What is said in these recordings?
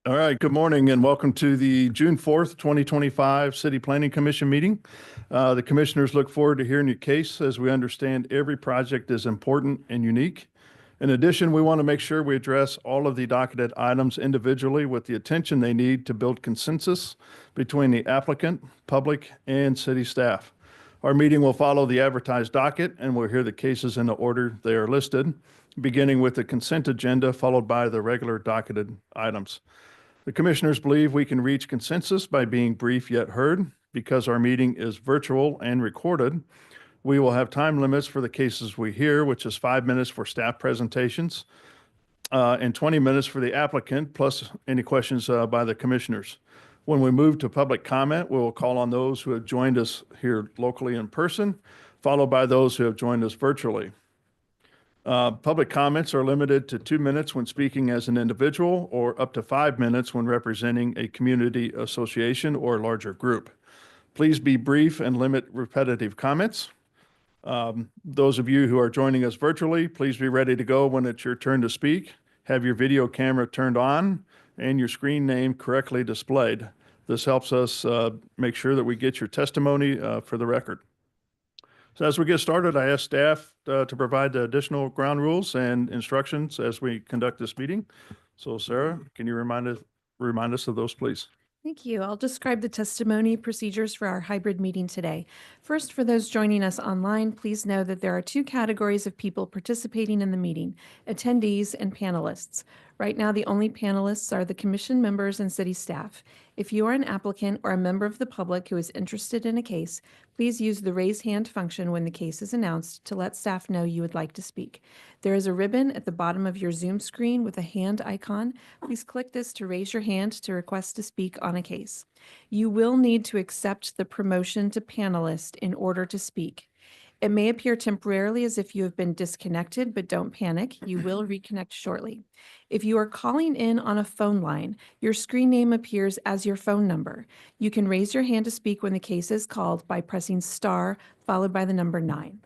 All right, good morning and welcome to the June 4th, 2025 City Planning Commission meeting. The commissioners look forward to hearing your case as we understand every project is important and unique. In addition, we want to make sure we address all of the docketed items individually with the attention they need to build consensus between the applicant, public, and city staff. Our meeting will follow the advertised docket and we'll hear the cases in the order they are listed, beginning with the consent agenda followed by the regular docketed items. The commissioners believe we can reach consensus by being brief yet heard. Because our meeting is virtual and recorded, we will have time limits for the cases we hear, which is 5 minutes for staff presentations and 20 minutes for the applicant, plus any questions by the commissioners. When we move to public comment, we will call on those who have joined us here locally in person, followed by those who have joined us virtually. Public comments are limited to 2 minutes when speaking as an individual or up to 5 minutes when representing a community association or larger group. Please be brief and limit repetitive comments. Those of you who are joining us virtually, please be ready to go when it's your turn to speak. Have your video camera turned on and your screen name correctly displayed. This helps us make sure that we get your testimony for the record. So as we get started, I ask staff to provide the additional ground rules and instructions as we conduct this meeting. So Sarah, can you remind us of those, please? Thank you. I'll describe the testimony procedures for our hybrid meeting today. First, for those joining us online, please know that there are 2 categories of people participating in the meeting: attendees and panelists. Right now, the only panelists are the commission members and city staff. If you are an applicant or a member of the public who is interested in a case, please use the raise hand function when the case is announced to let staff know you would like to speak. There is a ribbon at the bottom of your Zoom screen with a hand icon. Please click this to raise your hand to request to speak on a case. You will need to accept the promotion to panelist in order to speak. It may appear temporarily as if you have been disconnected, but don't panic. You will reconnect shortly. If you are calling in on a phone line, your screen name appears as your phone number. You can raise your hand to speak when the case is called by pressing star followed by the number 9.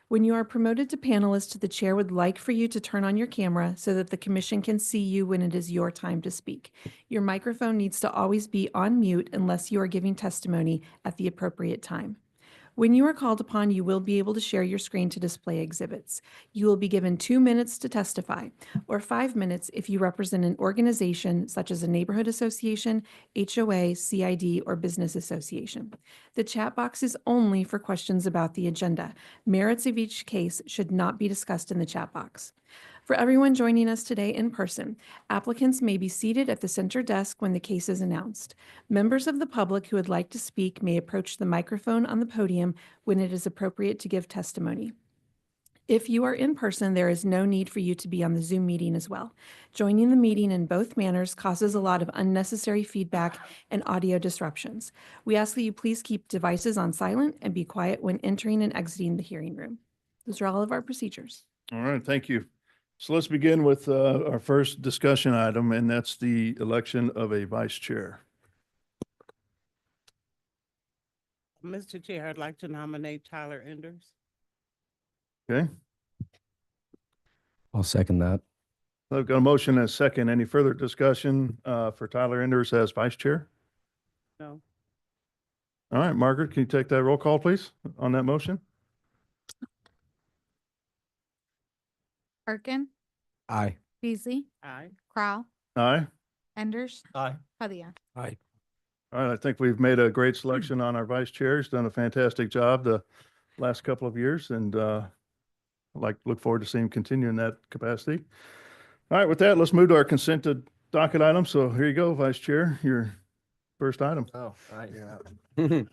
When you are promoted to panelist, the chair would like for you to turn on your camera so that the commission can see you when it is your time to speak. Your microphone needs to always be on mute unless you are giving testimony at the appropriate time. When you are called upon, you will be able to share your screen to display exhibits. You will be given 2 minutes to testify, or 5 minutes if you represent an organization such as a neighborhood association, HOA, CID, or business association. The chat box is only for questions about the agenda. Merits of each case should not be discussed in the chat box. For everyone joining us today in person, applicants may be seated at the center desk when the case is announced. Members of the public who would like to speak may approach the microphone on the podium when it is appropriate to give testimony. If you are in person, there is no need for you to be on the Zoom meeting as well. Joining the meeting in both manners causes a lot of unnecessary feedback and audio disruptions. We ask that you please keep devices on silent and be quiet when entering and exiting the hearing room. Those are all of our procedures. All right, thank you. So let's begin with our first discussion item, and that's the election of a vice chair. Mr. Chair, I'd like to nominate Tyler Enders. Okay, I'll second that. I've got a motion and a second. Any further discussion for Tyler Enders as vice chair? No. All right, Margaret, can you take that roll call, please, on that motion? Arkin, Aye. Beasley, Aye. Crowell, Aye. Enders, Aye. Padilla. Aye. All right, I think we've made a great selection on our vice chairs, done a fantastic job the last couple of years, and look forward to seeing him continue in that capacity. All right, with that, let's move to our consented docket item. So here you go, Vice Chair, your first item. Oh, all right. Could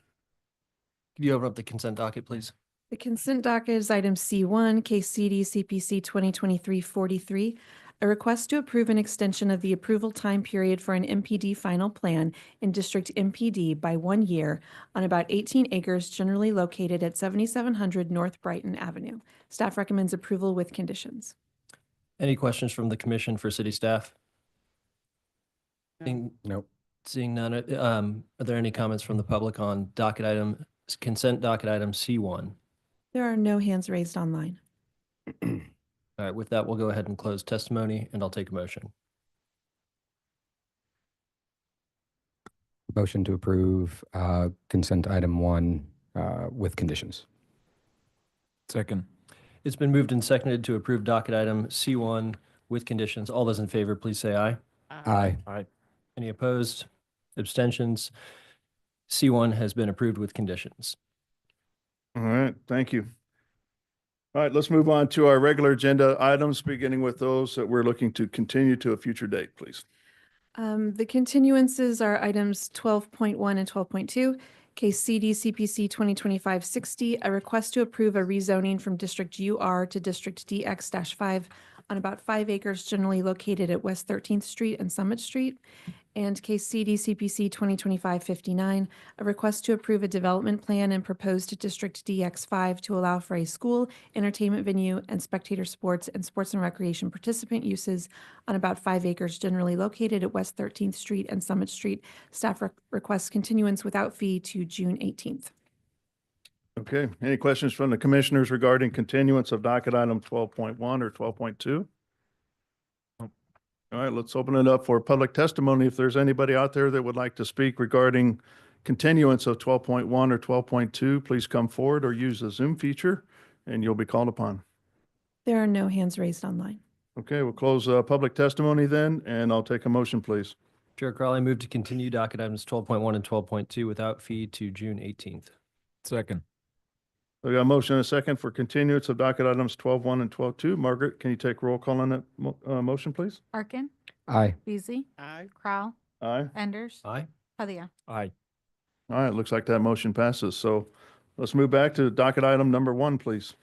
you open up the consent docket, please? The consent docket is item C1, case CD CPC 2023-43, a request to approve an extension of the approval time period for an MPD final plan in District MPD by 1 year on about 18 acres generally located at 7700 North Brighton Avenue. Staff recommends approval with conditions. Any questions from the commission for city staff? No. Nope. Seeing none, are there any comments from the public on consent docket item C1? There are no hands raised online. All right, with that, we'll go ahead and close testimony and I'll take a motion. Motion to approve consent item 1 with conditions. Second. It's been moved and seconded to approve docket item C1 with conditions. All those in favor, please say aye. Aye. Aye. Any opposed? Abstentions? C1 has been approved with conditions. All right, thank you. All right, let's move on to our regular agenda items, beginning with those that we're looking to continue to a future date, please. The continuances are items 12.1 and 12.2. Case CD CPC 2025-60, a request to approve a rezoning from District UR to District DX-5 on about 5 acres generally located at West 13th Street and Summit Street. And case CD CPC 2025-59, a request to approve a development plan and proposed District DX-5 to allow for a school, entertainment venue, and spectator sports and recreation participant uses on about 5 acres generally located at West 13th Street and Summit Street. Staff requests continuance without fee to June 18th. Okay, any questions from the commissioners regarding continuance of docket item 12.1 or 12.2? All right, let's open it up for public testimony. If there's anybody out there that would like to speak regarding continuance of 12.1 or 12.2, please come forward or use the Zoom feature and you'll be called upon. There are no hands raised online. Okay, we'll close public testimony then, and I'll take a motion, please. Chair Crowley, move to continue docket items 12.1 and 12.2 without fee to June 18th. Second. We got a motion and a second for continuance of docket items 12.1 and 12.2. Margaret, can you take roll call on that motion, please? Arkin, Aye. Beasley, Aye. Crowell, Aye. Enders, Aye. Padilla. Aye. All right, looks like that motion passes. So let's move back to docket item number 1, please.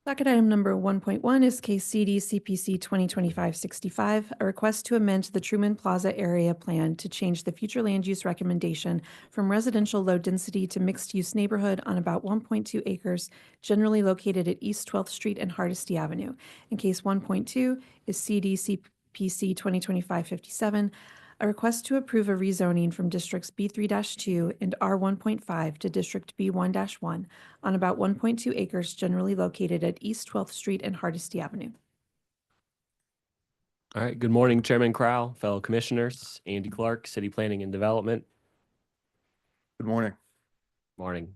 Docket item number 1.1 is case CD CPC 2025-65, a request to amend the Truman Plaza area plan to change the future land use recommendation from residential low density to mixed use neighborhood on about 1.2 acres generally located at East 12th Street and Hardesty Avenue. In case 1.2 is CD CPC 2025-57, a request to approve a rezoning from districts B3-2 and R1.5 to district B1-1 on about 1.2 acres generally located at East 12th Street and Hardesty Avenue. All right. Good morning, Chairman Crowell, fellow commissioners, Andy Clark, City Planning and Development. Good morning. Morning.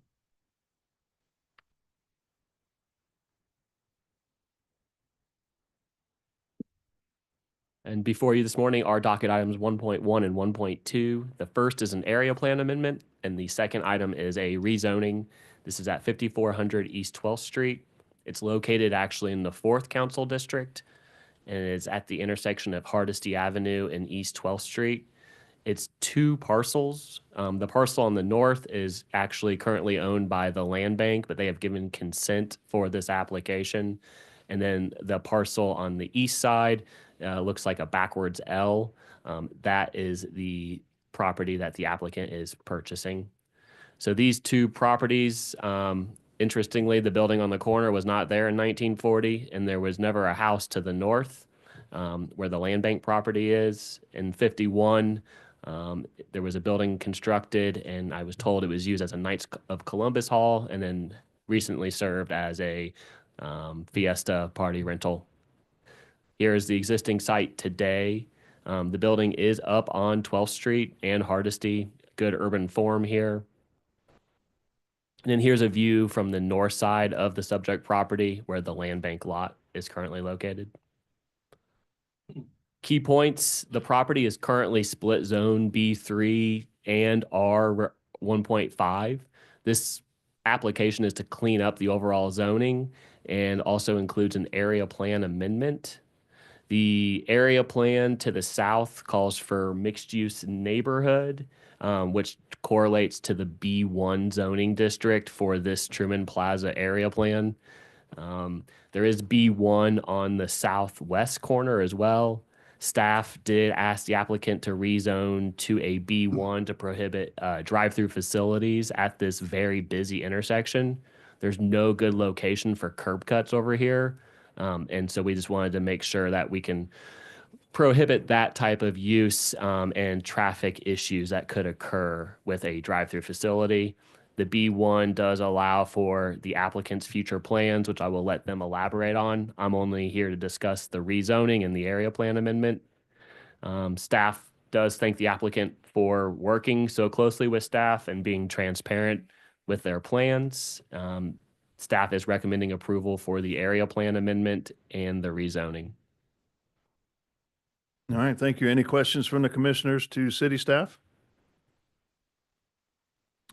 And before you this morning are docket items 1.1 and 1.2. The first is an area plan amendment, and the second item is a rezoning. This is at 5400 East 12th Street. It's located actually in the 4th Council District, and it's at the intersection of Hardesty Avenue and East 12th Street. It's 2 parcels. The parcel on the north is actually currently owned by the land bank, but they have given consent for this application. And then the parcel on the east side looks like a backwards L. That is the property that the applicant is purchasing. So these 2 properties, interestingly, the building on the corner was not there in 1940, and there was never a house to the north where the land bank property is. In 51, there was a building constructed, and I was told it was used as a Knights of Columbus Hall, and then recently served as a Fiesta party rental. Here is the existing site today. The building is up on 12th Street and Hardesty. Good urban form here. And then here's a view from the north side of the subject property where the land bank lot is currently located. Key points: the property is currently split zone B3 and R 1.5. This application is to clean up the overall zoning and also includes an area plan amendment. The area plan to the south calls for mixed use neighborhood, which correlates to the B1 zoning district for this Truman Plaza area plan. There is B1 on the southwest corner as well. Staff did ask the applicant to rezone to a B1 to prohibit drive-through facilities at this very busy intersection. There's no good location for curb cuts over here. And so we just wanted to make sure that we can prohibit that type of use and traffic issues that could occur with a drive-through facility. The B1 does allow for the applicant's future plans, which I will let them elaborate on. I'm only here to discuss the rezoning and the area plan amendment. Staff does thank the applicant for working so closely with staff and being transparent with their plans. Staff is recommending approval for the area plan amendment and the rezoning. All right, thank you. Any questions from the commissioners to city staff?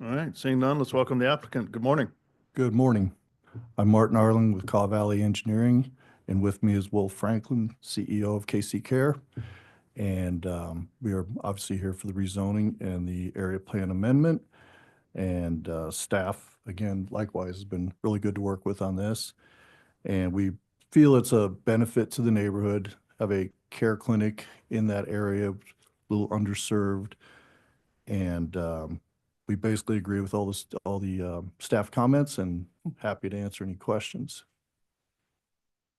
All right, seeing none, let's welcome the applicant. Good morning. Good morning. I'm Martin Arling with Caw Valley Engineering, and with me is Will Franklin, CEO of KC Care. And we are obviously here for the rezoning and the area plan amendment. And staff, again, likewise, has been really good to work with on this. And we feel it's a benefit to the neighborhood, have a care clinic in that area, a little underserved. And we basically agree with all the staff comments and happy to answer any questions.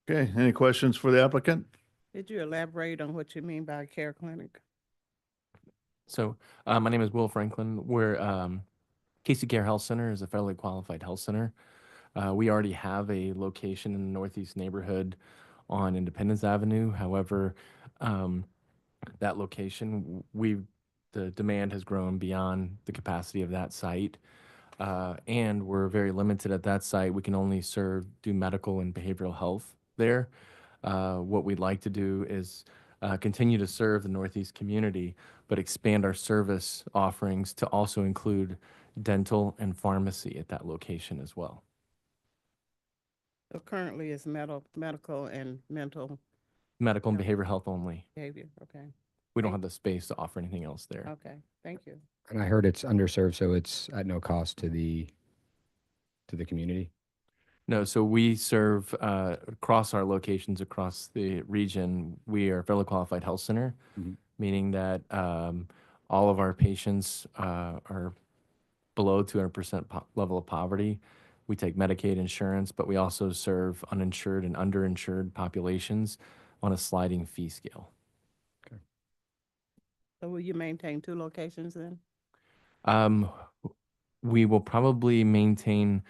Okay, any questions for the applicant? Did you elaborate on what you mean by care clinic? So, my name is Will Franklin. We're Casey Care Health Center is a federally qualified health center. We already have a location in the Northeast neighborhood on Independence Avenue. However, that location, the demand has grown beyond the capacity of that site. And we're very limited at that site. We can only do medical and behavioral health there. What we'd like to do is continue to serve the Northeast community, but expand our service offerings to also include dental and pharmacy at that location as well. So currently it's medical and mental Medical and behavioral health only. behavior. Okay. We don't have the space to offer anything else there. Okay. Thank you. And I heard it's underserved, so it's at no cost to the community. No, so we serve across our locations across the region. We are a federally qualified health center, meaning that all of our patients are below 200% level of poverty. We take Medicaid insurance, but we also serve uninsured and underinsured populations on a sliding fee scale. So will you maintain 2 locations then? We will probably maintain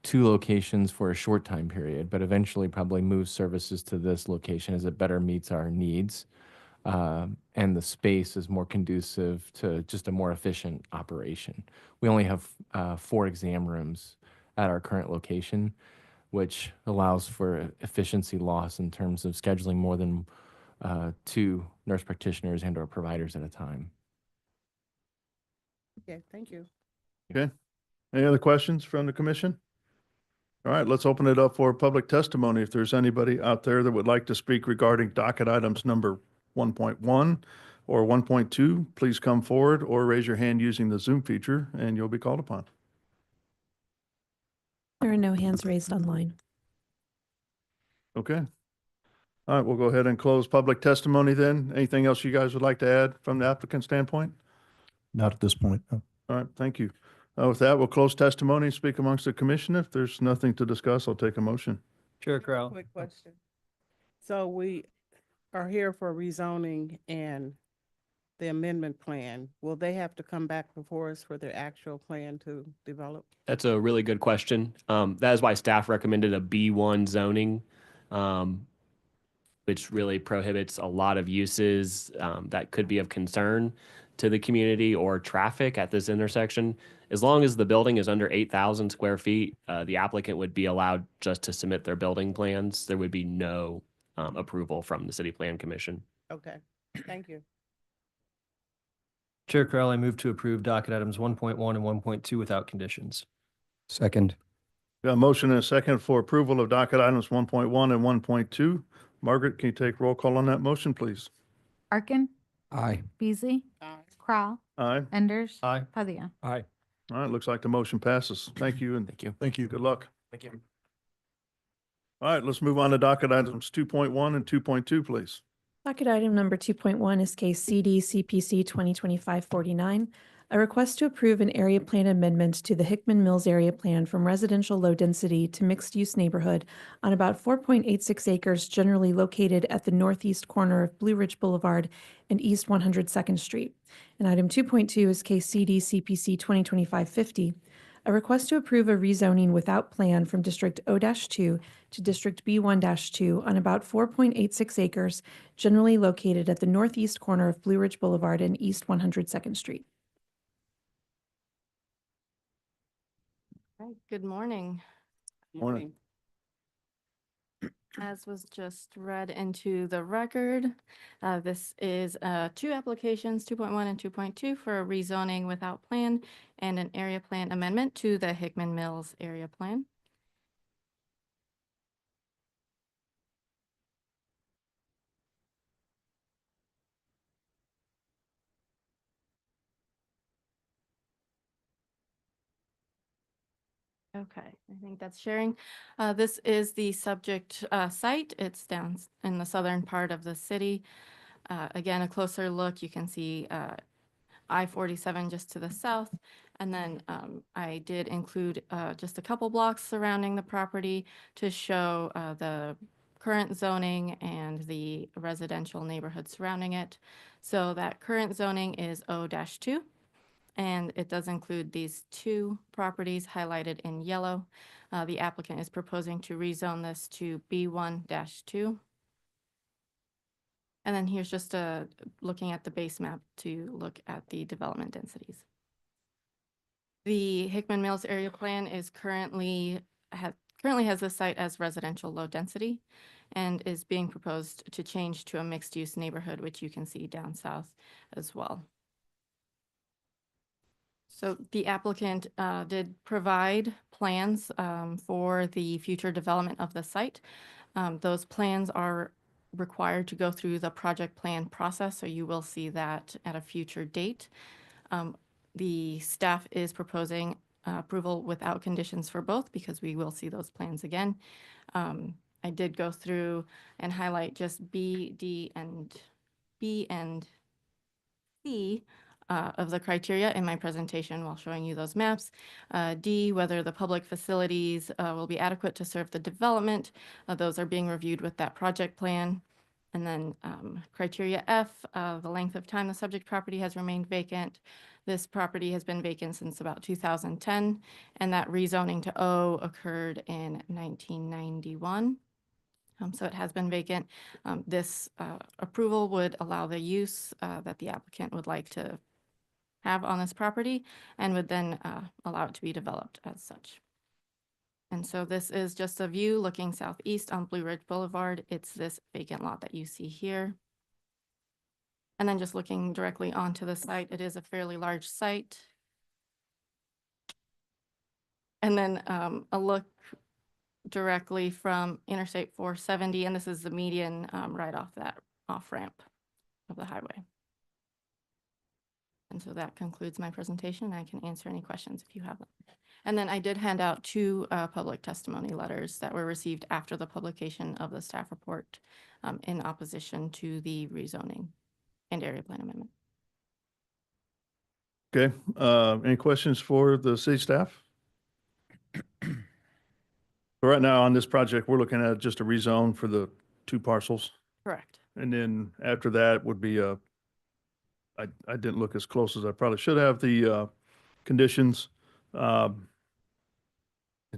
2 locations for a short time period, but eventually probably move services to this location as it better meets our needs. And the space is more conducive to just a more efficient operation. We only have 4 exam rooms at our current location, which allows for efficiency loss in terms of scheduling more than 2 nurse practitioners and/or providers at a time. Okay. Thank you. Okay, any other questions from the commission? All right, let's open it up for public testimony. If there's anybody out there that would like to speak regarding docket items number 1.1 or 1.2, please come forward or raise your hand using the Zoom feature and you'll be called upon. There are no hands raised online. Okay. All right, we'll go ahead and close public testimony then. Anything else you guys would like to add from the applicant standpoint? Not at this point. No. All right, thank you. With that, we'll close testimony and speak amongst the commission. If there's nothing to discuss, I'll take a motion. Chair Crow. Quick question. So we are here for rezoning and the amendment plan. Will they have to come back before us for their actual plan to develop? That's a really good question. That is why staff recommended a B1 zoning, which really prohibits a lot of uses that could be of concern to the community or traffic at this intersection. As long as the building is under 8,000 square feet, the applicant would be allowed just to submit their building plans. There would be no approval from the City Plan Commission. Okay. Thank you. Chair Crow, I move to approve docket items 1.1 and 1.2 without conditions. Second. Got a motion and a second for approval of docket items 1.1 and 1.2. Margaret, can you take roll call on that motion, please? Arkin, Aye. Beasley, Aye. Crowell, Aye. Enders, Aye. Padilla. Aye. All right, looks like the motion passes. Thank you and Thank you. Thank you. good luck. Thank you. All right, let's move on to docket items 2.1 and 2.2, please. Docket item number 2.1 is case CD CPC 2025-49, a request to approve an area plan amendment to the Hickman Mills area plan from residential low density to mixed use neighborhood on about 4.86 acres generally located at the northeast corner of Blue Ridge Boulevard and East 102nd Street. And item 2.2 is case CD CPC 2025-50, A request to approve a rezoning without plan from District O-2 to District B1-2 on about 4.86 acres, generally located at the northeast corner of Blue Ridge Boulevard and East 102nd Street. Right, good morning. Morning. As was just read into the record, this is two applications, 2.1 and 2.2, for a rezoning without plan and an area plan amendment to the Hickman Mills area plan. Okay, I think that's sharing. This is the subject site. It's down in the southern part of the city. Again, a closer look, you can see I-47 just to the south. And then I did include just a couple blocks surrounding the property to show the current zoning and the residential neighborhood surrounding it. So that current zoning is O-2. And it does include these two properties highlighted in yellow. The applicant is proposing to rezone this to B1-2. And then here's just looking at the base map to look at the development densities. The Hickman Mills area plan is currently has the site as residential low density and is being proposed to change to a mixed use neighborhood, which you can see down south as well. So the applicant did provide plans for the future development of the site. Those plans are required to go through the project plan process, so you will see that at a future date. The staff is proposing approval without conditions for both because we will see those plans again. I did go through and highlight just B, D, and B and C of the criteria in my presentation while showing you those maps. D, whether the public facilities will be adequate to serve the development. Those are being reviewed with that project plan. And then criteria F, the length of time the subject property has remained vacant. This property has been vacant since about 2010, and that rezoning to O occurred in 1991. So it has been vacant. This approval would allow the use that the applicant would like to have on this property and would then allow it to be developed as such. And so this is just a view looking southeast on Blue Ridge Boulevard. It's this vacant lot that you see here. And then just looking directly onto the site, it is a fairly large site. And then a look directly from Interstate 470, and this is the median right off that off-ramp of the highway. And so that concludes my presentation. I can answer any questions if you have them. And then I did hand out two public testimony letters that were received after the publication of the staff report in opposition to the rezoning and area plan amendment. Okay, any questions for the city staff? Right now on this project, we're looking at just a rezone for the two parcels. Correct. And then after that would be I didn't look as close as I probably should have, the conditions. And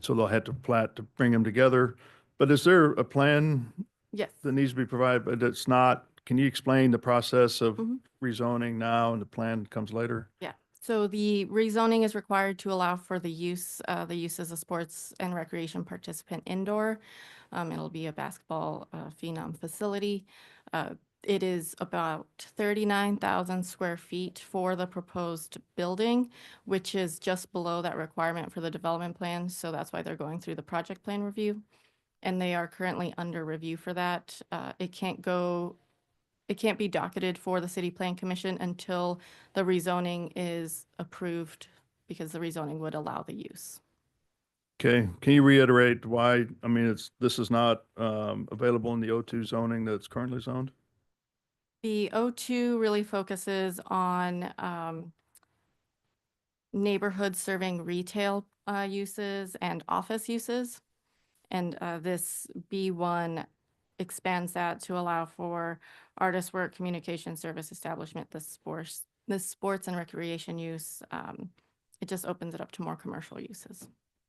so they'll have to plat to bring them together. But is there a plan Yes. that needs to be provided, but it's not? Can you explain the process of Mhm. rezoning now and the plan comes later? Yeah. So the rezoning is required to allow for the use as a sports and recreation participant indoor. It'll be a basketball phenom facility. It is about 39,000 square feet for the proposed building, which is just below that requirement for the development plan. So that's why they're going through the project plan review. And they are currently under review for that. It can't be docketed for the City Plan Commission until the rezoning is approved, because the rezoning would allow the use. Okay, can you reiterate why? I mean, this is not available in the O2 zoning that's currently zoned? The O2 really focuses on neighborhoods serving retail uses and office uses. And this B1 expands that to allow for artist work, communication service establishment, the sports and recreation use It just opens it up to more commercial uses.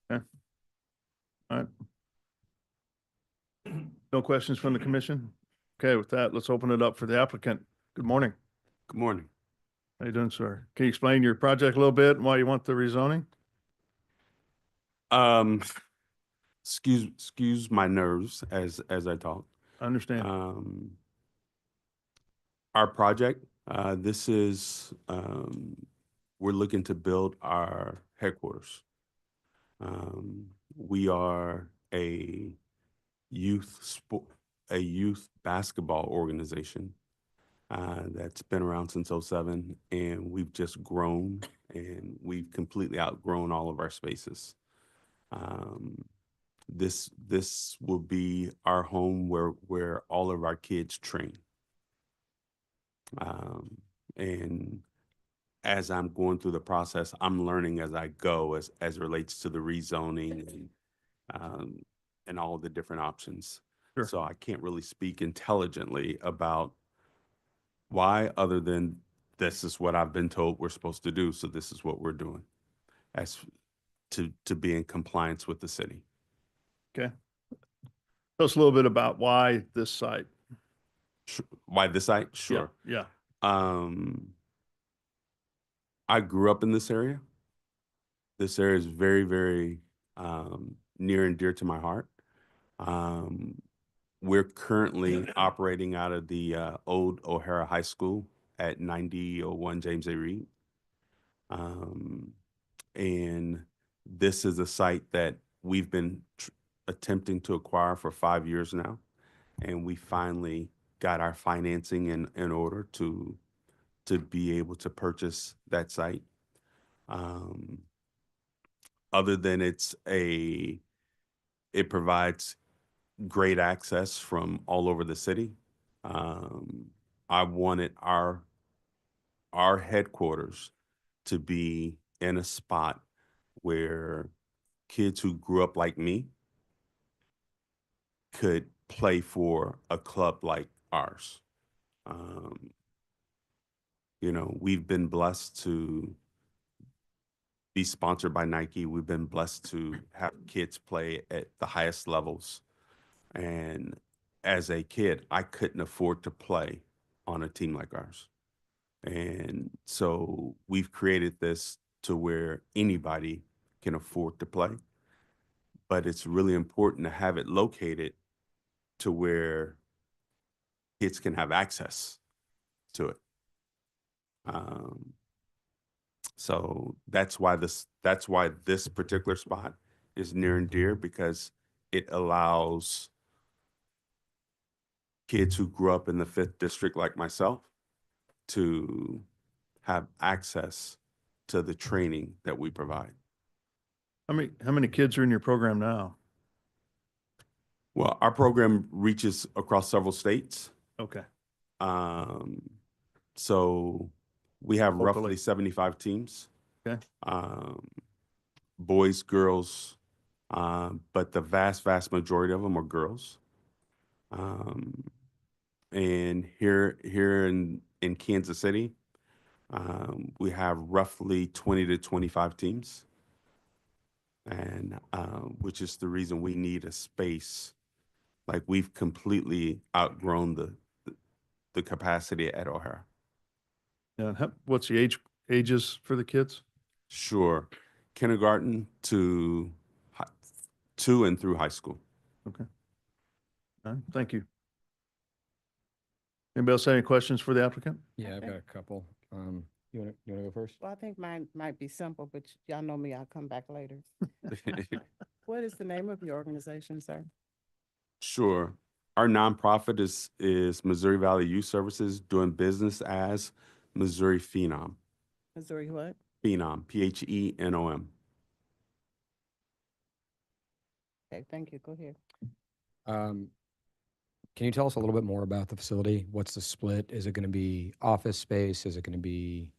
All right. No questions from the commission? Okay, with that, let's open it up for the applicant. Good morning. Good morning. How you doing, sir? Can you explain your project a little bit and why you want the rezoning? Um, excuse my nerves as I talk. I understand. Our project, this is, we're looking to build our headquarters. We are a youth basketball organization that's been around since '07, and we've just grown, and we've completely outgrown all of our spaces. This will be our home where all of our kids train. And as I'm going through the process, I'm learning as I go as it relates to the rezoning and all of the different options. Sure. So I can't really speak intelligently about why, other than this is what I've been told we're supposed to do, so this is what we're doing as to be in compliance with the city. Okay. Tell us a little bit about why this site. Why this site? Sure. Yeah. I grew up in this area. This area is very, very near and dear to my heart. We're currently operating out of the old O'Hara High School at 9001 James A. Reed. And this is a site that we've been attempting to acquire for 5 years now. And we finally got our financing in order to be able to purchase that site. Other than it provides great access from all over the city. I wanted our headquarters to be in a spot where kids who grew up like me could play for a club like ours. We've been blessed to be sponsored by Nike. We've been blessed to have kids play at the highest levels. And as a kid, I couldn't afford to play on a team like ours. And so we've created this to where anybody can afford to play. But it's really important to have it located to where kids can have access to it. So that's why this particular spot is near and dear, because it allows kids who grew up in the 5th district like myself to have access to the training that we provide. How many kids are in your program now? Well, our program reaches across several states. Okay. So we have Hopefully. roughly 75 teams. Okay. Boys, girls, but the vast majority of them are girls. And here in Kansas City, we have roughly 20 to 25 teams, and which is the reason we need a space. Like, we've completely outgrown the capacity at O'Hara. Yeah. And what's the ages for the kids? Sure. Kindergarten to 2 and through high school. Okay. All right. Thank you. Anybody else have any questions for the applicant? Yeah, I've got a couple. You want to go first? Well, I think mine might be simple, but y'all know me, I'll come back later. What is the name of your organization, sir? Sure. Our nonprofit is Missouri Valley Youth Services, doing business as Missouri Phenom. Missouri what? Phenom, Phenom. Okay, thank you. Go ahead. Can you tell us a little bit more about the facility? What's the split? Is it going to be office space? Is it going to be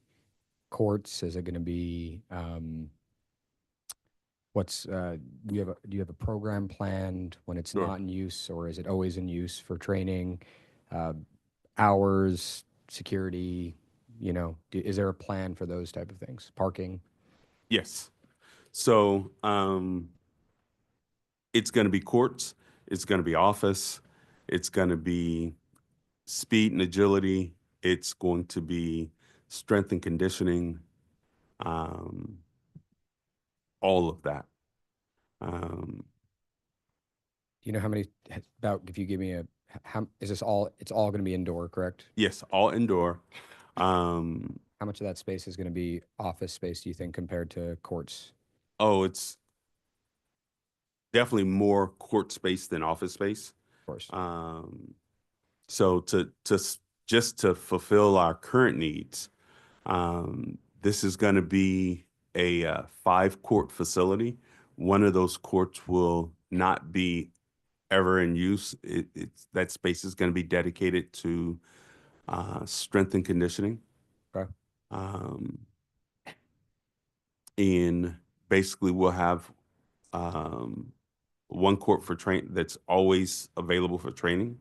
courts? Is it going to be do you have a program planned when it's Sure. not in use, or is it always in use for training? Hours, security, is there a plan for those type of things? Parking? Yes. So it's going to be courts, it's going to be office, it's going to be speed and agility, it's going to be strength and conditioning, um, all of that. Um, Do you know how many, about, if you give me how, is this all, it's all going to be indoor, correct? yes, all indoor. Um, How much of that space is going to be office space, do you think, compared to courts? oh, it's definitely more court space than office space. Of course. So just to fulfill our current needs, this is going to be a 5-court facility. One of those courts will not be ever in use. It's that space is going to be dedicated to strength and conditioning. Okay. Um, and basically, we'll have um, one court for train that's always available for training.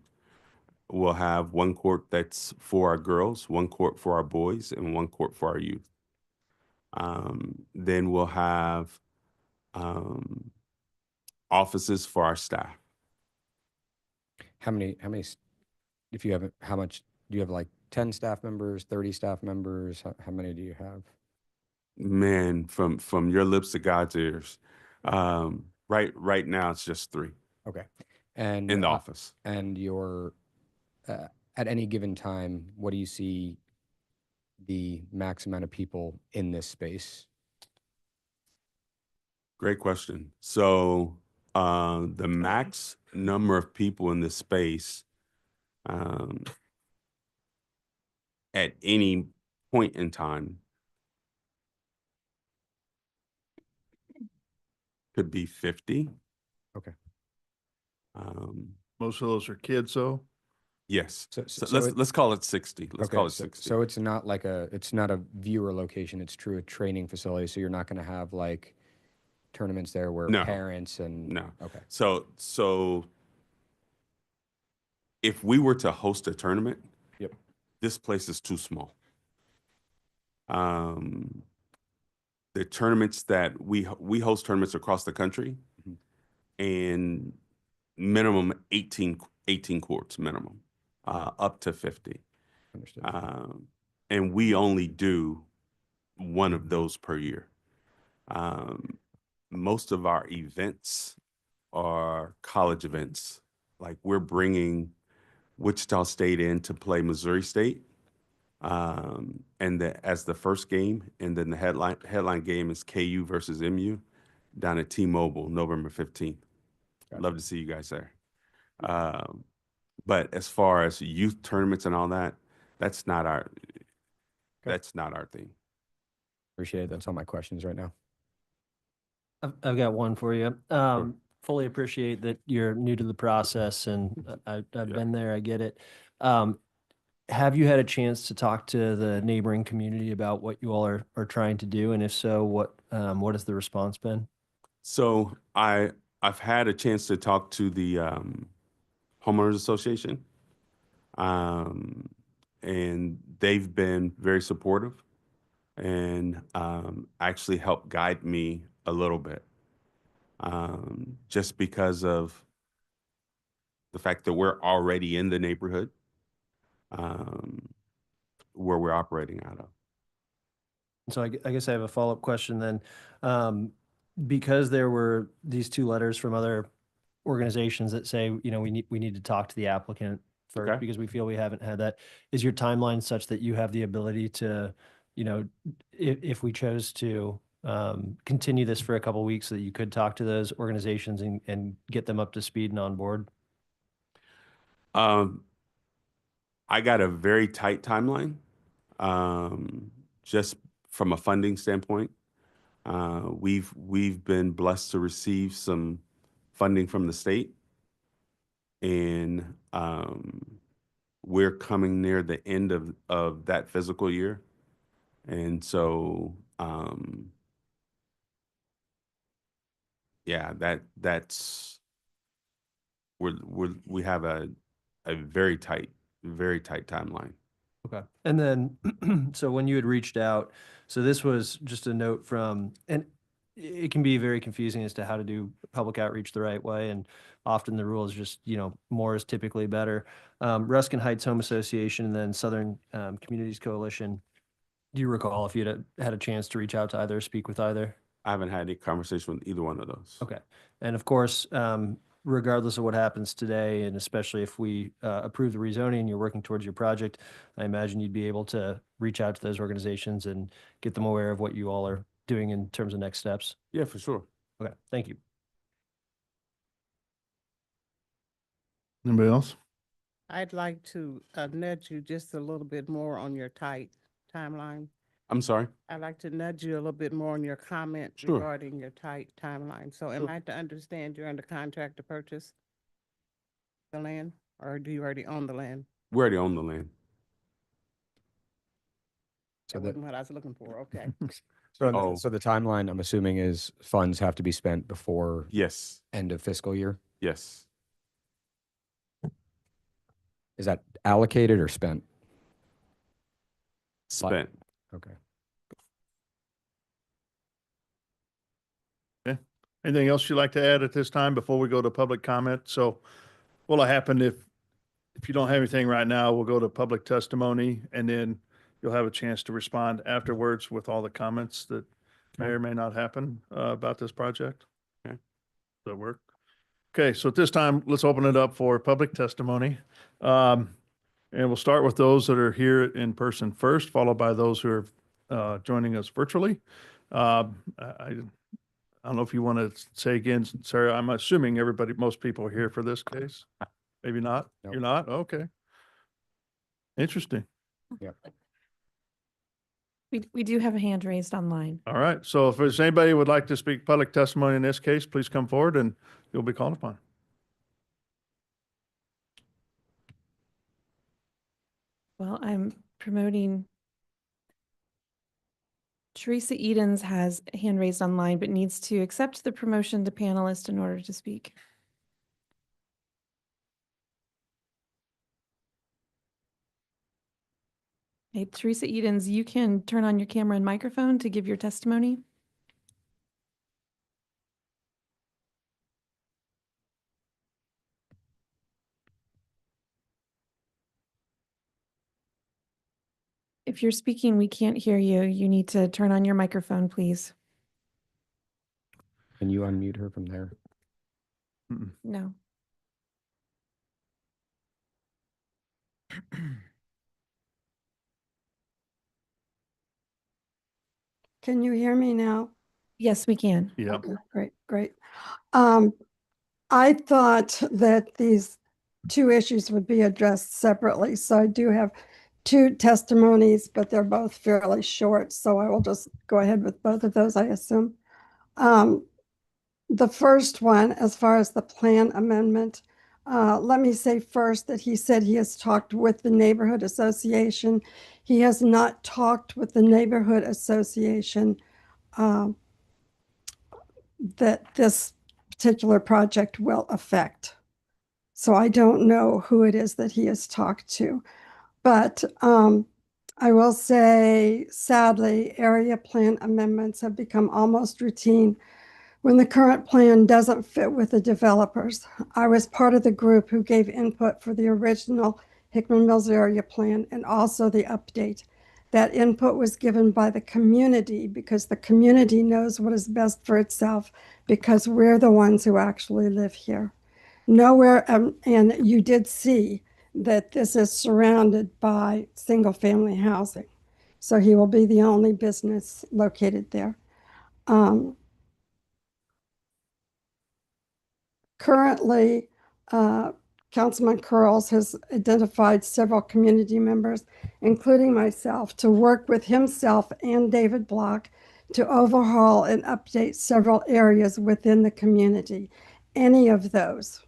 We'll have one court that's for our girls, one court for our boys, and one court for our youth. Then we'll have um, offices for our staff. If you have, how much, do you have like 10 staff members, 30 staff members? How many do you have? Man, from your lips to God's ears. Right now it's just 3 Okay. And in the office. and your, at any given time, what do you see the max amount of people in this space? Great question. So the max number of people in this space um, at any point in time could be 50. Okay. Most of those are kids, though. Yes. So So so let's call it 60. Let's Okay, call it so 60. so it's not like it's not a viewer location, it's true a training facility, so you're not gonna have like tournaments there where No. parents and. No. Okay, So if we were to host a tournament, Yep. this place is too small. Um, the tournaments that we host tournaments across the country, Mhm. and minimum 18 courts minimum, up to 50. Understood. And we only do one of those per year. Most of our events are college events. Like we're bringing Wichita State in to play Missouri State, and as the first game, and then the headline game is KU versus MU down at T-Mobile, November 15th. Gotcha. Love to see you guys there. But as far as youth tournaments and all that, that's not our thing. Appreciate it. That's all my questions right now. I've got one for you. Fully appreciate that you're new to the process, and I've been there. I get it. Have you had a chance to talk to the neighboring community about what you all are trying to do? And if so, what has the response been? So I've had a chance to talk to the homeowners association, and they've been very supportive and actually helped guide me a little bit, just because of the fact that we're already in the neighborhood where we're operating out of. So I guess I have a follow-up question then. Because there were these 2 letters from other organizations that say, we need to talk to the applicant first Okay. because we feel we haven't had that. Is your timeline such that you have the ability to, if we chose to continue this for a couple of weeks, so that you could talk to those organizations and get them up to speed and on board? I got a very tight timeline, just from a funding standpoint. We've been blessed to receive some funding from the state, and we're coming near the end of that fiscal year, and so yeah, that's we have a very tight timeline. Okay. And then, so when you had reached out, so this was just a note from, and it can be very confusing as to how to do public outreach the right way. And often the rule is just, more is typically better. Ruskin Heights Home Association and then Southern Communities Coalition. Do you recall if you had a chance to reach out to either, speak with either? I haven't had any conversation with either one of those. Okay. And of course, regardless of what happens today, and especially if we approve the rezoning and you're working towards your project, I imagine you'd be able to reach out to those organizations and get them aware of what you all are doing in terms of next steps. Yeah, for sure. Okay, thank you. Anybody else? I'd like to nudge you just a little bit more on your tight timeline. I'm sorry. I'd like to nudge you a little bit more on your comment Sure. regarding your tight timeline. So am Sure. I to understand you're under contract to purchase the land, or do you already own the land? We already own the land. So That that, wasn't what I was looking for, okay. Oh. so the timeline, I'm assuming, is funds have to be spent before Yes. end of fiscal year? Yes. Is that allocated or spent? Spent. Okay. Anything else you'd like to add at this time before we go to public comment? So what'll happen if you don't have anything right now, we'll go to public testimony and then you'll have a chance to respond afterwards with all the comments that may or may not happen about this project. Okay. Does that work? Okay, so at this time, let's open it up for public testimony. And we'll start with those that are here in person first, followed by those who are joining us virtually. I don't know if you want to say again, Sarah, I'm assuming most people are here for this case. Maybe not? Nope. You're not? Okay. Interesting. We do have a hand raised online. All right. So if there's anybody who would like to speak public testimony in this case, please come forward and you'll be called upon. Well, I'm promoting. Teresa Edens has a hand raised online, but needs to accept the promotion to panelist in order to speak. Hey, Teresa Edens, you can turn on your camera and microphone to give your testimony. If you're speaking, we can't hear you. You need to turn on your microphone, please. Can you unmute her from there? No. Can you hear me now? Yes, we can. Yeah. Okay, great, great. I thought that these two issues would be addressed separately, so I do have two testimonies, but they're both fairly short, so I will just go ahead with both of those, I assume. The first one, as far as the plan amendment, let me say first that he said he has talked with the neighborhood association. He has not talked with the neighborhood association that this particular project will affect. So I don't know who it is that he has talked to. But I will say, sadly, area plan amendments have become almost routine when the current plan doesn't fit with the developers. I was part of the group who gave input for the original Hickman Mills area plan and also the update. That input was given by the community because the community knows what is best for itself because we're the ones who actually live here. Nowhere, and you did see that this is surrounded by single-family housing. So he will be the only business located there. Currently, Councilman Curls has identified several community members, including myself, to work with himself and David Block to overhaul and update several areas within the community. Any of those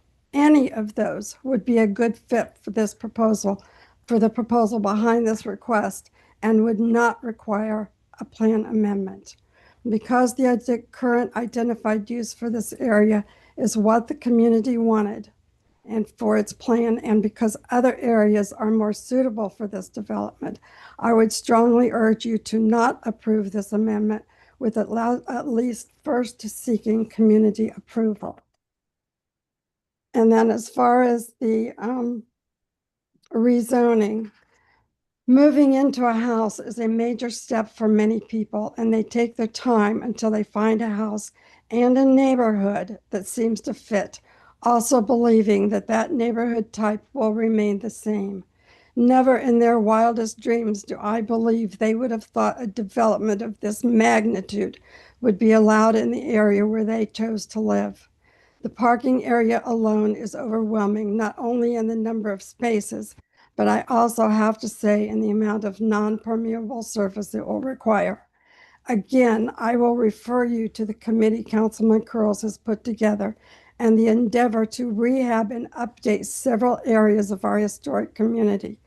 would be a good fit for this proposal, for the proposal behind this request, and would not require a plan amendment. Because the current identified use for this area is what the community wanted, and for its plan, and because other areas are more suitable for this development, I would strongly urge you to not approve this amendment with at least first seeking community approval. And then as far as the rezoning, moving into a house is a major step for many people, and they take their time until they find a house and a neighborhood that seems to fit, also believing that that neighborhood type will remain the same. Never in their wildest dreams do I believe they would have thought a development of this magnitude would be allowed in the area where they chose to live. The parking area alone is overwhelming, not only in the number of spaces, but I also have to say in the amount of non-permeable surface it will require. Again, I will refer you to the committee Councilman Curls has put together and the endeavor to rehab and update several areas of our historic community.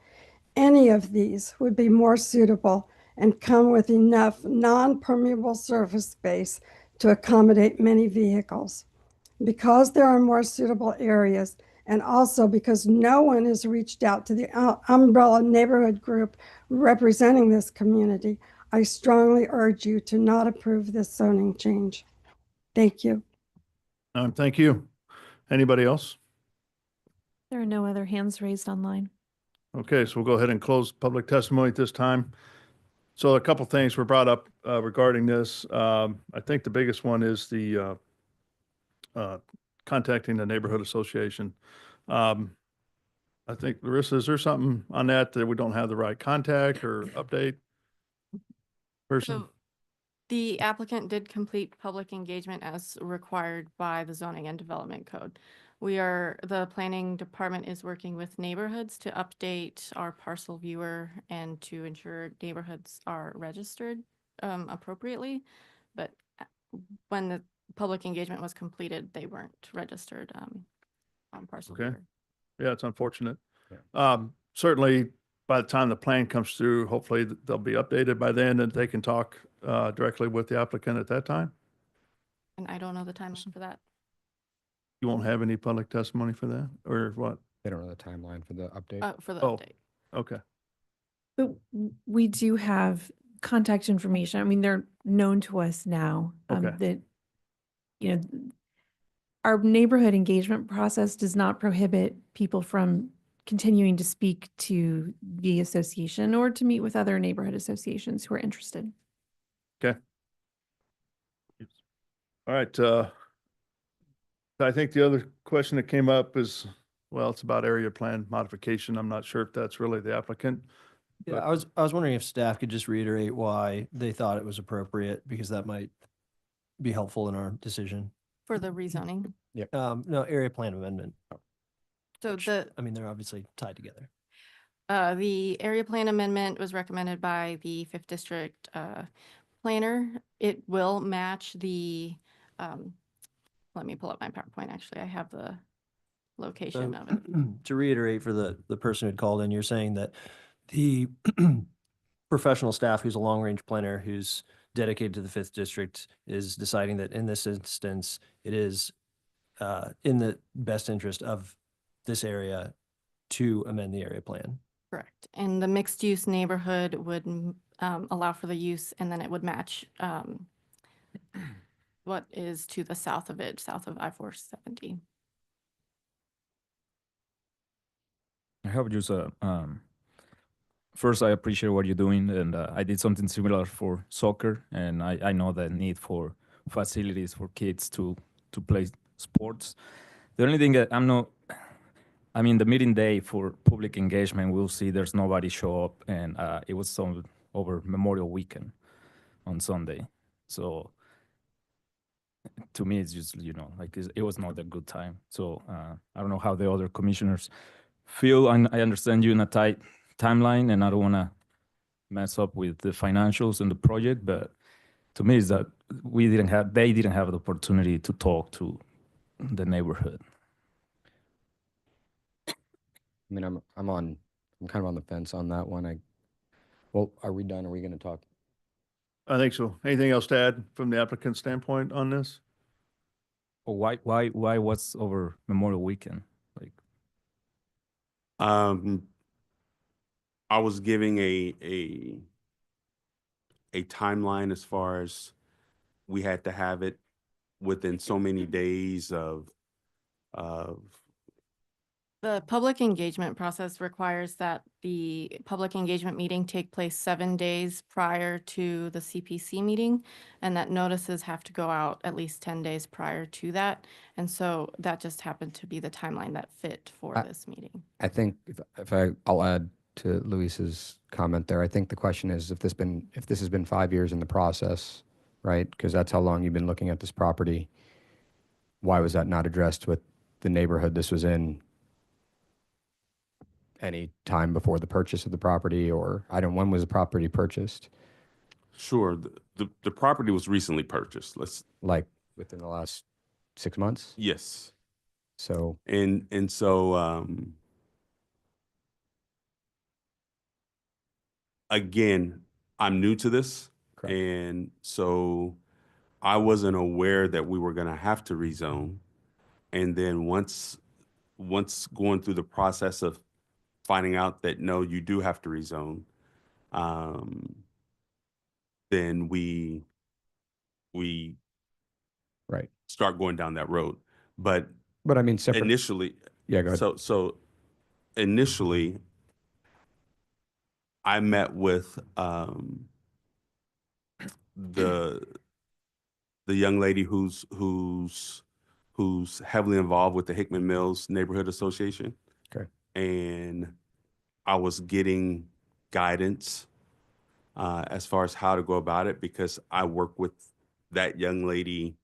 Any of these would be more suitable and come with enough non-permeable surface space to accommodate many vehicles. Because there are more suitable areas, and also because no one has reached out to the umbrella neighborhood group representing this community, I strongly urge you to not approve this zoning change. Thank you. Thank you. Anybody else? There are no other hands raised online. Okay, so we'll go ahead and close public testimony at this time. So a couple things were brought up regarding this. I think the biggest one is the contacting the neighborhood association. I think, Larissa, is there something on that we don't have the right contact or update person? So the applicant did complete public engagement as required by the zoning and development code. The planning department is working with neighborhoods to update our parcel viewer and to ensure neighborhoods are registered appropriately. But when the public engagement was completed, they weren't registered on parcel Okay. viewer. Yeah, it's unfortunate. Certainly, by the time the plan comes through, hopefully they'll be updated by then and they can talk directly with the applicant at that time. And I don't know the timeline for that. You won't have any public testimony for that, or what? They don't know the timeline for the update. For the Oh. update. Okay. But we do have contact information. I mean, they're known to us now. Okay. That, you know, our neighborhood engagement process does not prohibit people from continuing to speak to the association or to meet with other neighborhood associations who are interested. Okay. All right. I think the other question that came up is, well, it's about area plan modification. I'm not sure if that's really the applicant. Yeah, But- I was wondering if staff could just reiterate why they thought it was appropriate, because that might be helpful in our decision. For the rezoning. No, area plan amendment. So which, the I mean, they're obviously tied together. The area plan amendment was recommended by the 5th District planner. It will match the, let me pull up my PowerPoint, actually. I have the location of it. To reiterate for the person who'd called in, you're saying that the professional staff who's a long-range planner who's dedicated to the 5th District is deciding that in this instance, it is in the best interest of this area to amend the area plan. Correct. And the mixed-use neighborhood would allow for the use, and then it would match what is to the south of it, south of I-470. I have just first, I appreciate what you're doing, and I did something similar for soccer, and I know the need for facilities for kids to play sports. The only thing that I mean, the meeting day for public engagement, we'll see there's nobody show up, and it was over Memorial Weekend on Sunday. So to me, it's just, like it was not a good time. So I don't know how the other commissioners feel. And I understand you in a tight timeline, and I don't want to mess up with the financials and the project, but to me, is that they didn't have the opportunity to talk to the neighborhood. I mean, I'm kind of on the fence on that one. Well, are we done? Are we going to talk? I think so. Anything else to add from the applicant standpoint on this? Or why what's over Memorial Weekend? Like, Um, I was giving a timeline as far as we had to have it within so many days of The public engagement process requires that the public engagement meeting take place 7 days prior to the CPC meeting, and that notices have to go out at least 10 days prior to that. And so that just happened to be the timeline that fit for this meeting. I think I'll add to Luis's comment there. I think the question is if this has been 5 years in the process, right? Because that's how long you've been looking at this property. Why was that not addressed with the neighborhood this was in any time before the purchase of the property, or when was the property purchased? Sure, the property was recently purchased. Like within the last 6 months? Yes. So And so again, I'm new to this. Correct. And so I wasn't aware that we were gonna have to rezone. And then once going through the process of finding out that no, you do have to rezone, then we right. start going down that road. But I mean, separate. initially, Yeah, go ahead. so initially, I met with the young lady who's heavily involved with the Hickman Mills Neighborhood Association. Okay. And I was getting guidance as far as how to go about it because I work with that young lady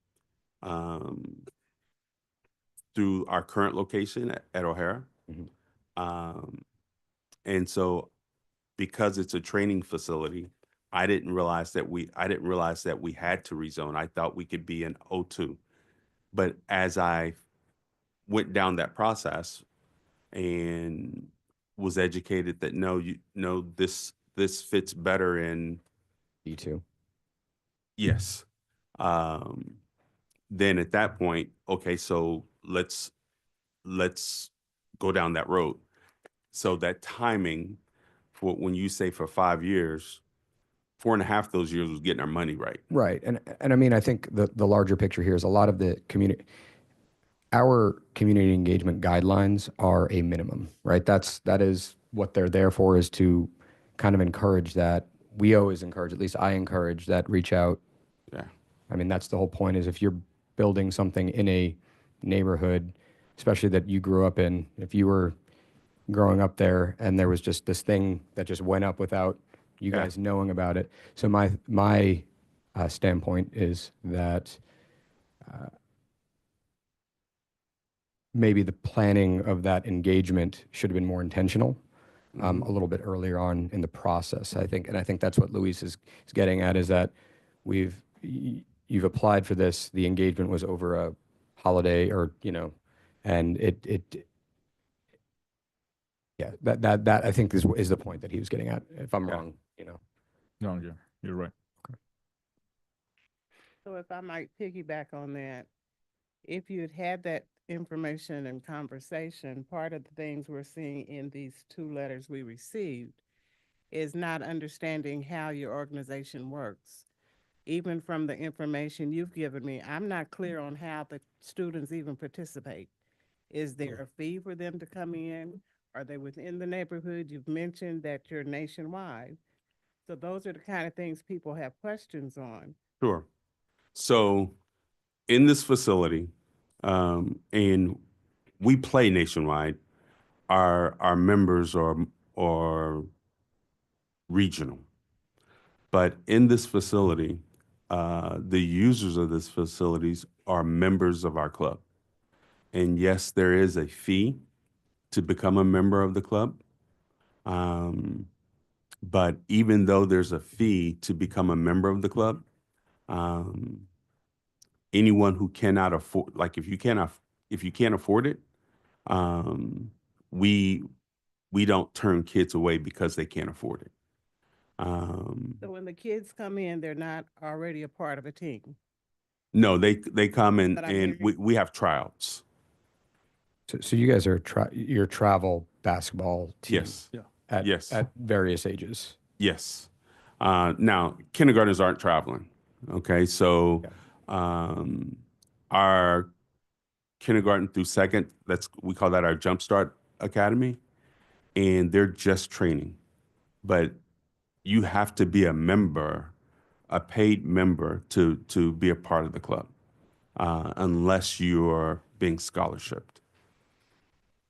through our current location at O'Hara. Mhm. And so because it's a training facility, I didn't realize that we had to rezone. I thought we could be in O2. But as I went down that process and was educated that this fits better in D2. yes. Then at that point, okay, so let's go down that road. So that timing for when you say for 5 years, 4.5 of those years was getting our money right. Right. And I mean, I think the larger picture here is a lot of our community engagement guidelines are a minimum, right? That is what they're there for, is to kind of encourage that. We always encourage, at least I encourage that, reach out. Yeah. I mean, that's the whole point, is if you're building something in a neighborhood, especially that you grew up in, if you were growing up there and there was just this thing that just went up without you Yeah. guys knowing about it. So my standpoint is that maybe the planning of that engagement should have been more intentional, a little bit earlier on in the process. I think that's what Luis is getting at, is that you've applied for this. The engagement was over a holiday, or and yeah, that I think is the point that he was getting at. If I'm Yeah. wrong, No, you're right. So if I might piggyback on that, if you'd had that information and conversation, part of the things we're seeing in these 2 letters we received is not understanding how your organization works. Even from the information you've given me, I'm not clear on how the students even participate. Is there a fee for them to come in? Are they within the neighborhood? You've mentioned that you're nationwide. So those are the kind of things people have questions on. Sure. So in this facility, and we play nationwide, our members are regional. But in this facility, the users of this facilities are members of our club. And yes, there is a fee to become a member of the club. But even though there's a fee to become a member of the club, anyone who cannot afford, like if you can't afford it, we don't turn kids away because they can't afford it. So when the kids come in, they're not already a part of a team. No, they come in But I'm and hearing- we have tryouts. so you guys are your travel. basketball team Yes. Yeah. at, Yes. at various ages. Yes. Now, kindergartners aren't traveling. Okay. So Yeah. our kindergarten through second, we call that our Jumpstart Academy, and they're just training. But you have to be a member, a paid member to be a part of the club, unless you're being scholarshiped.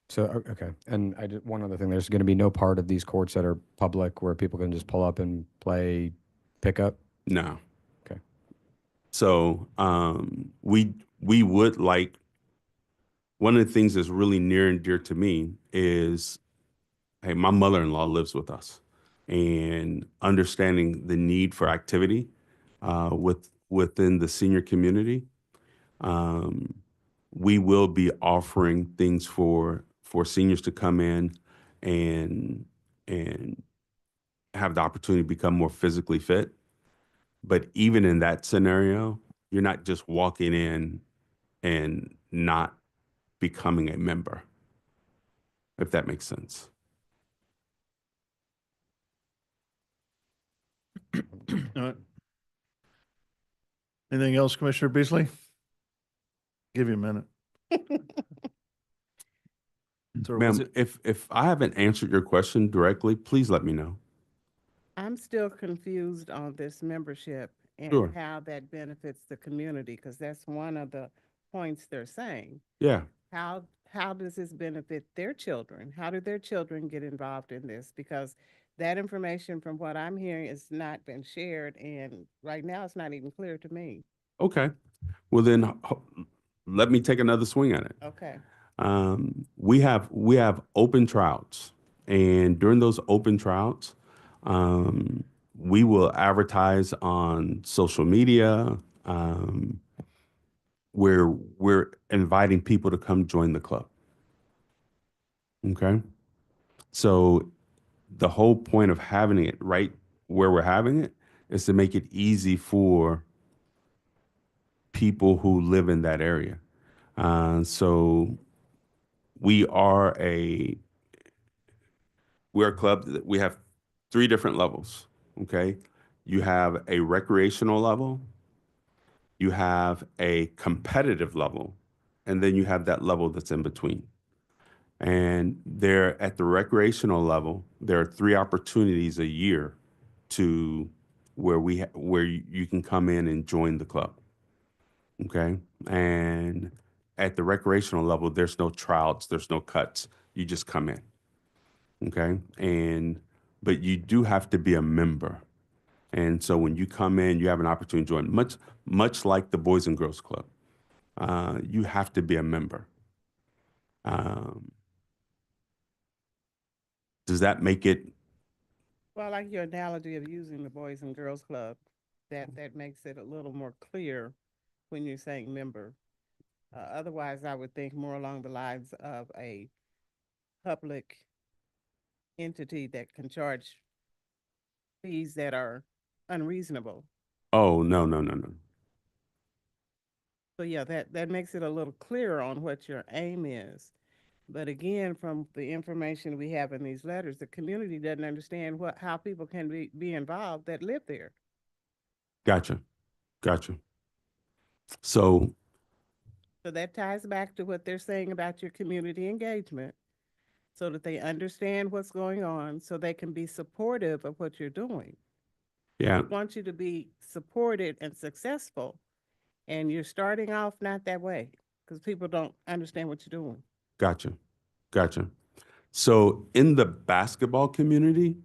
So, okay. And one other thing, there's going to be no part of these courts that are public where people can just pull up and play pickup. No. Okay. So we would like, one of the things that's really near and dear to me is, hey, my mother-in-law lives with us, and understanding the need for activity within the senior community. We will be offering things for seniors to come in and have the opportunity to become more physically fit. But even in that scenario, you're not just walking in and not becoming a member, if that makes sense. All right. Anything else, Commissioner Beasley? Give you a minute. So was Ma'am, if I haven't answered your question directly, please let me know. I'm still confused on this membership and Sure. how that benefits the community, because that's one of the points they're saying. Yeah. How does this benefit their children? How do their children get involved in this? Because that information, from what I'm hearing, has not been shared, and right now it's not even clear to me. Okay. Well, then let me take another swing at it. Okay. We have open tryouts, and during those open tryouts, we will advertise on social media, where we're inviting people to come join the club. Okay. So the whole point of having it right where we're having it is to make it easy for people who live in that area. So we're a club that we have 3 different levels. Okay. You have a recreational level, you have a competitive level, and then you have that level that's in between. And there at the recreational level, there are 3 opportunities a year to where you can come in and join the club. Okay. And at the recreational level, there's no tryouts, there's no cuts. You just come in. Okay. But you do have to be a member. And so when you come in, you have an opportunity to join, much like the Boys and Girls Club. You have to be a member. Does that make it? Well, I like your analogy of using the Boys and Girls Club. That makes it a little more clear when you're saying member. Otherwise, I would think more along the lines of a public entity that can charge fees that are unreasonable. Oh, no. So yeah, that makes it a little clearer on what your aim is. But again, from the information we have in these letters, the community doesn't understand how people can be involved that live there. Gotcha. So So that ties back to what they're saying about your community engagement, so that they understand what's going on, so they can be supportive of what you're doing. yeah, We want you to be supported and successful, and you're starting off not that way because people don't understand what you're doing. gotcha. So in the basketball community,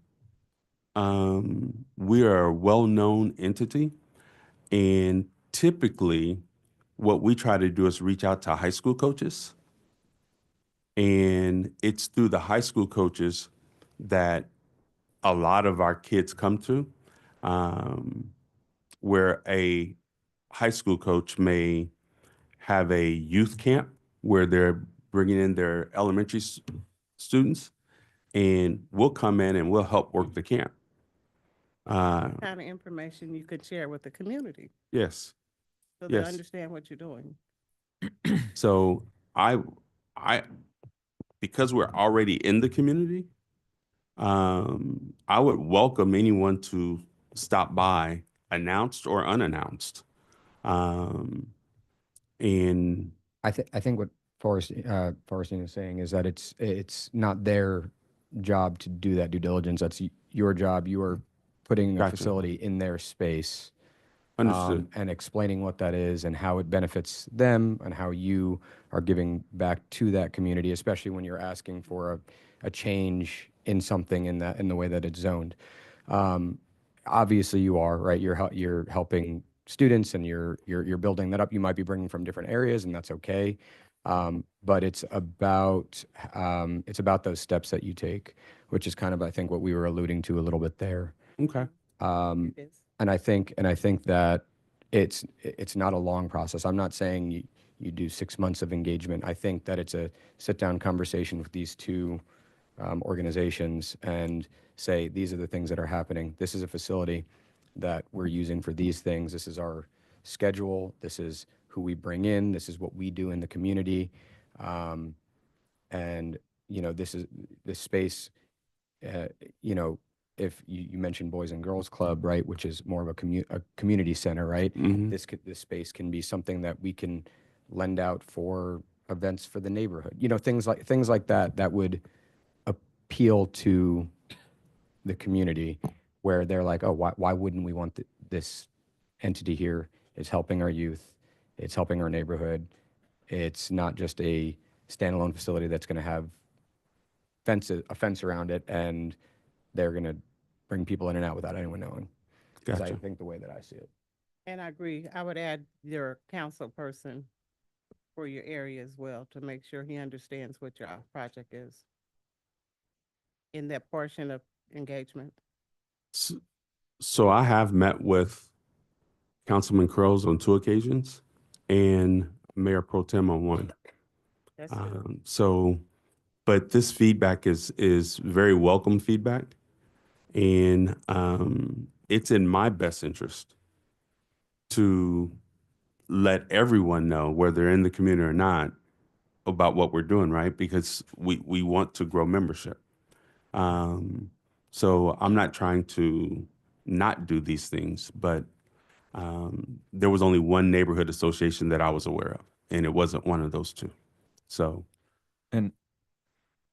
we are a well-known entity, and typically what we try to do is reach out to high school coaches, and it's through the high school coaches that a lot of our kids come to, where a high school coach may have a youth camp where they're bringing in their elementary students, and we'll come in and we'll help work the camp. Kind of information you could share with the community Yes. so they Yes. understand what you're doing. So I because we're already in the community, I would welcome anyone to stop by, announced or unannounced. And I think what Forrestine is saying is that it's not their job to do that due diligence. That's your job. You are putting a Gotcha. facility in their space, understood. and explaining what that is and how it benefits them and how you are giving back to that community, especially when you're asking for a change in something in the way that it's zoned. Obviously, you are right. You're helping students and you're building that up. You might be bringing from different areas, and that's okay. But it's about those steps that you take, which is kind of, I think, what we were alluding to a little bit there. Okay. It is. And I think that it's not a long process. I'm not saying you do 6 months of engagement. I think that it's a sit down conversation with these two organizations and say, these are the things that are happening. This is a facility that we're using for these things. This is our schedule. This is who we bring in. This is what we do in the community. And, this space, if you mentioned Boys and Girls Club, right, which is more of a community center, right? Mhm. This space can be something that we can lend out for events for the neighborhood. Things like that would appeal to the community, where they're like, oh, why wouldn't we want this entity here? It's helping our youth. It's helping our neighborhood. It's not just a standalone facility that's going to have a fence around it, and they're going to bring people in and out without anyone knowing. Because I Gotcha. think the way that I see it. And I agree. I would add your council person for your area as well to make sure he understands what your project is in that portion of engagement. So I have met with Councilman Crows on 2 occasions and Mayor Pro Tem on 1. That's good. But this feedback is very welcome feedback, and it's in my best interest to let everyone know, whether they're in the community or not, about what we're doing, right? Because we want to grow membership. So I'm not trying to not do these things, but there was only one neighborhood association that I was aware of, and it wasn't one of those 2. So,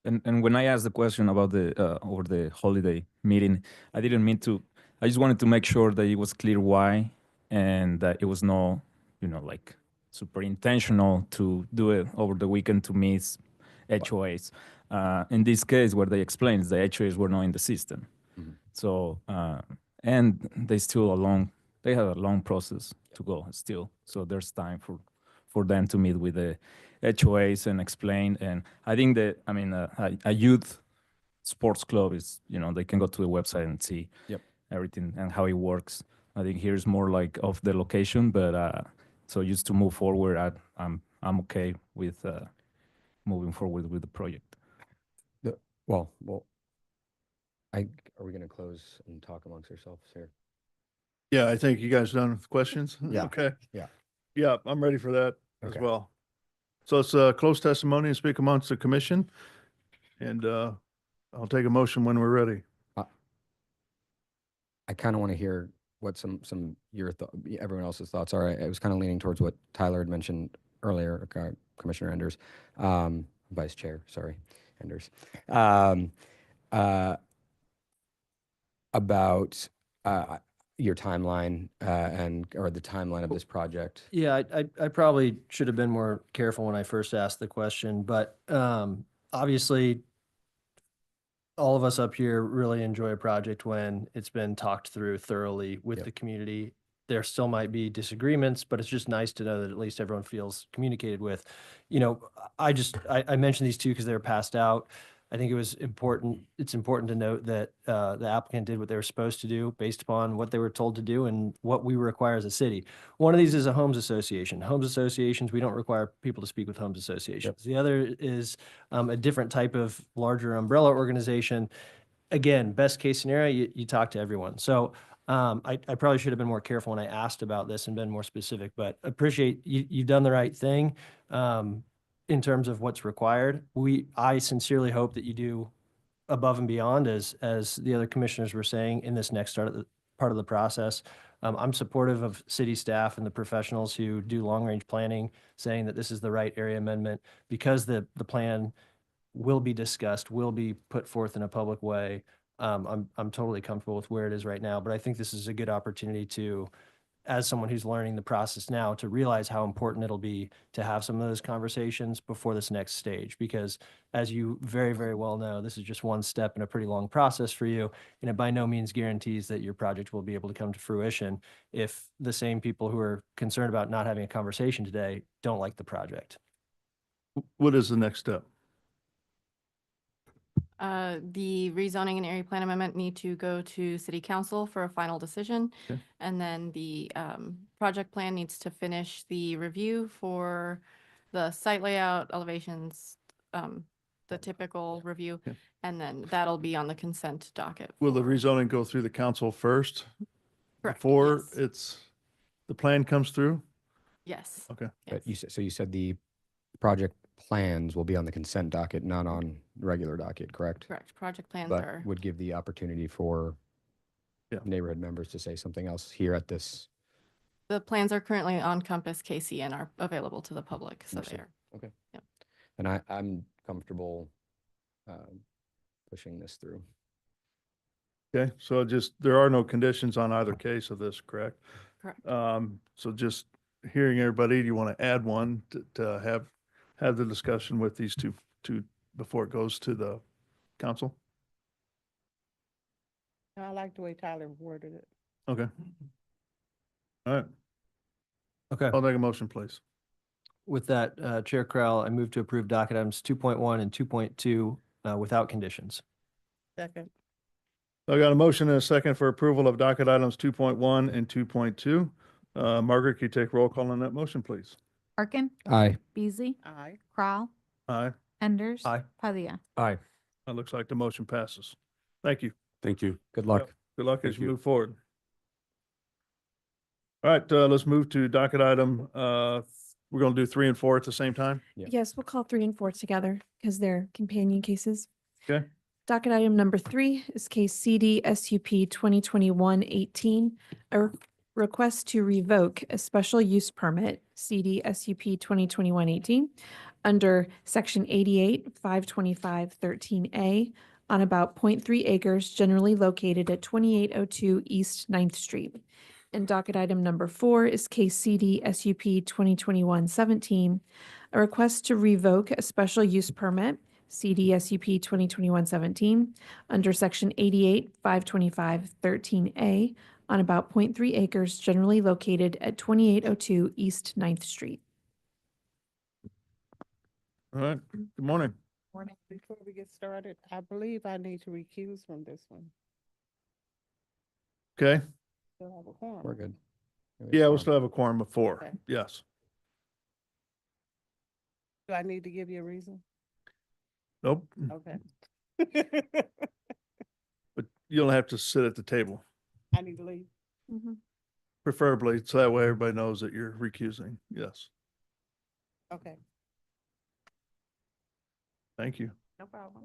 And when I asked the question about the over the holiday meeting, I didn't mean to. I just wanted to make sure that it was clear why, and that it was no, like super intentional to do it over the weekend to miss HOAs. In this case, where they explained the HOAs were not in the system, so and they have a long process to go still. So there's time for them to meet with the HOAs and explain. And I think that, a youth sports club is, they can go to the website and see everything and how it works. I think here's more like of the location, but so just to move forward, I'm okay with moving forward with the project. Well, are we going to close and talk amongst ourselves here? Yeah, I think you guys done with questions? Yeah. Okay. Yeah. Yeah, I'm ready for that as Okay. well. So it's close testimony and speak amongst the commission. And I'll take a motion when we're ready. I kind of want to hear what some everyone else's thoughts are. I was kind of leaning towards what Tyler had mentioned earlier, Commissioner Enders, Vice Chair, sorry, Enders, about your timeline or the timeline of this project. Yeah, I probably should have been more careful when I first asked the question, but obviously all of us up here really enjoy a project when it's been talked through thoroughly with the community. There still might be disagreements, but it's just nice to know that at least everyone feels communicated with. I mentioned these 2 because they were passed out. I think it's important to note that the applicant did what they were supposed to do based upon what they were told to do and what we require as a city. One of these is a homes association. Homes associations, we don't require people to speak with homes associations. The other is a different type of larger umbrella organization. Again, best case scenario, you talk to everyone. So I probably should have been more careful when I asked about this and been more specific, but appreciate you've done the right thing. in terms of what's required. I sincerely hope that you do above and beyond, as the other commissioners were saying, in this next part of the process. I'm supportive of city staff and the professionals who do long-range planning, saying that this is the right area amendment, because the plan will be discussed, will be put forth in a public way. I'm totally comfortable with where it is right now, but I think this is a good opportunity to, as someone who's learning the process now, to realize how important it'll be to have some of those conversations before this next stage. Because as you very, very well know, this is just one step in a pretty long process for you, and it by no means guarantees that your project will be able to come to fruition if the same people who are concerned about not having a conversation today don't like the project. What is the next step? The rezoning and area plan amendment need to go to city council for a final decision. Okay. And then the project plan needs to finish the review for the site layout, elevations, the typical review. Okay. And then that'll be on the consent docket. Will the for- rezoning go through the council first Correct, before yes. the plan comes through? Yes. Okay. But you yes. said, so you said the project plans will be on the consent docket, not on the regular docket, correct? Correct. Project plans But are, would give the opportunity for Yeah. neighborhood members to say something else here at this. the plans are currently on Compass KC and are available to the public. So Understood. they're, Okay. Yep. And I'm comfortable pushing this through. Okay, so there are no conditions on either case of this, correct? correct. So just hearing everybody, do you want to add one to have the discussion with these two before it goes to the council? I like the way Tyler worded it. Okay. All right, Okay. I'll take a motion, please. With that, Chair Crowell, I move to approve docket items 2.1 and 2.2 without conditions. Second. I got a motion and a second for approval of docket items 2.1 and 2.2. Margaret, can you take roll call on that motion, please? Arkin, Aye. Beasley, Aye. Crowell, Aye. Enders. Aye. Padilla. Aye. That looks like the motion passes. Thank you. Thank you. Good luck. Good luck as Thank you you. move forward. All right, let's move to docket item. We're going to do 3 and 4 at the same time. Yeah. Yes, we'll call 3 and 4 together because they're companion cases. Okay. Docket item number 3 is case CD SUP 2021-18, a request to revoke a special use permit, CD SUP 2021-18, under section 88, 525, 13A, on about 0.3 acres generally located at 2802 East 9th Street. And docket item number 4 is case CD SUP 2021-17, a request to revoke a special use permit, CD SUP 2021-17, under section 88, 525, 13A, on about 0.3 acres generally located at 2802 East 9th Street. All right, good morning. Morning. Before we get started, I believe I need to recuse from this one. Okay, Still have a quorum. We're good. yeah, we'll still have a quorum before. Okay. Yes. Do I need to give you a reason? Nope, Okay. but you'll have to sit at the table, I need to leave. preferably, so that way everybody knows that you're recusing. Yes, Okay, thank you. no problem.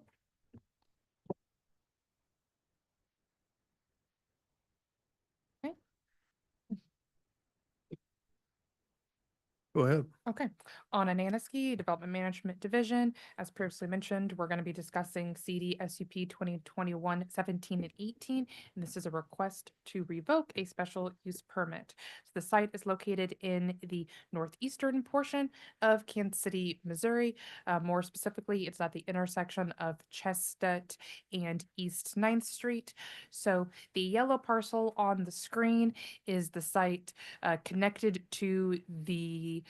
Go ahead. Okay, on Ananiski Development Management Division, as previously mentioned, we're going to be discussing CD SUP 2021-17 and 18. And this is a request to revoke a special use permit. So the site is located in the northeastern portion of Kansas City, Missouri. More specifically, it's at the intersection of Chestnut and East 9th Street. So the yellow parcel on the screen is the site connected to the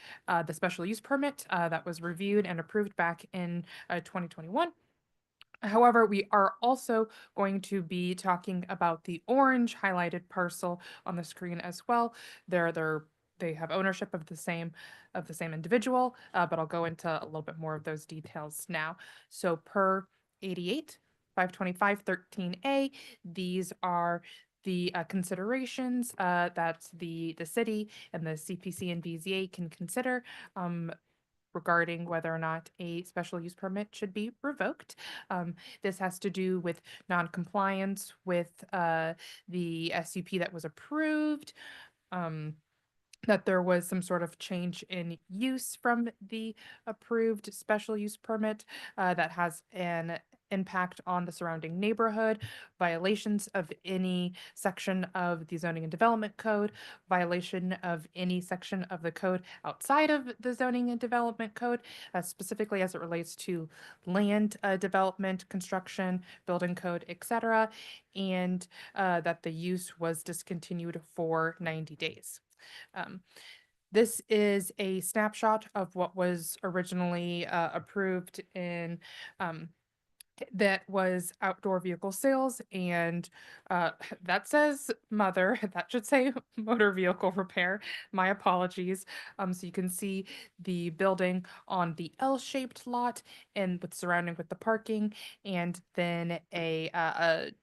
special use permit that was reviewed and approved back in 2021. However, we are also going to be talking about the orange highlighted parcel on the screen as well. They have ownership of the same individual, but I'll go into a little bit more of those details now. So per 88, 525, 13A, these are the considerations that the city and the CPC and BZA can consider regarding whether or not a special use permit should be revoked. This has to do with non-compliance with the SUP that was approved. That there was some sort of change in use from the approved special use permit that has an impact on the surrounding neighborhood, violations of any section of the zoning and development code, violation of any section of the code outside of the zoning and development code, specifically as it relates to land development, construction, building code, etc., and that the use was discontinued for 90 days. This is a snapshot of what was originally approved in that was outdoor vehicle sales, and that says mother, that should say motor vehicle repair. My apologies. So you can see the building on the L-shaped lot and with surrounding with the parking, and then a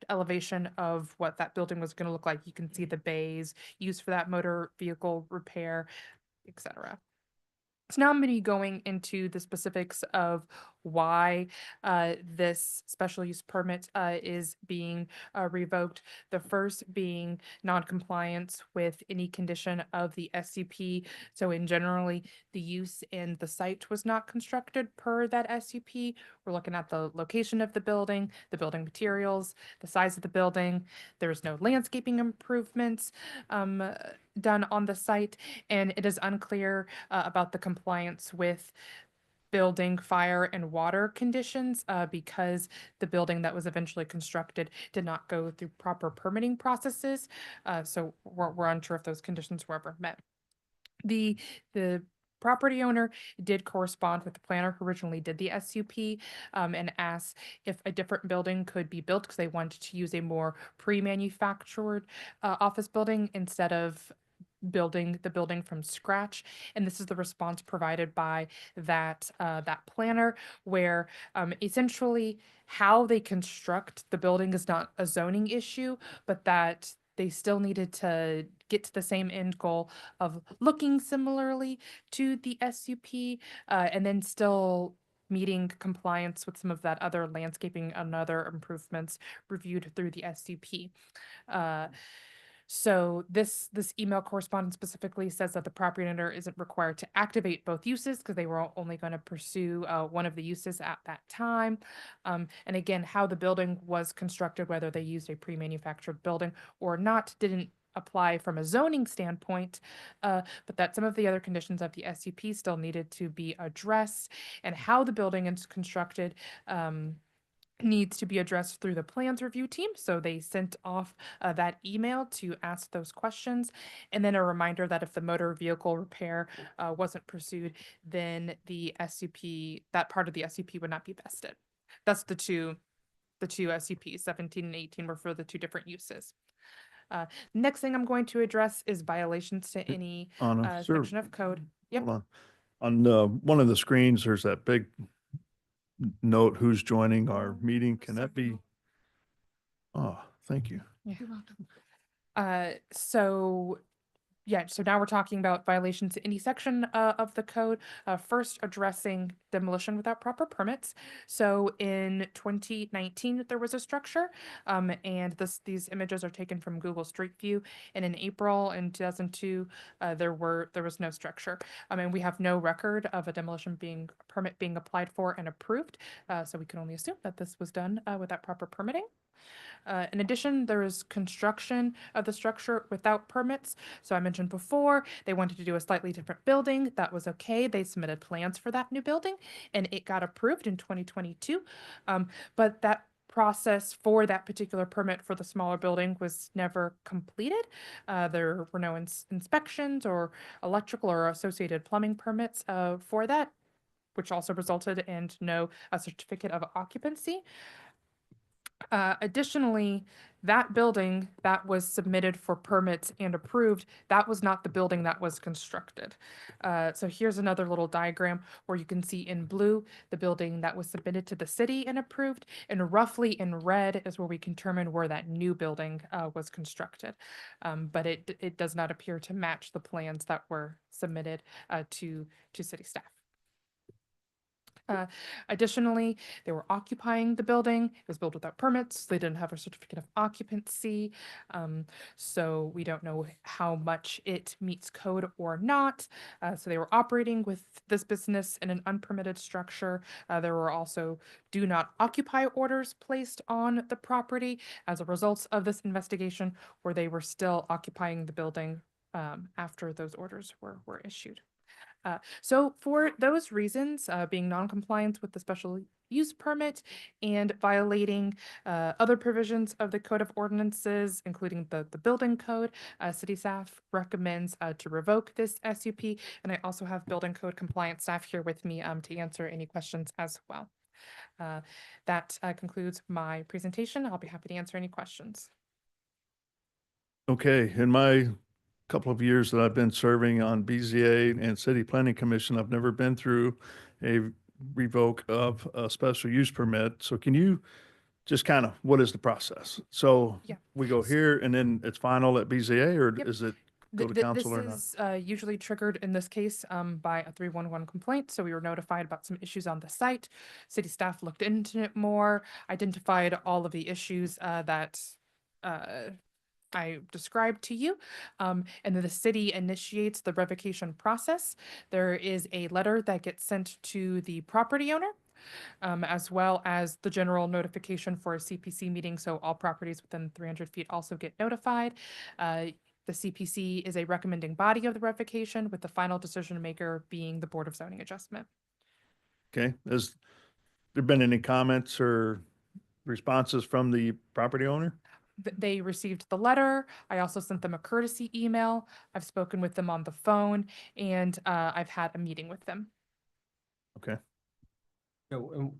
elevation of what that building was going to look like. You can see the bays used for that motor vehicle repair, etc. So now I'm going to be going into the specifics of why this special use permit is being revoked. The first being non-compliance with any condition of the SUP. So in generally, the use in the site was not constructed per that SUP. We're looking at the location of the building materials, the size of the building. There's no landscaping improvements done on the site, and it is unclear about the compliance with building, fire, and water conditions because the building that was eventually constructed did not go through proper permitting processes. So we're unsure if those conditions were ever met. The property owner did correspond with the planner who originally did the SUP and asked if a different building could be built because they wanted to use a more pre-manufactured office building instead of building the building from scratch. And this is the response provided by that planner, where essentially how they construct the building is not a zoning issue, but that they still needed to get to the same end goal of looking similarly to the SUP and then still meeting compliance with some of that other landscaping and other improvements reviewed through the SUP. So this email correspondence specifically says that the property owner isn't required to activate both uses because they were only going to pursue one of the uses at that time. And again, how the building was constructed, whether they used a pre-manufactured building or not, didn't apply from a zoning standpoint, but that some of the other conditions of the SUP still needed to be addressed, and how the building is constructed needs to be addressed through the plans review team. So they sent off that email to ask those questions. And then a reminder that if the motor vehicle repair wasn't pursued, then the SUP, that part of the SUP would not be vested. That's the two SUPs, 17 and 18 were for the two different uses. Next thing I'm going to address is violations to any Anna, sir, section of code. Yep. hold on. On one of the screens, there's that big note who's joining our meeting. Can that be? Oh, thank you. You're welcome. So now we're talking about violations to any section of the code. First, addressing demolition without proper permits. So in 2019, there was a structure, and these images are taken from Google Street View. And in April in 2002, there was no structure. And we have no record of a demolition permit being applied for and approved. So we can only assume that this was done without proper permitting. In addition, there is construction of the structure without permits. So I mentioned before, they wanted to do a slightly different building. That was okay. They submitted plans for that new building, and it got approved in 2022. But that process for that particular permit for the smaller building was never completed. There were no inspections or electrical or associated plumbing permits for that, which also resulted in no certificate of occupancy. Additionally, that building that was submitted for permits and approved, that was not the building that was constructed. So here's another little diagram where you can see in blue the building that was submitted to the city and approved, and roughly in red is where we can determine where that new building was constructed. But it does not appear to match the plans that were submitted to city staff. Additionally, they were occupying the building. It was built without permits. They didn't have a certificate of occupancy. So we don't know how much it meets code or not. So they were operating with this business in an unpermitted structure. There were also do not occupy orders placed on the property as a result of this investigation, where they were still occupying the building after those orders were issued. So for those reasons, being non-compliant with the special use permit and violating other provisions of the Code of Ordinances, including the building code, city staff recommends to revoke this SUP. And I also have building code compliance staff here with me to answer any questions as well. That concludes my presentation. I'll be happy to answer any questions. Okay, in my couple of years that I've been serving on BZA and City Planning Commission, I've never been through a revoke of a special use permit. So can you just kind of, what is the process? So Yeah. we go here and then it's final at BZA, or Yep. is it go to council or not? This is usually triggered in this case by a 311 complaint. So we were notified about some issues on the site. City staff looked into it more, identified all of the issues that I described to you. And then the city initiates the revocation process. There is a letter that gets sent to the property owner, as well as the general notification for a CPC meeting. So all properties within 300 feet also get notified. The CPC is a recommending body of the revocation, with the final decision maker being the Board of Zoning Adjustment. Okay, has there been any comments or responses from the property owner? They received the letter. I also sent them a courtesy email. I've spoken with them on the phone, and I've had a meeting with them. Okay, And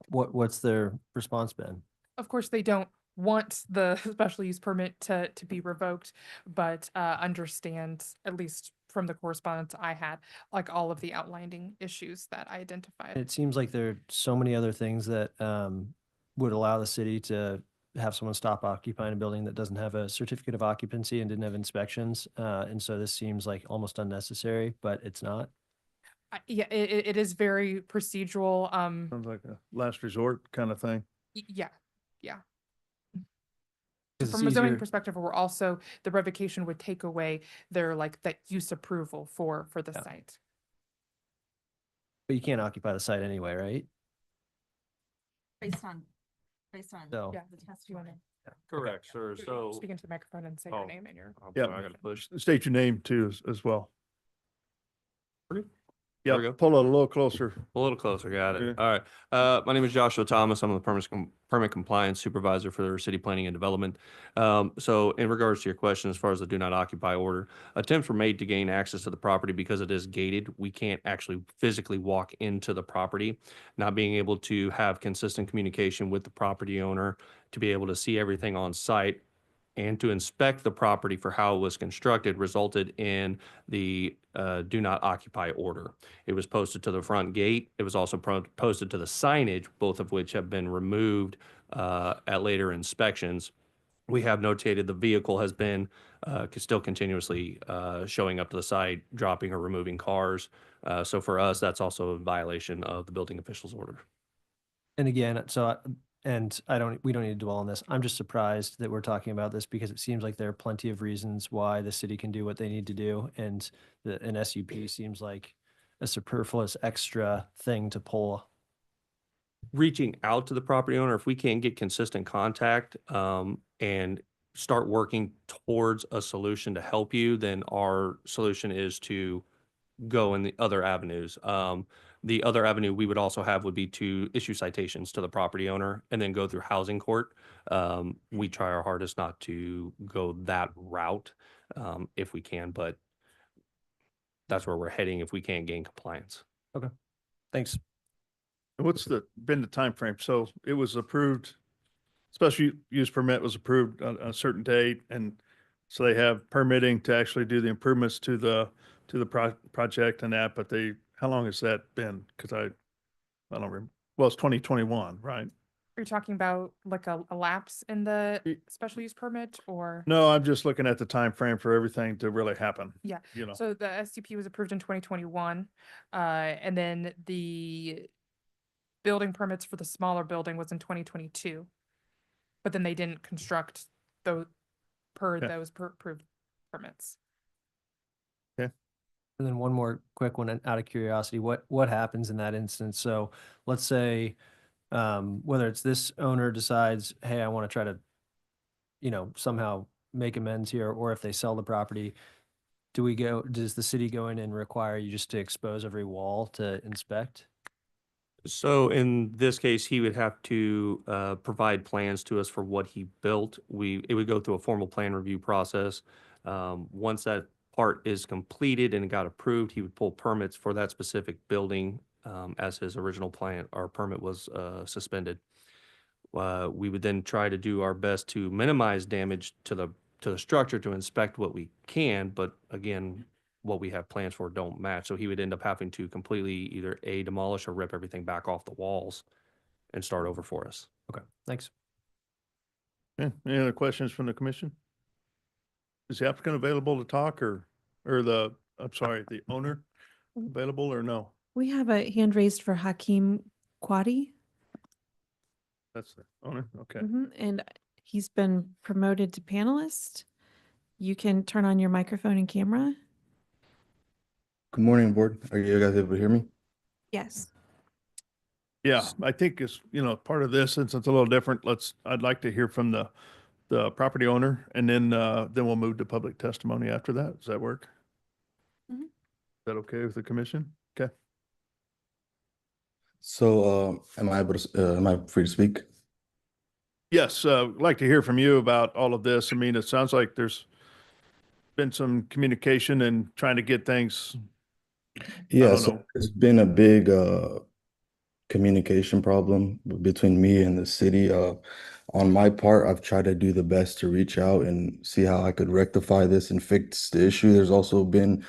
what's their response been? Of course, they don't want the special use permit to be revoked, but understand, at least from the correspondence I had, like all of the outlining issues that I identified. It seems like there are so many other things that would allow the city to have someone stop occupying a building that doesn't have a certificate of occupancy and didn't have inspections. And so this seems like almost unnecessary, but it's not. Yeah, it is very procedural. sounds like a last resort kind of thing. Yeah. 'Cause From a it's zoning easier- perspective, we're also, the revocation would take away their that use approval for the Yeah. site. But you can't occupy the site anyway, right? Based on So. Yeah. the Do you testimony. wanna Correct, sir. So, speak into the microphone and say Oh. your name and your. I'm Yeah. sorry, I gotta push. State your name too as well. Okay. There we Yeah, go. pull it a little closer. A little closer, got it. Yeah. All right. My name is Joshua Thomas. I'm the permit compliance supervisor for city planning and development. So in regards to your question, as far as the do not occupy order, attempts were made to gain access to the property because it is gated. We can't actually physically walk into the property. Not being able to have consistent communication with the property owner to be able to see everything on site and to inspect the property for how it was constructed resulted in the do not occupy order. It was posted to the front gate. It was also posted to the signage, both of which have been removed at later inspections. We have notated the vehicle has been still continuously showing up to the site, dropping or removing cars. So for us, that's also a violation of the building official's order. And again, we don't need to dwell on this. I'm just surprised that we're talking about this because it seems like there are plenty of reasons why the city can do what they need to do. And an SUP seems like a superfluous extra thing to pull. Reaching out to the property owner, if we can't get consistent contact and start working towards a solution to help you, then our solution is to go in the other avenues. The other avenue we would also have would be to issue citations to the property owner and then go through housing court. We try our hardest not to go that route if we can, but that's where we're heading if we can't gain compliance. Thanks. What's been the time frame? So it was approved, special use permit was approved on a certain date, and so they have permitting to actually do the improvements to the project and that, but how long has that been? Because I don't remember. Well, it's 2021, right? Are you talking about like a lapse in the special use permit, or? No, I'm just looking at the time frame for everything to really happen. Yeah. You know, So the SCP was approved in 2021, and then the building permits for the smaller building was in 2022. But then they didn't construct those Okay. approved permits. And then one more quick one out of curiosity, what happens in that instance? So let's say, whether it's this owner decides, hey, I want to try to, somehow make amends here, or if they sell the property, does the city go in and require you just to expose every wall to inspect? So in this case, he would have to provide plans to us for what he built. It would go through a formal plan review process. Once that part is completed and it got approved, he would pull permits for that specific building as his original plan or permit was suspended. We would then try to do our best to minimize damage to the structure to inspect what we can, but again, what we have plans for don't match. So he would end up having to completely either demolish or rip everything back off the walls and start over for us. Okay, thanks. Okay. Any other questions from the commission? Is the applicant available to talk or the owner available or no? We have a hand raised for Hakeem Quadi. That's the owner. Okay. And he's been promoted to panelist. You can turn on your microphone and camera. Good morning, board. Are you guys able to hear me? Yes. Yeah, I think it's, part of this, since it's a little different, I'd like to hear from the property owner and then we'll move to public testimony after that. Does that work? Mhm. Is that okay with the commission? Okay. So, am I free to speak? Yes, I'd like to hear from you about all of this. I mean, it sounds like there's been some communication and trying to get things. Yeah, don't so know. there's been a big communication problem between me and the city. On my part, I've tried to do the best to reach out and see how I could rectify this and fix the issue. There's also been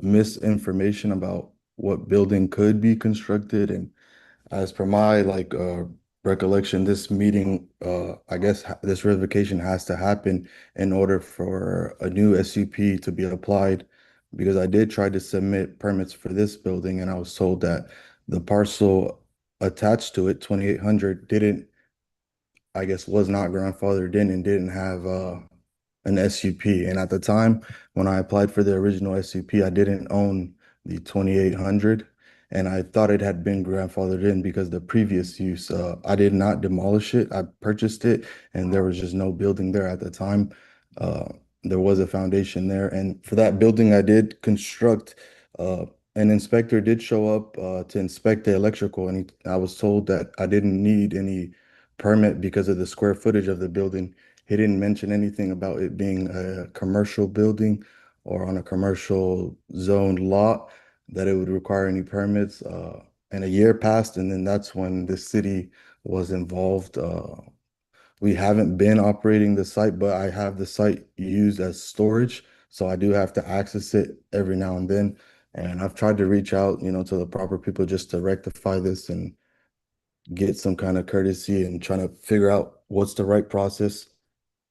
misinformation about what building could be constructed, and as per my recollection, this meeting, I guess this revocation has to happen in order for a new SUP to be applied. Because I did try to submit permits for this building and I was told that the parcel attached to it, 2800, was not grandfathered in and didn't have an SUP. And at the time, when I applied for the original SUP, I didn't own the 2800. And I thought it had been grandfathered in because the previous use, I did not demolish it. I purchased it and there was just no building there at the time. There was a foundation there. And for that building, I did construct, an inspector did show up to inspect the electrical, and I was told that I didn't need any permit because of the square footage of the building. He didn't mention anything about it being a commercial building or on a commercial zoned lot that it would require any permits. And a year passed, and then that's when the city was involved. We haven't been operating the site, but I have the site used as storage, so I do have to access it every now and then. And I've tried to reach out, to the proper people just to rectify this and get some kind of courtesy and trying to figure out what's the right process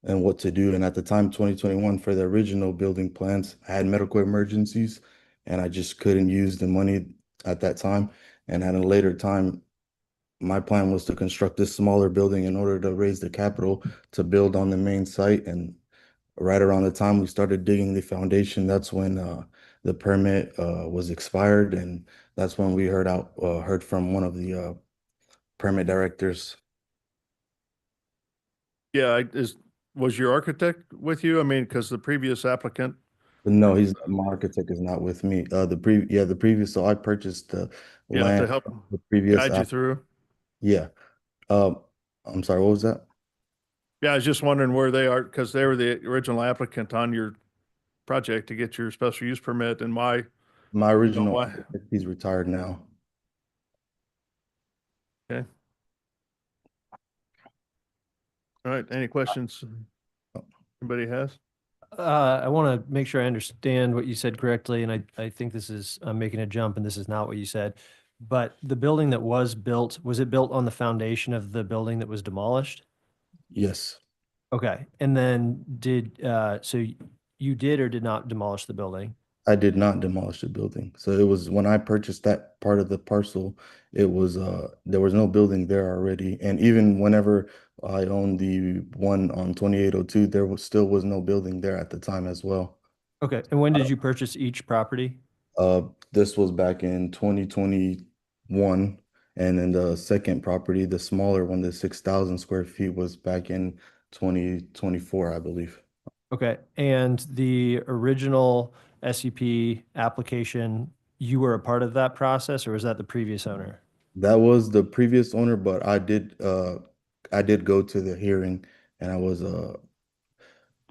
and what to do. And at the time, 2021, for the original building plans, I had medical emergencies and I just couldn't use the money at that time. And at a later time, my plan was to construct this smaller building in order to raise the capital to build on the main site. And right around the time we started digging the foundation, that's when the permit was expired. And that's when we heard from one of the permit directors. Yeah, was your architect with you? I mean, because the previous applicant. But no, my architect is not with me. The previous, so I purchased the Yeah, land. to help The previous guide you through. Yeah. I'm sorry, what was that? Yeah, I was just wondering where they are, because they were the original applicant on your project to get your special use permit, and why. My original, why? architect, he's retired now. Okay. All right, any questions anybody has? I want to make sure I understand what you said correctly, and I think I'm making a jump and this is not what you said. But the building that was it built on the foundation of the building that was demolished? Yes. Okay, and then so you did or did not demolish the building? I did not demolish the building. So it was when I purchased that part of the parcel, it was there was no building there already. And even whenever I owned the one on 2802, there was no building there at the time as well. Okay, and when did you purchase each property? This was back in 2021. And then the second property, the smaller one, the 6,000 square feet, was back in 2024, I believe. Okay, and the original SUP application, you were a part of that process, or was that the previous owner? That was the previous owner, but I did go to the hearing and I was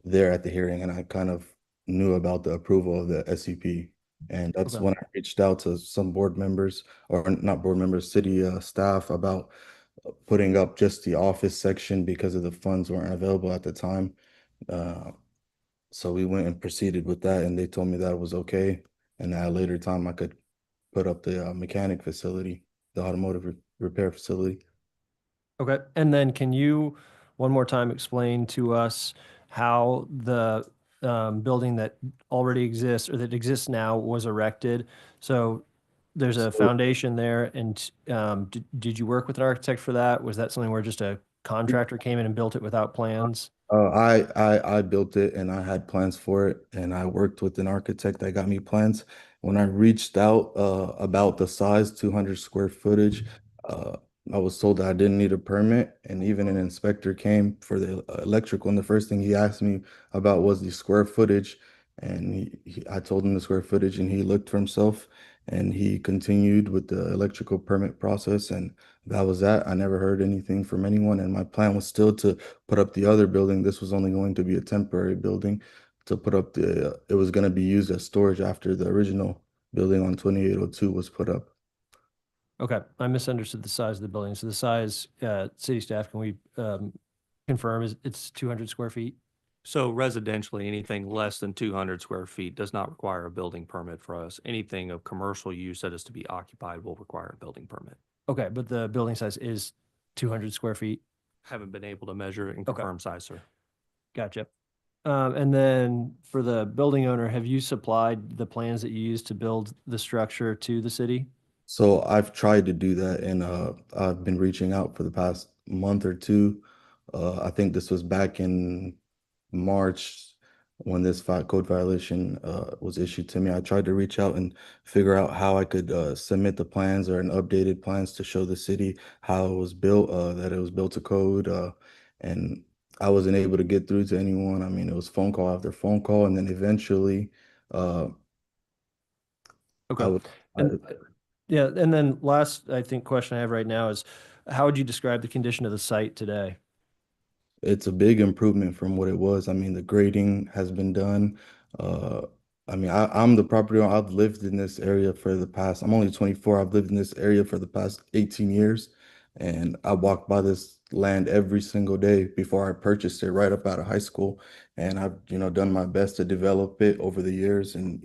there at the hearing and I kind of knew about the approval of the SCP. And that's Okay. when I reached out to some board members, or not board members, city staff, about putting up just the office section because of the funds weren't available at the time. Uh, so we went and proceeded with that, and they told me that was okay. And at a later time, I could put up the mechanic facility, the automotive repair facility. Okay, and then can you one more time explain to us how the building that already exists or that exists now was erected? So there's a So foundation there, and did you work with an architect for that? Was that something where just a contractor came in and built it without plans? I built it and I had plans for it, and I worked with an architect that got me plans. When I reached out about the size, 200 square footage, uh, I was told that I didn't need a permit, and even an inspector came for the electrical, and the first thing he asked me about was the square footage, and I told him the square footage, and he looked for himself, and he continued with the electrical permit process, and that was that. I never heard anything from anyone, and my plan was still to put up the other building. This was only going to be a temporary building to put up it was going to be used as storage after the original building on 2802 was put up. Okay, I misunderstood the size of the building. So the size, city staff, can we confirm is it's 200 square feet? So residentially, anything less than 200 square feet does not require a building permit for us. Anything of commercial use that is to be occupied will require a building permit. Okay, but the building size is 200 square feet? Haven't been able to measure it and Okay. confirm size, sir. Gotcha. And then for the building owner, have you supplied the plans that you used to build the structure to the city? So I've tried to do that, and I've been reaching out for the past month or two. I think this was back in March when this code violation was issued to me. I tried to reach out and figure out how I could submit the plans or an updated plans to show the city how it was built, that it was built to code, and I wasn't able to get through to anyone. I mean, it was phone call after phone call, and then eventually, uh, I Okay. was. And yeah, and then last, I think, question I have right now is how would you describe the condition of the site today? It's a big improvement from what it was. I mean, the grading has been done. Uh, I mean, I'm the property owner. I've lived in this area for the past, I'm only 24. I've lived in this area for the past 18 years. And I walked by this land every single day before I purchased it right up out of high school. And I've, done my best to develop it over the years and,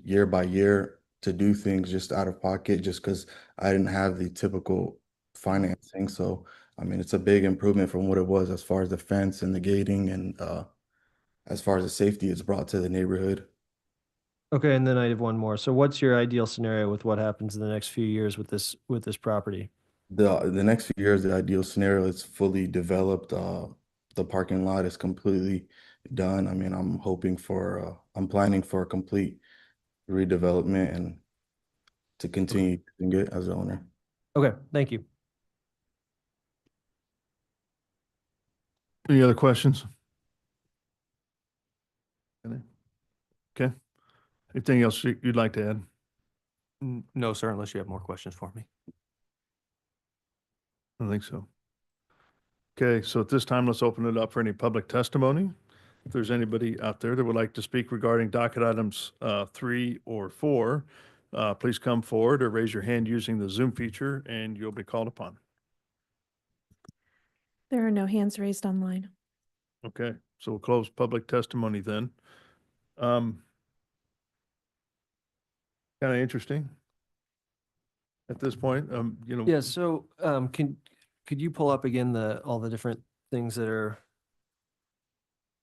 year by year to do things just out of pocket just because I didn't have the typical financing. So, I mean, it's a big improvement from what it was as far as the fence and the gating and as far as the safety it's brought to the neighborhood. Okay, and then I have one more. So what's your ideal scenario with what happens in the next few years with this property? The next few years, the ideal scenario is fully developed. The parking lot is completely done. I mean, I'm planning for a complete redevelopment and to continue using it as an owner. Okay, thank you. Any other questions? Okay. Anything else you'd like to add? No, sir, unless you have more questions for me. I don't think so. Okay, so at this time, let's open it up for any public testimony. If there's anybody out there that would like to speak regarding docket items 3 or 4, please come forward or raise your hand using the Zoom feature and you'll be called upon. There are no hands raised online. Okay, so we'll close public testimony then. Kind of interesting at this point, Yeah, so could you pull up again all the different things that are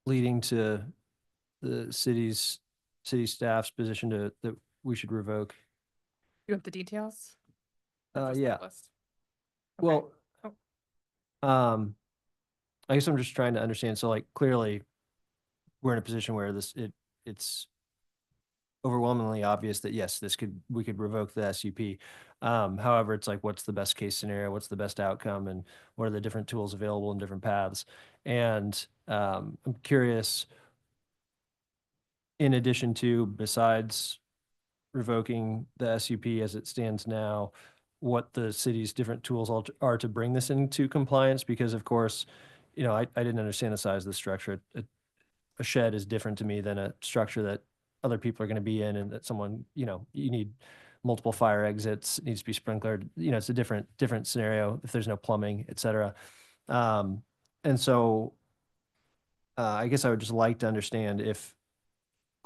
leading to the city's city staff's position that we should revoke? You have the details? Or just Yeah. that list? Okay. Well, Oh. I guess I'm just trying to understand. So like clearly we're in a position where it's overwhelmingly obvious that yes, we could revoke the SUP. However, it's like, what's the best case scenario? What's the best outcome? And what are the different tools available in different paths? And I'm curious, in addition to, besides revoking the SUP as it stands now, what the city's different tools are to bring this into compliance? Because of course, I didn't understand the size of the structure. A shed is different to me than a structure that other people are going to be in, and that someone, you need multiple fire exits, it needs to be sprinklered. It's a different scenario if there's no plumbing, et cetera. And so I guess I would just like to understand if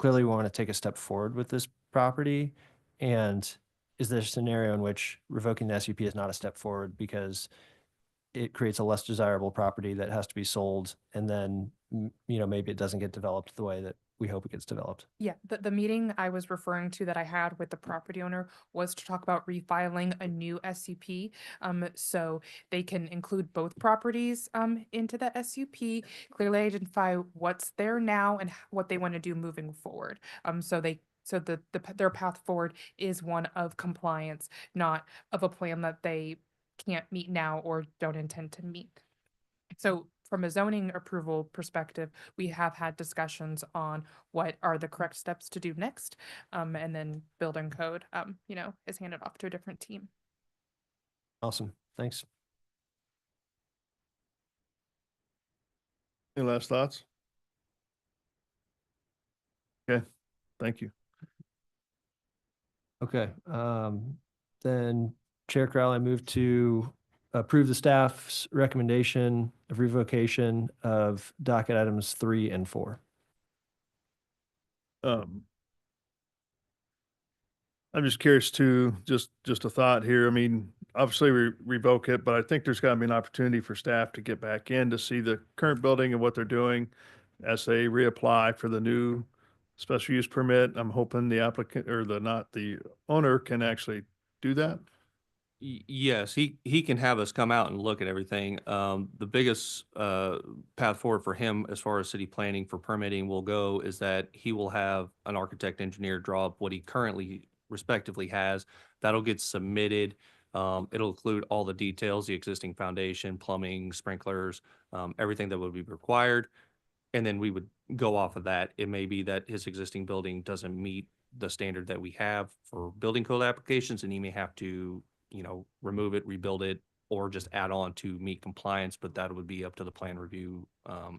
clearly we want to take a step forward with this property, and is there a scenario in which revoking the SUP is not a step forward because it creates a less desirable property that has to be sold, and then maybe it doesn't get developed the way that we hope it gets developed? Yeah, the meeting I was referring to that I had with the property owner was to talk about refiling a new SUP. So they can include both properties into the SUP, clearly identify what's there now and what they want to do moving forward. So their path forward is one of compliance, not of a plan that they can't meet now or don't intend to meet. So from a zoning approval perspective, we have had discussions on what are the correct steps to do next. And then building code, is handed off to a different team. Awesome. Thanks. Any last thoughts? Okay, thank you. Okay. Then Chair Crowley, I move to approve the staff's recommendation of revocation of docket items 3 and 4. I'm just curious too, just a thought here. I mean, obviously we revoke it, but I think there's got to be an opportunity for staff to get back in to see the current building and what they're doing as they reapply for the new special use permit. I'm hoping the applicant or the owner can actually do that. Yes, he can have us come out and look at everything. The biggest path forward for him as far as city planning for permitting will go is that he will have an architect engineer draw up what he currently respectively has. That'll get submitted. It'll include all the details, the existing foundation, plumbing, sprinklers, everything that would be required. And then we would go off of that. It may be that his existing building doesn't meet the standard that we have for building code applications, and he may have to remove it, rebuild it, or just add on to meet compliance, but that would be up to the plan review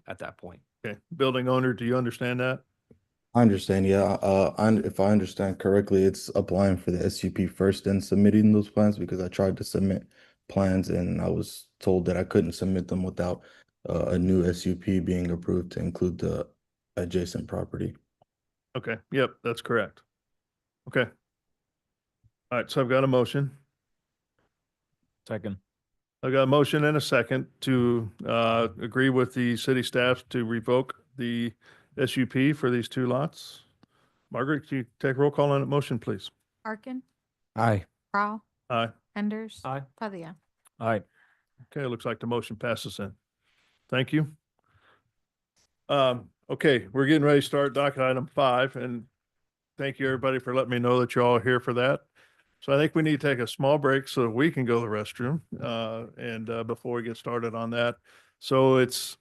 at that point. Okay, building owner, do you understand that? I understand, yeah. If I understand correctly, it's applying for the SUP first and submitting those plans, because I tried to submit plans and I was told that I couldn't submit them without a new SUP being approved to include the adjacent property. Okay, yep, that's correct. Okay. All right, so I've got a motion. Second. I've got a motion and a second to agree with the city staff to revoke the SUP for these two lots. Margaret, can you take roll call on that motion, please? Arkin, Aye. Crowell, Aye. Enders. Aye. Padilla. All right. Okay, it looks like the motion passes in. Thank you. Okay, we're getting ready to start docket item 5, and thank you everybody for letting me know that you're all here for that. So I think we need to take a small break so that we can go to the restroom, and before we get started on that. So this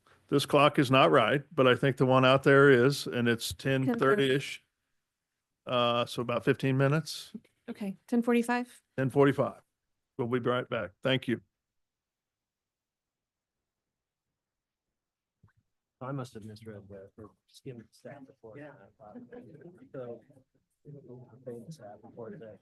clock is not right, but I think the one out there is, and it's 10:30-ish. So about 15 minutes, Okay, 10:45. 10:45. We'll be right back. Thank you. I must have misread that or skimmed staff before. Yeah. So, staff before that.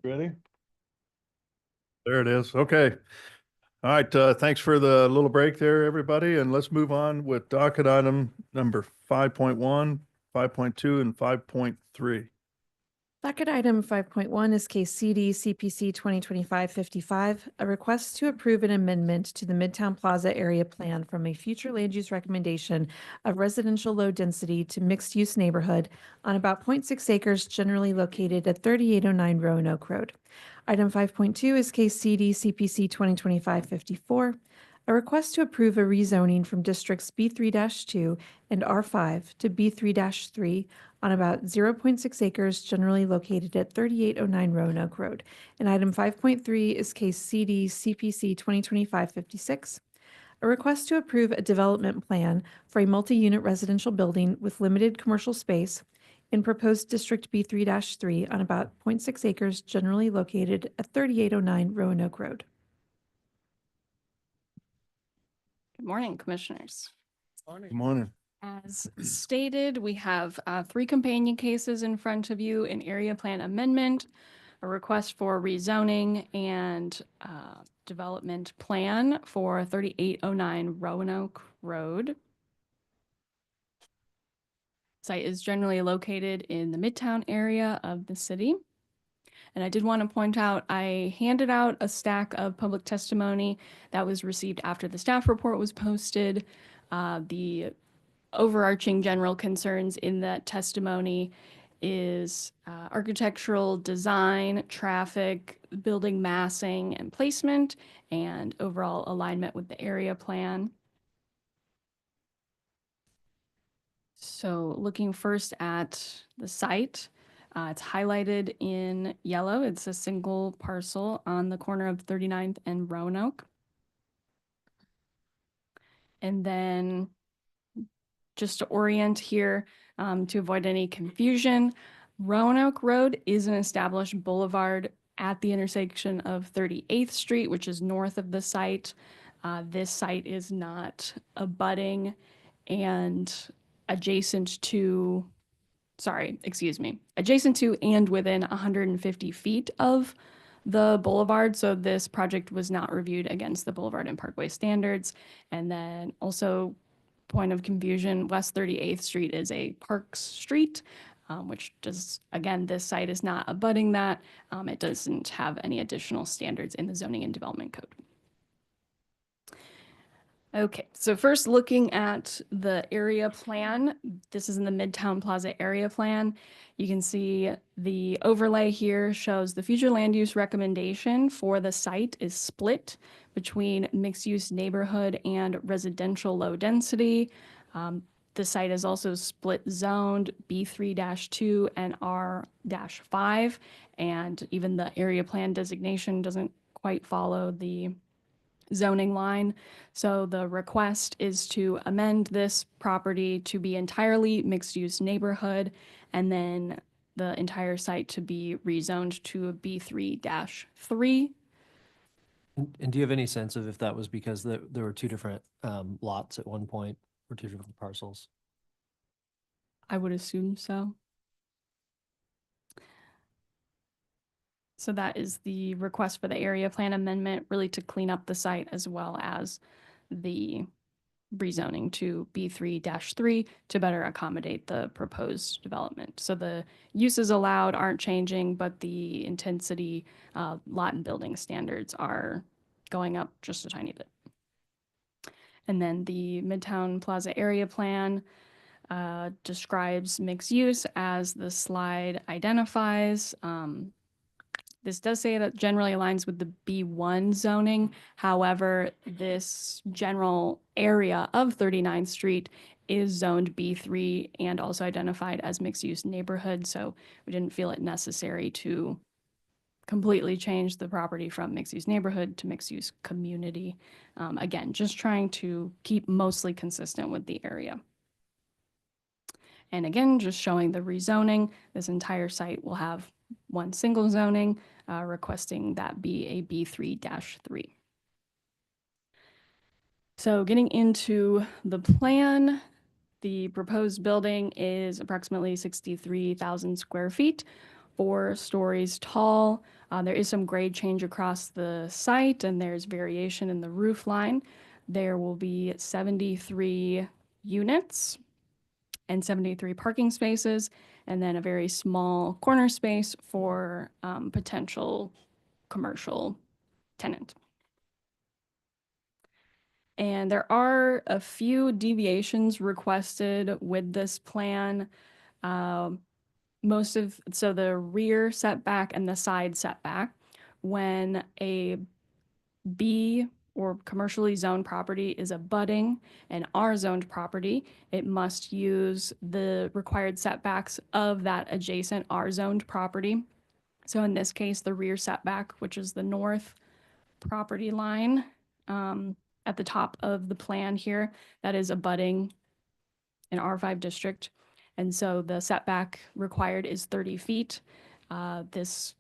Ready? There it is. Okay. All right. Thanks for the little break there, everybody. And let's move on with docket item number 5.1, 5.2, and 5.3. Docket item 5.1 is case CD CPC 2025-55, a request to approve an amendment to the Midtown Plaza area plan from a future land use recommendation of residential low density to mixed use neighborhood on about 0.6 acres generally located at 3809 Roanoke Road. Item 5.2 is case CD CPC 2025-54, a request to approve a rezoning from districts B3-2 and R5 to B3-3 on about 0.6 acres generally located at 3809 Roanoke Road. And item 5.3 is case CD CPC 2025-56, a request to approve a development plan for a multi-unit residential building with limited commercial space in proposed District B3-3 on about 0.6 acres generally located at 3809 Roanoke Road. Good morning, Commissioners. Good morning. As stated, we have 3 companion cases in front of you: an area plan amendment, a request for rezoning, and development plan for 3809 Roanoke Road. Site is generally located in the Midtown area of the city. And I did want to point out, I handed out a stack of public testimony that was received after the staff report was posted. The overarching general concerns in that testimony is architectural design, traffic, building massing and placement, and overall alignment with the area plan. So looking first at the site, it's highlighted in yellow. It's a single parcel on the corner of 39th and Roanoke. And then just to orient here, to avoid any confusion, Roanoke Road is an established boulevard at the intersection of 38th Street, which is north of the site. This site is not abutting and adjacent to and within 150 feet of the boulevard. So this project was not reviewed against the Boulevard and Parkway standards. And then also, point of confusion, West 38th Street is a Parks Street, which does, again, this site is not abutting that. It doesn't have any additional standards in the zoning and development code. Okay, so first looking at the area plan, this is in the Midtown Plaza area plan. You can see the overlay here shows the future land use recommendation for the site is split between mixed use neighborhood and residential low density. The site is also split zoned B3-2 and R-5, and even the area plan designation doesn't quite follow the zoning line. So the request is to amend this property to be entirely mixed-use neighborhood, and then the entire site to be rezoned to a B3-3. And do you have any sense of if that was because there were 2 different lots at one point, or 2 different parcels? I would assume so. So that is the request for the area plan amendment, really to clean up the site as well as the rezoning to B3-3 to better accommodate the proposed development. So the uses allowed aren't changing, but the intensity, lot and building standards are going up just a tiny bit. And then the Midtown Plaza area plan describes mixed use as the slide identifies. This does say that generally aligns with the B1 zoning. However, this general area of 39th Street is zoned B3 and also identified as mixed-use neighborhood. So we didn't feel it necessary to completely change the property from mixed-use neighborhood to mixed-use community. Again, just trying to keep mostly consistent with the area. And again, just showing the rezoning, this entire site will have one single zoning, requesting that be a B3-3. So getting into the plan, the proposed building is approximately 63,000 square feet, 4 stories tall. There is some grade change across the site, and there's variation in the roof line. There will be 73 units and 73 parking spaces, and then a very small corner space for potential commercial tenant. And there are a few deviations requested with this plan. So the rear setback and the side setback, when a B or commercially zoned property is abutting an R zoned property, it must use the required setbacks of that adjacent R zoned property. So in this case, the rear setback, which is the north property line, at the top of the plan here, that is abutting an R5 district. And so the setback required is 30 feet. This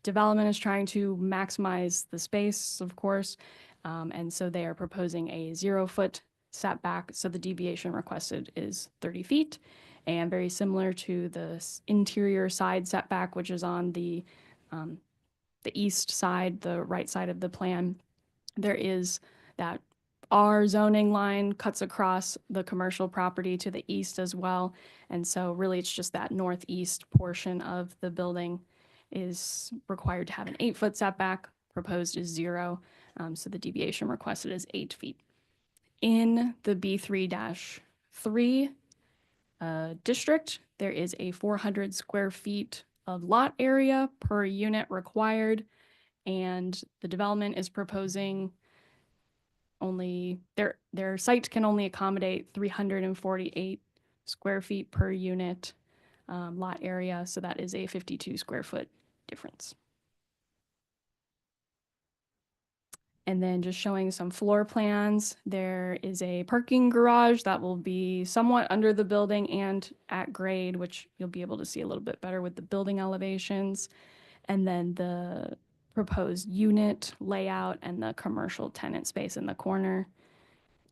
development is trying to maximize the space, of course. And so they are proposing a 0-foot setback. So the deviation requested is 30 feet. And very similar to the interior side setback, which is on the east side, the right side of the plan, there is that R zoning line cuts across the commercial property to the east as well. And so really it's just that northeast portion of the building is required to have an 8-foot setback. Proposed is 0. So the deviation requested is 8 feet. In the B3-3 district, there is a 400 square feet of lot area per unit required. And the development is proposing only their site can only accommodate 348 square feet per unit lot area. So that is a 52 square foot difference. And then just showing some floor plans. There is a parking garage that will be somewhat under the building and at grade, which you'll be able to see a little bit better with the building elevations. And then the proposed unit layout and the commercial tenant space in the corner.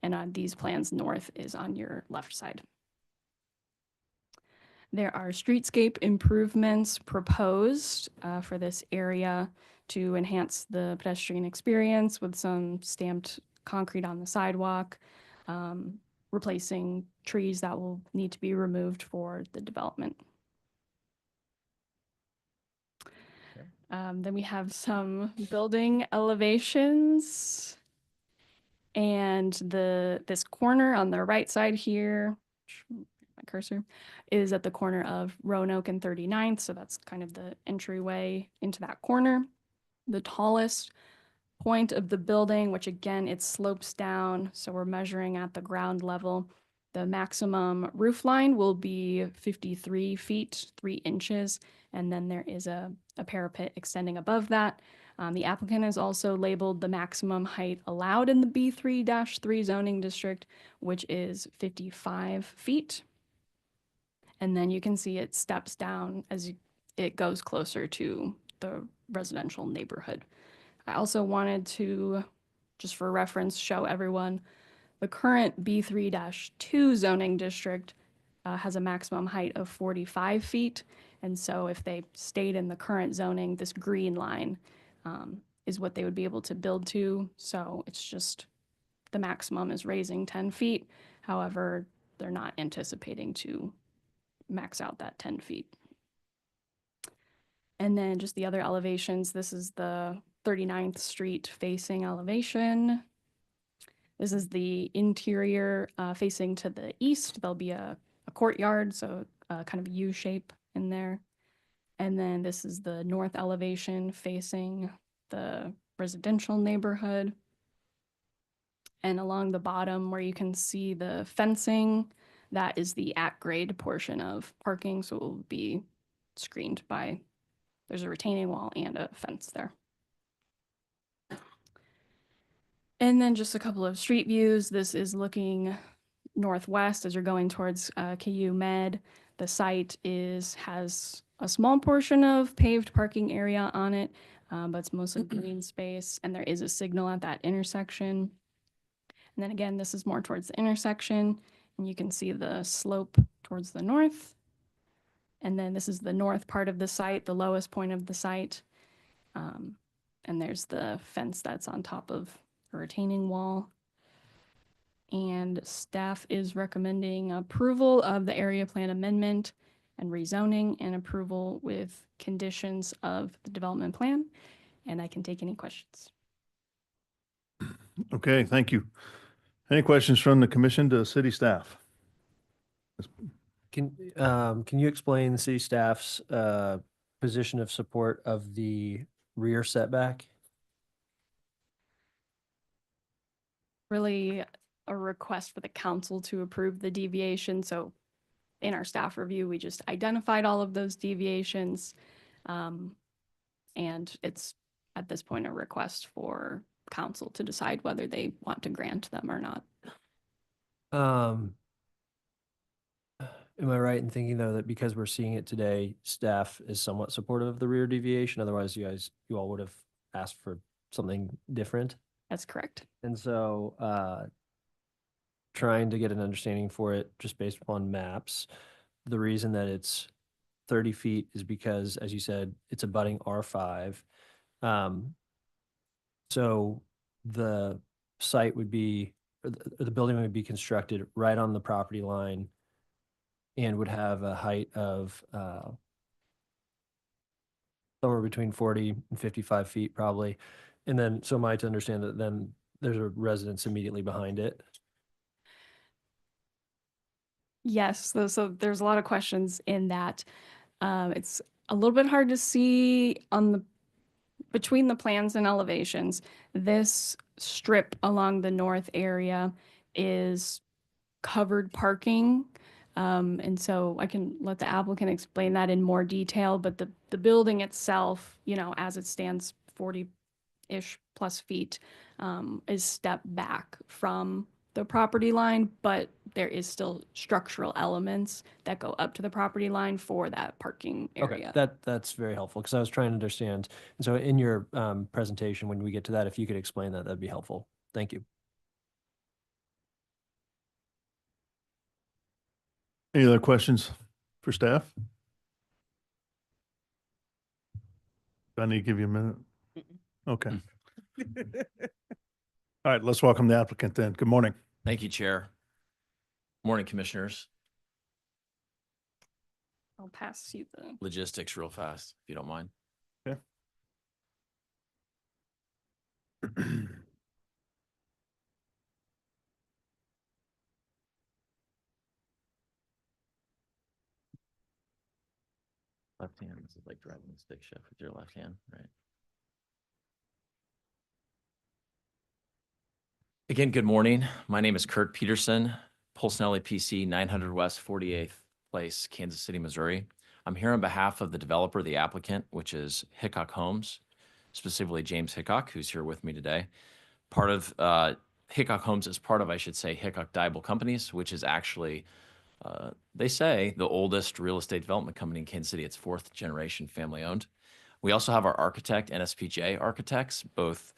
And on these plans, north is on your left side. There are streetscape improvements proposed for this area to enhance the pedestrian experience with some stamped concrete on the sidewalk, replacing trees that will need to be removed for the development. Then we have some building elevations. And this corner on the right side here, my cursor, is at the corner of Roanoke and 39th. So that's kind of the entryway into that corner. The tallest point of the building, which again, it slopes down. So we're measuring at the ground level. The maximum roof line will be 53 feet, 3 inches. And then there is a parapet extending above that. The applicant has also labeled the maximum height allowed in the B3-3 zoning district, which is 55 feet. And then you can see it steps down as it goes closer to the residential neighborhood. I also wanted to, just for reference, show everyone the current B3-2 zoning district has a maximum height of 45 feet. And so if they stayed in the current zoning, this green line is what they would be able to build to. So it's just the maximum is raising 10 feet. However, they're not anticipating to max out that 10 feet. And then just the other elevations. This is the 39th Street facing elevation. This is the interior facing to the east. There'll be a courtyard, so kind of a U shape in there. And then this is the north elevation facing the residential neighborhood. And along the bottom where you can see the fencing, that is the at-grade portion of parking. So it will be screened by, there's a retaining wall and a fence there. And then just a couple of street views. This is looking northwest as you're going towards KU Med. The site has a small portion of paved parking area on it, but it's mostly green space, and there is a signal at that intersection. And then again, this is more towards the intersection, and you can see the slope towards the north. And then this is the north part of the site, the lowest point of the site. And there's the fence that's on top of a retaining wall. And staff is recommending approval of the area plan amendment and rezoning and approval with conditions of the development plan. And I can take any questions. Okay, thank you. Any questions from the commission to city staff? Can you explain the city staff's position of support of the rear setback? Really a request for the council to approve the deviation. So in our staff review, we just identified all of those deviations. And it's at this point a request for council to decide whether they want to grant them or not. Am I right in thinking though that because we're seeing it today, staff is somewhat supportive of the rear deviation? Otherwise, you all would have asked for something different. That's correct. And so, trying to get an understanding for it just based upon maps, the reason that it's 30 feet is because, as you said, it's abutting R5. So the site would be, or the building would be constructed right on the property line and would have a height of somewhere between 40 and 55 feet probably. And then, so am I to understand that then there's a residence immediately behind it? Yes, so there's a lot of questions in that. It's a little bit hard to see on the between the plans and elevations. This strip along the north area is covered parking. And so I can let the applicant explain that in more detail, but the building itself, you know, as it stands 40-ish plus feet, is stepped back from the property line, but there is still structural elements that go up to the property line for that parking area. Okay, that's very helpful because I was trying to understand. And so in your presentation, when we get to that, if you could explain that, that'd be helpful. Thank you. Any other questions for staff? Do I need to give you a minute? Okay. All right, let's welcome the applicant then. Good morning. Thank you, Chair. Morning, Commissioners. I'll pass you the Logistics real fast, if you don't mind. Okay. Left hand, this is like driving the stick shift with your left hand, right? Again, good morning. My name is Kurt Peterson, Polsnelli PC, 900 West 48th Place, Kansas City, Missouri. I'm here on behalf of the developer, the applicant, which is Hickok Homes, specifically James Hickok, who's here with me today. Part of Hickok Homes is part of, I should say, Hickok Diable Companies, which is actually, they say, the oldest real estate development company in Kansas City. It's fourth generation family owned. We also have our architect, NSPJ architects, both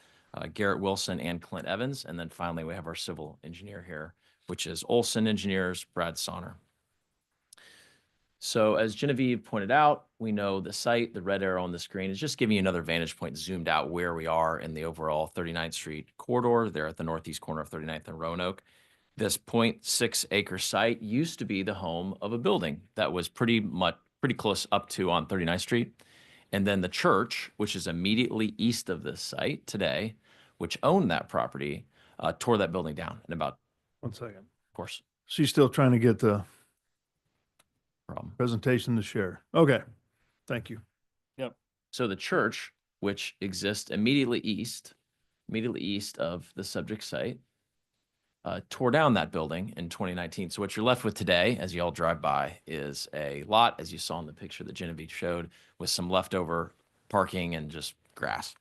Garrett Wilson and Clint Evans. And then finally, we have our civil engineer here, which is Olson Engineers, Brad Sonner. So as Genevieve pointed out, we know the site, the red arrow on the screen is just giving you another vantage point zoomed out where we are in the overall 39th Street corridor there at the northeast corner of 39th and Roanoke. This 0.6 acre site used to be the home of a building that was pretty close up to on 39th Street. And then the church, which is immediately east of this site today, which owned that property, tore that building down in about. 1 second. Of course. She's still trying to get the Problem. presentation to share. Okay, thank you. Yep. So the church, which exists immediately east of the subject site, tore down that building in 2019. So what you're left with today, as you all drive by, is a lot, as you saw in the picture that Genevieve showed, with some leftover parking and just grass.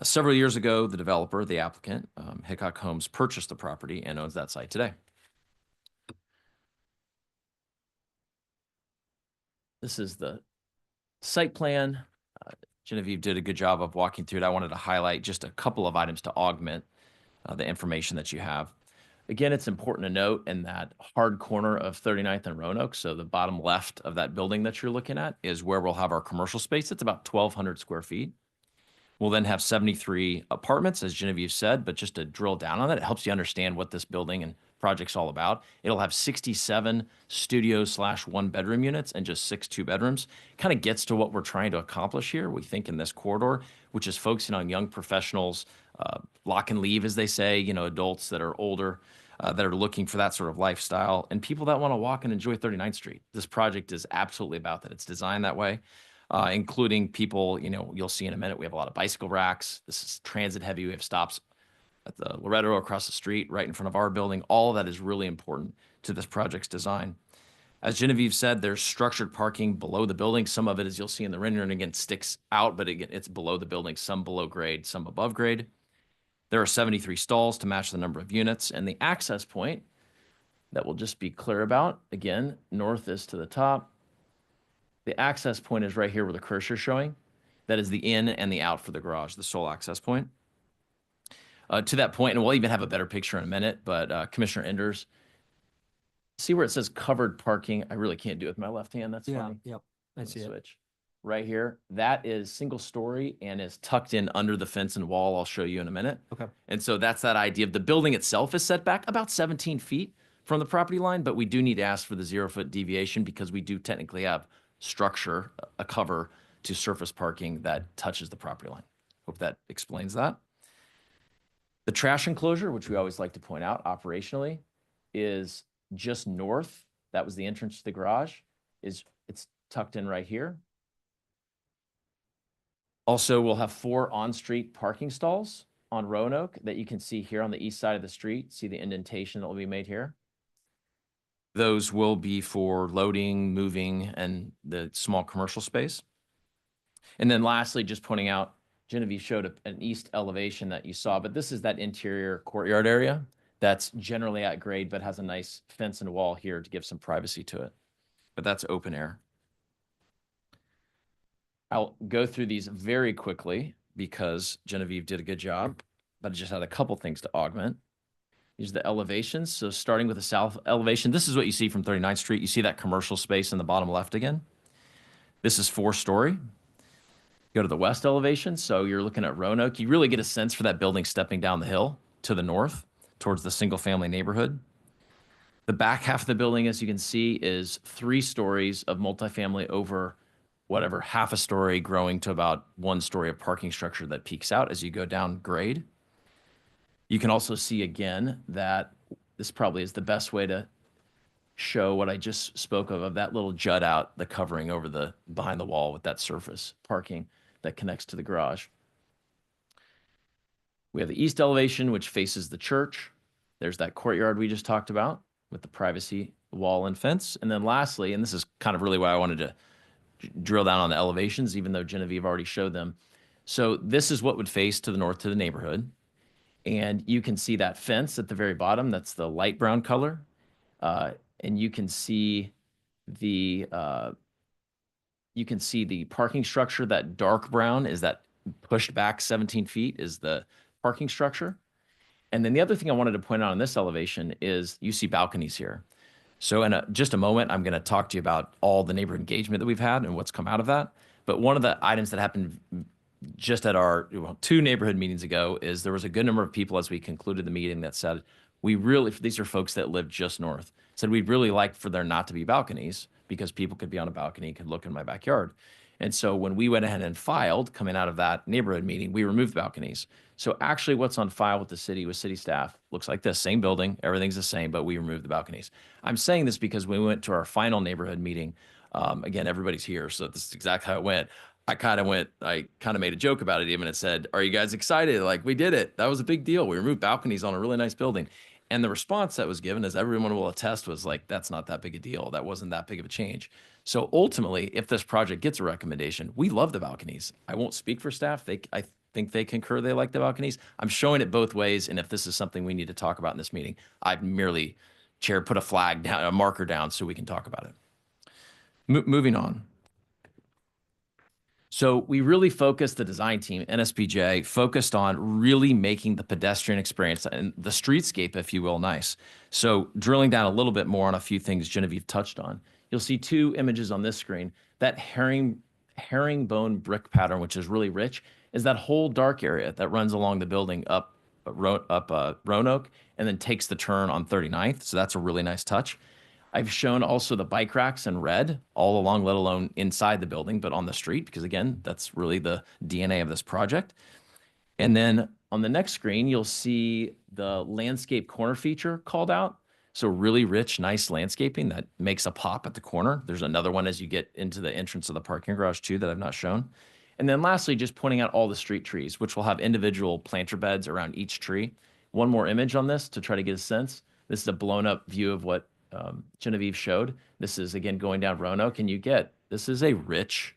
Several years ago, the developer, the applicant, Hickok Homes, purchased the property and owns that site today. This is the site plan. Genevieve did a good job of walking through it. I wanted to highlight just a couple of items to augment the information that you have. Again, it's important to note in that hard corner of 39th and Roanoke, so the bottom left of that building that you're looking at is where we'll have our commercial space. It's about 1,200 square feet. We'll then have 73 apartments, as Genevieve said, but just to drill down on it, it helps you understand what this building and project's all about. It'll have 67 studio/one-bedroom units and just 6 two-bedrooms. Kind of gets to what we're trying to accomplish here, we think, in this corridor, which is focusing on young professionals, lock and leave, as they say, adults that are older, that are looking for that sort of lifestyle, and people that want to walk and enjoy 39th Street. This project is absolutely about that. It's designed that way. Including people, you'll see in a minute, we have a lot of bicycle racks. This is transit heavy. We have stops at the Loretto across the street, right in front of our building. All of that is really important to this project's design. As Genevieve said, there's structured parking below the building. Some of it, as you'll see in the rendering, again, sticks out, but again, it's below the building, some below grade, some above grade. There are 73 stalls to match the number of units, and the access point that we'll just be clear about, again, north is to the top. The access point is right here where the cursor is showing. That is the in and the out for the garage, the sole access point. To that point, and we'll even have a better picture in a minute, but Commissioner Enders, see where it says covered parking? I really can't do it with my left hand. That's funny. Yep. I see it. Switch. Right here, that is single story and is tucked in under the fence and wall. I'll show you in a minute. Okay. And so that's that idea of the building itself is set back about 17 feet from the property line, but we do need to ask for the 0-foot deviation because we do technically have structure, a cover to surface parking that touches the property line. Hope that explains that. The trash enclosure, which we always like to point out operationally, is just north. That was the entrance to the garage. It's tucked in right here. Also, we'll have 4 on-street parking stalls on Roanoke that you can see here on the east side of the street. See the indentation that will be made here. Those will be for loading, moving, and the small commercial space. And then lastly, just pointing out, Genevieve showed an east elevation that you saw, but this is that interior courtyard area that's generally at grade, but has a nice fence and wall here to give some privacy to it. But that's open air. I'll go through these very quickly because Genevieve did a good job, but I just had a couple things to augment. These are the elevations. So starting with the south elevation, this is what you see from 39th Street. You see that commercial space in the bottom left again. This is 4-story. Go to the west elevation. So you're looking at Roanoke. You really get a sense for that building stepping down the hill to the north towards the single family neighborhood. The back half of the building, as you can see, is 3 stories of multifamily over whatever, half a story growing to about 1 story of parking structure that peaks out as you go down grade. You can also see again that this probably is the best way to show what I just spoke of that little jut out, the covering over the behind the wall with that surface parking that connects to the garage. We have the east elevation, which faces the church. There's that courtyard we just talked about with the privacy wall and fence. And then lastly, and this is kind of really why I wanted to drill down on the elevations, even though Genevieve already showed them. So this is what would face to the north to the neighborhood. And you can see that fence at the very bottom. That's the light brown color. And you can see the parking structure. That dark brown is that pushed back 17 feet is the parking structure. And then the other thing I wanted to point out on this elevation is you see balconies here. So in just a moment, I'm going to talk to you about all the neighbor engagement that we've had and what's come out of that. But one of the items that happened just at our 2 neighborhood meetings ago is there was a good number of people as we concluded the meeting that said, these are folks that live just north, said we'd really like for there not to be balconies because people could be on a balcony, could look in my backyard. And so when we went ahead and filed, coming out of that neighborhood meeting, we removed the balconies. So actually what's on file with the city, with city staff, looks like this, same building, everything's the same, but we removed the balconies. I'm saying this because when we went to our final neighborhood meeting, again, everybody's here, so this is exactly how it went. I kind of made a joke about it even. It said, are you guys excited? Like, we did it. That was a big deal. We removed balconies on a really nice building. And the response that was given, as everyone will attest, was like, that's not that big a deal. That wasn't that big of a change. So ultimately, if this project gets a recommendation, we love the balconies. I won't speak for staff. I think they concur they like the balconies. I'm showing it both ways. And if this is something we need to talk about in this meeting, I'd merely, Chair, put a flag down, a marker down so we can talk about it. Moving on. So we really focused, the design team, NSPJ, focused on really making the pedestrian experience and the streetscape, if you will, nice. So drilling down a little bit more on a few things Genevieve touched on, you'll see two images on this screen. That herringbone brick pattern, which is really rich, is that whole dark area that runs along the building up Roanoke and then takes the turn on 39th. So that's a really nice touch. I've shown also the bike racks in red all along, let alone inside the building, but on the street, because again, that's really the DNA of this project. And then on the next screen, you'll see the landscape corner feature called out. So really rich, nice landscaping that makes a pop at the corner. There's another one as you get into the entrance of the parking garage too that I've not shown. And then lastly, just pointing out all the street trees, which will have individual planter beds around each tree. One more image on this to try to get a sense. This is a blown up view of what Genevieve showed. This is again going down Roanoke, and this is a rich,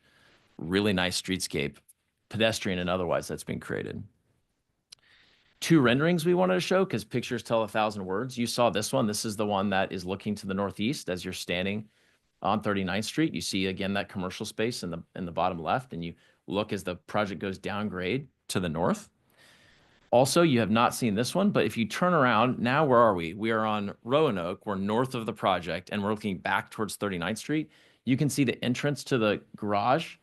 really nice streetscape, pedestrian and otherwise, that's been created. Two renderings we wanted to show because pictures tell 1,000 words. You saw this one. This is the one that is looking to the northeast as you're standing on 39th Street. You see again that commercial space in the bottom left, and you look as the project goes downgrade to the north. Also, you have not seen this one, but if you turn around, now where are we? We are on Roanoke. We're north of the project, and we're looking back towards 39th Street. You can see the entrance to the garage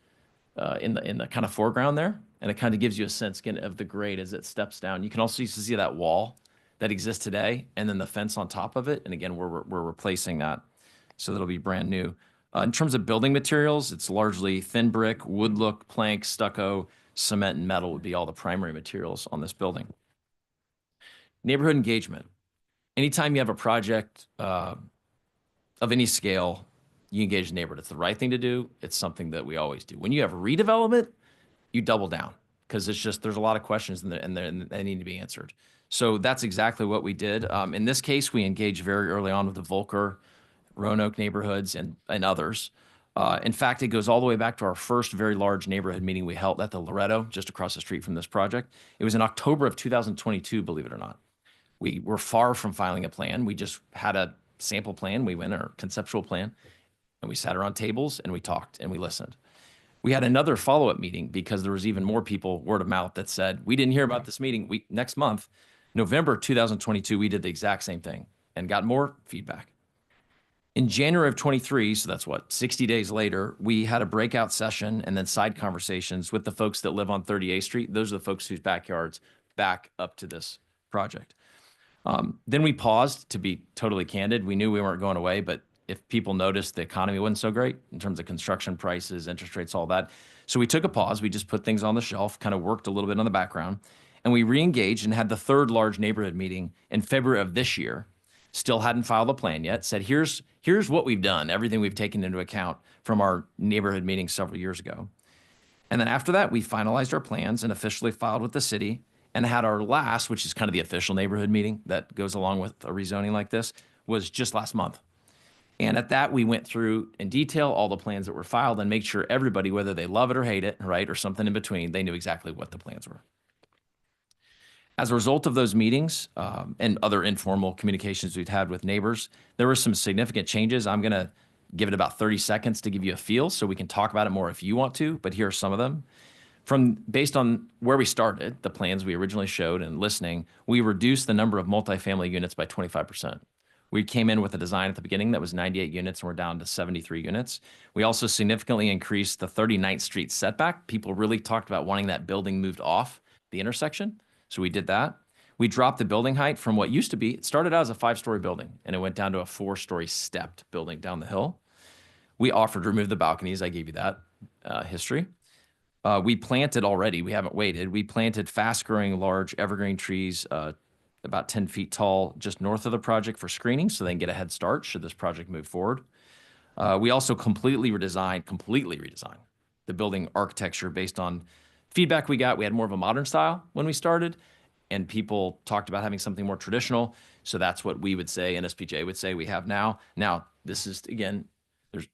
in the kind of foreground there, and it kind of gives you a sense again of the grade as it steps down. You can also see that wall that exists today, and then the fence on top of it. And again, we're replacing that, so that'll be brand new. In terms of building materials, it's largely thin brick, wood look, plank, stucco, cement, and metal would be all the primary materials on this building. Neighborhood engagement. Anytime you have a project of any scale, you engage the neighborhood. It's the right thing to do. It's something that we always do. When you have redevelopment, you double down because it's just, there's a lot of questions and they need to be answered. So that's exactly what we did. In this case, we engaged very early on with the Volker, Roanoke neighborhoods and others. In fact, it goes all the way back to our first very large neighborhood meeting we held at the Loretto, just across the street from this project. It was in October of 2022, believe it or not. We were far from filing a plan. We just had a sample plan. We went, our conceptual plan, and we sat around tables and we talked and we listened. We had another follow-up meeting because there was even more people, word of mouth, that said, we didn't hear about this meeting. Next month, November 2022, we did the exact same thing and got more feedback. In January of 23, so that's what, 60 days later, we had a breakout session and then side conversations with the folks that live on 38th Street. Those are the folks whose backyards back up to this project. Then we paused, to be totally candid. We knew we weren't going away, but if people noticed the economy wasn't so great in terms of construction prices, interest rates, all that. So we took a pause. We just put things on the shelf, kind of worked a little bit on the background, and we re-engaged and had the third large neighborhood meeting in February of this year. Still hadn't filed a plan yet, said, here's what we've done, everything we've taken into account from our neighborhood meeting several years ago. And then after that, we finalized our plans and officially filed with the city and had our last, which is kind of the official neighborhood meeting that goes along with a rezoning like this, was just last month. And at that, we went through in detail all the plans that were filed and make sure everybody, whether they love it or hate it, right, or something in between, they knew exactly what the plans were. As a result of those meetings and other informal communications we've had with neighbors, there were some significant changes. I'm going to give it about 30 seconds to give you a feel so we can talk about it more if you want to, but here are some of them. Based on where we started, the plans we originally showed and listening, we reduced the number of multifamily units by 25%. We came in with a design at the beginning that was 98 units and we're down to 73 units. We also significantly increased the 39th Street setback. People really talked about wanting that building moved off the intersection. So we did that. We dropped the building height from what used to be, it started out as a 5-story building and it went down to a 4-story stepped building down the hill. We offered to remove the balconies. I gave you that history. We planted already, we haven't waited. We planted fast growing large evergreen trees about 10 feet tall just north of the project for screening so they can get a head start should this project move forward. We also completely redesigned the building architecture based on feedback we got. We had more of a modern style when we started, and people talked about having something more traditional. So that's what we would say, NSPJ would say we have now. Now, this is, again, there's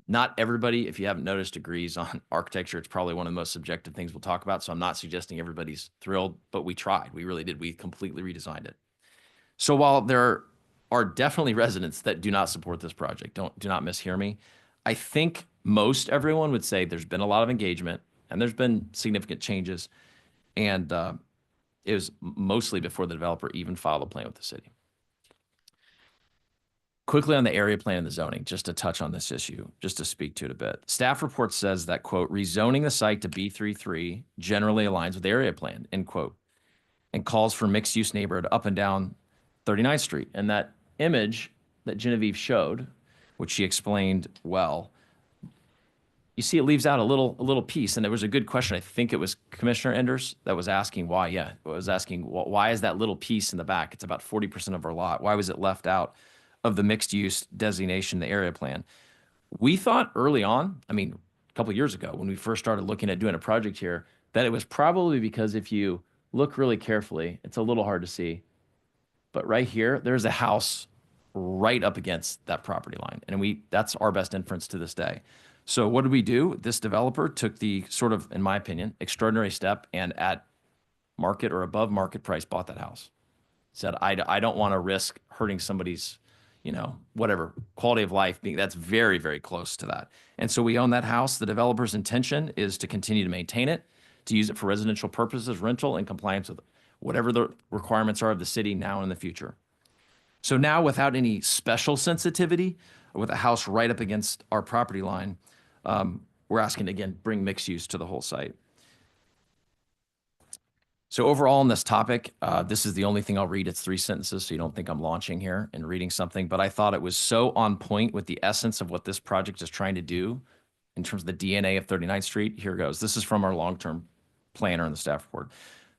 not everybody, if you haven't noticed, agrees on architecture. It's probably one of the most subjective things we'll talk about. So I'm not suggesting everybody's thrilled, but we tried. We really did. We completely redesigned it. So while there are definitely residents that do not support this project, do not mishear me, I think most everyone would say there's been a lot of engagement and there's been significant changes. And it was mostly before the developer even filed a plan with the city. Quickly on the area plan and the zoning, just to touch on this issue, just to speak to it a bit. Staff report says that, quote, rezoning the site to B33 generally aligns with the area plan, end quote, and calls for mixed-use neighborhood up and down 39th Street. And that image that Genevieve showed, which she explained well, you see it leaves out a little piece. And there was a good question. I think it was Commissioner Enders that was asking why. Yeah, it was asking why is that little piece in the back? It's about 40% of our lot. Why was it left out of the mixed use designation, the area plan? We thought early on, I mean, a couple of years ago when we first started looking at doing a project here, that it was probably because if you look really carefully, it's a little hard to see. But right here, there's a house right up against that property line. And that's our best inference to this day. So what did we do? This developer took the sort of, in my opinion, extraordinary step and at market or above market price bought that house. Said, I don't want to risk hurting somebody's, whatever, quality of life being, that's very, very close to that. And so we own that house. The developer's intention is to continue to maintain it, to use it for residential purposes, rental, in compliance with whatever the requirements are of the city now and in the future. So now without any special sensitivity, with a house right up against our property line, we're asking to, again, bring mixed use to the whole site. So overall on this topic, this is the only thing I'll read. It's 3 sentences, so you don't think I'm launching here and reading something. But I thought it was so on point with the essence of what this project is trying to do in terms of the DNA of 39th Street. Here goes. This is from our long-term planner in the staff report.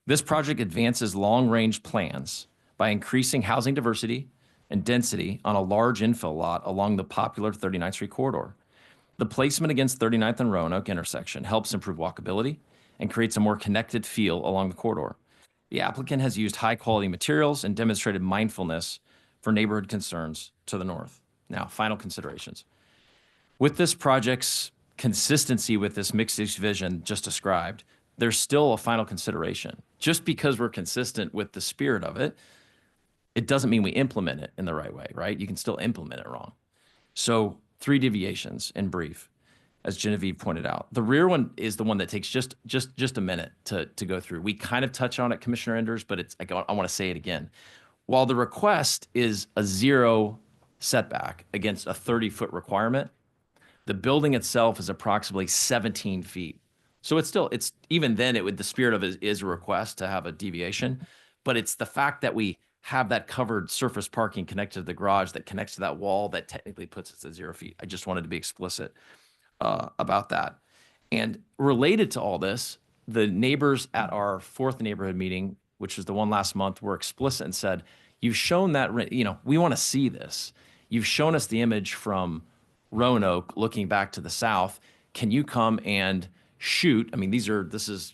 This project advances long-range plans by increasing housing diversity and density on a large infill lot along the popular 39th Street corridor. The placement against 39th and Roanoke intersection helps improve walkability and creates a more connected feel along the corridor. The applicant has used high-quality materials and demonstrated mindfulness for neighborhood concerns to the north. Now, final considerations. With this project's consistency with this mixed-use vision just described, there's still a final consideration. Just because we're consistent with the spirit of it, it doesn't mean we implement it in the right way, right? You can still implement it wrong. So 3 deviations in brief, as Genevieve pointed out. The rear one is the one that takes just a minute to go through. We kind of touch on it, Commissioner Enders, but I want to say it again. While the request is a 0 setback against a 30-foot requirement, the building itself is approximately 17 feet. So it's even then the spirit of it is a request to have a deviation, but it's the fact that we have that covered surface parking connected to the garage that connects to that wall that technically puts us at 0 feet. I just wanted to be explicit about that. And related to all this, the neighbors at our 4th neighborhood meeting, which was the one last month, were explicit and said, you've shown that, we want to see this. You've shown us the image from Roanoke looking back to the south. Can you come and shoot? I mean, this is,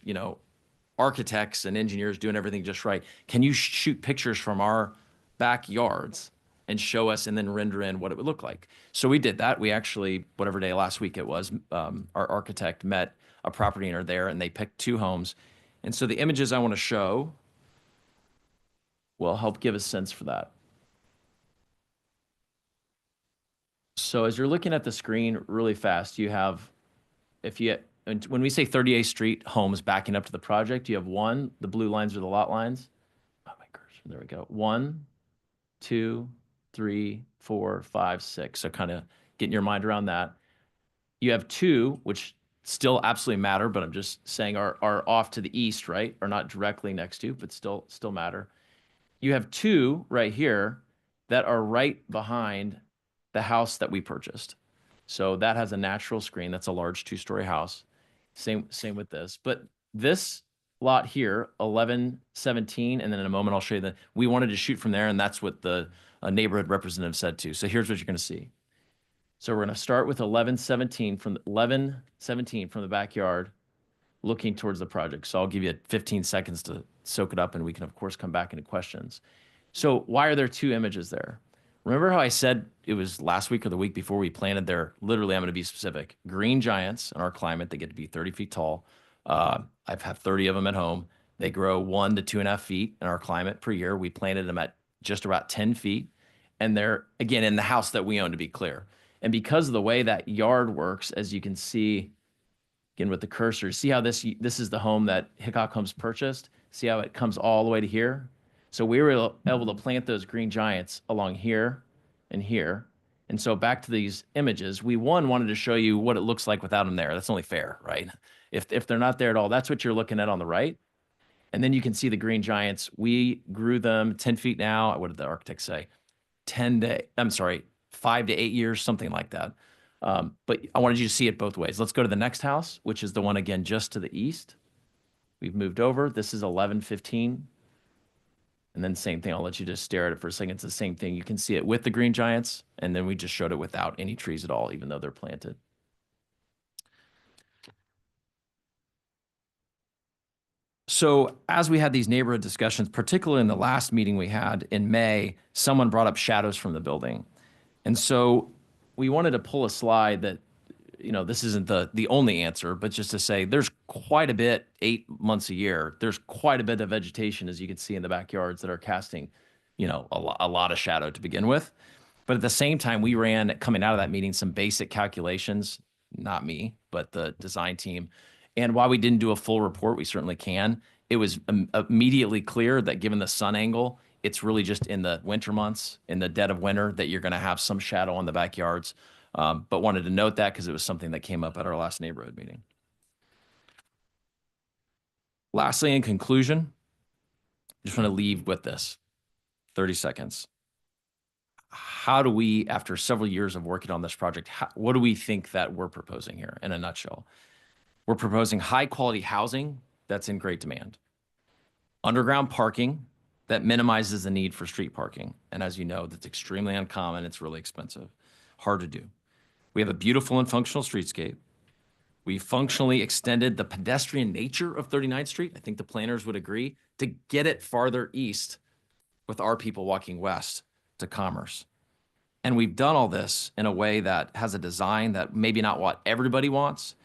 architects and engineers doing everything just right. Can you shoot pictures from our backyards and show us and then render in what it would look like? So we did that. We actually, whatever day last week it was, our architect met a property owner there and they picked 2 homes. And so the images I want to show will help give a sense for that. So as you're looking at the screen really fast, you have, when we say 38th Street homes backing up to the project, you have 1, the blue lines are the lot lines. Oh my gosh, there we go. 1, 2, 3, 4, 5, 6. So kind of getting your mind around that. You have 2, which still absolutely matter, but I'm just saying are off to the east, right? Are not directly next to, but still matter. You have 2 right here that are right behind the house that we purchased. So that has a natural screen. That's a large 2-story house. Same with this. But this lot here, 1117, and then in a moment I'll show you that we wanted to shoot from there, and that's what the neighborhood representative said too. So here's what you're going to see. So we're going to start with 1117 from the backyard, looking towards the project. So I'll give you 15 seconds to soak it up, and we can of course come back into questions. So why are there 2 images there? Remember how I said it was last week or the week before we planted there, literally, I'm going to be specific, green giants in our climate. They get to be 30 feet tall. I've had 30 of them at home. They grow 1 to 2.5 feet in our climate per year. We planted them at just about 10 feet. And they're, again, in the house that we own, to be clear. And because of the way that yard works, as you can see, again with the cursor, see how this is the home that Hickok Homes purchased? See how it comes all the way to here? So we were able to plant those green giants along here and here. And so back to these images, we wanted to show you what it looks like without them there. That's only fair, right? If they're not there at all, that's what you're looking at on the right. And then you can see the green giants. We grew them 10 feet now. What did the architect say? 5 to 8 years, something like that. But I wanted you to see it both ways. Let's go to the next house, which is the one again just to the east. We've moved over. This is 1115. And then same thing. I'll let you just stare at it for a second. It's the same thing. You can see it with the green giants, and then we just showed it without any trees at all, even though they're planted. So as we had these neighborhood discussions, particularly in the last meeting we had in May, someone brought up shadows from the building. And so we wanted to pull a slide that, you know, this isn't the only answer, but just to say there's quite a bit, 8 months a year, there's quite a bit of vegetation, as you can see in the backyards, that are casting, you know, a lot of shadow to begin with. But at the same time, we ran, coming out of that meeting, some basic calculations, not me, but the design team. And while we didn't do a full report, we certainly can. It was immediately clear that given the sun angle, it's really just in the winter months, in the dead of winter, that you're going to have some shadow on the backyards. But wanted to note that because it was something that came up at our last neighborhood meeting. Lastly, in conclusion, just want to leave with this, 30 seconds. How do we, after several years of working on this project, what do we think that we're proposing here in a nutshell? We're proposing high quality housing that's in great demand, underground parking that minimizes the need for street parking. And as you know, that's extremely uncommon. It's really expensive, hard to do. We have a beautiful and functional streetscape. We functionally extended the pedestrian nature of 39th Street. I think the planners would agree, to get it farther east with our people walking west to Commerce. And we've done all this in a way that has a design that maybe not what everybody wants.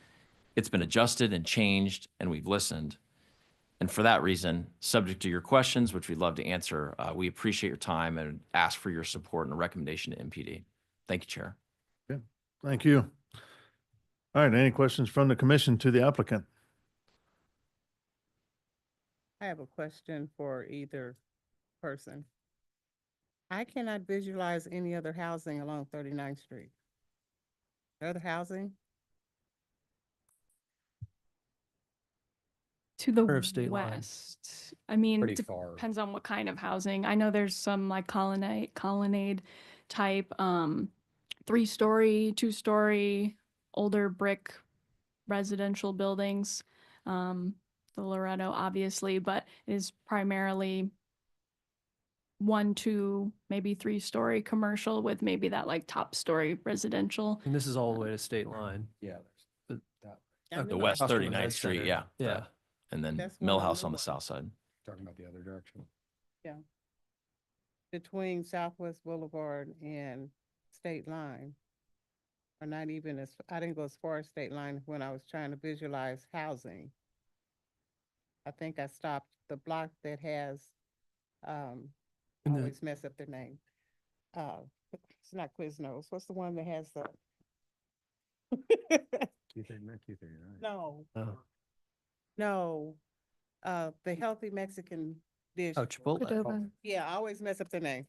It's been adjusted and changed, and we've listened. And for that reason, subject to your questions, which we'd love to answer, we appreciate your time and ask for your support and a recommendation to MPD. Thank you, Chair. Okay. Thank you. All right, any questions from the commission to the applicant? I have a question for either person. I cannot visualize any other housing along 39th Street. Other housing? To the Curve state line. west. I mean, Pretty far. depends on what kind of housing. I know there's some like colonnade type, 3-story, 2-story, older brick residential buildings. The Loretto, obviously, but it is primarily 1, 2, maybe 3-story commercial with maybe that like top story residential. And this is all the way to state line. Yeah. The West 39th Street, yeah. Yeah. And then That's what I'm Millhouse on the doing. south side. Talking about the other direction. Yeah. Between Southwest Boulevard and State Line. Or not even as, I didn't go as far as State Line when I was trying to visualize housing. I think I stopped the block that has, I And the- always mess up their name. It's not Quiznos. What's the one that has the? No, Oh. no, the healthy Mexican dish. Oh, Chipotle. Cordova. Yeah, I always mess up the name.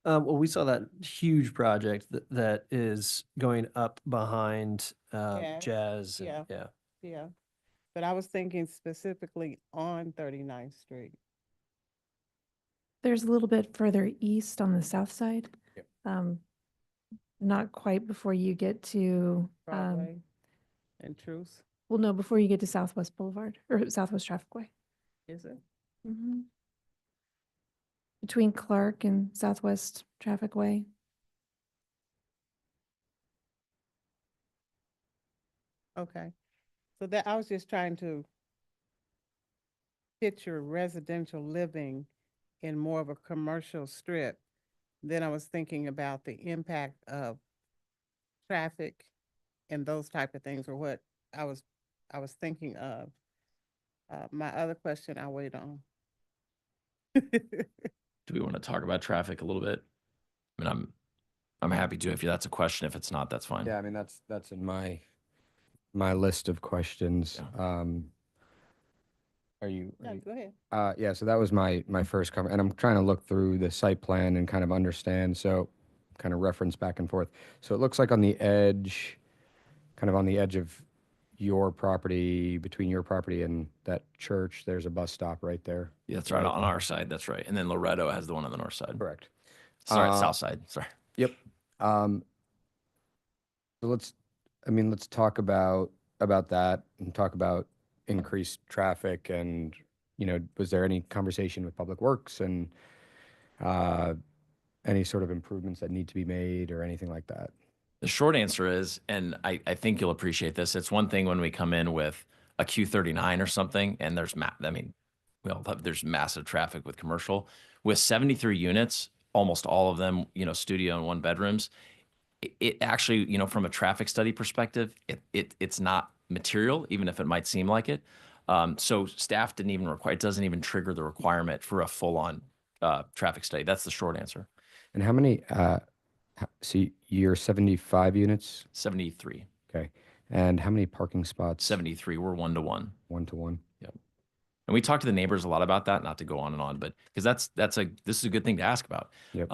Well, we saw that huge project that is going up behind Jazz. and- yeah. Yeah. Yeah, but I was thinking specifically on 39th Street. There's a little bit further east on the south side. Yep. Not quite before you get to, Broadway and Truce, well, no, before you get to Southwest Boulevard or Southwest Trafficway. is it? Mhm. Between Clark and Southwest Trafficway. Okay, so that, I was just trying to picture residential living in more of a commercial strip. Then I was thinking about the impact of traffic and those type of things, or what I was thinking of. My other question I'll wait on. Do we want to talk about traffic a little bit? I mean, I'm happy to, if that's a question. If it's not, that's fine. Yeah, I mean, that's in my list of questions. Are you? No, go ahead. Yeah, so that was my first comment, and I'm trying to look through the site plan and kind of understand, so kind of reference back and forth. So it looks like on the edge, kind of on the edge of your property, between your property and that church, there's a bus stop right there. Yeah, that's right, on our side. That's right. And then Loretto has the one on the north side. Correct. Sorry, south side. Sorry. Yep. So let's talk about that and talk about increased traffic and, was there any conversation with Public Works and any sort of improvements that need to be made or anything like that? The short answer is, and I think you'll appreciate this, it's one thing when we come in with a Q39 or something, and there's there's massive traffic with commercial. With 73 units, almost all of them, studio and 1 bedrooms, it actually, from a traffic study perspective, it's not material, even if it might seem like it. So staff didn't even require, it doesn't even trigger the requirement for a full-on traffic study. That's the short answer. And how many, so you're 75 units? 73. Okay. And how many parking spots? 73. We're 1-to-1. 1-to-1. Yep. And we talk to the neighbors a lot about that, not to go on and on, but because this is a good thing to ask about. Yep.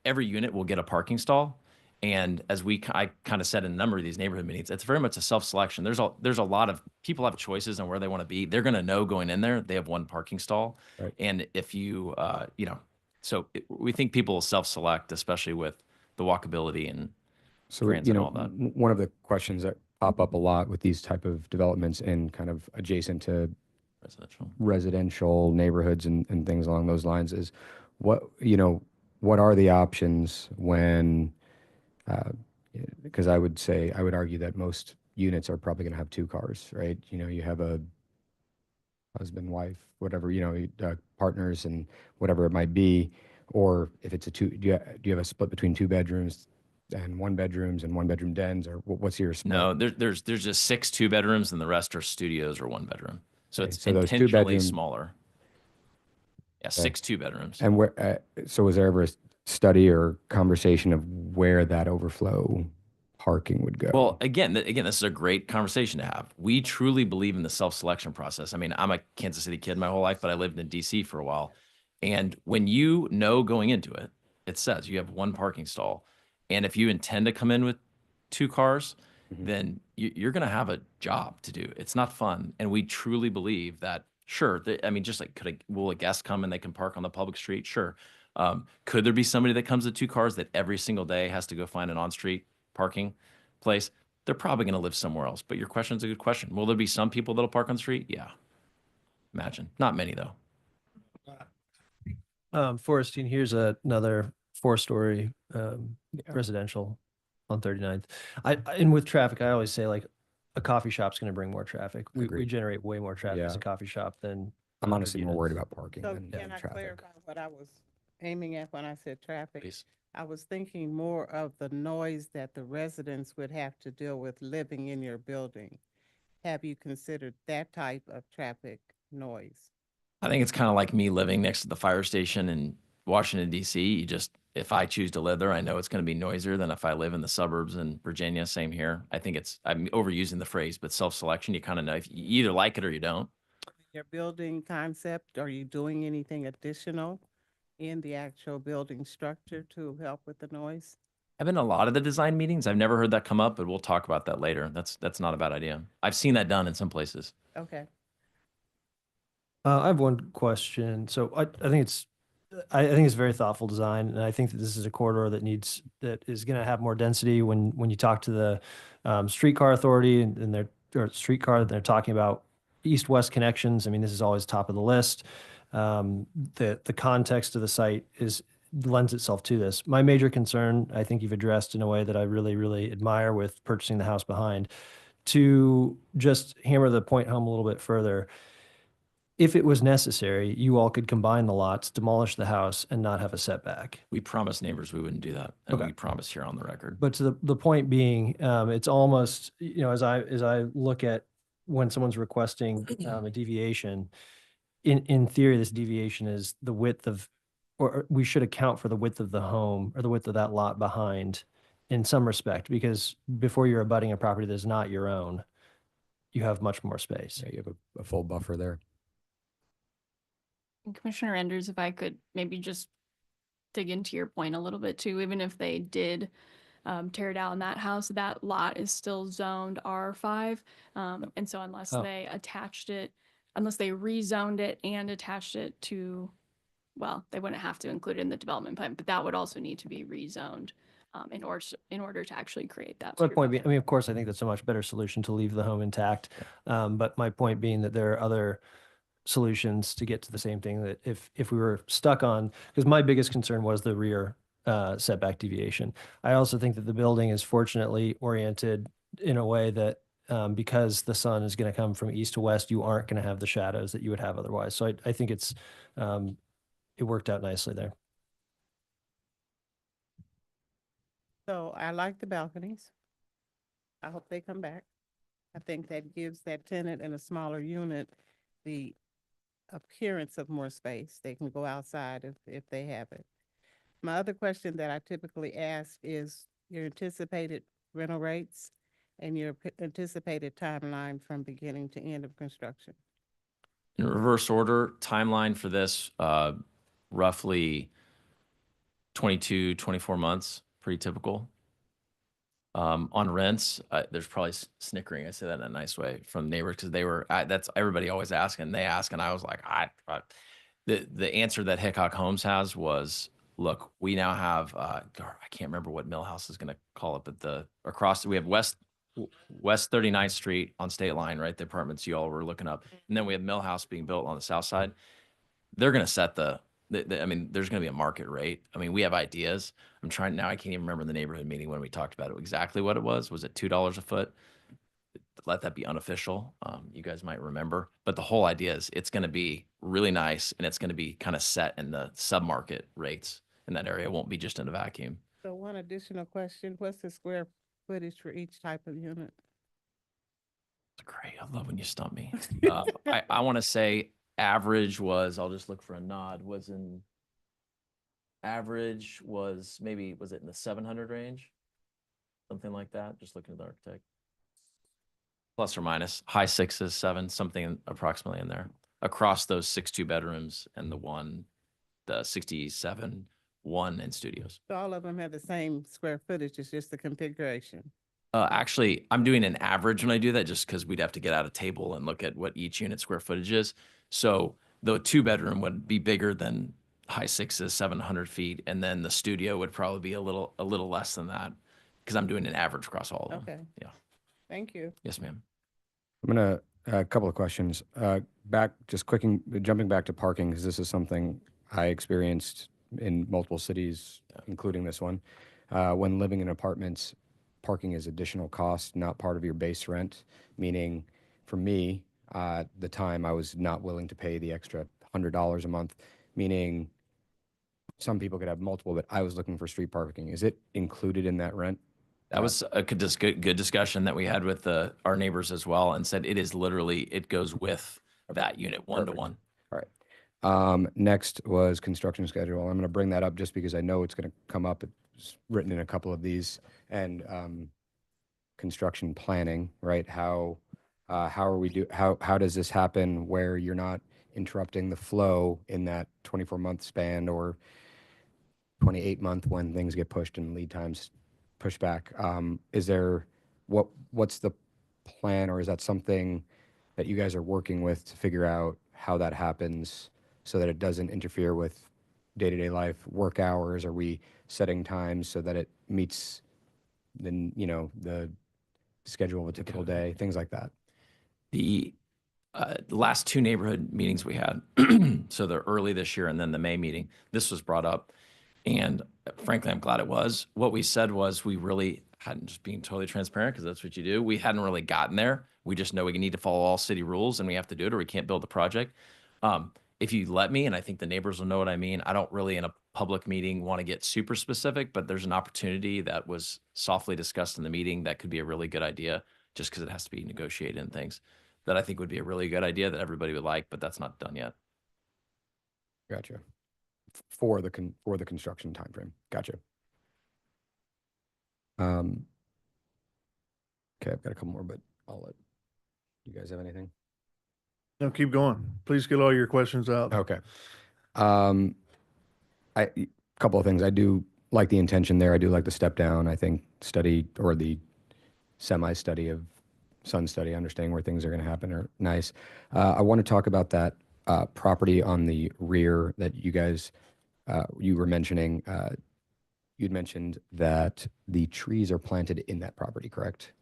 Every unit will get a parking stall. And as I kind of said in a number of these neighborhood meetings, it's very much a self-selection. There's a lot of people have choices on where they want to be. They're going to know going in there, they have 1 parking stall. Right. And if we think people will self-select, especially with the walkability and So, grants and all that. one of the questions that pop up a lot with these type of developments and kind of adjacent to residential neighborhoods and things along those lines is what are the options when, because I would argue that most units are probably going to have 2 cars, right? You have a husband, wife, whatever, partners and whatever it might be. Or if it's do you have a split between 2 bedrooms and 1 bedrooms and 1 bedroom dens, or what's your split? No, there's just 6 2-bedrooms and the rest are studios or 1 bedroom. So Okay, it's so those 2 intentionally bedroom- smaller. Yeah, Okay. 6 2-bedrooms. And so was there ever a study or conversation of where that overflow parking would go? Well, again, this is a great conversation to have. We truly believe in the self-selection process. I mean, I'm a Kansas City kid my whole life, but I lived in DC for a while. And when going into it, it says you have 1 parking stall. And if you intend to come in with 2 cars, then you're going to have a job to do. It's not fun. And we truly believe that, sure, just like, will a guest come and they can park on the public street? Sure. Could there be somebody that comes with 2 cars that every single day has to go find an on-street parking place? They're probably going to live somewhere else. But your question is a good question. Will there be some people that'll park on the street? Yeah. Imagine. Not many, though. Forrestine, here's another 4-story residential on 39th. And with traffic, I always say, like, a coffee shop's going to bring more traffic. We Agreed. generate way more traffic as Yeah. a coffee shop than I'm 100 honestly more units. worried about parking So than can I traffic. clarify what I was aiming at when I said traffic? Please. I was thinking more of the noise that the residents would have to deal with living in your building. Have you considered that type of traffic noise? I think it's kind of like me living next to the fire station in Washington, D.C. If I choose to live there, I know it's going to be noisier than if I live in the suburbs in Virginia. Same here. I think I'm overusing the phrase, but self-selection, you kind of know if you either like it or you don't. Your building concept, are you doing anything additional in the actual building structure to help with the noise? I've been in a lot of the design meetings. I've never heard that come up, but we'll talk about that later. That's not a bad idea. I've seen that done in some places. Okay. I have one question. So I think it's very thoughtful design, and I think that this is a corridor that is going to have more density. When you talk to the streetcar authority and they're talking about east-west connections. I mean, this is always top of the list. The context of the site lends itself to this. My major concern, I think you've addressed in a way that I really, really admire with purchasing the house behind. To just hammer the point home a little bit further, if it was necessary, you all could combine the lots, demolish the house, and not have a setback. We promised neighbors we wouldn't do that, and Okay. we promise here on the record. But to the point being, it's almost, as I look at when someone's requesting a deviation, in theory, this deviation is the width of, or we should account for the width of the home or the width of that lot behind in some respect, because before you're abutting a property that's not your own, you have much more space. Yeah, you have a full buffer there. And Commissioner Enders, if I could maybe just dig into your point a little bit too, even if they did tear down that house, that lot is still zoned R5. And so unless Oh. they attached it, unless they rezoned it and attached it to, well, they wouldn't have to include it in the development plan, but that would also need to be rezoned in order to actually create that. My sewer point being, buffer. I mean, of course, I think that's a much better solution to leave the home intact. But my point being that there are other solutions to get to the same thing, that if we were stuck on, because my biggest concern was the rear setback deviation. I also think that the building is fortunately oriented in a way that because the sun is going to come from east to west, you aren't going to have the shadows that you would have otherwise. So I think it worked out nicely there. So I like the balconies. I hope they come back. I think that gives that tenant in a smaller unit the appearance of more space. They can go outside if they have it. My other question that I typically ask is your anticipated rental rates and your anticipated timeline from beginning to end of construction. In reverse order, timeline for this, roughly 22, 24 months, pretty typical. On rents, there's probably snickering. I say that in a nice way from neighbors, because that's everybody always asking. They ask, and I was like, the answer that Hickok Homes has was, look, we now have, I can't remember what Millhouse is going to call it, but we have West 39th Street on State Line, right? The apartments you all were looking up, and then we have Millhouse being built on the south side. They're going to set I mean, there's going to be a market rate. I mean, we have ideas. I'm trying now. I can't even remember the neighborhood meeting when we talked about it exactly what it was. Was it $2 a foot? Let that be unofficial. You guys might remember, but the whole idea is it's going to be really nice, and it's going to be kind of set in the sub-market rates in that area. It won't be just in a vacuum. So one additional question, what's the square footage for each type of unit? Great. I love when you stump me. I want to say average was, I'll just look for a nod, average was maybe, was it in the 700 range? Something like that. Just looking at the architect. Plus or minus, high sixes, seven, something approximately in there. Across those 6 2-bedrooms and the 67 1 and studios. So all of them have the same square footage, it's just the configuration. Actually, I'm doing an average when I do that, just because we'd have to get out a table and look at what each unit square footage is. So the 2-bedroom would be bigger than high sixes, 700 feet, and then the studio would probably be a little less than that, because I'm doing an average across all of them. Okay. Yeah. Thank you. Yes, ma'am. I'm gonna, a couple of questions. Jumping back to parking, because this is something I experienced in multiple cities, including this one. When living in apartments, parking is additional cost, not part of your base rent, meaning for me, the time I was not willing to pay the extra $100 a month, meaning some people could have multiple, but I was looking for street parking. Is it included in that rent? That was a good discussion that we had with our neighbors as well, and said it is literally, it goes with that unit 1 to 1. All right. Next was construction schedule. I'm going to bring that up just because I know it's going to come up. It's written in a couple of these. And construction planning, right? How does this happen where you're not interrupting the flow in that 24-month span or 28-month when things get pushed and lead times push back? What's the plan, or is that something that you guys are working with to figure out how that happens so that it doesn't interfere with day-to-day life, work hours? Are we setting times so that it meets the schedule of a typical day, things like that? The last 2 neighborhood meetings we had, so the early this year and then the May meeting, this was brought up. And frankly, I'm glad it was. What we said was we really hadn't, just being totally transparent, because that's what you do. We hadn't really gotten there. We just know we need to follow all city rules, and we have to do it or we can't build the project. If you let me, and I think the neighbors will know what I mean, I don't really in a public meeting want to get super specific, but there's an opportunity that was softly discussed in the meeting that could be a really good idea, just because it has to be negotiated and things, that I think would be a really good idea that everybody would like, but that's not done yet. Gotcha. For the construction timeframe. Gotcha. Um, okay, I've got a couple more, but I'll let you guys have anything. No, keep going. Please get all your questions out. Okay. A couple of things. I do like the intention there. I do like the step down. I think study or the semi-study of sun study, understanding where things are going to happen are nice. I want to talk about that property on the rear that you guys, you were mentioning. You'd mentioned that the trees are planted in that property, correct?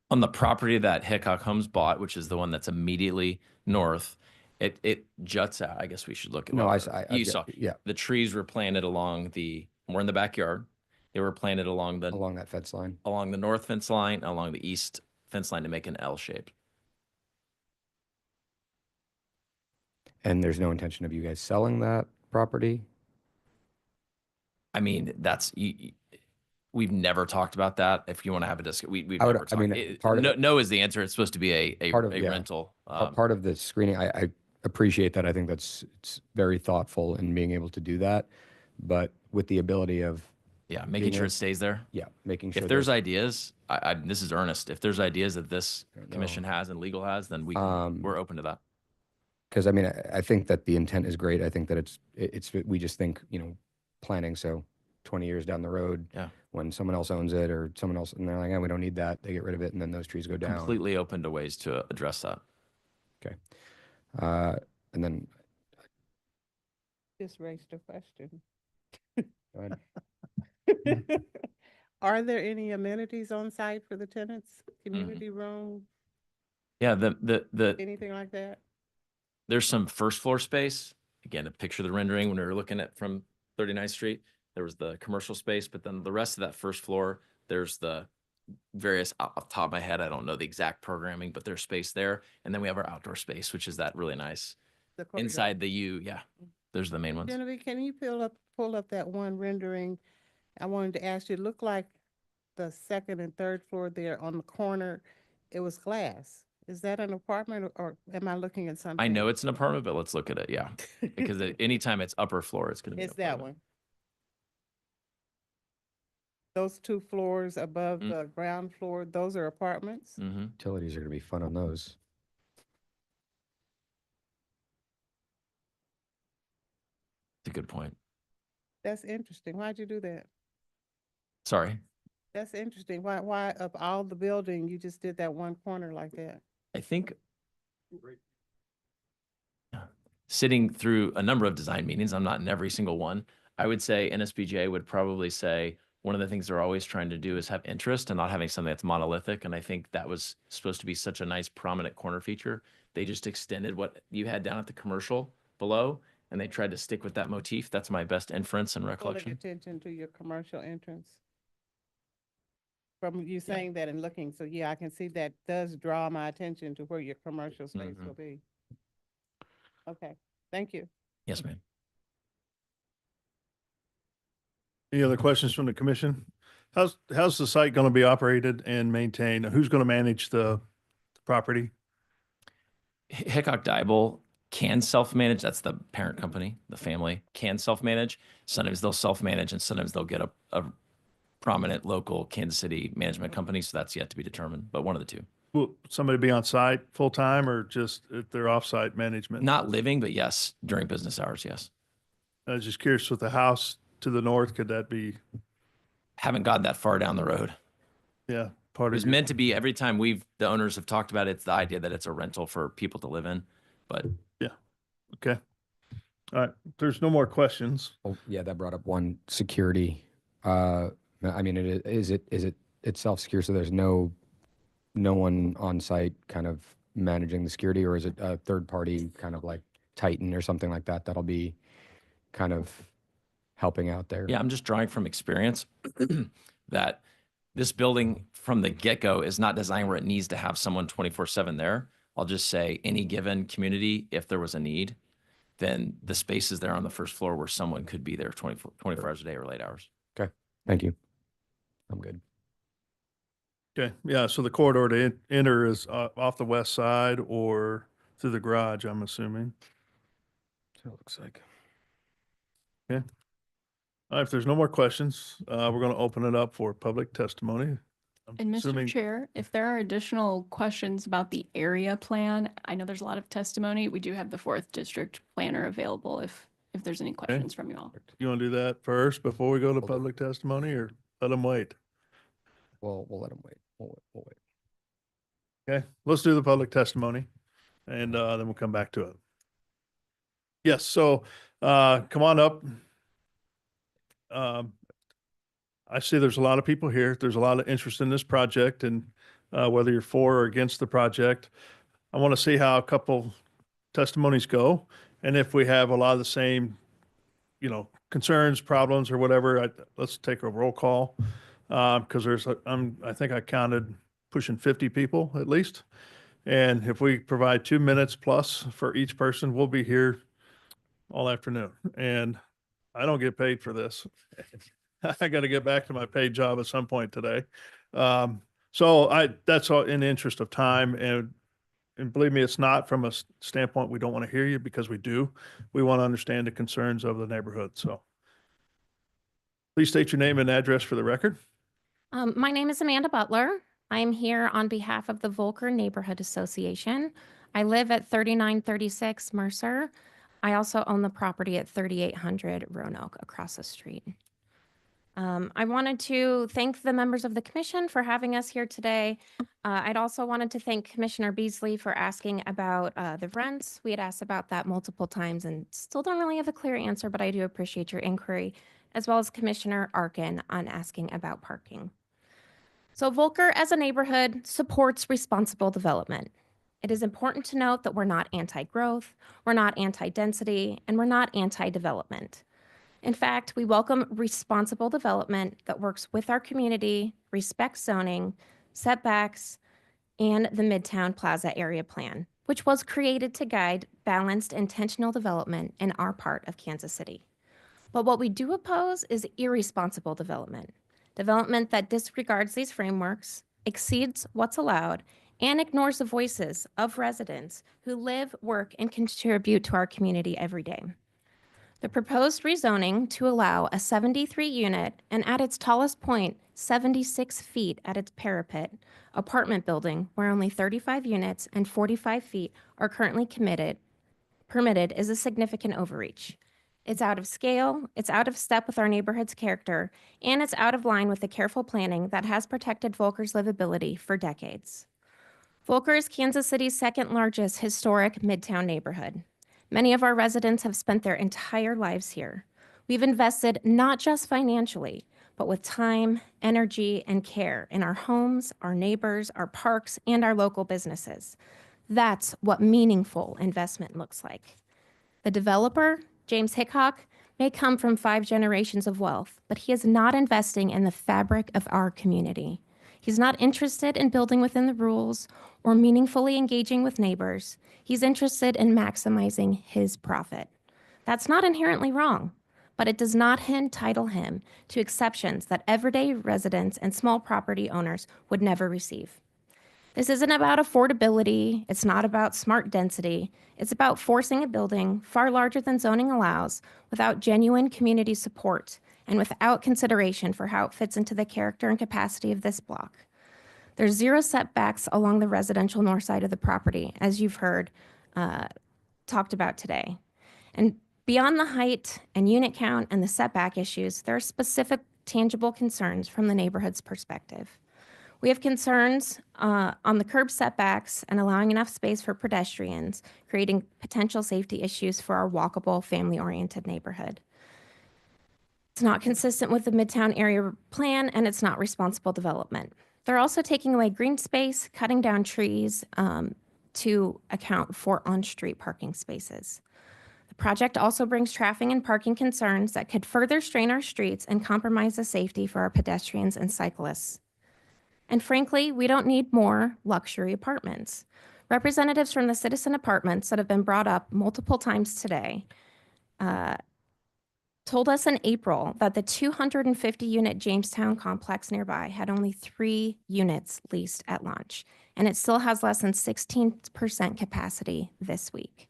On the property that Hickok Homes bought, which is the one that's immediately north, it juts out. I guess we should look at. No, well, I you get- saw. yeah. The trees were planted along we're in the backyard. They were planted along Along that fence line. along the north fence line, along the east fence line to make an L shape. And there's no intention of you guys selling that property? I mean, we've never talked about that. If you want to have a discussion, we've I would- never I talked. mean, part of no, it- no is the answer. It's supposed to be a Part of- yeah. rental. Part of the screening, I appreciate that. I think it's very thoughtful in being able to do that, but with the ability of Yeah, making being sure a- it stays there. yeah, making sure If there's that- ideas, this is earnest. If there's ideas that this No. commission has and legal has, then we're open to that. Because I mean, I think that the intent is great. I think that we just think, planning. So 20 years down the road, Yeah. when someone else owns it or someone else, and they're like, we don't need that. They get rid of it. And then those trees go down. Completely open to ways to address that. Okay. And then, Just raised a question. go ahead. Are there any amenities on site for the tenants? Community room, Yeah, the anything like that? there's some first floor space. Again, a picture of the rendering when we were looking at from 39th Street. There was the commercial space, but then the rest of that first floor, there's the various, off the top of my head, I don't know the exact programming, but there's space there. And then we have our outdoor space, which is that really nice The corridor. inside the U. Yeah, there's the main ones. Genevieve, can you pull up that one rendering? I wanted to ask you, it looked like the second and third floor there on the corner, it was glass. Is that an apartment or am I looking at something? I know it's an apartment, but let's look at it. Yeah, because anytime it's upper floor, it's going to be. It's that one. Those 2 floors above the ground floor, those are apartments? Mm-hmm. Utilities are going to be fun on those. It's a good point. That's interesting. Why'd you do that? Sorry. That's interesting. Why of all the building, you just did that one corner like that? I think sitting through a number of design meetings, I'm not in every single one. I would say NSBJ would probably say one of the things they're always trying to do is have interest and not having something that's monolithic. And I think that was supposed to be such a nice prominent corner feature. They just extended what you had down at the commercial below, and they tried to stick with that motif. That's my best inference and Calling recollection. attention to your commercial entrance. From you saying that and looking, so yeah, I can see that does draw my attention to where your commercial space will be. Okay, thank you. Yes, ma'am. Any other questions from the commission? How's the site going to be operated and maintained? Who's going to manage the property? Hickok Dibel can self-manage. That's the parent company. The family can self-manage. Sometimes they'll self-manage and sometimes they'll get a prominent local Kansas City management company. So that's yet to be determined, but one of the two. Will somebody be on site full time or just if they're off-site management? Not living, but yes, during business hours, yes. I was just curious with the house to the north, could that be, Haven't gotten that far down the road. yeah, It part was of your, meant to be every time the owners have talked about it, it's the idea that it's a rental for people to live in, but okay. All right, if there's no more questions. Oh, yeah, that brought up one security. I mean, is it itself secure? So there's no one on site kind of managing the security, or is it a third party kind of like Titan or something like that that'll be kind of helping out there? yeah, I'm just drawing from experience that this building from the get-go is not designed where it needs to have someone 24/7 there. I'll just say any given community, if there was a need, then the space is there on the first floor where someone could be there 24 hours a day or late hours. Okay, thank you. I'm good. Okay, yeah, so the corridor to enter is off the west side or through the garage, I'm assuming. So it looks like. Okay. All right, if there's no more questions, we're going to open it up for public testimony. I'm And Mr. assuming- Chair, if there are additional questions about the area plan, I know there's a lot of testimony. We do have the 4th District Planner available if there's any questions from you all. You want to do that first before we go to We'll do- public testimony, or let them wait? We'll let them wait. We'll wait. Okay, let's do the public testimony and then we'll come back to it. Yes, so come on up. I see there's a lot of people here. There's a lot of interest in this project, and whether you're for or against the project, I want to see how a couple testimonies go. And if we have a lot of the same, concerns, problems or whatever, let's take a roll call. Because I think I counted pushing 50 people at least. And if we provide 2 minutes plus for each person, we'll be here all afternoon. And I don't get paid for this. I got to get back to my paid job at some point today. So that's all in the interest of time. And believe me, it's not from a standpoint we don't want to hear you, because we do. We want to understand the concerns of the neighborhood. So please state your name and address for the record. My name is Amanda Butler. I'm here on behalf of the Volker Neighborhood Association. I live at 3936 Mercer. I also own the property at 3800 Roanoke across the street. I wanted to thank the members of the commission for having us here today. I'd also wanted to thank Commissioner Beasley for asking about the rents. We had asked about that multiple times and still don't really have a clear answer, but I do appreciate your inquiry, as well as Commissioner Arkin on asking about parking. So Volker as a neighborhood supports responsible development. It is important to note that we're not anti-growth, we're not anti-density, and we're not anti-development. In fact, we welcome responsible development that works with our community, respects zoning, setbacks, and the Midtown Plaza Area Plan, which was created to guide balanced, intentional development in our part of Kansas City. But what we do oppose is irresponsible development. Development that disregards these frameworks, exceeds what's allowed, and ignores the voices of residents who live, work, and contribute to our community every day. The proposed rezoning to allow a 73-unit and at its tallest point, 76 feet at its parapet, apartment building where only 35 units and 45 feet are currently permitted is a significant overreach. It's out of scale, it's out of step with our neighborhood's character, and it's out of line with the careful planning that has protected Volker's livability for decades. Volker is Kansas City's second largest historic Midtown neighborhood. Many of our residents have spent their entire lives here. We've invested not just financially, but with time, energy, and care in our homes, our neighbors, our parks, and our local businesses. That's what meaningful investment looks like. The developer, James Hickok, may come from 5 generations of wealth, but he is not investing in the fabric of our community. He's not interested in building within the rules or meaningfully engaging with neighbors. He's interested in maximizing his profit. That's not inherently wrong, but it does not entitle him to exceptions that everyday residents and small property owners would never receive. This isn't about affordability. It's not about smart density. It's about forcing a building far larger than zoning allows without genuine community support and without consideration for how it fits into the character and capacity of this block. There's 0 setbacks along the residential north side of the property, as you've heard talked about today. And beyond the height and unit count and the setback issues, there are specific tangible concerns from the neighborhood's perspective. We have concerns on the curb setbacks and allowing enough space for pedestrians, creating potential safety issues for our walkable, family-oriented neighborhood. It's not consistent with the Midtown Area Plan, and it's not responsible development. They're also taking away green space, cutting down trees to account for on-street parking spaces. The project also brings traffic and parking concerns that could further strain our streets and compromise the safety for our pedestrians and cyclists. And frankly, we don't need more luxury apartments. Representatives from the Citizen Apartments that have been brought up multiple times today told us in April that the 250-unit Jamestown complex nearby had only 3 units leased at launch, and it still has less than 16% capacity this week.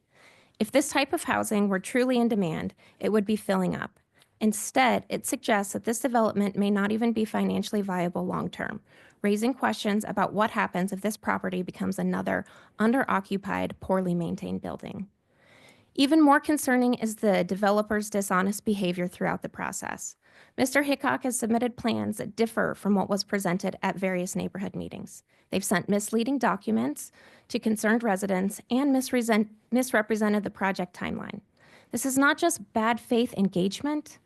If this type of housing were truly in demand, it would be filling up. Instead, it suggests that this development may not even be financially viable long-term, raising questions about what happens if this property becomes another under-occupied, poorly maintained building. Even more concerning is the developer's dishonest behavior throughout the process. Mr. Hickok has submitted plans that differ from what was presented at various neighborhood meetings. They've sent misleading documents to concerned residents and misrepresented the project timeline. This is not just bad faith engagement,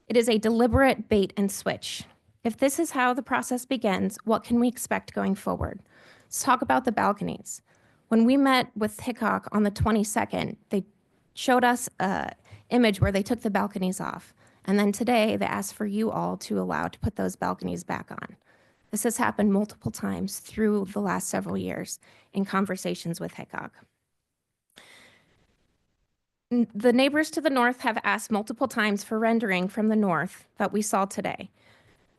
it is a deliberate bait and switch. If this is how the process begins, what can we expect going forward? Let's talk about the balconies. When we met with Hickok on the 22nd, they showed us an image where they took the balconies off. And then today, they asked for you all to allow to put those balconies back on. This has happened multiple times through the last several years in conversations with Hickok. The neighbors to the north have asked multiple times for rendering from the north that we saw today.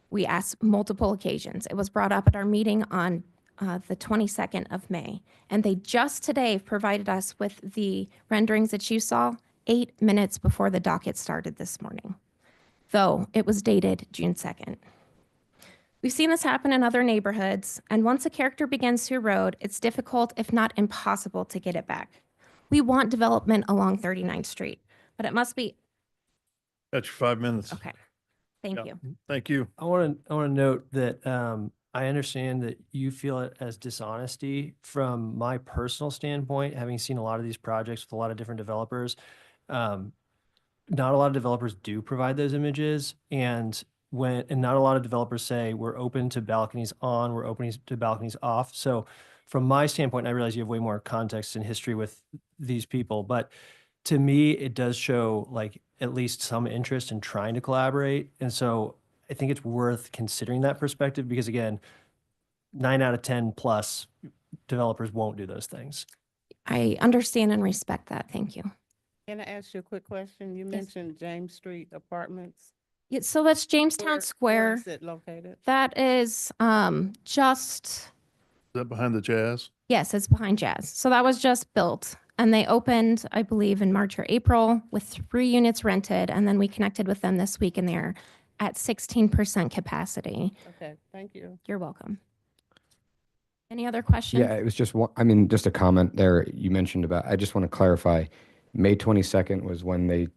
We asked multiple occasions. It was brought up at our meeting on the 22nd of May. And they just today provided us with the renderings that you saw 8 minutes before the docket started this morning, though it was dated June 2nd. We've seen this happen in other neighborhoods, and once a character begins to erode, it's difficult, if not impossible, to get it back. We want development along 39th Street, but it must be, That's your 5 minutes. okay, thank Yeah. you. Thank you. I want to note that I understand that you feel it as dishonesty. From my personal standpoint, having seen a lot of these projects with a lot of different developers, not a lot of developers do provide those images, and not a lot of developers say we're open to balconies on, we're open to balconies off. So from my standpoint, I realize you have way more context and history with these people, but to me, it does show like at least some interest in trying to collaborate. And so I think it's worth considering that perspective because again, 9 out of 10 plus developers won't do those things. I understand and respect that. Thank you. Can I ask you a quick question? You Yes. mentioned James Street Apartments. Yeah, so that's Jamestown Where Square. is it located? That is just, Is that behind the Jazz? yes, it's behind Jazz. So that was just built. And they opened, I believe, in March or April with 3 units rented. And then we connected with them this week and they're at 16% capacity. Okay, thank you. You're welcome. Any other questions? Yeah, it was just one, I mean, just a comment there you mentioned about, I just want to clarify, May 22nd was when they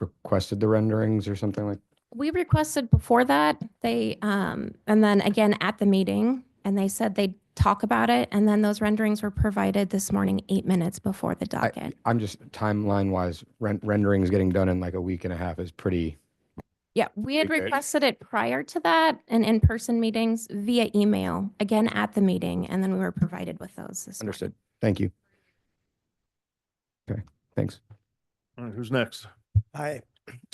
requested the renderings or something like? We requested before that, they, and then again at the meeting, and they said they'd talk about it, and then those renderings were provided this morning, 8 minutes before the docket. I'm just timeline wise, renderings getting done in like a week and a half is pretty. Yeah, we had Okay. requested it prior to that and in-person meetings via email, again at the meeting, and then we were provided with those this morning. Understood. Thank you. Okay, thanks. All right, who's next? Hi,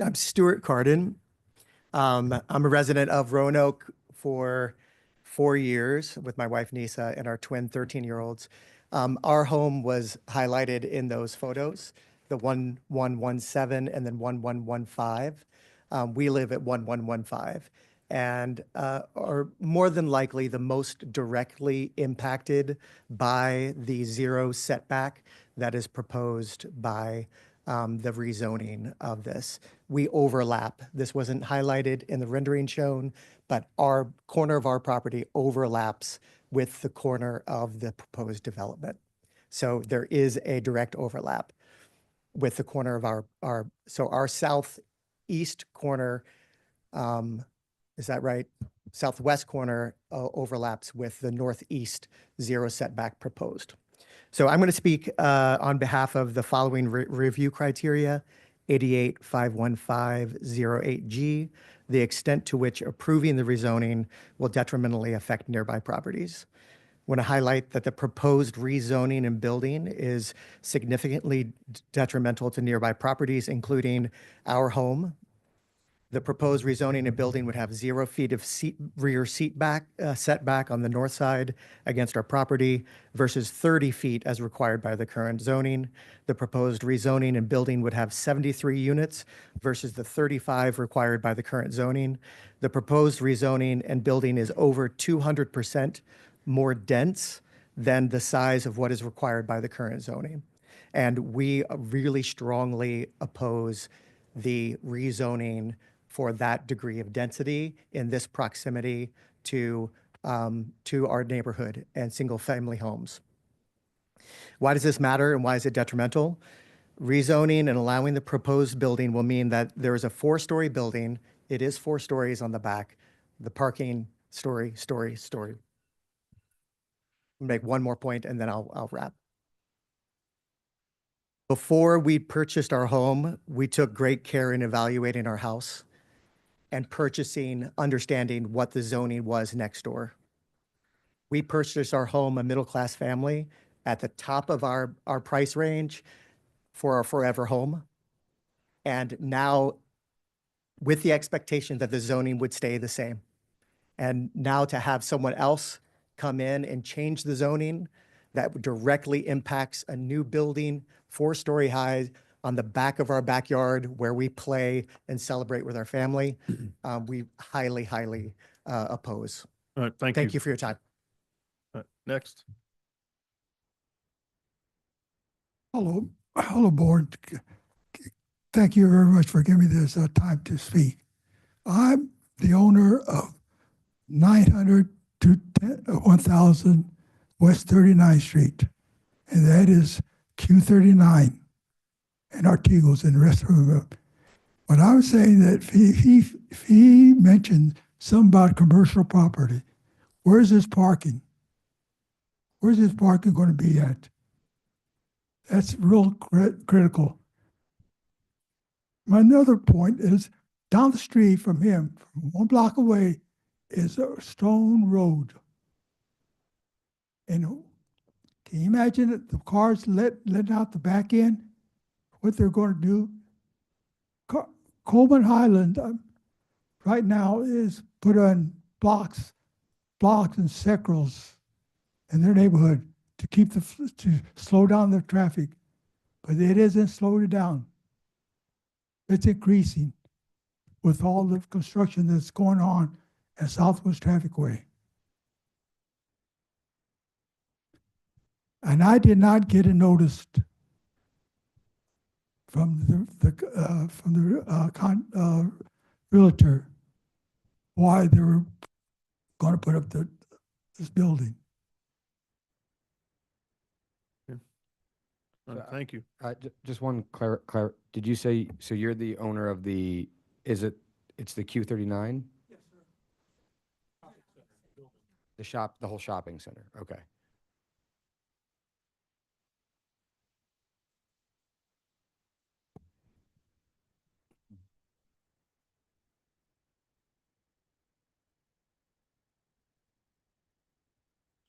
I'm Stuart Carden. I'm a resident of Roanoke for 4 years with my wife Nisa and our twin 13-year-olds. Our home was highlighted in those photos, the 1117 and then 1115. We live at 1115 and are more than likely the most directly impacted by the zero setback that is proposed by the rezoning of this. We overlap. This wasn't highlighted in the rendering shown, but our corner of our property overlaps with the corner of the proposed development. So there is a direct overlap with the corner of so our southeast corner, is that right? Southwest corner overlaps with the northeast zero setback proposed. So I'm going to speak on behalf of the following review criteria, 8851508G, the extent to which approving the rezoning will detrimentally affect nearby properties. I want to highlight that the proposed rezoning and building is significantly detrimental to nearby properties, including our home. The proposed rezoning and building would have 0 feet of rear setback on the north side against our property versus 30 feet as required by the current zoning. The proposed rezoning and building would have 73 units versus the 35 required by the current zoning. The proposed rezoning and building is over 200% more dense than the size of what is required by the current zoning. And we really strongly oppose the rezoning for that degree of density in this proximity to our neighborhood and single-family homes. Why does this matter and why is it detrimental? Rezoning and allowing the proposed building will mean that there is a 4-story building. It is 4 stories on the back. The parking, story. Make one more point and then I'll wrap. Before we purchased our home, we took great care in evaluating our house and understanding what the zoning was next door. We purchased our home, a middle-class family, at the top of our price range for our forever home. And now with the expectation that the zoning would stay the same. And now to have someone else come in and change the zoning that directly impacts a new building, 4-story high, on the back of our backyard where we play and celebrate with our family, we highly, highly oppose. All right, thank you. Thank you for your time. Next. Hello, board. Thank you very much for giving me this time to speak. I'm the owner of 900 to 1000 West 39th Street, and that is Q39 and Artigos and the rest of them. But I was saying that if he mentioned something about commercial property, where's this parking? Where's this parking going to be at? That's real critical. My other point is down the street from him, from 1 block away, is a stone road. And can you imagine that the cars letting out the back end? What they're going to do? Coleman Highland right now is put on blocks and secrals in their neighborhood to to slow down the traffic, but it isn't slowed it down. It's increasing with all the construction that's going on at Southwest Traffic Way. And I did not get a notice from the realtor why they were going to put up this building. Thank you. Just one did you say, so you're the owner of it's the Q39? Yes, sir. The whole shopping center, okay.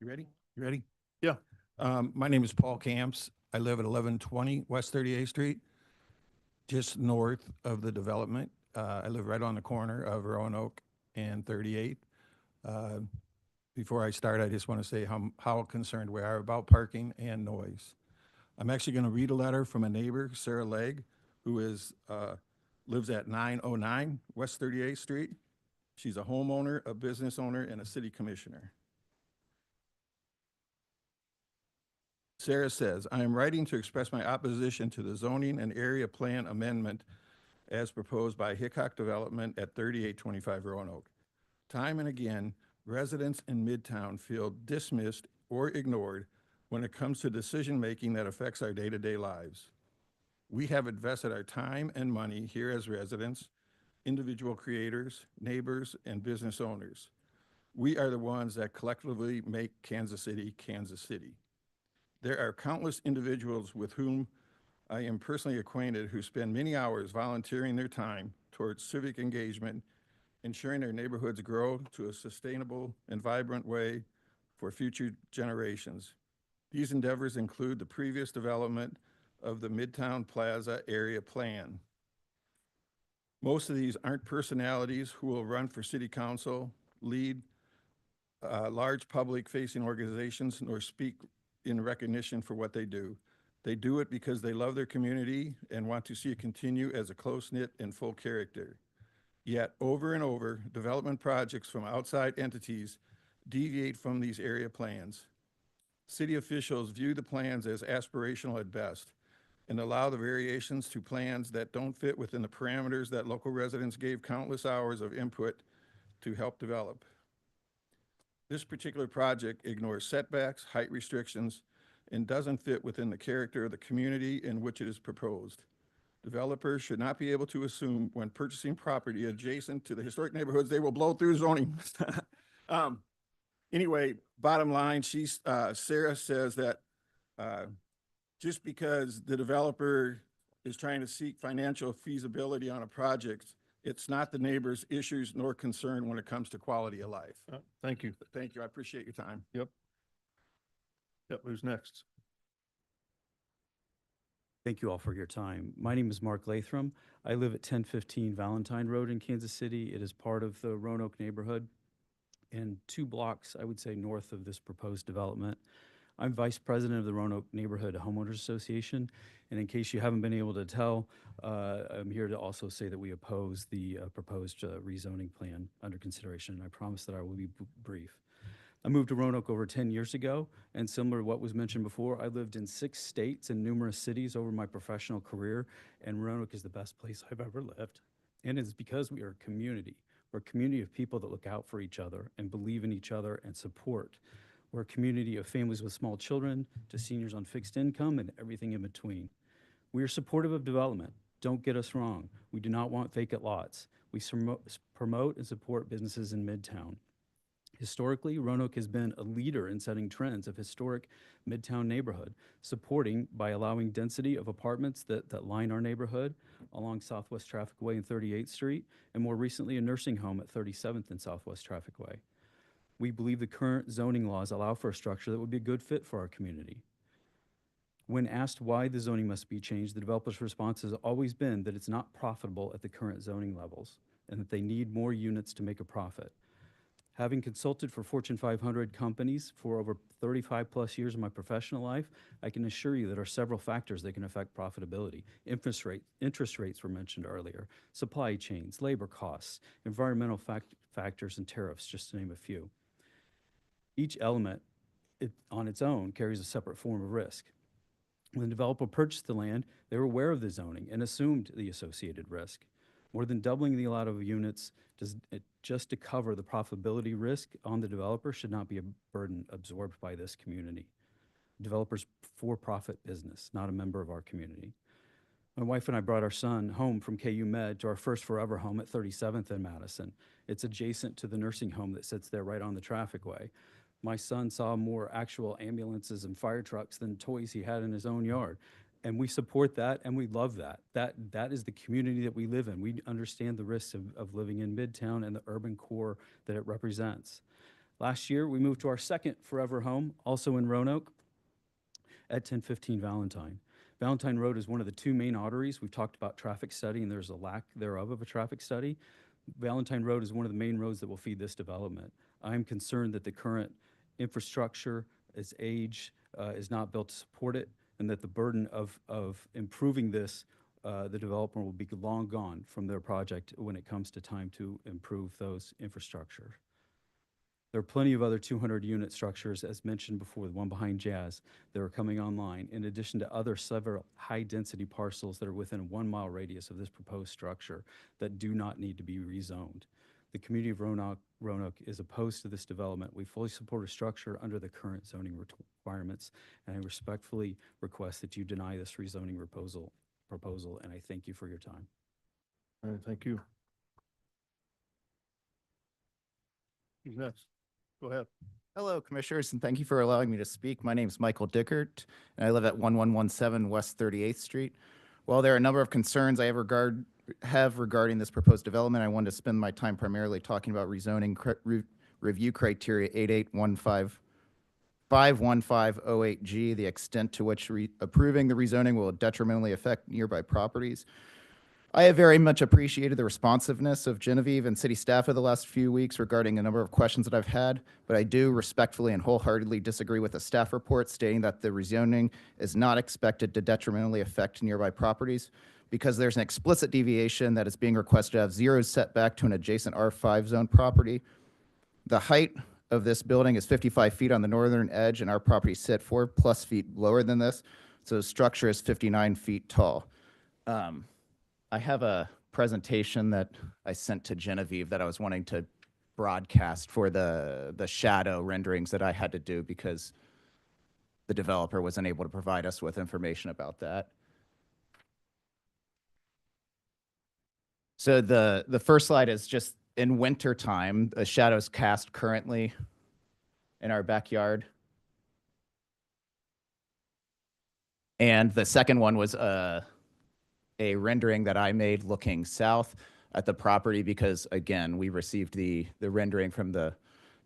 You ready? You ready? Yeah. My name is Paul Camps. I live at 1120 West 38th Street, just north of the development. I live right on the corner of Roanoke and 38th. Before I start, I just want to say how concerned we are about parking and noise. I'm actually going to read a letter from a neighbor, Sarah Legg, who lives at 909 West 38th Street. She's a homeowner, a business owner, and a city commissioner. Sarah says, I am writing to express my opposition to the zoning and area plan amendment as proposed by Hickok Development at 3825 Roanoke. Time and again, residents in Midtown feel dismissed or ignored when it comes to decision-making that affects our day-to-day lives. We have invested our time and money here as residents, individual creators, neighbors, and business owners. We are the ones that collectively make Kansas City, Kansas City. There are countless individuals with whom I am personally acquainted who spend many hours volunteering their time towards civic engagement, ensuring their neighborhoods grow to a sustainable and vibrant way for future generations. These endeavors include the previous development of the Midtown Plaza Area Plan. Most of these aren't personalities who will run for city council, lead large public-facing organizations, nor speak in recognition for what they do. They do it because they love their community and want to see it continue as a close-knit and full character. Yet over and over, development projects from outside entities deviate from these area plans. City officials view the plans as aspirational at best and allow the variations to plans that don't fit within the parameters that local residents gave countless hours of input to help develop. This particular project ignores setbacks, height restrictions, and doesn't fit within the character of the community in which it is proposed. Developers should not be able to assume when purchasing property adjacent to the historic neighborhoods, they will blow through zoning. Anyway, bottom line, Sarah says that just because the developer is trying to seek financial feasibility on a project, it's not the neighbor's issues nor concern when it comes to quality of life. Thank you. Thank you. I appreciate your time. Yep. Who's next? Thank you all for your time. My name is Mark Latham. I live at 1015 Valentine Road in Kansas City. It is part of the Roanoke neighborhood and 2 blocks, I would say, north of this proposed development. I'm vice president of the Roanoke Neighborhood Homeowners Association. And in case you haven't been able to tell, I'm here to also say that we oppose the proposed rezoning plan under consideration. And I promise that I will be brief. I moved to Roanoke over 10 years ago, and similar to what was mentioned before, I lived in 6 states and numerous cities over my professional career, and Roanoke is the best place I've ever lived. And it's because we are a community. We're a community of people that look out for each other and believe in each other and support. We're a community of families with small children to seniors on fixed income and everything in between. We are supportive of development. Don't get us wrong. We do not want vacant lots. We promote and support businesses in Midtown. Historically, Roanoke has been a leader in setting trends of historic Midtown neighborhood, supporting by allowing density of apartments that line our neighborhood along Southwest Traffic Way and 38th Street, and more recently a nursing home at 37th and Southwest Traffic Way. We believe the current zoning laws allow for a structure that would be a good fit for our community. When asked why the zoning must be changed, the developer's response has always been that it's not profitable at the current zoning levels and that they need more units to make a profit. Having consulted for Fortune 500 companies for over 35 plus years of my professional life, I can assure you there are several factors that can affect profitability. Interest rates were mentioned earlier, supply chains, labor costs, environmental factors, and tariffs, just to name a few. Each element on its own carries a separate form of risk. When the developer purchased the land, they were aware of the zoning and assumed the associated risk. More than doubling the allowed of units just to cover the profitability risk on the developer should not be a burden absorbed by this community. Developers for-profit business, not a member of our community. My wife and I brought our son home from KU Med to our first forever home at 37th and Madison. It's adjacent to the nursing home that sits there right on the traffic way. My son saw more actual ambulances and fire trucks than toys he had in his own yard. And we support that, and we love that. That is the community that we live in. We understand the risks of living in Midtown and the urban core that it represents. Last year, we moved to our second forever home, also in Roanoke, at 1015 Valentine. Valentine Road is one of the 2 main arteries. We've talked about traffic study, and there's a lack thereof of a traffic study. Valentine Road is one of the main roads that will feed this development. I'm concerned that the current infrastructure, its age, is not built to support it, and that the burden of improving this, the developer will be long gone from their project when it comes to time to improve those infrastructure. There are plenty of other 200-unit structures, as mentioned before, the one behind Jazz, that are coming online, in addition to other several high-density parcels that are within a 1-mile radius of this proposed structure that do not need to be rezoned. The community of Roanoke is opposed to this development. We fully support a structure under the current zoning requirements, and I respectfully request that you deny this rezoning proposal, and I thank you for your time. All right, thank you. Who's next? Go ahead. Hello, Commissioners, and thank you for allowing me to speak. My name is Michael Dickert, and I live at 1117 West 38th Street. While there are a number of concerns I have regarding this proposed development, I wanted to spend my time primarily talking about rezoning review criteria 51508G, the extent to which approving the rezoning will detrimentally affect nearby properties. I have very much appreciated the responsiveness of Genevieve and city staff over the last few weeks regarding a number of questions that I've had, but I do respectfully and wholeheartedly disagree with the staff report stating that the rezoning is not expected to detrimentally affect nearby properties because there's an explicit deviation that is being requested to have 0 setback to an adjacent R5 zone property. The height of this building is 55 feet on the northern edge, and our property sit 4+ feet lower than this. So the structure is 59 feet tall. I have a presentation that I sent to Genevieve that I was wanting to broadcast for the shadow renderings that I had to do because the developer wasn't able to provide us with information about that. So the first slide is just in winter time, the shadows cast currently in our backyard. And the second one was a rendering that I made looking south at the property because, again, we received the rendering from the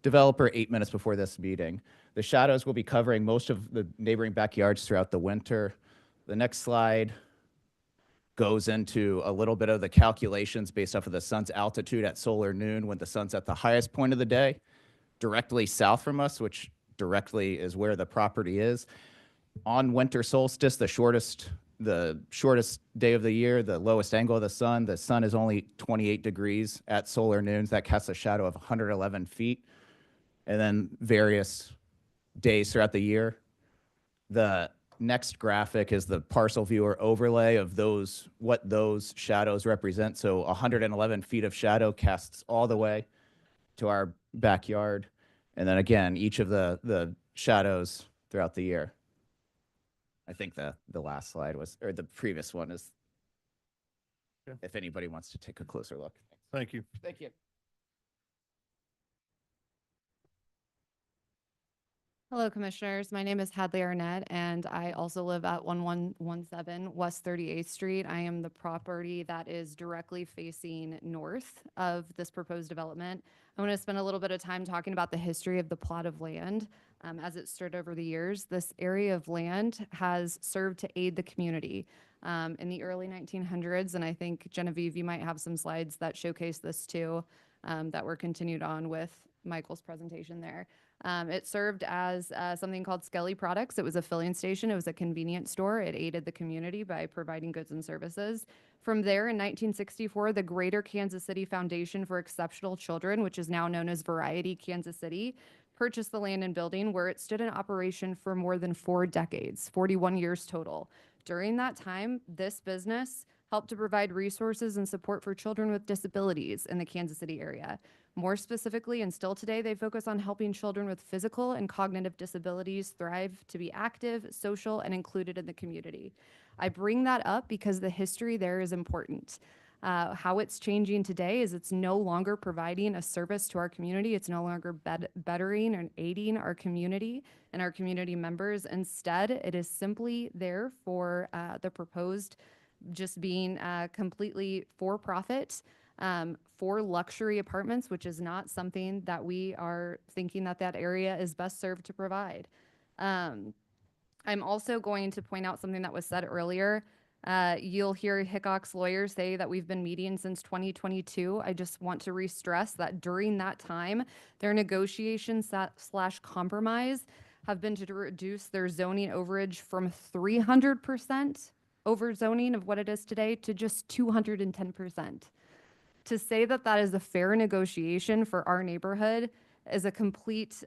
developer 8 minutes before this meeting. The shadows will be covering most of the neighboring backyards throughout the winter. The next slide goes into a little bit of the calculations based off of the sun's altitude at solar noon when the sun's at the highest point of the day, directly south from us, which directly is where the property is. On winter solstice, the shortest day of the year, the lowest angle of the sun is only 28 degrees at solar noons. That casts a shadow of 111 feet. And then various days throughout the year. The next graphic is the parcel viewer overlay of what those shadows represent. So 111 feet of shadow casts all the way to our backyard. And then again, each of the shadows throughout the year. I think the last slide was, or the previous one is, if anybody wants to take a closer look. Thank you. Thank you. Hello, Commissioners. My name is Hadley Arnett, and I also live at 1117 West 38th Street. I am the property that is directly facing north of this proposed development. I want to spend a little bit of time talking about the history of the plot of land as it stirred over the years. This area of land has served to aid the community in the early 1900s, and I think, Genevieve, you might have some slides that showcase this too, that were continued on with Michael's presentation there. It served as something called Skelly Products. It was a filling station. It was a convenience store. It aided the community by providing goods and services. From there, in 1964, the Greater Kansas City Foundation for Exceptional Children, which is now known as Variety Kansas City, purchased the land and building where it stood in operation for more than 4 decades, 41 years total. During that time, this business helped to provide resources and support for children with disabilities in the Kansas City area. More specifically, and still today, they focus on helping children with physical and cognitive disabilities thrive to be active, social, and included in the community. I bring that up because the history there is important. How it's changing today is it's no longer providing a service to our community. It's no longer bettering and aiding our community and our community members. Instead, it is simply there for the proposed just being completely for profit. For luxury apartments, which is not something that we are thinking that area is best served to provide. I'm also going to point out something that was said earlier. You'll hear Hickok's lawyers say that we've been meeting since 2022. I just want to re-stress that during that time, their negotiations / compromise have been to reduce their zoning overage from 300% over zoning of what it is today to just 210%. To say that that is a fair negotiation for our neighborhood is a complete,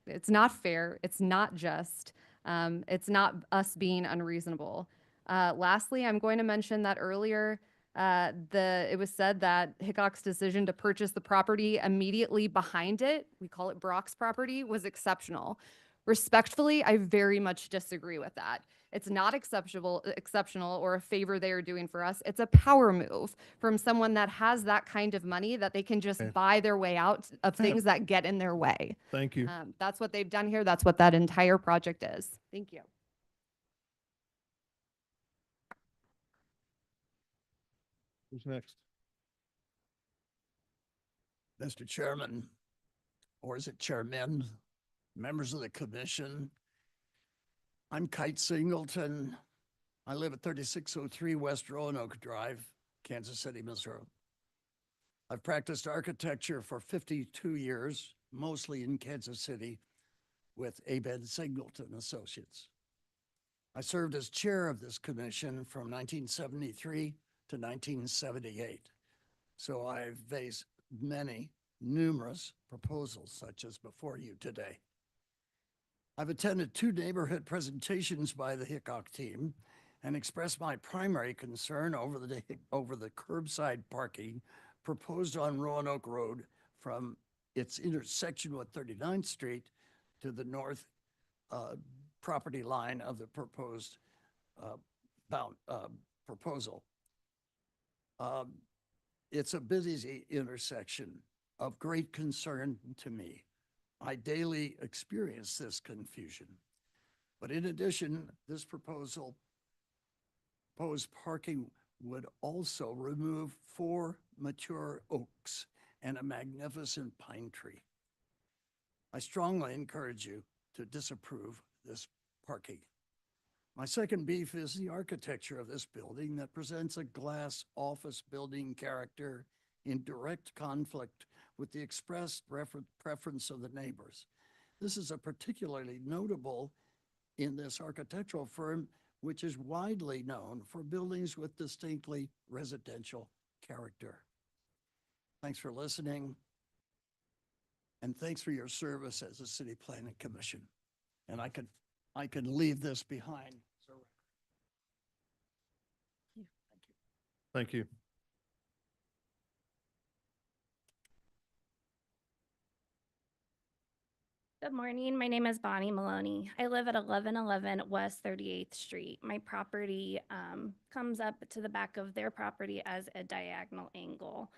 it's not fair, it's not just, it's not us being unreasonable. Lastly, I'm going to mention that earlier, it was said that Hickok's decision to purchase the property immediately behind it, we call it Brock's property, was exceptional. Respectfully, I very much disagree with that. It's not exceptional or a favor they are doing for us. It's a power move from someone that has that kind of money that they can just buy their way out of things that get in their way. Thank you. That's what they've done here. That's what that entire project is. Thank you. Who's next? Mr. Chairman, or is it Chairman, members of the commission, I'm Kite Singleton. I live at 3603 West Roanoke Drive, Kansas City, Missouri. I've practiced architecture for 52 years, mostly in Kansas City with Abed Singleton Associates. I served as chair of this commission from 1973 to 1978. So I've faced numerous proposals such as before you today. I've attended 2 neighborhood presentations by the Hickok team and expressed my primary concern over the curbside parking proposed on Roanoke Road from its intersection with 39th Street to the north property line of the proposed proposal. It's a busy intersection of great concern to me. I daily experience this confusion. But in addition, this proposed parking would also remove 4 mature oaks and a magnificent pine tree. I strongly encourage you to disapprove this parking. My second beef is the architecture of this building that presents a glass office building character in direct conflict with the expressed preference of the neighbors. This is a particularly notable in this architectural firm, which is widely known for buildings with distinctly residential character. Thanks for listening, and thanks for your service as a City Planning Commission. And I could leave this behind. So. Thank you. Good morning. My name is Bonnie Maloney. I live at 1111 West 38th Street. My property comes up to the back of their property as a diagonal angle.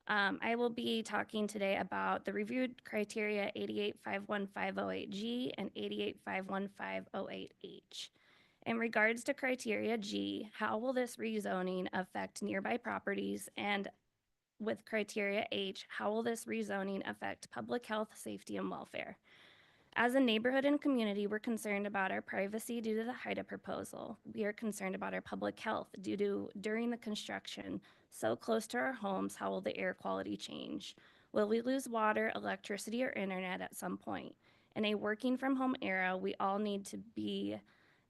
I will be talking today about the reviewed criteria 8851508G and 8851508H. In regards to criteria G, how will this rezoning affect nearby properties? And with criteria H, how will this rezoning affect public health, safety, and welfare? As a neighborhood and community, we're concerned about our privacy due to the HIDA proposal. We are concerned about our public health due to during the construction, so close to our homes, how will the air quality change? Will we lose water, electricity, or internet at some point? In a working from home era, we all need to be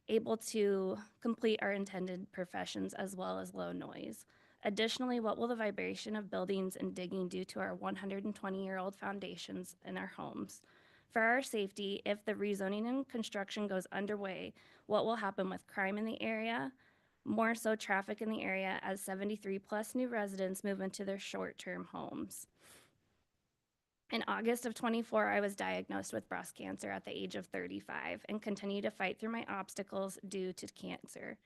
able to complete our intended professions as well as low noise. Additionally, what will the vibration of buildings and digging do to our 120-year-old foundations in our homes? For our safety, if the rezoning and construction goes underway, what will happen with crime in the area? More so traffic in the area as 73 plus new residents move into their short-term homes. In August of 24, I was diagnosed with breast cancer at the age of 35 and continue to fight through my obstacles due to cancer.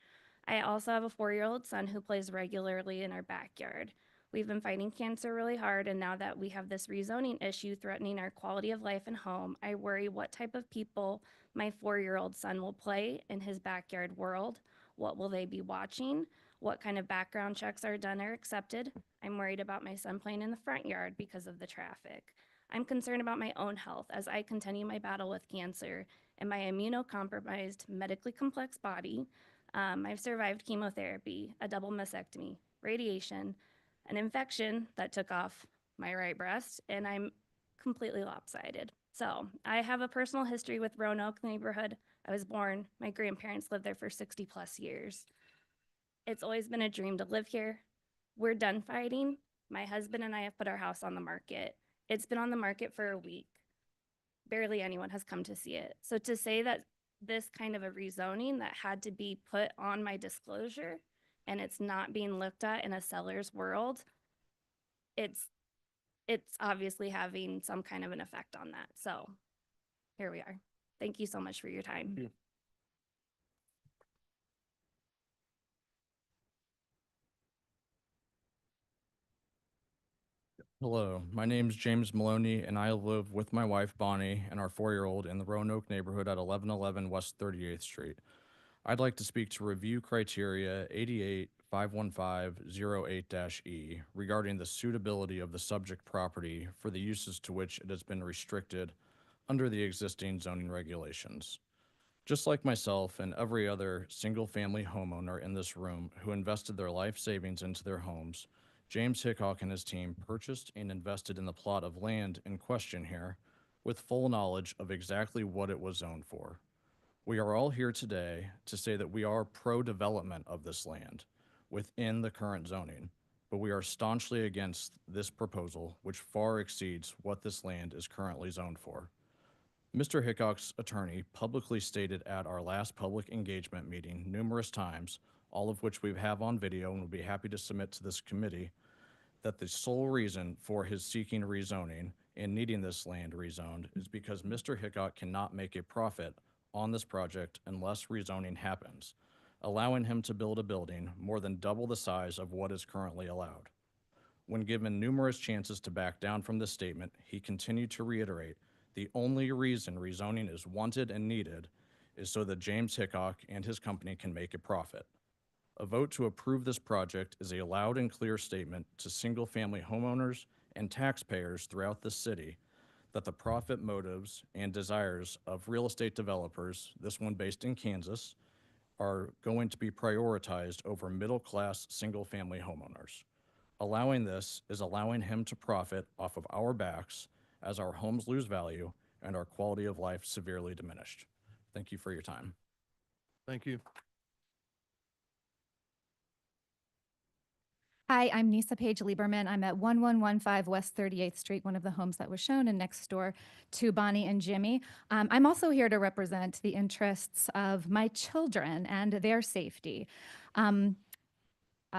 I also have a 4-year-old son who plays regularly in our backyard. We've been fighting cancer really hard, and now that we have this rezoning issue threatening our quality of life and home, I worry what type of people my 4-year-old son will play in his backyard world. What will they be watching? What kind of background checks are done or accepted? I'm worried about my son playing in the front yard because of the traffic. I'm concerned about my own health as I continue my battle with cancer and my immunocompromised, medically complex body. I've survived chemotherapy, a double mastectomy, radiation, an infection that took off my right breast, and I'm completely lopsided. So I have a personal history with Roanoke neighborhood. I was born, my grandparents lived there for 60 plus years. It's always been a dream to live here. We're done fighting. My husband and I have put our house on the market. It's been on the market for a week. Barely anyone has come to see it. So to say that this kind of a rezoning that had to be put on my disclosure and it's not being looked at in a seller's world, it's obviously having some kind of an effect on that. So here we are. Thank you so much for your time. Hello, my name is James Maloney, and I live with my wife Bonnie and our 4-year-old in the Roanoke neighborhood at 1111 West 38th Street. I'd like to speak to review criteria 8851508-E regarding the suitability of the subject property for the uses to which it has been restricted under the existing zoning regulations. Just like myself and every other single-family homeowner in this room who invested their life savings into their homes, James Hickok and his team purchased and invested in the plot of land in question here with full knowledge of exactly what it was zoned for. We are all here today to say that we are pro-development of this land within the current zoning, but we are staunchly against this proposal, which far exceeds what this land is currently zoned for. Mr. Hickok's attorney publicly stated at our last public engagement meeting numerous times, all of which we have on video and would be happy to submit to this committee, that the sole reason for his seeking rezoning and needing this land rezoned is because Mr. Hickok cannot make a profit on this project unless rezoning happens, allowing him to build a building more than double the size of what is currently allowed. When given numerous chances to back down from this statement, he continued to reiterate the only reason rezoning is wanted and needed is so that James Hickok and his company can make a profit. A vote to approve this project is a loud and clear statement to single-family homeowners and taxpayers throughout the city that the profit motives and desires of real estate developers, this one based in Kansas, are going to be prioritized over middle-class single-family homeowners. Allowing this is allowing him to profit off of our backs as our homes lose value and our quality of life severely diminished. Thank you for your time. Thank you. Hi, I'm Nisa Page Lieberman. I'm at 1115 West 38th Street, one of the homes that was shown, and next door to Bonnie and Jimmy. I'm also here to represent the interests of my children and their safety.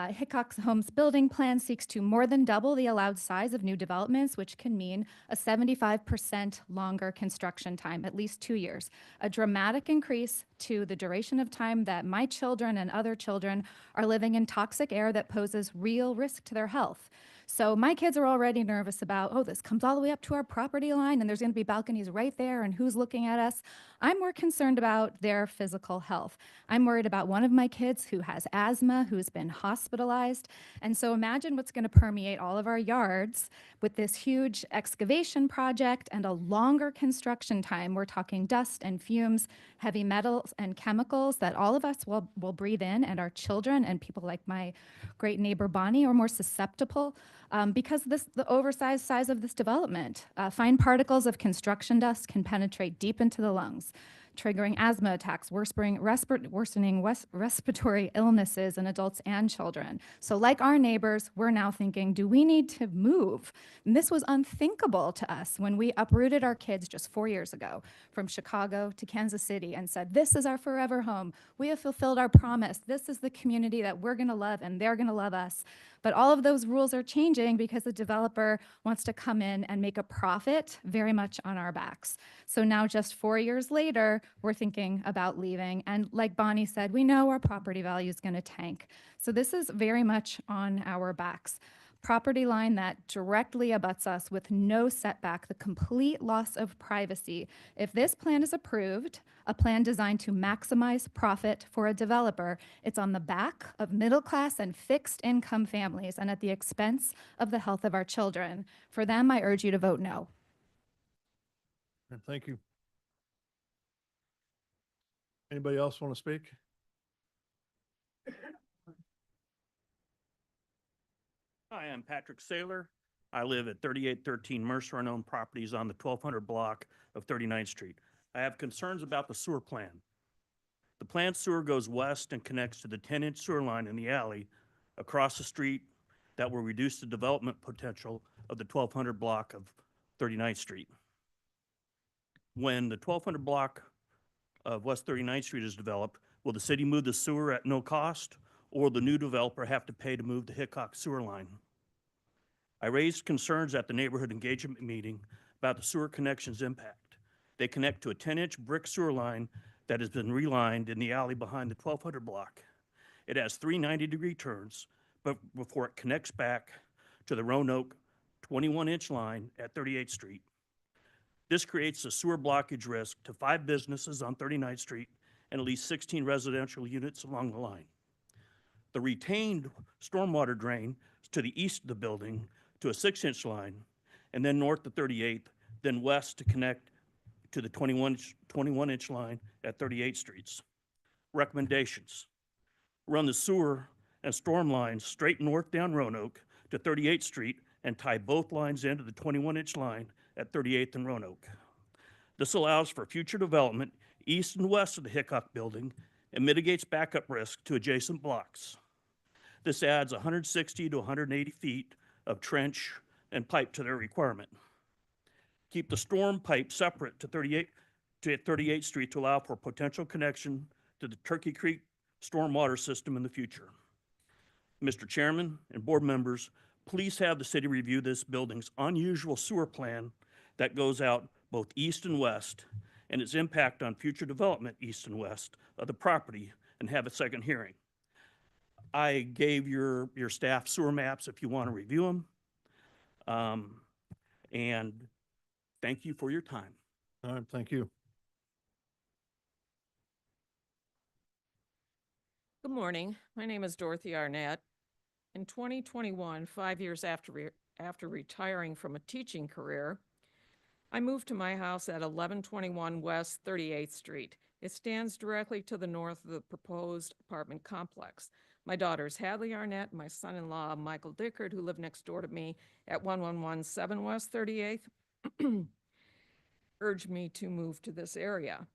Hickok's Homes building plan seeks to more than double the allowed size of new developments, which can mean a 75% longer construction time, at least 2 years, a dramatic increase to the duration of time that my children and other children are living in toxic air that poses real risk to their health. So my kids are already nervous about, oh, this comes all the way up to our property line and there's going to be balconies right there and who's looking at us. I'm more concerned about their physical health. I'm worried about one of my kids who has asthma, who's been hospitalized. And so imagine what's going to permeate all of our yards with this huge excavation project and a longer construction time. We're talking dust and fumes, heavy metals and chemicals that all of us will breathe in, and our children and people like my great neighbor Bonnie are more susceptible because the oversized size of this development. Fine particles of construction dust can penetrate deep into the lungs, triggering asthma attacks, worsening respiratory illnesses in adults and children. So like our neighbors, we're now thinking, do we need to move? And this was unthinkable to us when we uprooted our kids just 4 years ago from Chicago to Kansas City and said, this is our forever home. We have fulfilled our promise. This is the community that we're gonna love and they're gonna love us. But all of those rules are changing because the developer wants to come in and make a profit very much on our backs. So now just 4 years later, we're thinking about leaving. And like Bonnie said, we know our property value is going to tank. So this is very much on our backs. Property line that directly abuts us with no setback, the complete loss of privacy. If this plan is approved, a plan designed to maximize profit for a developer, it's on the back of middle-class and fixed-income families and at the expense of the health of our children. For them, I urge you to vote no. And thank you. Anybody else want to speak? Hi, I'm Patrick Saylor. I live at 3813 Mercer and own properties on the 1200 block of 39th Street. I have concerns about the sewer plan. The planned sewer goes west and connects to the 10-inch sewer line in the alley across the street that will reduce the development potential of the 1200 block of 39th Street. When the 1200 block of West 39th Street is developed, will the city move the sewer at no cost, or will the new developer have to pay to move the Hickok sewer line? I raised concerns at the neighborhood engagement meeting about the sewer connection's impact. They connect to a 10-inch brick sewer line that has been relined in the alley behind the 1200 block. It has 3 90-degree turns, but before it connects back to the Roanoke 21-inch line at 38th Street. This creates a sewer blockage risk to 5 businesses on 39th Street and at least 16 residential units along the line. The retained stormwater drain is to the east of the building to a 6-inch line, and then north to 38th, then west to connect to the 21-inch line at 38th Streets. Recommendations: run the sewer and storm lines straight north down Roanoke to 38th Street and tie both lines into the 21-inch line at 38th and Roanoke. This allows for future development east and west of the Hickok building and mitigates backup risk to adjacent blocks. This adds 160 to 180 feet of trench and pipe to their requirement. Keep the storm pipe separate to 38 to 38th Street to allow for potential connection to the Turkey Creek stormwater system in the future. Mr. Chairman and board members, please have the city review this building's unusual sewer plan that goes out both east and west and its impact on future development east and west of the property, and have a second hearing. I gave your staff sewer maps if you want to review them. And thank you for your time. All right, thank you. Good morning. My name is Dorothy Arnett. In 2021, 5 years after retiring from a teaching career, I moved to my house at 1121 West 38th Street. It stands directly to the north of the proposed apartment complex. My daughters Hadley Arnett and my son-in-law Michael Dickard, who live next door to me at 1117 West 38th, urged me to move to this area.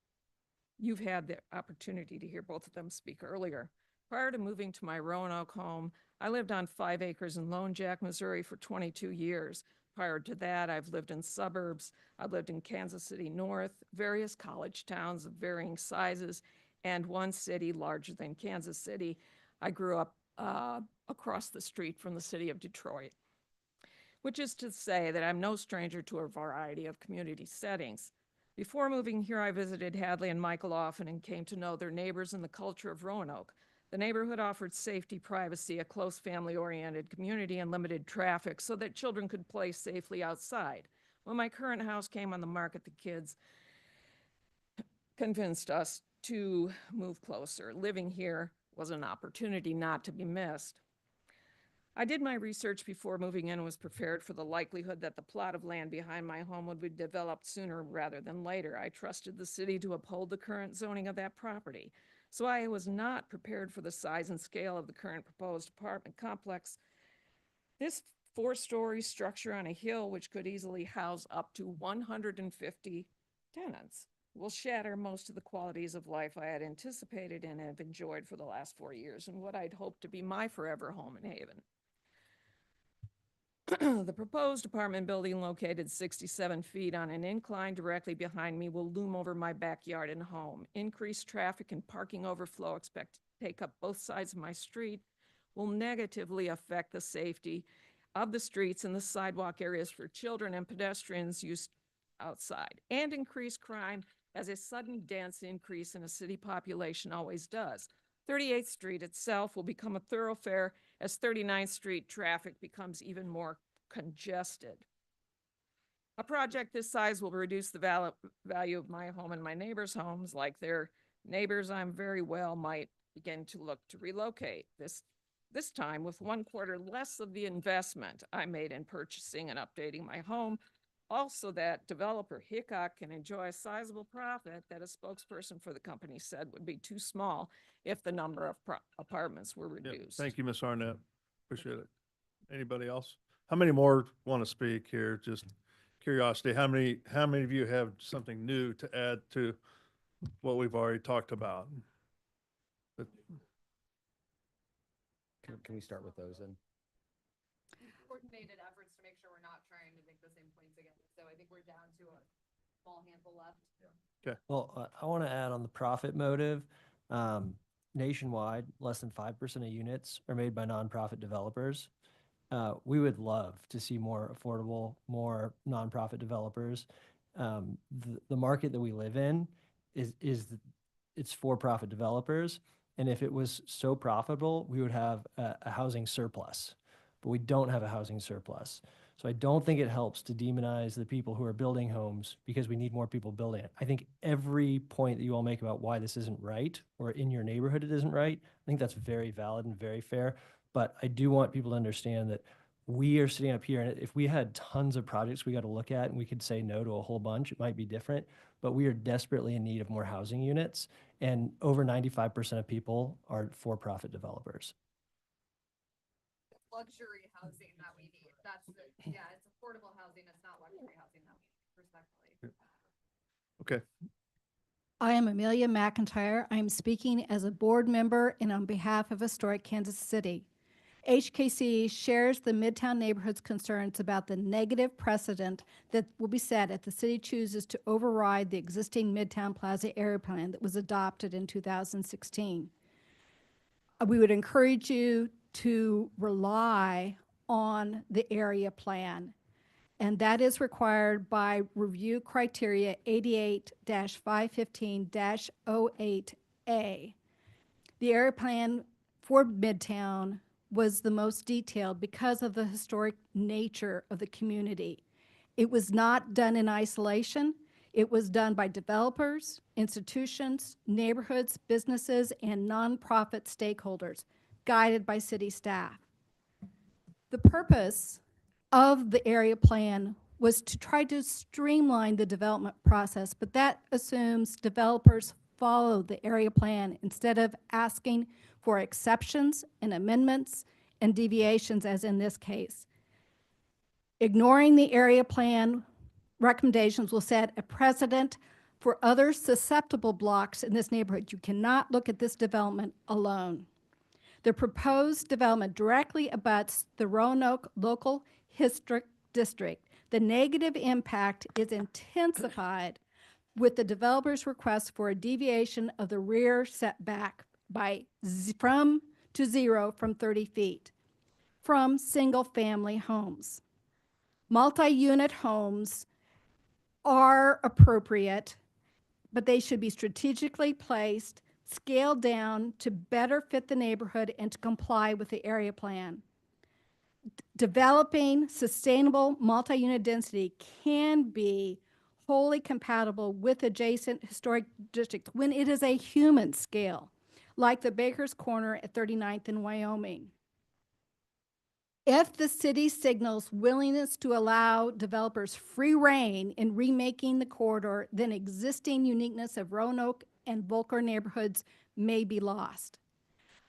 You've had the opportunity to hear both of them speak earlier. Prior to moving to my Roanoke home, I lived on 5 acres in Lone Jack, Missouri for 22 years. Prior to that, I've lived in suburbs. I've lived in Kansas City North, various college towns of varying sizes, and one city larger than Kansas City. I grew up across the street from the city of Detroit, which is to say that I'm no stranger to a variety of community settings. Before moving here, I visited Hadley and Michael often and came to know their neighbors and the culture of Roanoke. The neighborhood offered safety, privacy, a close family-oriented community, and limited traffic so that children could play safely outside. When my current house came on the market, the kids convinced us to move closer. Living here was an opportunity not to be missed. I did my research before moving in and was prepared for the likelihood that the plot of land behind my home would be developed sooner rather than later. I trusted the city to uphold the current zoning of that property. So I was not prepared for the size and scale of the current proposed apartment complex. This 4-story structure on a hill, which could easily house up to 150 tenants, will shatter most of the qualities of life I had anticipated and have enjoyed for the last 4 years, and what I'd hoped to be my forever home in Haven. The proposed apartment building, located 67 feet on an incline directly behind me, will loom over my backyard and home. Increased traffic and parking overflow expected to take up both sides of my street will negatively affect the safety of the streets and the sidewalk areas for children and pedestrians used outside, and increase crime, as a sudden dense increase in a city population always does. 38th Street itself will become a thoroughfare as 39th Street traffic becomes even more congested. A project this size will reduce the value of my home and my neighbors' homes. Like their neighbors, I'm very well might begin to look to relocate. This time with 1/4 less of the investment I made in purchasing and updating my home. Also, that developer Hickok can enjoy a sizable profit that a spokesperson for the company said would be too small if the number of apartments were Yeah, reduced. thank you, Ms. Arnett. Appreciate it. Anybody else? How many more want to speak here? Just curiosity, how many of you have something new to add to what we've already talked about? Can we start with those then? Coordinated efforts to make sure we're not trying to make the same points again. So I think we're down to a small handful left. Okay. Well, I want to add on the profit motive. Nationwide, less than 5% of units are made by nonprofit developers. We would love to see more affordable, more nonprofit developers. The market that we live in it's for-profit developers. And if it was so profitable, we would have a housing surplus, but we don't have a housing surplus. So I don't think it helps to demonize the people who are building homes because we need more people building it. I think every point that you all make about why this isn't right or in your neighborhood it isn't right, I think that's very valid and very fair. But I do want people to understand that we are sitting up here, and if we had tons of projects we got to look at and we could say no to a whole bunch, it might be different. But we are desperately in need of more housing units, and over 95% of people are for-profit developers. Luxury housing that we need. That's it's affordable housing. It's not luxury housing that we need, respectfully. Okay. I am Amelia McIntyre. I am speaking as a board member and on behalf of Historic Kansas City. HKC shares the Midtown neighborhood's concerns about the negative precedent that will be set if the city chooses to override the existing Midtown Plaza area plan that was adopted in 2016. We would encourage you to rely on the area plan, and that is required by review criteria 88-515-08A. The area plan for Midtown was the most detailed because of the historic nature of the community. It was not done in isolation. It was done by developers, institutions, neighborhoods, businesses, and nonprofit stakeholders, guided by city staff. The purpose of the area plan was to try to streamline the development process, but that assumes developers follow the area plan instead of asking for exceptions and amendments and deviations, as in this case. Ignoring the area plan recommendations will set a precedent for other susceptible blocks in this neighborhood. You cannot look at this development alone. The proposed development directly abuts the Roanoke Local Historic District. The negative impact is intensified with the developer's request for a deviation of the rear setback from 30 feet from single-family homes. Multi-unit homes are appropriate, but they should be strategically placed, scaled down to better fit the neighborhood and to comply with the area plan. Developing sustainable multi-unit density can be wholly compatible with adjacent historic districts when it is a human scale, like the Baker's Corner at 39th in Wyoming. If the city signals willingness to allow developers free rein in remaking the corridor, then existing uniqueness of Roanoke and Volker neighborhoods may be lost.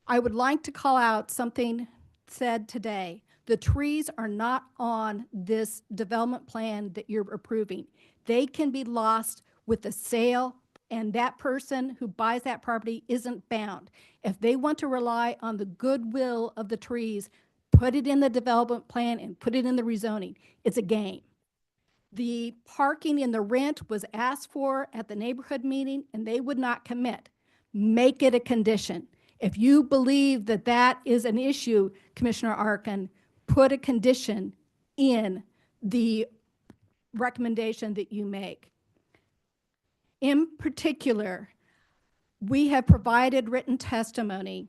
I would like to call out something said today. The trees are not on this development plan that you're approving. They can be lost with the sale, and that person who buys that property isn't bound. If they want to rely on the goodwill of the trees, put it in the development plan and put it in the rezoning. It's a game. The parking and the rent was asked for at the neighborhood meeting, and they would not commit. Make it a condition. If you believe that that is an issue, Commissioner Arkin, put a condition in the recommendation that you make. In particular, we have provided written testimony,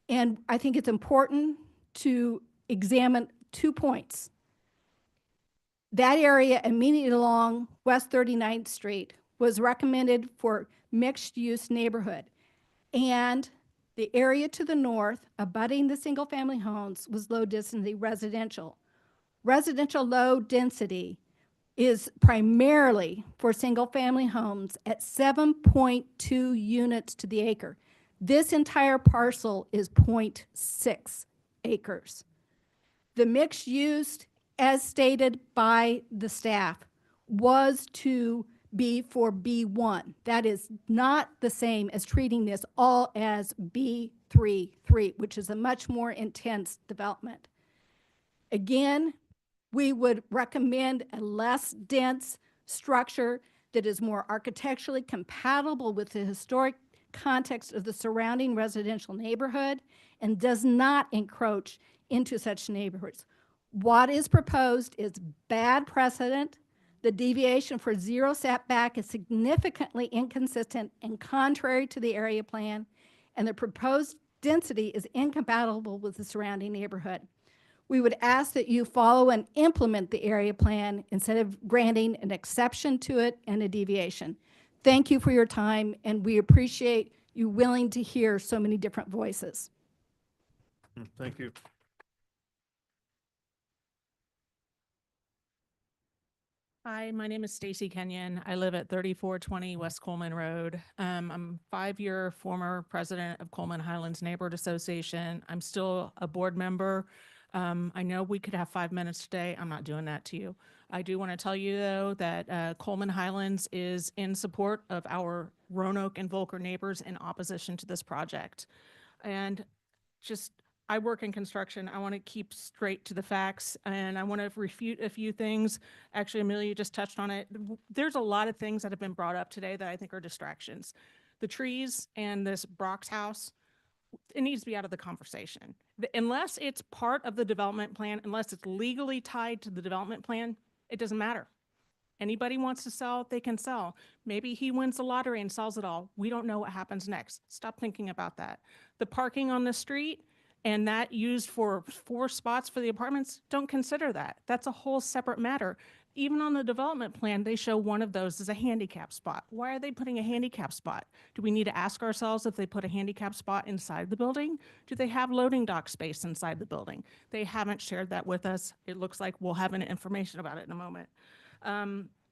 and I think it's important to examine 2 points. That area immediately along West 39th Street was recommended for mixed-use neighborhood, and the area to the north abutting the single-family homes was low-density residential. Residential low density is primarily for single-family homes at 7.2 units to the acre. This entire parcel is 0.6 acres. The mixed use, as stated by the staff, was to be for B1. That is not the same as treating this all as B3-3, which is a much more intense development. Again, we would recommend a less dense structure that is more architecturally compatible with the historic context of the surrounding residential neighborhood and does not encroach into such neighborhoods. What is proposed is bad precedent. The deviation for zero setback is significantly inconsistent and contrary to the area plan, and the proposed density is incompatible with the surrounding neighborhood. We would ask that you follow and implement the area plan instead of granting an exception to it and a deviation. Thank you for your time, and we appreciate you willing to hear so many different voices. Thank you. Hi, my name is Stacy Kenyon. I live at 3420 West Coleman Road. I'm a 5-year former president of Coleman Highlands Neighborhood Association. I'm still a board member. I know we could have 5 minutes today. I'm not doing that to you. I do want to tell you, though, that Coleman Highlands is in support of our Roanoke and Volker neighbors in opposition to this project. And just I work in construction. I want to keep straight to the facts, and I want to refute a few things. Actually, Amelia just touched on it. There's a lot of things that have been brought up today that I think are distractions. The trees and this Brock's house, it needs to be out of the conversation. Unless it's part of the development plan, unless it's legally tied to the development plan, it doesn't matter. Anybody wants to sell, they can sell. Maybe he wins the lottery and sells it all. We don't know what happens next. Stop thinking about that. The parking on the street and that used for 4 spots for the apartments, don't consider that. That's a whole separate matter. Even on the development plan, they show one of those as a handicap spot. Why are they putting a handicap spot? Do we need to ask ourselves if they put a handicap spot inside the building? Do they have loading dock space inside the building? They haven't shared that with us. It looks like we'll have information about it in a moment.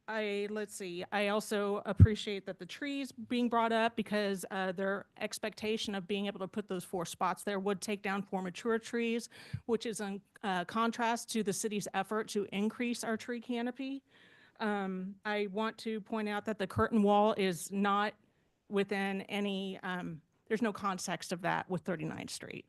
Let's see, I also appreciate that the trees being brought up because their expectation of being able to put those 4 spots there would take down 4 mature trees, which is in contrast to the city's effort to increase our tree canopy. I want to point out that the curtain wall is not within any, there's no context of that with 39th Street.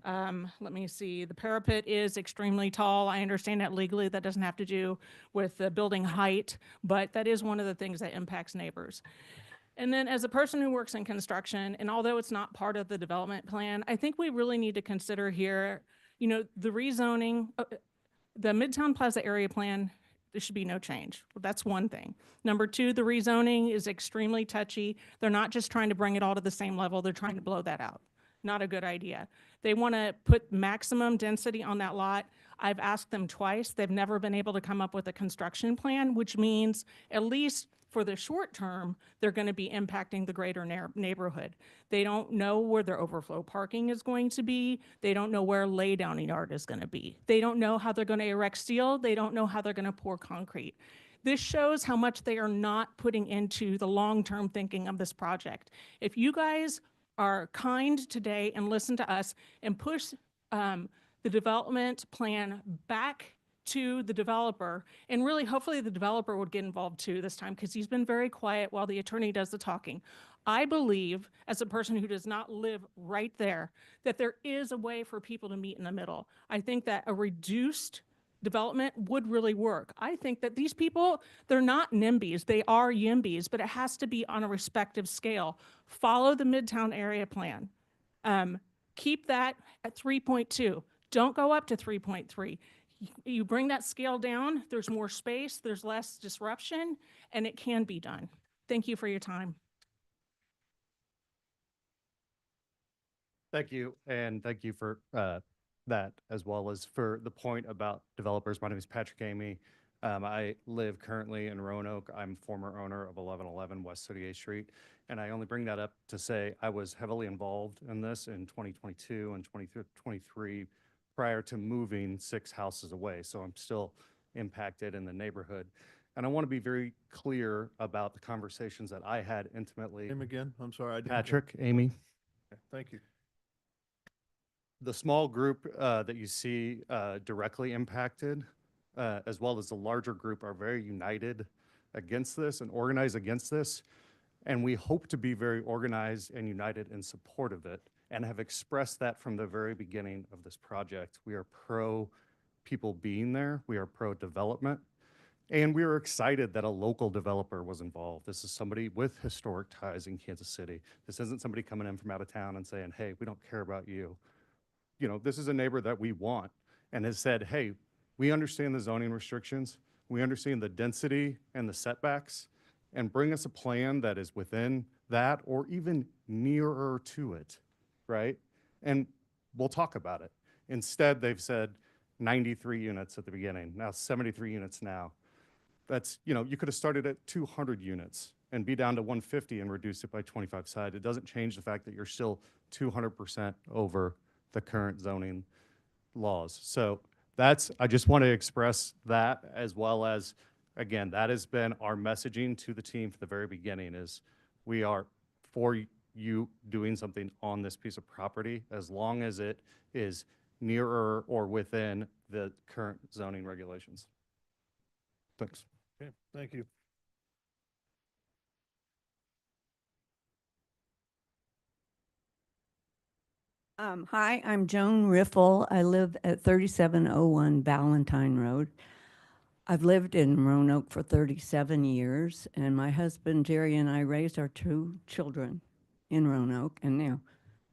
Let me see, the parapet is extremely tall. I understand that legally that doesn't have to do with the building height, but that is one of the things that impacts neighbors. And then as a person who works in construction, and although it's not part of the development plan, I think we really need to consider here, you know, the rezoning, the Midtown Plaza area plan, there should be no change. Well, that's one thing. Number 2, the rezoning is extremely touchy. They're not just trying to bring it all to the same level, they're trying to blow that out. Not a good idea. They want to put maximum density on that lot. I've asked them twice. They've never been able to come up with a construction plan, which means at least for the short term, they're going to be impacting the greater neighborhood. They don't know where their overflow parking is going to be. They don't know where laydown yard is going to be. They don't know how they're going to erect steel. They don't know how they're going to pour concrete. This shows how much they are not putting into the long-term thinking of this project. If you guys are kind today and listen to us and push the development plan back to the developer, and really hopefully the developer would get involved too this time because he's been very quiet while the attorney does the talking. I believe, as a person who does not live right there, that there is a way for people to meet in the middle. I think that a reduced development would really work. I think that these people, they're not NIMBYs, they are YIMBYs, but it has to be on a respective scale. Follow the Midtown area plan. Keep that at 3.2. Don't go up to 3.3. You bring that scale down, there's more space, there's less disruption, and it can be done. Thank you for your time. Thank you, and thank you for that, as well as for the point about developers. My name is Patrick Amy. I live currently in Roanoke. I'm former owner of 1111 West 38th Street, and I only bring that up to say I was heavily involved in this in 2022 and 2023 prior to moving 6 houses away, so I'm still impacted in the neighborhood. And I want to be very clear about the conversations that I had intimately. Name again? I'm sorry. I didn't hear. Patrick, Amy. Okay, thank you. The small group that you see directly impacted, as well as the larger group, are very united against this and organized against this. And we hope to be very organized and united in support of it, and have expressed that from the very beginning of this project. We are pro people being there. We are pro development. And we are excited that a local developer was involved. This is somebody with historic ties in Kansas City. This isn't somebody coming in from out of town and saying, hey, we don't care about you. You know, this is a neighbor that we want and has said, hey, we understand the zoning restrictions. We understand the density and the setbacks, and bring us a plan that is within that or even nearer to it, right? And we'll talk about it. Instead, they've said 93 units at the beginning, now 73 units now. That's, you know, you could have started at 200 units and be down to 150 and reduce it by 25 side. It doesn't change the fact that you're still 200% over the current zoning laws. So that's, I just want to express that, as well as, again, that has been our messaging to the team from the very beginning, is we are for you doing something on this piece of property as long as it is nearer or within the current zoning regulations. Thanks. Okay, thank you. Hi, I'm Joan Riffle. I live at 3701 Valentine Road. I've lived in Roanoke for 37 years, and my husband Jerry and I raised our 2 children in Roanoke. And now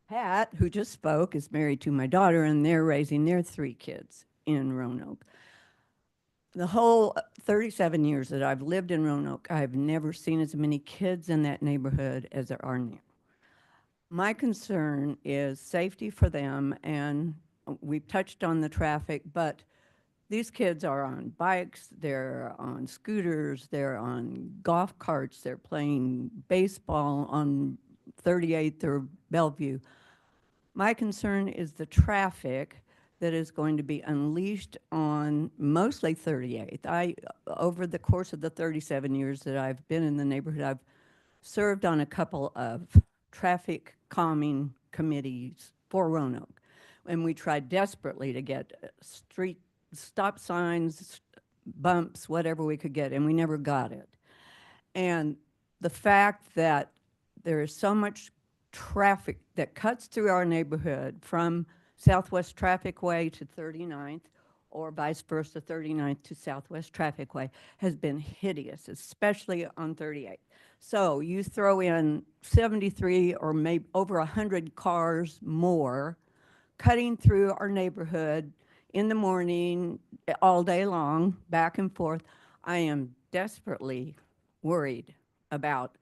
Pat, who just spoke, is married to my daughter, and they're raising their 3 kids in Roanoke. The whole 37 years that I've lived in Roanoke, I've never seen as many kids in that neighborhood as there are now. My concern is safety for them, and we've touched on the traffic, but these kids are on bikes, they're on scooters, they're on golf carts, they're playing baseball on 38th or Bellevue. My concern is the traffic that is going to be unleashed on mostly 38th. Over the course of the 37 years that I've been in the neighborhood, I've served on a couple of traffic calming committees for Roanoke. And we tried desperately to get street stop signs, bumps, whatever we could get, and we never got it. And the fact that there is so much traffic that cuts through our neighborhood from Southwest Traffic Way to 39th, or vice versa, 39th to Southwest Traffic Way, has been hideous, especially on 38th. So you throw in 73 or maybe over 100 cars more cutting through our neighborhood in the morning, all day long, back and forth. I am desperately worried about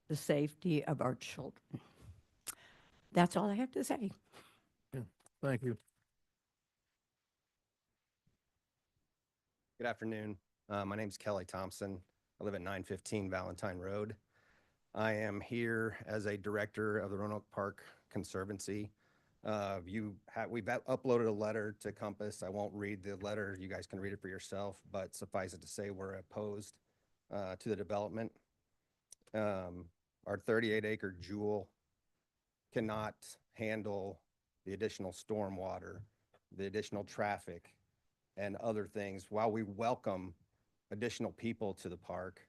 the safety of our children. That's all I have to say. Yeah, thank you. Good afternoon. My name's Kelly Thompson. I live at 915 Valentine Road. I am here as a director of the Roanoke Park Conservancy. We've uploaded a letter to Compass. I won't read the letter. You guys can read it for yourself, but suffice it to say we're opposed to the development. Our 38-acre jewel cannot handle the additional stormwater, the additional traffic, and other things. While we welcome additional people to the park,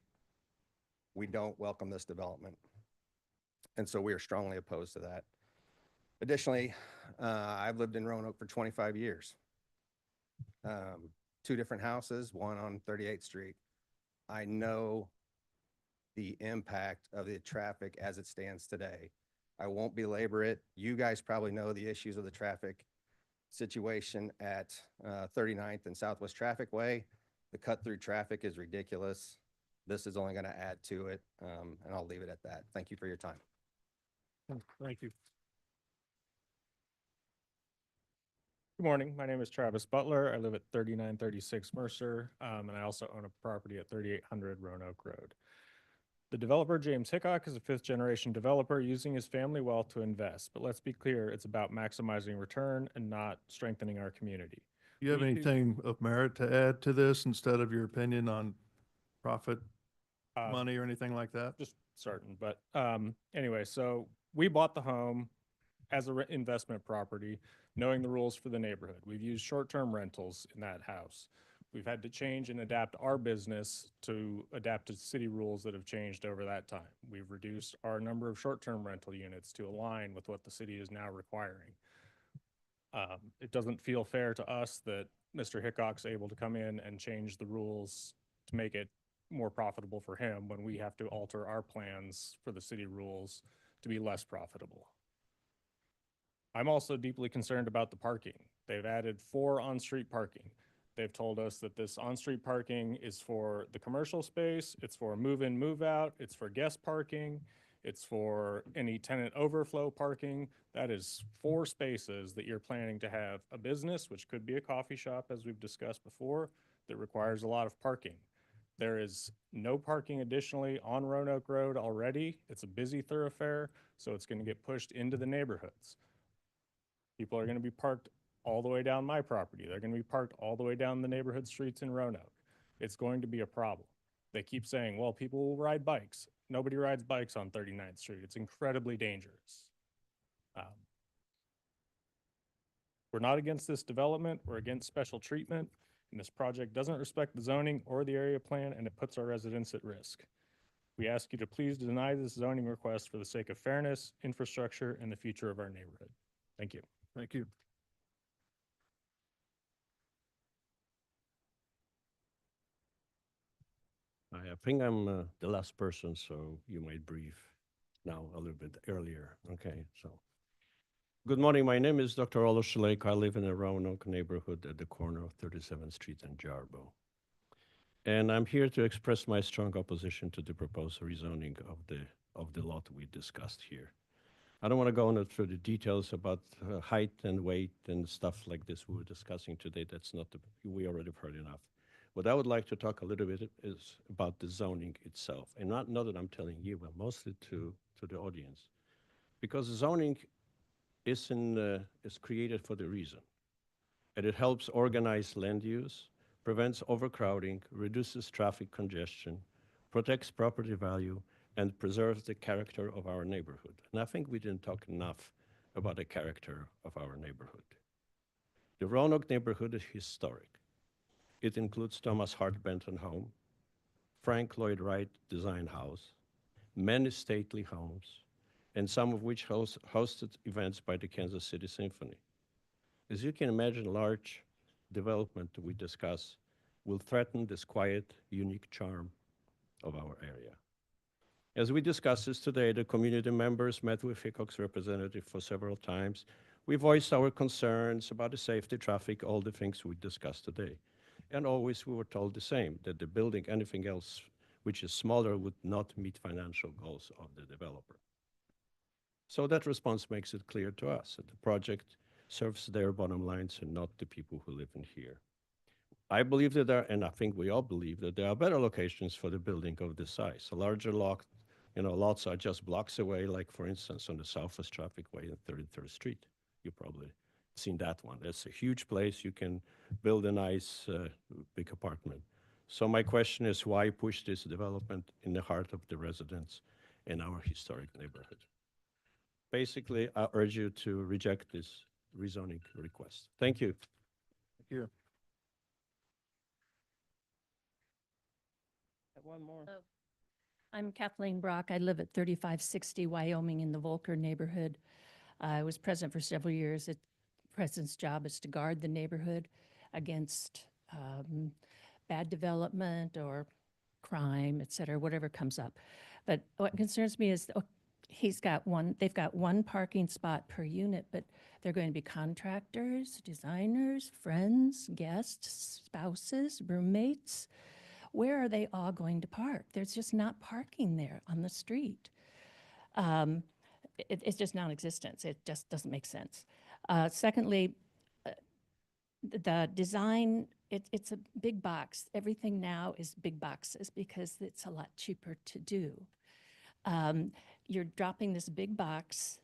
we don't welcome this development. And so we are strongly opposed to that. Additionally, I've lived in Roanoke for 25 years. 2 different houses, one on 38th Street. I know the impact of the traffic as it stands today. I won't belabor it. You guys probably know the issues of the traffic situation at 39th and Southwest Traffic Way. The cut through traffic is ridiculous. This is only going to add to it, and I'll leave it at that. Thank you for your time. Thank you. Good morning. My name is Travis Butler. I live at 3936 Mercer, and I also own a property at 3800 Roanoke Road. The developer, James Hickok, is a 5th-generation developer using his family wealth to invest. But let's be clear, it's about maximizing return and not strengthening our community. Do you have anything of merit to add to this instead of your opinion on profit money or anything like that? Just certain. But anyway, so we bought the home as an investment property, knowing the rules for the neighborhood. We've used short-term rentals in that house. We've had to change and adapt our business to adapt to city rules that have changed over that time. We've reduced our number of short-term rental units to align with what the city is now requiring. It doesn't feel fair to us that Mr. Hickok's able to come in and change the rules to make it more profitable for him when we have to alter our plans for the city rules to be less profitable. I'm also deeply concerned about the parking. They've added 4 on-street parking. They've told us that this on-street parking is for the commercial space, it's for move-in, move-out, it's for guest parking, it's for any tenant overflow parking. That is 4 spaces that you're planning to have a business, which could be a coffee shop, as we've discussed before, that requires a lot of parking. There is no parking additionally on Roanoke Road already. It's a busy thoroughfare, so it's going to get pushed into the neighborhoods. People are going to be parked all the way down my property. They're going to be parked all the way down the neighborhood streets in Roanoke. It's going to be a problem. They keep saying, well, people will ride bikes. Nobody rides bikes on 39th Street. It's incredibly dangerous. We're not against this development. We're against special treatment. And this project doesn't respect the zoning or the area plan, and it puts our residents at risk. We ask you to please deny this zoning request for the sake of fairness, infrastructure, and the future of our neighborhood. Thank you. Thank you. I think I'm the last person, so you might brief now a little bit earlier. Okay, so. Good morning. My name is Dr. Olo Shalek. I live in a Roanoke neighborhood at the corner of 37th Street and Jarbo. And I'm here to express my strong opposition to the proposed rezoning of the lot we discussed here. I don't want to go into the details about height and weight and stuff like this we were discussing today. That's not we already heard enough. What I would like to talk a little bit is about the zoning itself, and not that I'm telling you, but mostly to the audience, because zoning is created for the reason, and it helps organize land use, prevents overcrowding, reduces traffic congestion, protects property value, and preserves the character of our neighborhood. And I think we didn't talk enough about the character of our neighborhood. The Roanoke neighborhood is historic. It includes Thomas Hart Benton Home, Frank Lloyd Wright Design House, many stately homes, and some of which hosted events by the Kansas City Symphony. As you can imagine, large development we discuss will threaten this quiet, unique charm of our area. As we discussed this today, the community members met with Hickok's representative for several times. We voiced our concerns about the safety, traffic, all the things we discussed today. And always we were told the same, that the building, anything else which is smaller would not meet financial goals of the developer. So that response makes it clear to us that the project serves their bottom lines and not the people who live in here. I believe that there, and I think we all believe that there are better locations for the building of this size. A larger lot, lots are just blocks away, like for instance on the Southwest Traffic Way in 33rd Street. You probably seen that one. That's a huge place. You can build a nice big apartment. So my question is, why push this development in the heart of the residents in our historic neighborhood? Basically, I urge you to reject this rezoning request. Thank you. Thank you. One more. I'm Kathleen Brock. I live at 3560 Wyoming in the Volker neighborhood. I was president for several years. The president's job is to guard the neighborhood against bad development or crime, et cetera, whatever comes up. But what concerns me is they've got one parking spot per unit, but they're going to be contractors, designers, friends, guests, spouses, roommates. Where are they all going to park? There's just not parking there on the street. It's just non-existent. It just doesn't make sense. Secondly, the design, it's a big box. Everything now is big boxes because it's a lot cheaper to do. You're dropping this big box.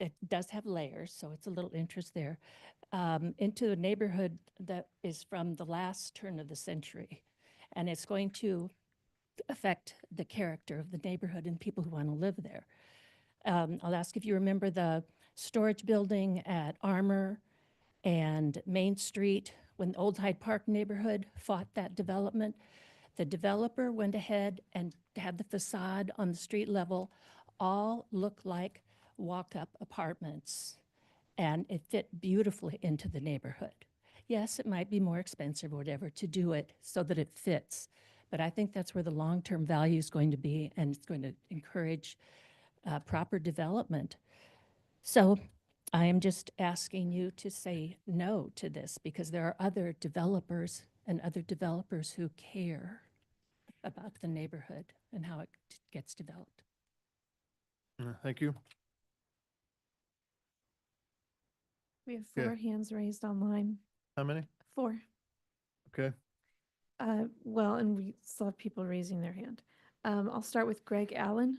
It does have layers, so it's a little interest there, into a neighborhood that is from the last turn of the century. And it's going to affect the character of the neighborhood and people who want to live there. I'll ask if you remember the storage building at Armour and Main Street when the Old Hyde Park neighborhood fought that development. The developer went ahead and had the facade on the street level all look like walk-up apartments, and it fit beautifully into the neighborhood. Yes, it might be more expensive or whatever to do it so that it fits, but I think that's where the long-term value is going to be, and it's going to encourage proper development. So I am just asking you to say no to this because there are other developers who care about the neighborhood and how it gets developed. Thank you. We have 4 hands raised online. How many? 4. Okay. Well, and we still have people raising their hand. I'll start with Greg Allen.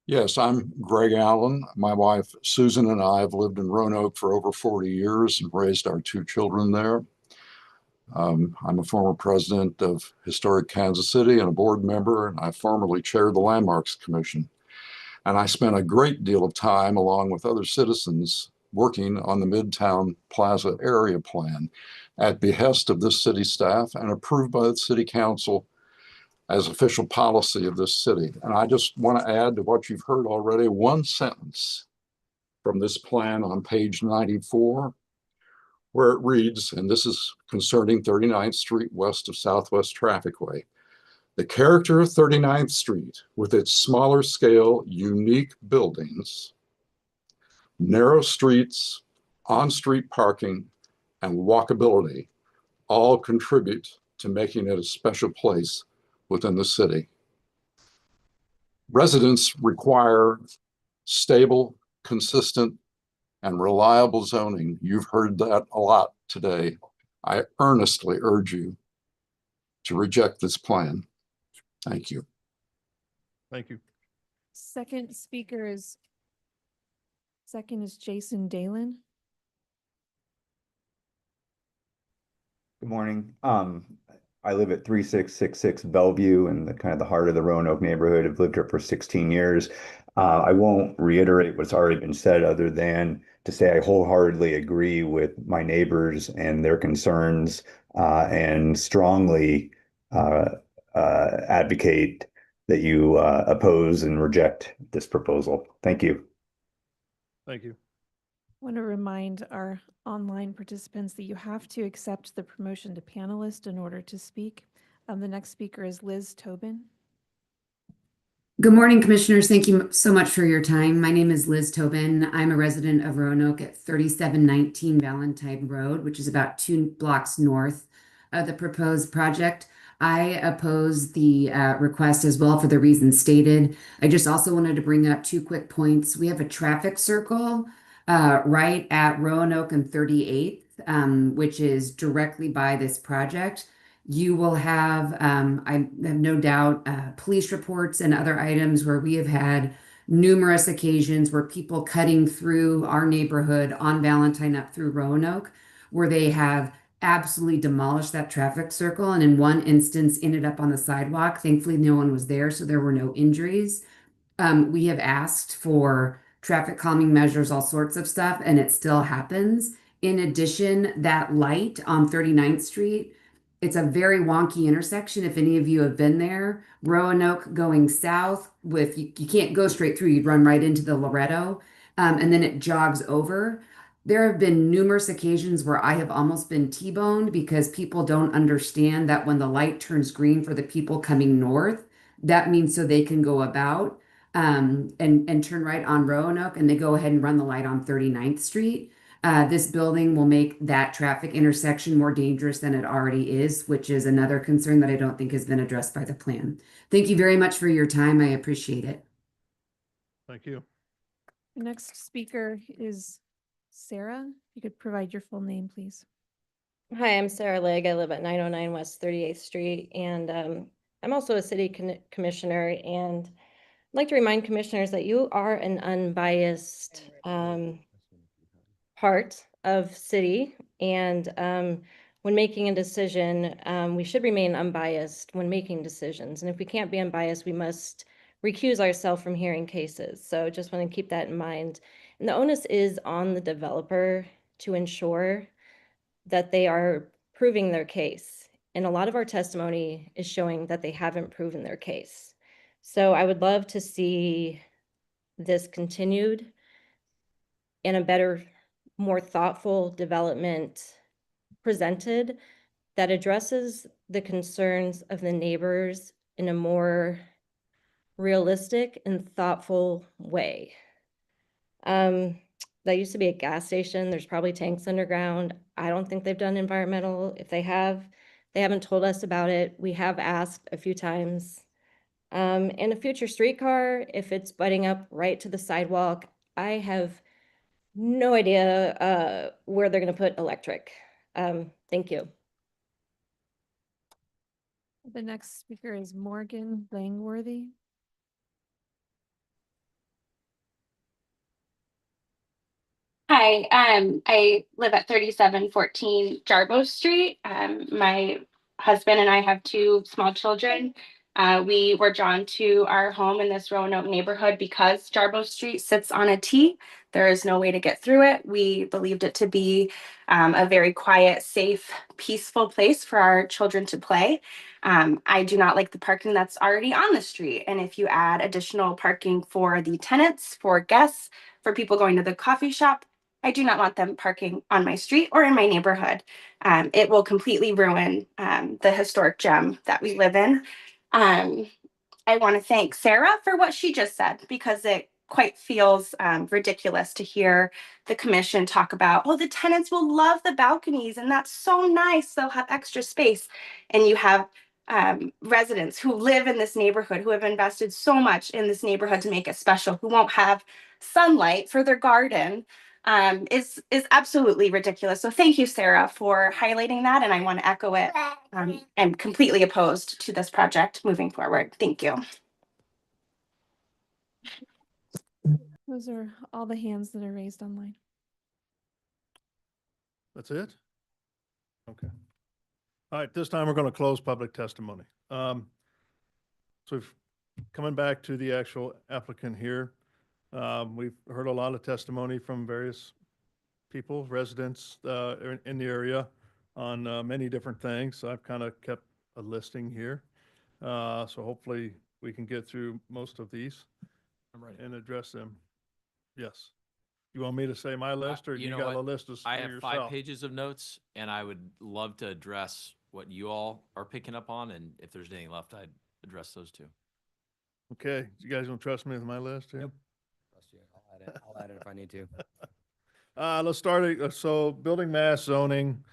Yes, I'm Greg Allen. My wife Susan and I have lived in Roanoke for over 40 years and raised our 2 children there. I'm a former president of Historic Kansas City and a board member, and I formerly chaired the Landmarks Commission. And I spent a great deal of time along with other citizens working on the Midtown Plaza area plan at behest of this city staff and approved by the city council as official policy of this city. And I just want to add to what you've heard already, one sentence from this plan on page 94, where it reads, and this is concerning 39th Street west of Southwest Trafficway. The character of 39th Street, with its smaller scale, unique buildings, narrow streets, on-street parking, and walkability all contribute to making it a special place within the city. Residents require stable, consistent, and reliable zoning. You've heard that a lot today. I earnestly urge you to reject this plan. Thank you. Thank you. Second is Jason Dalen. Good morning. I live at 3666 Bellevue in the kind of the heart of the Roanoke neighborhood. I've lived here for 16 years. I won't reiterate what's already been said other than to say I wholeheartedly agree with my neighbors and their concerns and strongly advocate that you oppose and reject this proposal. Thank you. Thank you. I want to remind our online participants that you have to accept the promotion to panelist in order to speak. The next speaker is Liz Tobin. Good morning, Commissioners. Thank you so much for your time. My name is Liz Tobin. I'm a resident of Roanoke at 3719 Valentine Road, which is about 2 blocks north of the proposed project. I oppose the request as well for the reasons stated. I just also wanted to bring up 2 quick points. We have a traffic circle right at Roanoke and 38th, which is directly by this project. You will have, I have no doubt, police reports and other items where we have had numerous occasions where people cutting through our neighborhood on Valentine up through Roanoke, where they have absolutely demolished that traffic circle, and in one instance ended up on the sidewalk. Thankfully, no one was there, so there were no injuries. We have asked for traffic calming measures, all sorts of stuff, and it still happens. In addition, that light on 39th Street, it's a very wonky intersection. If any of you have been there, Roanoke going south with, you can't go straight through, you'd run right into the Loretto, and then it jogs over. There have been numerous occasions where I have almost been T-boned because people don't understand that when the light turns green for the people coming north, that means so they can go about and turn right on Roanoke, and they go ahead and run the light on 39th Street. This building will make that traffic intersection more dangerous than it already is, which is another concern that I don't think has been addressed by the plan. Thank you very much for your time. I appreciate it. Thank you. The next speaker is Sarah. You could provide your full name, please. Hi, I'm Sarah Legg. I live at 909 West 38th Street, and I'm also a city commissioner, and I'd like to remind commissioners that you are an unbiased part of city, and when making a decision, we should remain unbiased when making decisions. And if we can't be unbiased, we must recuse ourselves from hearing cases. So just want to keep that in mind. And the onus is on the developer to ensure that they are proving their case. And a lot of our testimony is showing that they haven't proven their case. So I would love to see this continued in a better, more thoughtful development presented that addresses the concerns of the neighbors in a more realistic and thoughtful way. That used to be a gas station. There's probably tanks underground. I don't think they've done environmental. If they have, they haven't told us about it. We have asked a few times. And a future streetcar, if it's butting up right to the sidewalk, I have no idea where they're going to put electric. Thank you. The next speaker is Morgan Langworthy. Hi, I live at 3714 Jarbo Street. My husband and I have 2 small children. We were drawn to our home in this Roanoke neighborhood because Jarbo Street sits on a T. There is no way to get through it. We believed it to be a very quiet, safe, peaceful place for our children to play. I do not like the parking that's already on the street. And if you add additional parking for the tenants, for guests, for people going to the coffee shop. I do not want them parking on my street or in my neighborhood. It will completely ruin the historic gem that we live in. I want to thank Sarah for what she just said, because it quite feels ridiculous to hear the commission talk about, oh, the tenants will love the balconies and that's so nice. They'll have extra space. And you have residents who live in this neighborhood, who have invested so much in this neighborhood to make it special, who won't have sunlight for their garden. Is absolutely ridiculous. So thank you, Sarah, for highlighting that. And I want to echo it. I'm completely opposed to this project moving forward. Thank you. Those are all the hands that are raised online. That's it? Okay. All right, this time we're going to close public testimony. So coming back to the actual applicant here, we've heard a lot of testimony from various people, residents in the area on many different things. So I've kind of kept a listing here. So hopefully we can get through most of these and address them. Yes. You want me to say my list, or you know got what? a list of I have yourself? 5 pages of notes, and I would love to address what you all are picking up on, and if there's anything left, I'd address those too. Okay, you guys don't trust me with my list here? Yep. Trust you. I'll add it if I need to. Let's start it. So building mass, zoning,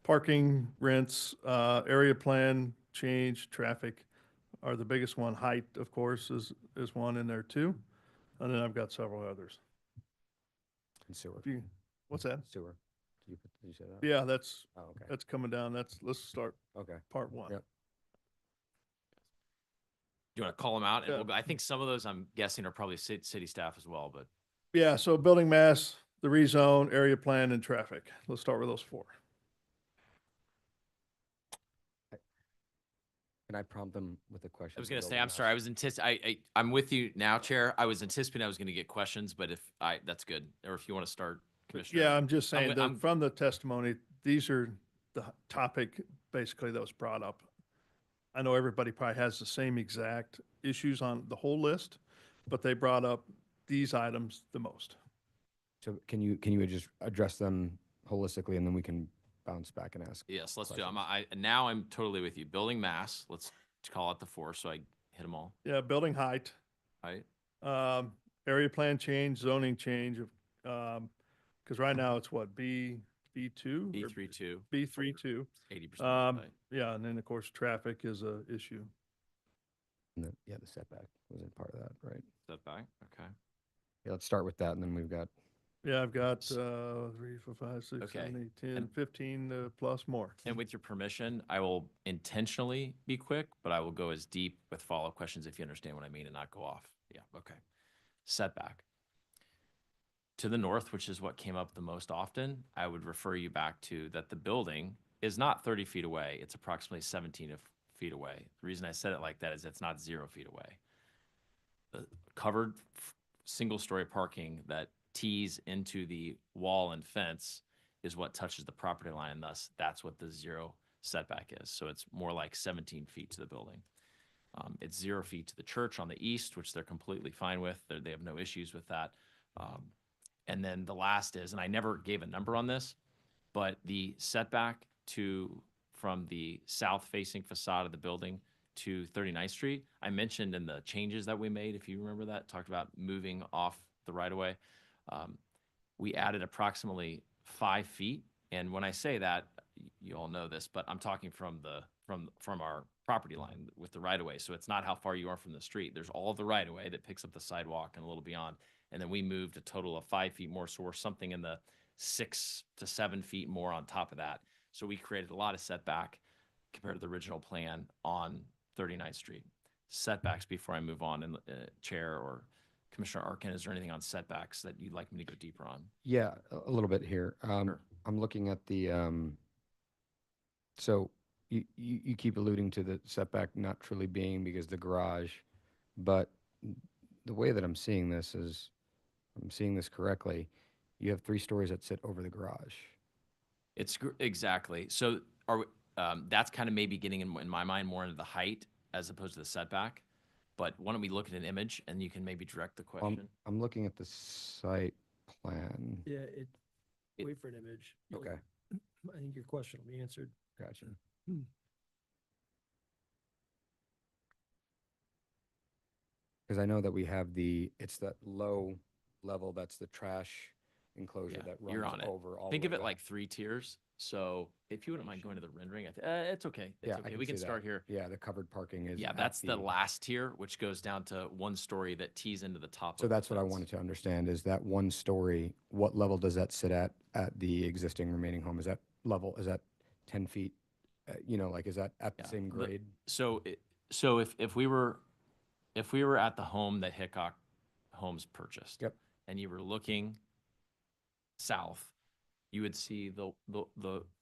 parking, rents, area plan, change, traffic are the biggest one. Height, of course, is one in there too. And then I've got several others. And sewer. What's that? Sewer. Did you say that? Yeah, that's okay. That's coming down. Let's start. Okay. Part one. Yep. Do you want to call them out? Yeah. I think some of those I'm guessing are probably city staff as well, but Yeah, so building mass, the rezone, area plan, and traffic. Let's start with those 4. Can I prompt them with a question? I was going to say, I'm sorry, I'm with you now, Chair. I was anticipating I was going to get questions, but that's good. Or if you want to start, Commissioner. Yeah, I'm just saying I'm- that from the testimony, these are the topic basically that was brought up. I know everybody probably has the same exact issues on the whole list, but they brought up these items the most. So can you just address them holistically, and then we can bounce back and ask? Yes, let's do it. Now I'm totally with you. Building mass, let's call it the 4, so I hit them all. Yeah, building height, Right? area plan change, zoning change, because right now it's what, B2? B32. B32. 80%. Yeah, and then of course, traffic is a issue. And the setback wasn't part of that, right? Setback, okay. Yeah, let's start with that, and then we've got. Yeah, I've got 3, 4, 5, 6, Okay. 7, 8, 10, And- 15 plus more. And with your permission, I will intentionally be quick, but I will go as deep with follow-up questions if you understand what I mean and not go off. Yeah, okay. Setback. To the north, which is what came up the most often, I would refer you back to that the building is not 30 feet away. It's approximately 17 feet away. The reason I said it like that is it's not 0 feet away. The covered single-story parking that tees into the wall and fence is what touches the property line, and thus that's what the 0 setback is. So it's more like 17 feet to the building. It's 0 feet to the church on the east, which they're completely fine with. They have no issues with that. And then the last is, and I never gave a number on this, but the setback from the south-facing facade of the building to 39th Street, I mentioned in the changes that we made, if you remember that, talked about moving off the right-of-way. We added approximately 5 feet. And when I say that, you all know this, but I'm talking from our property line with the right-of-way. So it's not how far you are from the street. There's all of the right-of-way that picks up the sidewalk and a little beyond. And then we moved a total of 5 feet more. So we're something in the 6 to 7 feet more on top of that. So we created a lot of setback compared to the original plan on 39th Street. Setbacks before I move on, and Chair or Commissioner Arkin, is there anything on setbacks that you'd like me to go deeper on? Yeah, a little bit here. Sure. I'm looking at the, so you keep alluding to the setback not truly being because the garage, but the way that I'm seeing this is, I'm seeing this correctly, you have 3 stories that sit over the garage. Exactly. So that's kind of maybe getting in my mind more into the height as opposed to the setback. But why don't we look at an image and you can maybe direct the I'm, question? I'm looking at the site plan. Yeah, wait for an image. Okay, I think your question will be answered. gotcha. Because I know that we have it's that low level, that's the trash enclosure Yeah, that you're runs on it. over all Think the of way it down. like 3 tiers. So if you wouldn't mind going to the rendering, it's okay. It's Yeah, I okay. We can see that. start here. Yeah, the covered parking is. Yeah, at that's the last tier, which goes down to 1 story that tees into the top. So of the that's what I fence. wanted to understand, is that 1 story, what level does that sit at the existing remaining home? Is that 10 feet? Like, is that at the Yeah, same grade? So if we were at the home that Hickok Homes purchased. Yep. And you were looking south, you would see the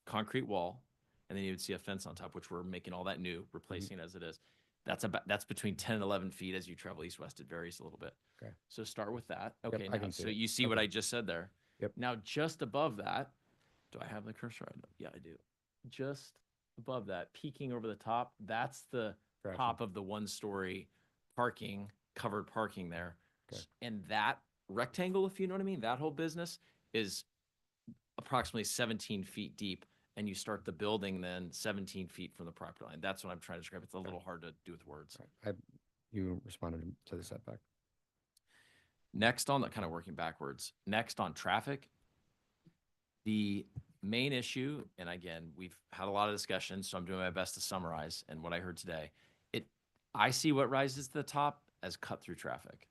concrete wall, and then you would see a fence on top, which we're making all that new, replacing as it is. That's between 10 and 11 feet. As you travel east-west, it varies a little bit. Okay. So start with that. Yep, Okay, I now, can see so it. you see what Okay. I just said there? Yep. Now, just above that, do I have the cursor? Yeah, I do. Just above that, peeking over the top, that's the Gotcha. top of the 1-story parking, covered parking there. Okay. And that rectangle, if you know what I mean, that whole business is approximately 17 feet deep, and you start the building then 17 feet from the property line. That's what I'm trying to describe. It's a little hard to do with words. You responded to the setback. Next on the kind of working backwards, next on traffic, the main issue, and again, we've had a lot of discussions, so I'm doing my best to summarize and what I heard today. I see what rises to the top as cut-through traffic,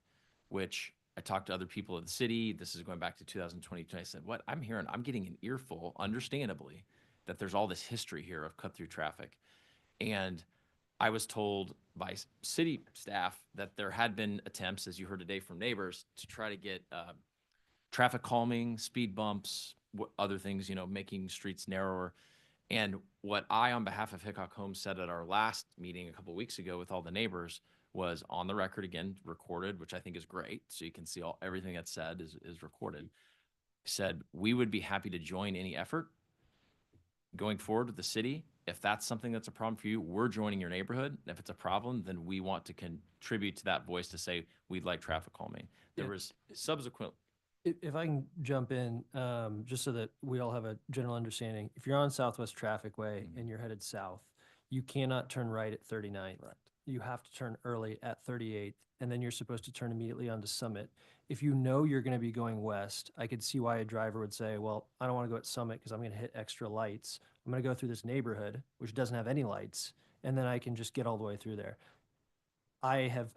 which I talked to other people of the city. This is going back to 2022. I said, what I'm hearing, I'm getting an earful, understandably, that there's all this history here of cut-through traffic. And I was told by city staff that there had been attempts, as you heard today from neighbors, to try to get traffic calming, speed bumps, other things, making streets narrower. And what I, on behalf of Hickok Homes, said at our last meeting a couple of weeks ago with all the neighbors was on the record, again, recorded, which I think is great. So you can see everything that's said is recorded. Said we would be happy to join any effort going forward with the city. If that's something that's a problem for you, we're joining your neighborhood. If it's a problem, then we want to contribute to that voice to say we'd like traffic calming. There was subsequent. If I can jump in, just so that we all have a general understanding, if you're on Southwest Traffic Way and you're headed south, you cannot turn right at 39th. Right. You have to turn early at 38th, and then you're supposed to turn immediately onto Summit. If you know you're going to be going west, I could see why a driver would say, well, I don't want to go at Summit because I'm going to hit extra lights. I'm going to go through this neighborhood, which doesn't have any lights, and then I can just get all the way through there. I've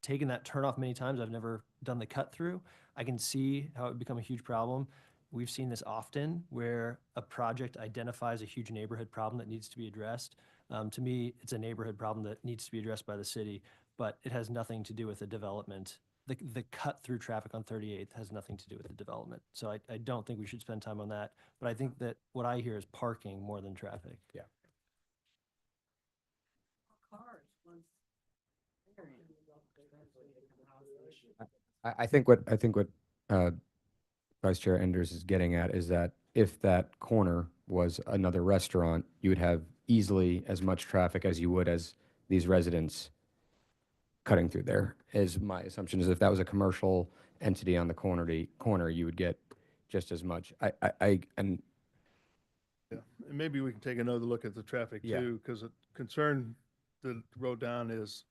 taken that turnoff many times. I've never done the cut through. I can see how it would become a huge problem. We've seen this often where a project identifies a huge neighborhood problem that needs to be addressed. To me, it's a neighborhood problem that needs to be addressed by the city, but it has nothing to do with the development. The cut through traffic on 38th has nothing to do with the development. So I don't think we should spend time on that. But I think that what I hear is parking more than traffic. Yeah. I think what Vice Chair Enders is getting at is that if that corner was another restaurant, you would have easily as much traffic as you would as these residents cutting through there, is my assumption. Is if that was a commercial entity on the corner, you would get just as much. And Yeah, and maybe we can take another look at the traffic Yeah. too, because a concern that wrote down is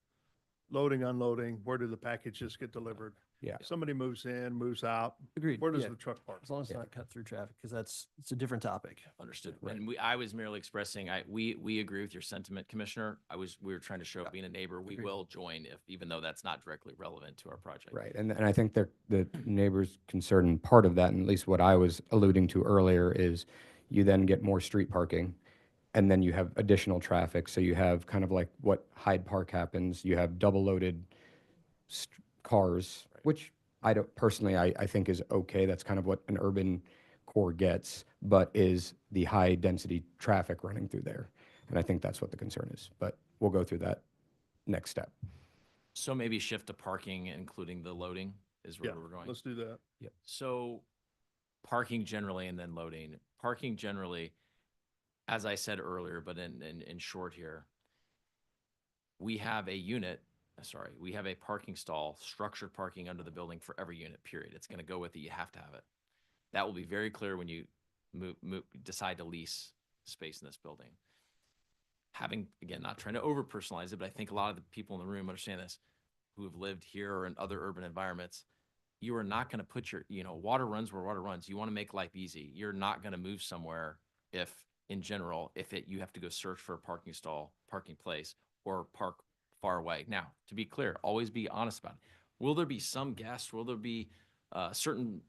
loading, unloading, where do the packages get delivered? Yeah. Somebody moves in, moves out. Agreed. Where does Yeah. the truck park? As long as it's not cut through traffic, because it's a different topic. Understood. And I was merely expressing, we agree with your sentiment, Commissioner. We were trying to show being a neighbor, we will join even though that's not directly relevant to our project. Right, and I think the neighbors' concern, and part of that, and at least what I was alluding to earlier, is you then get more street parking, and then you have additional traffic. So you have kind of like what Hyde Park happens. You have double-loaded cars, which I don't personally, I think is okay. That's kind of what an urban core gets, but is the high-density traffic running through there, and I think that's what the concern is. But we'll go through that next step. So maybe shift to parking, including the loading is where Yeah, we're going. let's do that. Yep. So parking generally and then loading. Parking generally, as I said earlier, but in short here, we have a unit sorry, we have a parking stall, structured parking under the building for every unit, period. It's going to go with it. You have to have it. That will be very clear when you decide to lease space in this building. Having, again, not trying to over personalize it, but I think a lot of the people in the room understand this, who have lived here or in other urban environments. You are not going to put your, water runs where water runs. You want to make life easy. You're not going to move somewhere if, in general, you have to go search for a parking stall, parking place, or park far away. Now, to be clear, always be honest about it. Will there be some guests? Will there be certain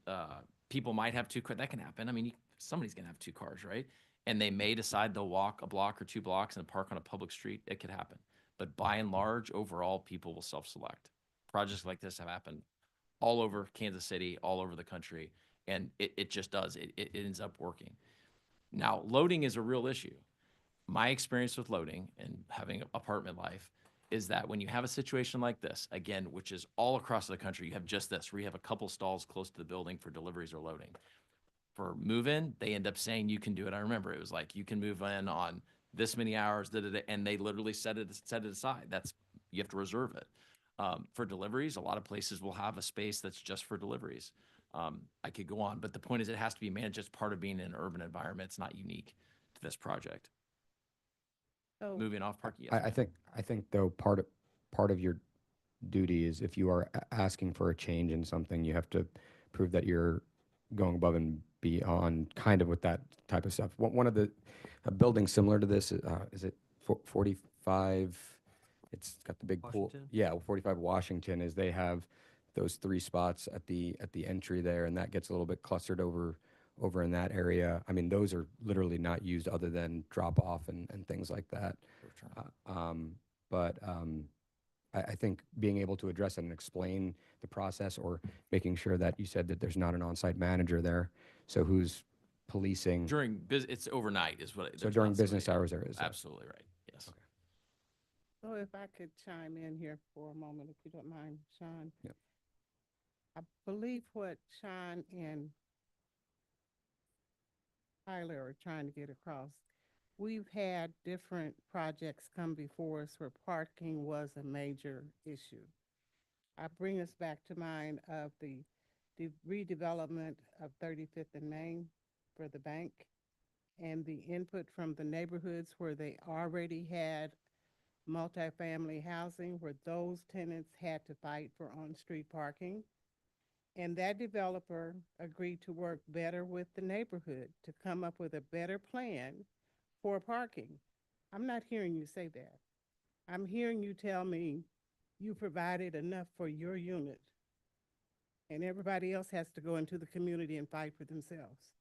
people might have two cars? That can happen. I mean, somebody's going to have two cars, right? And they may decide they'll walk a block or 2 blocks and park on a public street. It could happen. But by and large, overall, people will self-select. Projects like this have happened all over Kansas City, all over the country, and it just does. It ends up working. Now, loading is a real issue. My experience with loading and having apartment life is that when you have a situation like this, again, which is all across the country, you have just this, where you have a couple stalls close to the building for deliveries or loading. For move-in, they end up saying you can do it. I remember it was like, you can move in on this many hours, and they literally set it aside. You have to reserve it. For deliveries, a lot of places will have a space that's just for deliveries. I could go on, but the point is it has to be managed as part of being in an urban environment. It's not unique to this project. So Moving off parking. Yes, I ma'am. think though, part of your duty is if you are asking for a change in something, you have to prove that you're going above and beyond kind of with that type of stuff. One of the, a building similar to this, is it 45? It's got the big pool. Washington? Yeah, 45 Washington is they have those 3 spots at the entry there, and that gets a little bit clustered over in that area. I mean, those are literally not used other than drop off and things like that. I think being able to address it and explain the process, or making sure that you said that there's not an on-site manager there. So who's policing? It's overnight is what. So there's during not business somebody- hours there is. Absolutely right. Yes. Okay. So if I could chime in here for a moment, if you don't mind, Sean. Yep. I believe what Sean and Tyler are trying to get across. We've had different projects come before us where parking was a major issue. I bring us back to mind of the redevelopment of 35th and Main for the bank, and the input from the neighborhoods where they already had multifamily housing, where those tenants had to fight for on-street parking. And that developer agreed to work better with the neighborhood to come up with a better plan for parking. I'm not hearing you say that. I'm hearing you tell me you provided enough for your unit, and everybody else has to go into the community and fight for themselves.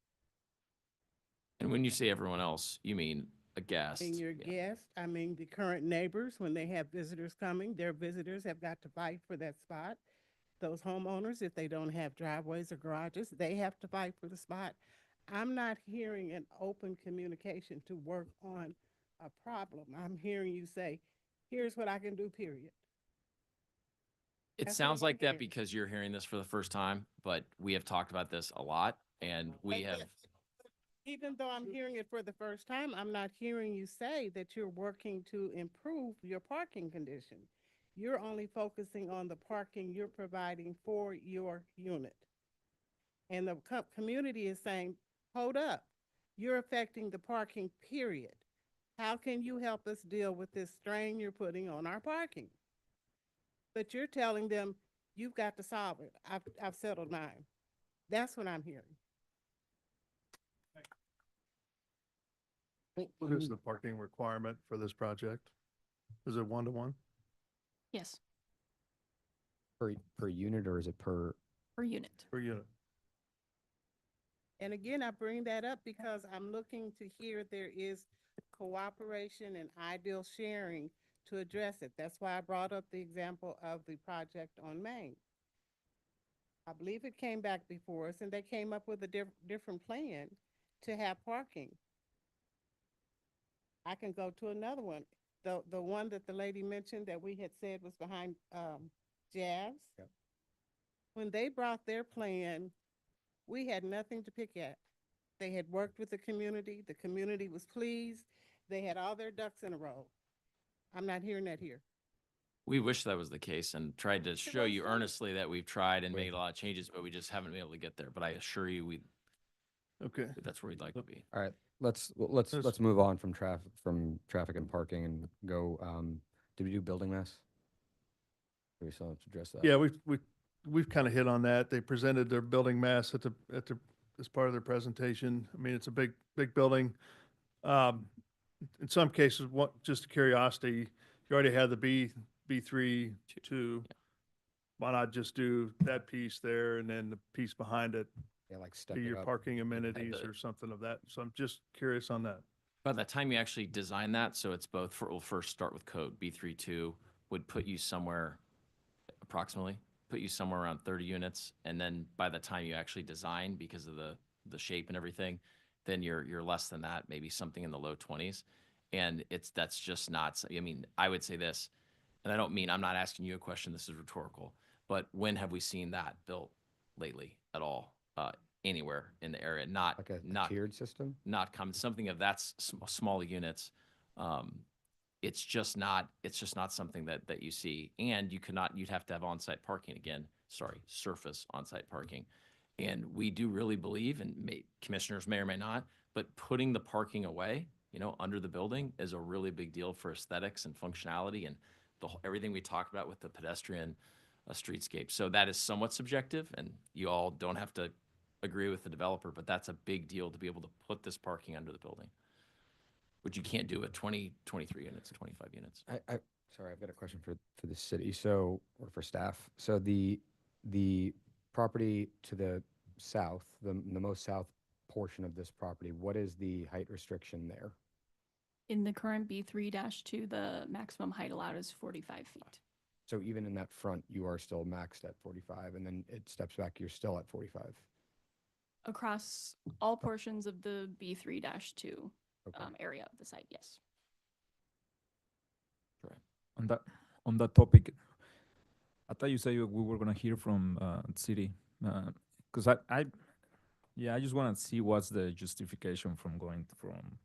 And when you say everyone else, you mean a guest. And your Yeah. guests, I mean the current neighbors, when they have visitors coming, their visitors have got to fight for that spot. Those homeowners, if they don't have driveways or garages, they have to fight for the spot. I'm not hearing an open communication to work on a problem. I'm hearing you say, here's what I can do, period. It That's what sounds I'm like that hearing. because you're hearing this for the first time, but we have talked about this a lot, and we have. Even though I'm hearing it for the first time, I'm not hearing you say that you're working to improve your parking condition. You're only focusing on the parking you're providing for your unit. And the community is saying, hold up, you're affecting the parking, period. How can you help us deal with this strain you're putting on our parking? But you're telling them, you've got to solve it. I've settled mine. That's what I'm hearing. What is the parking requirement for this project? Is it 1-to-1? Yes, Per unit, or is it per? per unit. Per unit? And again, I bring that up because I'm looking to hear there is cooperation and ideal sharing to address it. That's why I brought up the example of the project on Main. I believe it came back before us, and they came up with a different plan to have parking. I can go to another one. The one that the lady mentioned that we had said was behind Jazz. Yep. When they brought their plan, we had nothing to pick at. They had worked with the community was pleased, they had all their ducks in a row. I'm not hearing that here. We wish that was the case and tried to show you earnestly that we've tried and made a lot of changes, but we just haven't been able to get there. But I assure you, Okay. that's where we'd like to be. All right, let's move on from traffic and parking and go, did we do building mass? Do we still have to address that? Yeah, we've kind of hit on that. They presented their building mass as part of their presentation. I mean, it's a big building. In some cases, just a curiosity, you already have the B3, 2. Why not just do that piece there and then the piece behind it Yeah, like step be it your up. parking amenities or something of that? So I'm just curious on that. By the time you actually design that, so it's both we'll first start with code. B32 would put you somewhere approximately, put you somewhere around 30 units. And then by the time you actually design, because of the shape and everything, then you're less than that, maybe something in the low 20s. And that's just not, I mean, I would say this, and I don't mean, I'm not asking you a question, this is rhetorical, but when have we seen that built lately at all, anywhere in the area? Not Like a not tiered system? not come something of that small units. It's just not something that you see, and you'd have to have on-site parking again. Sorry, surface on-site parking. And we do really believe, and commissioners may or may not, but putting the parking away, under the building is a really big deal for aesthetics and functionality and everything we talked about with the pedestrian streetscape. So that is somewhat subjective, and you all don't have to agree with the developer, but that's a big deal to be able to put this parking under the building, which you can't do at 20, 23 units, 25 units. Sorry, I've got a question for the city, or for staff. So the property to the south, the most south portion of this property, what is the height restriction there? In the current B3-2, the maximum height allowed is 45 feet. So even in that front, you are still maxed at 45, and then it steps back, you're still at 45? Across all portions of the B3-2 area of the site, yes. On that topic, I thought you said we were gonna hear from city, because I just want to see what's the justification from going from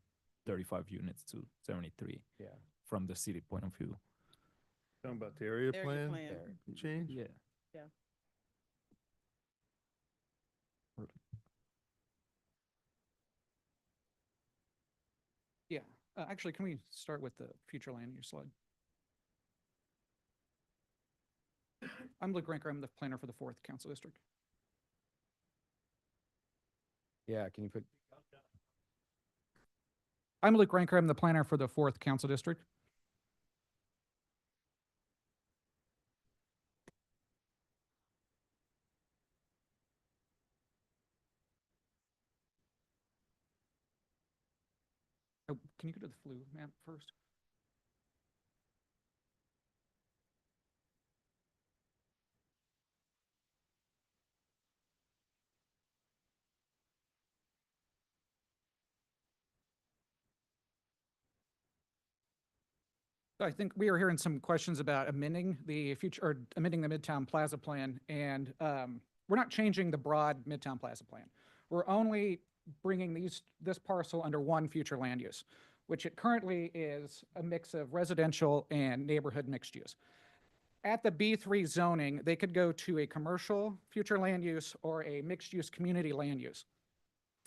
35 units to 73. Yeah. From the city point of view. Talking about the area There's your plan plan. change? Yeah. Yeah. Yeah, actually, can we start with the future land use slide? I'm Luke Ranker, I'm the planner for the 4th Council District. Yeah, can you put? I'm Luke Ranker, I'm the planner for the 4th Council District. Oh, can you go to the flu map first? I think we are hearing some questions about amending the Midtown Plaza plan, and we're not changing the broad Midtown Plaza plan. We're only bringing this parcel under one future land use, which it currently is a mix of residential and neighborhood mixed use. At the B3 zoning, they could go to a commercial future land use or a mixed use community land use.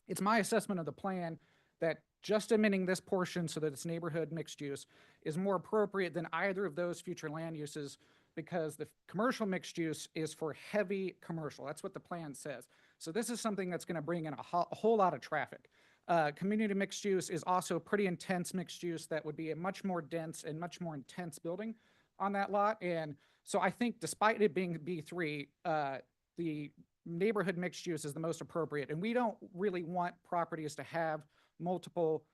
It's my assessment of the plan that just amending this portion so that it's neighborhood mixed use is more appropriate than either of those future land uses, because the commercial mixed use is for heavy commercial. That's what the plan says. So this is something that's going to bring in a whole lot of traffic. Community mixed use is also pretty intense mixed use that would be a much more dense and much more intense building on that lot. And so I think despite it being B3, the neighborhood mixed use is the most appropriate. And we don't really want properties to have multiple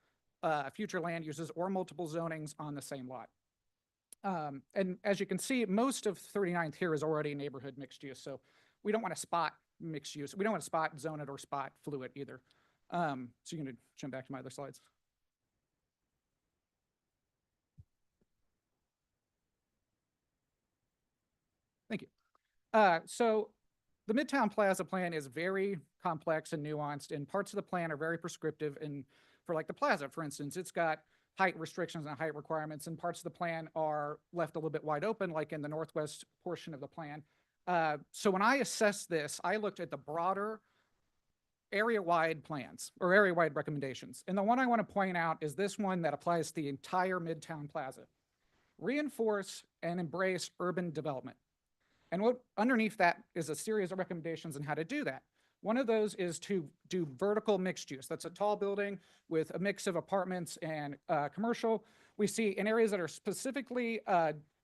future land uses or multiple zonings on the same lot. And as you can see, most of 39th here is already neighborhood mixed use. So we don't want to spot mixed use. We don't want to spot zone it or spot fluid either. So you're going to jump back to my other slides. Thank you. So the Midtown Plaza plan is very complex and nuanced, and parts of the plan are very prescriptive. And for like the plaza, for instance, it's got height restrictions and height requirements, and parts of the plan are left a little bit wide open, like in the northwest portion of the plan. So when I assessed this, I looked at the broader area-wide plans or area-wide recommendations. And the one I want to point out is this one that applies to the entire Midtown Plaza. Reinforce and embrace urban development. And what underneath that is a series of recommendations on how to do that. One of those is to do vertical mixed use. That's a tall building with a mix of apartments and commercial. We see in areas that are specifically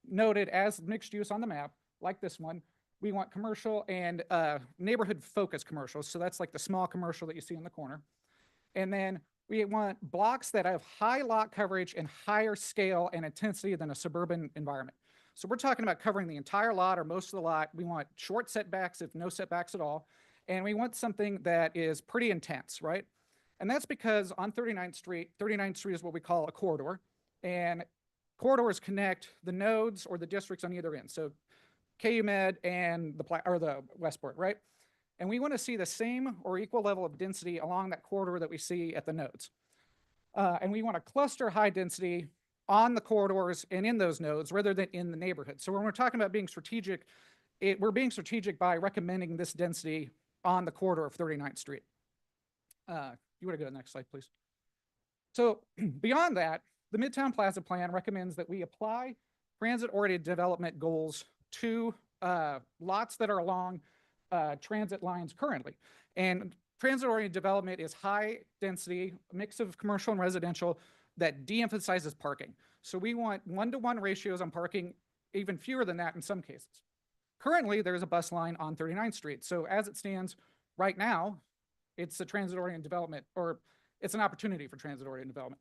noted as mixed use on the map, like this one, we want commercial and neighborhood focused commercial. So that's like the small commercial that you see in the corner. And then we want blocks that have high lot coverage and higher scale and intensity than a suburban environment. So we're talking about covering the entire lot or most of the lot. We want short setbacks, if no setbacks at all. And we want something that is pretty intense, right? And that's because on 39th Street is what we call a corridor. And corridors connect the nodes or the districts on either end. So KU-Med and the Westport, right? And we want to see the same or equal level of density along that corridor that we see at the nodes. And we want to cluster high density on the corridors and in those nodes rather than in the neighborhood. So when we're talking about being strategic, we're being strategic by recommending this density on the corridor of 39th Street. You want to go to the next slide, please. So beyond that, the Midtown Plaza Plan recommends that we apply transit-oriented development goals to lots that are along transit lines currently. And transit-oriented development is high density, a mix of commercial and residential that de-emphasizes parking. So we want 1-to-1 ratios on parking, even fewer than that in some cases. Currently, there's a bus line on 39th Street. So as it stands right now, it's a transit-oriented development, or it's an opportunity for transit-oriented development.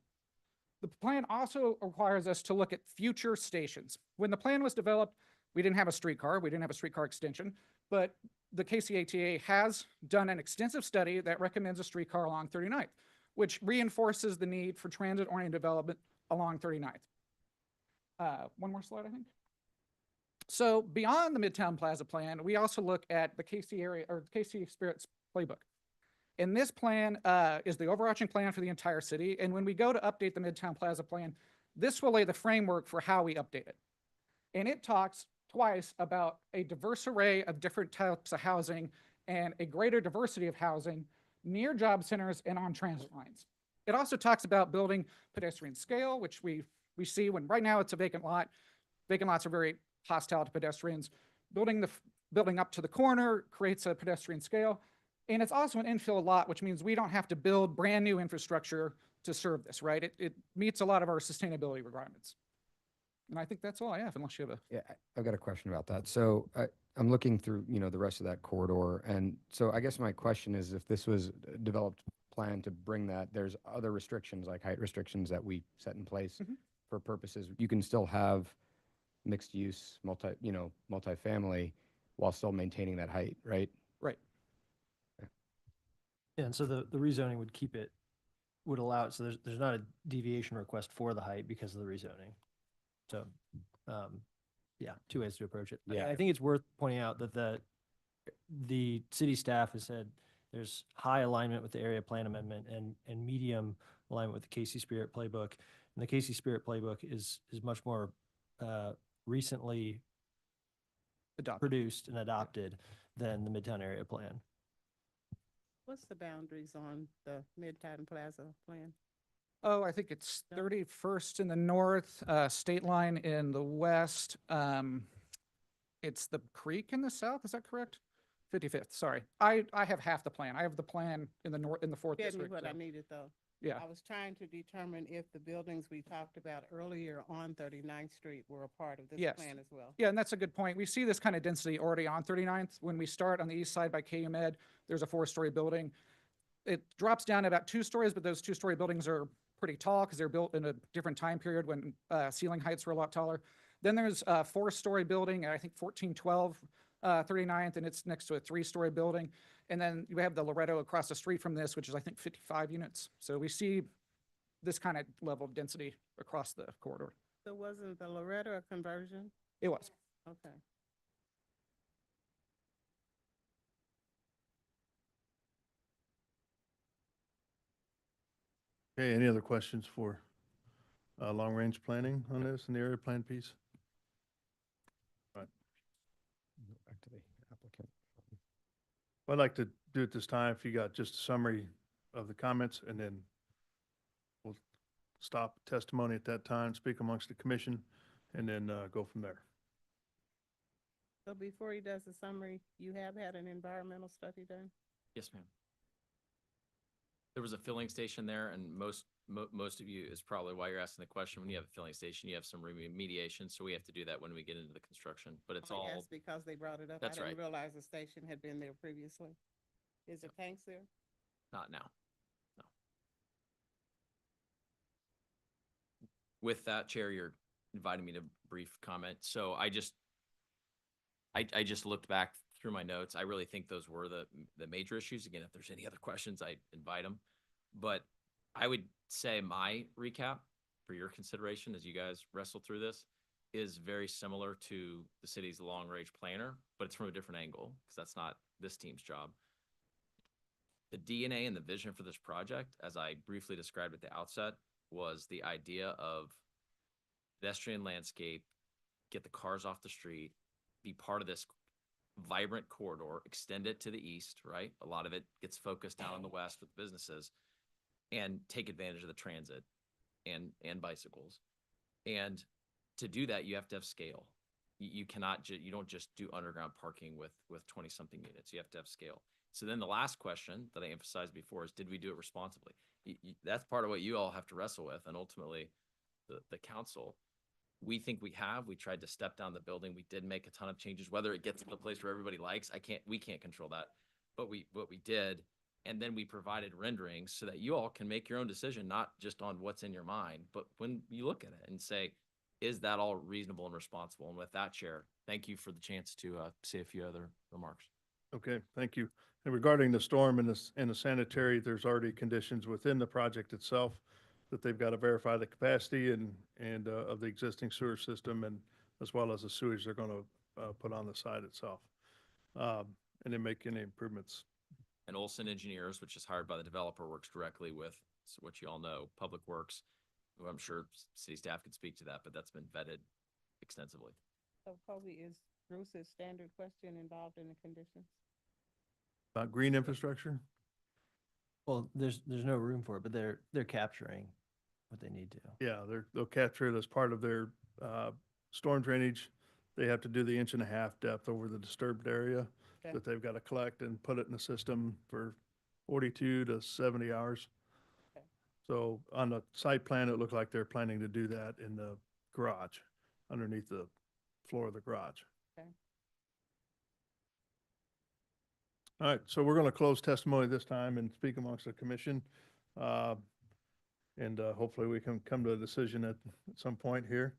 The plan also requires us to look at future stations. When the plan was developed, we didn't have a streetcar, we didn't have a streetcar extension, but the KCATA has done an extensive study that recommends a streetcar along 39th, which reinforces the need for transit-oriented development along 39th. One more slide, I think. So beyond the Midtown Plaza plan, we also look at the KC area or KC Spirits playbook. And this plan is the overarching plan for the entire city. And when we go to update the Midtown Plaza plan, this will lay the framework for how we update it. And it talks twice about a diverse array of different types of housing and a greater diversity of housing near job centers and on transit lines. It also talks about building pedestrian scale, which we see when right now it's a vacant lot. Vacant lots are very hostile to pedestrians. Building up to the corner creates a pedestrian scale. And it's also an infill lot, which means we don't have to build brand new infrastructure to serve this, right? It meets a lot of our sustainability requirements. And I think that's all I have, unless you have a... Yeah, I've got a question about that. So I'm looking through, the rest of that corridor. And so I guess my question is, if this was a developed plan to bring that, there's other restrictions like height restrictions that we set in place for purposes. You can still have mixed use, multifamily while still maintaining that height, right? Right. Yeah, and so the rezoning would allow it, so there's not a deviation request for the height because of the rezoning. So, yeah, two ways to approach it. Yeah. I think it's worth pointing out that the city staff has said there's high alignment with the area plan amendment and medium alignment with the Casey Spirit playbook. And the Casey Spirit playbook is much more recently produced and adopted than the Midtown area plan. What's the boundaries on the Midtown Plaza plan? Oh, I think it's 31st in the north, state line in the west. It's the creek in the south, is that correct? 55th, sorry. I have half the plan. I have the plan in the north, in the fourth Get me district. what so- I needed though. Yeah. I was trying to determine if the buildings we talked about earlier on 39th Street were a part of this Yes. plan as well. Yeah, and that's a good point. We see this kind of density already on 39th. When we start on the east side by KU-Med, there's a 4-story building. It drops down to about 2 stories, but those 2-story buildings are pretty tall because they're built in a different time period when ceiling heights were a lot taller. Then there's a 4-story building, I think 1412 39th, and it's next to a 3-story building. And then you have the Loretto across the street from this, which is I think 55 units. So we see this kind of level of density across the corridor. So wasn't the Loretto a conversion? It was. Okay. Okay, any other questions for long-range planning on this and the area plan piece? Right. Back to the applicant. I'd like to do it this time, if you got just a summary of the comments, and then we'll stop testimony at that time, speak amongst the commission, and then go from there. So before he does the summary, you have had an environmental study done? Yes, ma'am. There was a filling station there, and most of you is probably why you're asking the question. When you have a filling station, you have some remediation, so we have to do that when we get into the construction. But it's all, Yes, because they brought it up. That's I right. didn't realize the station had been there previously. Is the tanks there? not now. No. With that, Chair, you're inviting me to brief comment. So I just looked back through my notes. I really think those were the major issues. Again, if there's any other questions, I invite them. But I would say my recap for your consideration as you guys wrestle through this is very similar to the city's long-range planner, but it's from a different angle because that's not this team's job. The DNA and the vision for this project, as I briefly described at the outset, was the idea of pedestrian landscape, get the cars off the street, be part of this vibrant corridor, extend it to the east, right? A lot of it gets focused down in the west with businesses, and take advantage of the transit and bicycles. And to do that, you have to have scale. You cannot, you don't just do underground parking with 20 something units. You have to have scale. So then the last question that I emphasized before is, did we do it responsibly? That's part of what you all have to wrestle with, and ultimately the council. We think we have. We tried to step down the building. We did make a ton of changes. Whether it gets to the place where everybody likes, we can't control that. But we did, and then we provided renderings so that you all can make your own decision, not just on what's in your mind, but when you look at it and say, is that all reasonable and responsible? And with that, Chair, thank you for the chance to say a few other remarks. Okay, thank you. And regarding the storm and the sanitary, there's already conditions within the project itself that they've got to verify the capacity and of the existing sewer system, and as well as the sewage they're going to put on the site itself, and then make any improvements. And Olson Engineers, which is hired by the developer, works directly with what you all know, Public Works, who I'm sure city staff could speak to that, but that's been vetted extensively. So Kobe, is Bruce's standard question involved in the conditions? About green infrastructure? Well, there's no room for it, but they're capturing what they need to. Yeah, they'll capture it as part of their storm drainage. They have to do the 1.5 inch depth over the disturbed area that they've got to collect and put it in the system for 42 to 70 hours. Okay. So on the site plan, it looked like they're planning to do that in the garage, underneath the floor of the garage. Okay. All right, so we're going to close testimony this time and speak amongst the commission. And hopefully we can come to a decision at some point here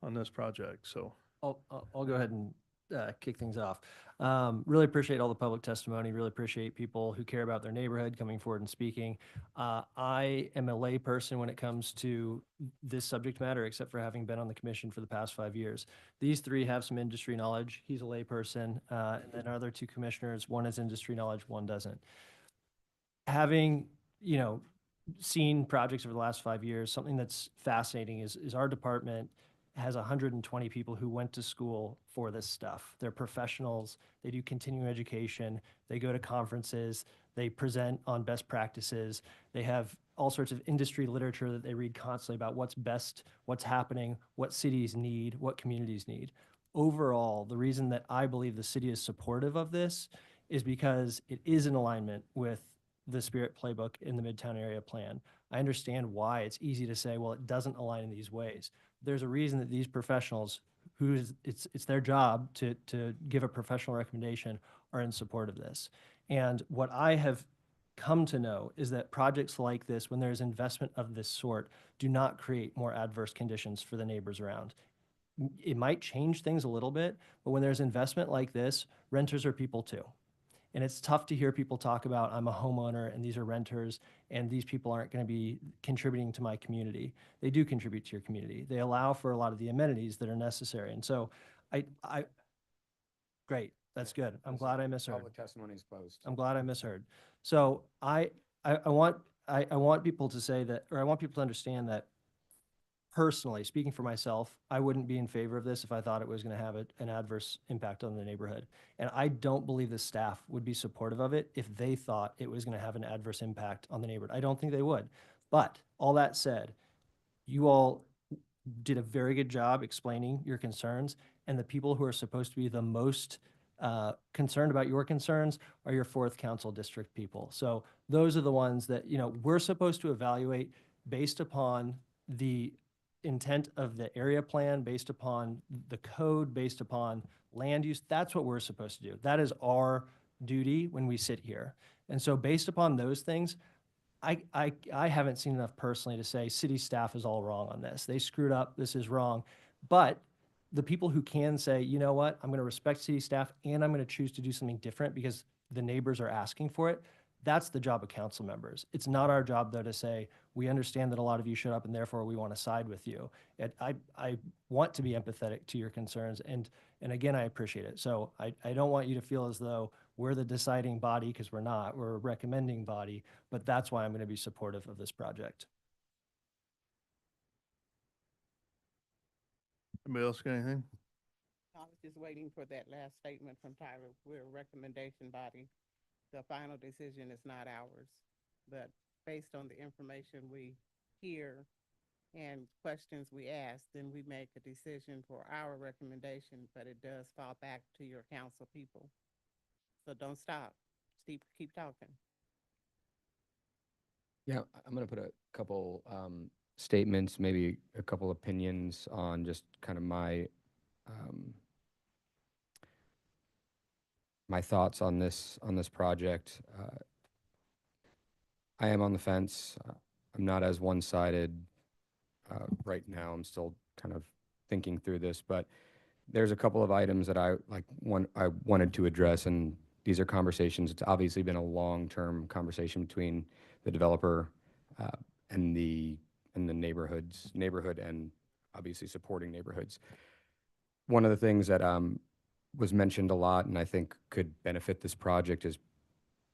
on this project, so. I'll go ahead and kick things off. Really appreciate all the public testimony. Really appreciate people who care about their neighborhood coming forward and speaking. I am a lay person when it comes to this subject matter, except for having been on the commission for the past 5 years. These three have some industry knowledge. He's a lay person. And then our other two commissioners, one has industry knowledge, one doesn't. Having, seen projects over the last 5 years, something that's fascinating is our department has 120 people who went to school for this stuff. They're professionals. They do continuing education. They go to conferences. They present on best practices. They have all sorts of industry literature that they read constantly about what's best, what's happening, what cities need, what communities need. Overall, the reason that I believe the city is supportive of this is because it is in alignment with the Spirit playbook in the Midtown Area Plan. I understand why it's easy to say, well, it doesn't align in these ways. There's a reason that these professionals, it's their job to give a professional recommendation, are in support of this. And what I have come to know is that projects like this, when there's investment of this sort, do not create more adverse conditions for the neighbors around. It might change things a little bit, but when there's investment like this, renters are people too. And it's tough to hear people talk about, I'm a homeowner and these are renters and these people aren't going to be contributing to my community. They do contribute to your community. They allow for a lot of the amenities that are necessary. And so great, that's good. I'm glad I misheard. Public testimony is closed. I'm glad I misheard. So I want people to say that, or I want people to understand that personally, speaking for myself, I wouldn't be in favor of this if I thought it was going to have an adverse impact on the neighborhood. And I don't believe the staff would be supportive of it if they thought it was going to have an adverse impact on the neighborhood. I don't think they would. But all that said, you all did a very good job explaining your concerns, and the people who are supposed to be the most concerned about your concerns are your 4th Council District people. So those are the ones that, we're supposed to evaluate based upon the intent of the area plan, based upon the code, based upon land use. That's what we're supposed to do. That is our duty when we sit here. And so based upon those things, I haven't seen enough personally to say city staff is all wrong on this. They screwed up. This is wrong. But the people who can say, you know what, I'm going to respect city staff and I'm going to choose to do something different because the neighbors are asking for it, that's the job of council members. It's not our job, though, to say, we understand that a lot of you showed up and therefore we want to side with you. I want to be empathetic to your concerns. And again, I appreciate it. So I don't want you to feel as though we're the deciding body, because we're not. We're a recommending body. But that's why I'm going to be supportive of this project. Anybody else got anything? I was just waiting for that last statement from Tyler. We're a recommendation body. The final decision is not ours, but based on the information we hear and questions we ask, then we make a decision for our recommendation, but it does fall back to your council people. So don't stop. Keep talking. Yeah, I'm going to put a couple statements, maybe a couple opinions on just kind of my my thoughts on this project. I am on the fence. I'm not as one-sided right now. I'm still kind of thinking through this, but there's a couple of items that I wanted to address, and these are conversations. It's obviously been a long-term conversation between the developer and the neighborhood and obviously supporting neighborhoods. One of the things that was mentioned a lot and I think could benefit this project is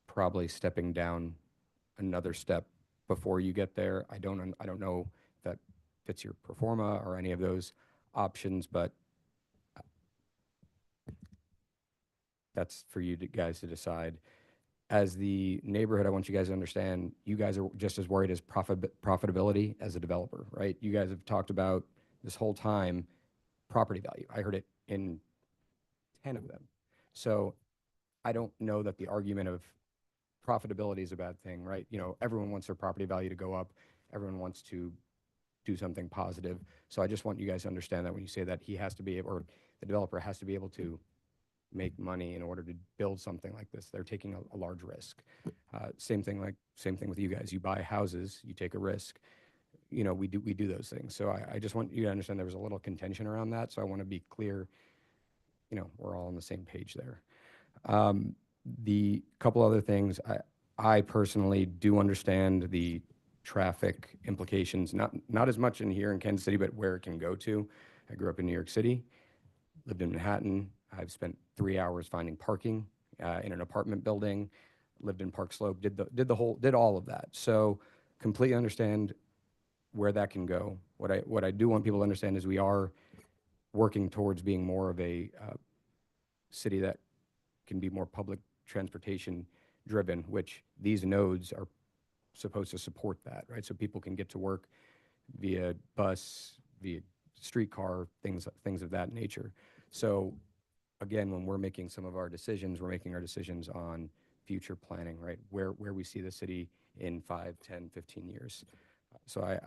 probably stepping down another step before you get there. I don't know if that fits your pro forma or any of those options, but that's for you guys to decide. As the neighborhood, I want you guys to understand, you guys are just as worried as profitability as a developer, right? You guys have talked about this whole time property value. I heard it in 10 of them. So I don't know that the argument of profitability is a bad thing, right? Everyone wants their property value to go up. Everyone wants to do something positive. So I just want you guys to understand that when you say that he has to be able, or the developer has to be able to make money in order to build something like this. They're taking a large risk. Same thing with you guys. You buy houses, you take a risk. We do those things. So I just want you to understand there was a little contention around that. So I want to be clear, we're all on the same page there. The couple other things, I personally do understand the traffic implications, not as much in here in Kansas City, but where it can go to. I grew up in New York City, lived in Manhattan. I've spent 3 hours finding parking in an apartment building, lived in Park Slope, did all of that. So completely understand where that can go. What I do want people to understand is we are working towards being more of a city that can be more public transportation driven, which these nodes are supposed to support that, right? So people can get to work via bus, via streetcar, things of that nature. So again, when we're making some of our decisions, we're making our decisions on future planning, right? Where we see the city in 5, 10, 15 years. So I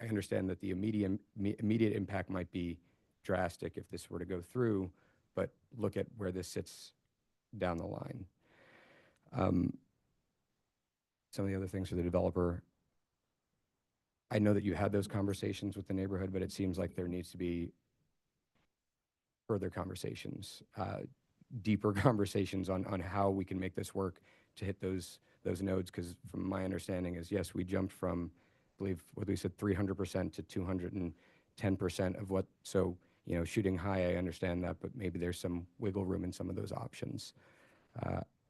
understand that the immediate impact might be drastic if this were to go through, but look at where this sits down the line. Some of the other things for the developer, I know that you had those conversations with the neighborhood, but it seems like there needs to be further conversations, deeper conversations on how we can make this work to hit those nodes. Because from my understanding is, yes, we jumped from, I believe, what we said, 300% to 210% of what, so, shooting high, I understand that, but maybe there's some wiggle room in some of those options.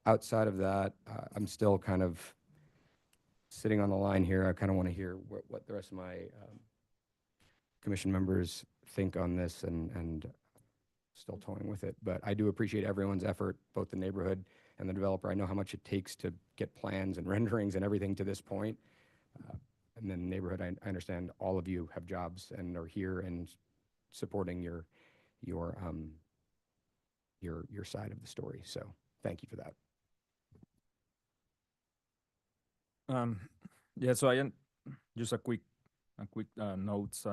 Outside of that, I'm still kind of sitting on the line here. I kind of want to hear what the rest of my commission members think on this and still toying with it. But I do appreciate everyone's effort, both the neighborhood and the developer. I know how much it takes to get plans and renderings and everything to this point. And then the neighborhood, I understand all of you have jobs and are here and supporting your side of the story. So thank you for that. Yeah, so just a quick notes.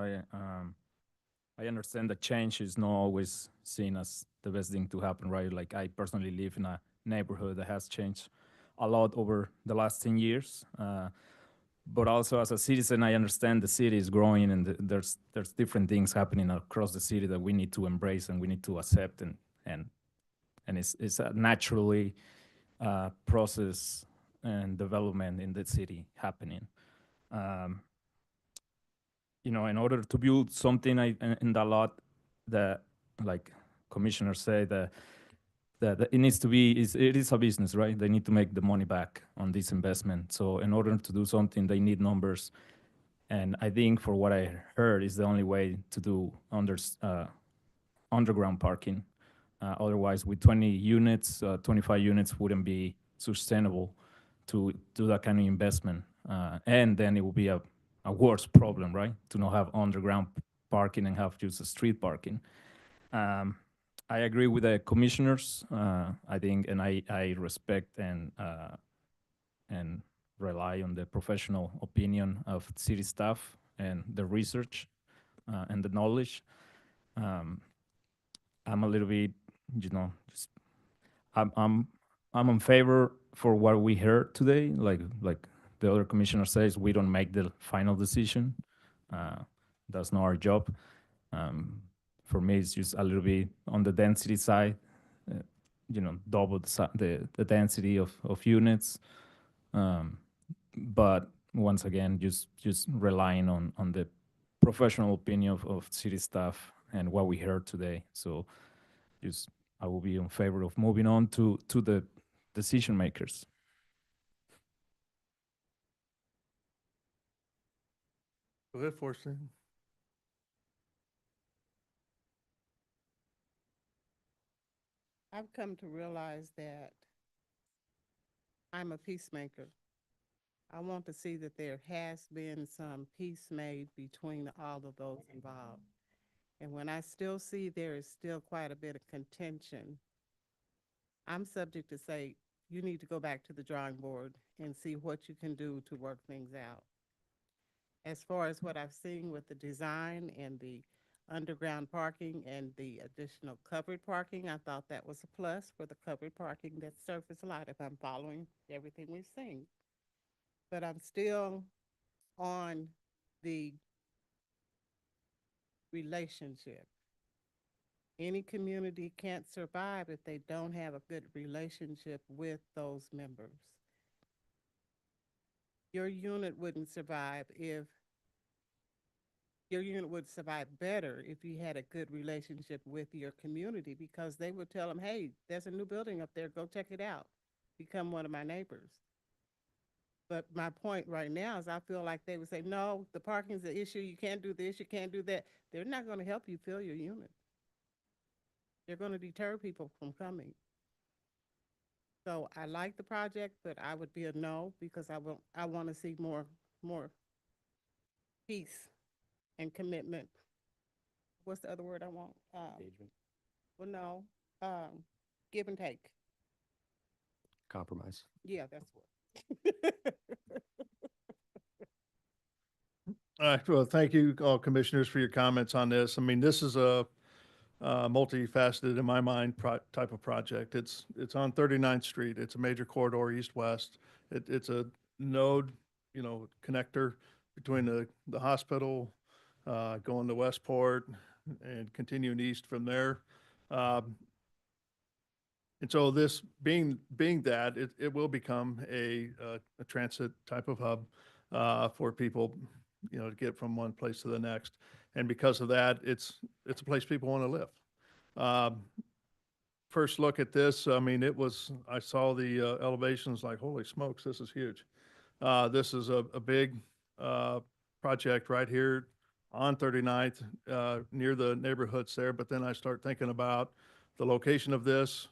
I understand that change is not always seen as the best thing to happen, right? Like I personally live in a neighborhood that has changed a lot over the last 10 years. But also as a citizen, I understand the city is growing and there's different things happening across the city that we need to embrace and we need to accept, and it's a naturally process and development in the city happening. You know, in order to build something in that lot, that like commissioners say, that it needs to be, it is a business, right? They need to make the money back on this investment. So in order to do something, they need numbers. And I think for what I heard is the only way to do underground parking. Otherwise, with 20 units, 25 units wouldn't be sustainable to do that kind of investment. And then it will be a worse problem, right? To not have underground parking and have just a street parking. I agree with the commissioners, I think, and I respect and rely on the professional opinion of city staff and the research and the knowledge. I'm a little bit, you know, just I'm in favor for what we heard today. Like the other commissioner says, we don't make the final decision. That's not our job. For me, it's just a little bit on the density side. You know, double the density of units. But once again, just relying on the professional opinion of city staff and what we heard today. So just I will be in favor of moving on to the decision makers. Go ahead, Forrester. I've come to realize that I'm a peacemaker. I want to see that there has been some peace made between all of those involved. And when I still see there is still quite a bit of contention, I'm subject to say, you need to go back to the drawing board and see what you can do to work things out. As far as what I've seen with the design and the underground parking and the additional covered parking, I thought that was a plus for the covered parking that surface lot, if I'm following everything we've seen. But I'm still on the relationship. Any community can't survive if they don't have a good relationship with those members. Your unit wouldn't survive if your unit would survive better if you had a good relationship with your community, because they would tell them, hey, there's a new building up there, go check it out, become one of my neighbors. But my point right now is I feel like they would say, no, the parking's the issue, you can't do this, you can't do that. They're not going to help you fill your unit. They're going to deter people from coming. So I like the project, but I would be a no, because I want to see more peace and commitment. What's the other word I want? Engagement. Well, no, give and take. Compromise. Yeah, that's what. All right, well, thank you all commissioners for your comments on this. I mean, this is a multifaceted, in my mind, type of project. It's on 39th Street. It's a major corridor, east-west. It's a node, you know, connector between the hospital, going to Westport and continuing east from there. And so this being that, it will become a transit type of hub for people, you know, to get from one place to the next. And because of that, it's a place people want to live. First look at this, I mean, I saw the elevations like, holy smokes, this is huge. This is a big project right here on 39th, near the neighborhoods there, but then I start thinking about the location of this,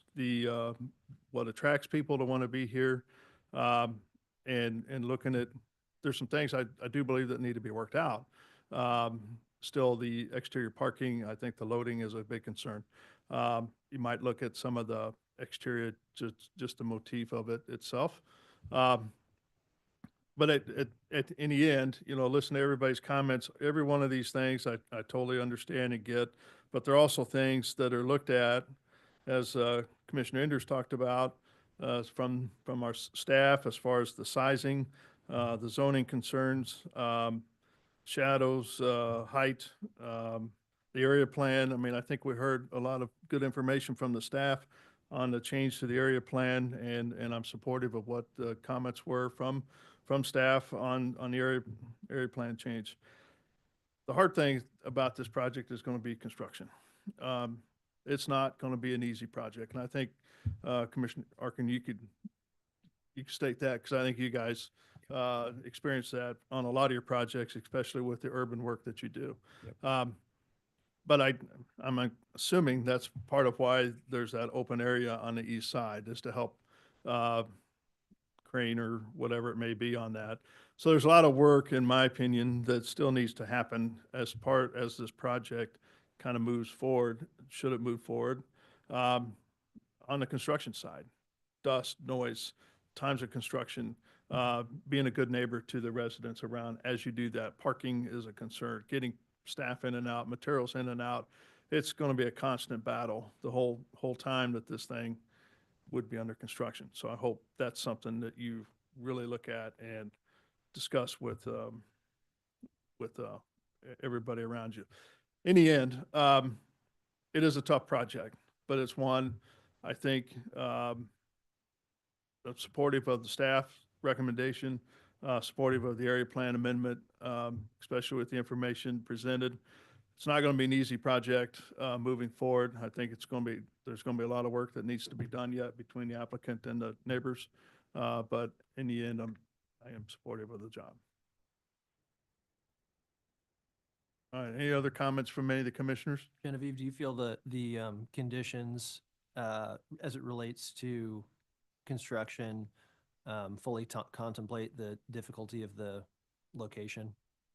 what attracts people to want to be here, and looking at, there's some things I do believe that need to be worked out. Still, the exterior parking, I think the loading is a big concern. You might look at some of the exterior, just the motif of it itself. But in the end, listen to everybody's comments. Every one of these things I totally understand and get, but there are also things that are looked at, as Commissioner Enders talked about, from our staff as far as the sizing, the zoning concerns, shadows, height, the area plan. I mean, I think we heard a lot of good information from the staff on the change to the area plan, and I'm supportive of what the comments were from staff on the area plan change. The hard thing about this project is going to be construction. It's not going to be an easy project, and I think Commissioner Arkin, you could state that, because I think you guys experience that on a lot of your projects, especially with the urban work that you do. Yep. But I'm assuming that's part of why there's that open area on the east side, is to help crane or whatever it may be on that. So there's a lot of work, in my opinion, that still needs to happen as this project kind of moves forward, should it move forward. On the construction side, dust, noise, times of construction, being a good neighbor to the residents around as you do that. Parking is a concern, getting staff in and out, materials in and out. It's going to be a constant battle the whole time that this thing would be under construction. So I hope that's something that you really look at and discuss with everybody around you. In the end, it is a tough project, but it's one I think I'm supportive of the staff recommendation, supportive of the area plan amendment, especially with the information presented. It's not going to be an easy project moving forward. I think there's going to be a lot of work that needs to be done yet between the applicant and the neighbors. But in the end, I am supportive of the job. All right. Any other comments from any of the commissioners? Genevieve, do you feel that the conditions as it relates to construction fully contemplate the difficulty of the location,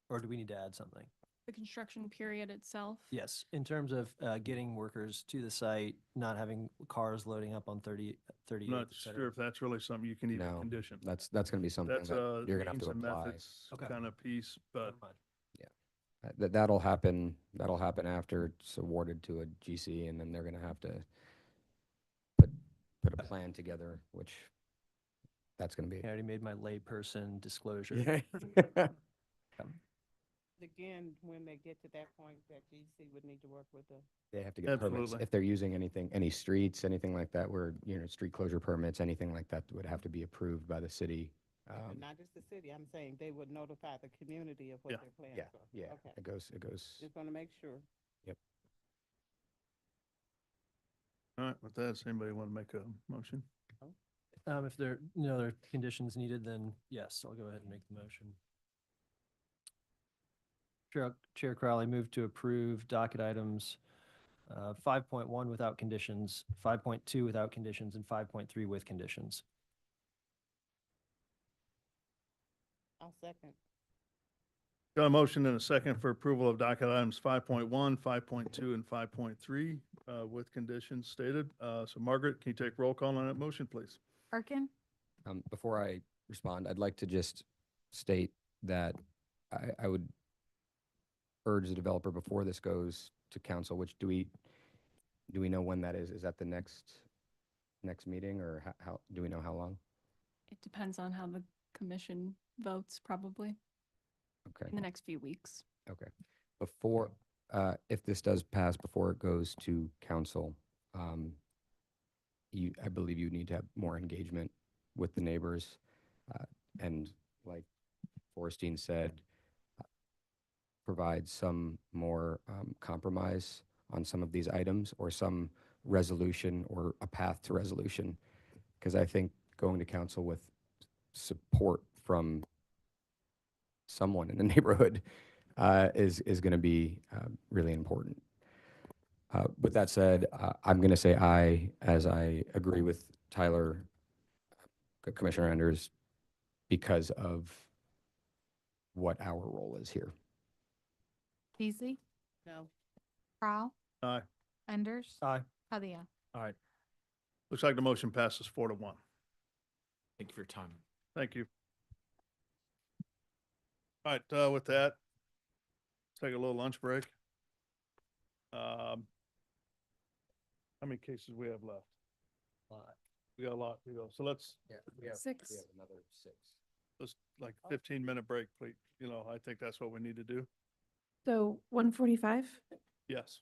or do we need to add something? The construction period itself. Yes, in terms of getting workers to the site, not having cars loading up on 38, I'm not sure if that's really something you can even No, condition. that's going to be something That's that you're going to have means to and apply. methods kind of piece, but That'll happen after it's awarded to a GC, and then they're going to have to put a plan together, which that's going to be. I already made my layperson disclosure. Again, when they get to that point, that GC would need to work with the. They have to get permits. Absolutely. If they're using any streets, anything like that, where, street closure permits, anything like that would have to be approved by the city. Not just the city, I'm saying they would notify the community of what Yeah. their plans Yeah, are. yeah, Okay. it goes. Just want to make sure. all right. With that, does anybody want to make a motion? If there are no other conditions needed, then yes, I'll go ahead and make the motion. Chair Crowley, move to approve docket items 5.1 without conditions, 5.2 without conditions, and 5.3 with conditions. I'll second. Got a motion and a second for approval of docket items 5.1, 5.2, and 5.3 with conditions stated. So Margaret, can you take roll call on that motion, please? Arkin, Before I respond, I'd like to just state that I would urge the developer, before this goes to council, which do we know when that is? Is that the next meeting, or how do we know how long? It depends on how the commission votes, probably Okay. in the next few weeks. Okay. Before, if this does pass before it goes to council, I believe you need to have more engagement with the neighbors. And like Forrestine said, provide some more compromise on some of these items, or some resolution or a path to resolution. Because I think going to council with support from someone in the neighborhood is going to be really important. With that said, I'm going to say aye, as I agree with Tyler, Commissioner Enders, because of what our role is here. Beasley? No. Prowl? Aye. Enders? Aye. Padilla? Aye. Looks like the motion passes 4-1. Thank you for your time. Thank you. All right, with that, let's take a little lunch break. How many cases we have left? We got a lot to go. So let's, Six. another 6. let's like 15-minute break, please. You know, I think that's what we need to do. So 1:45? Yes.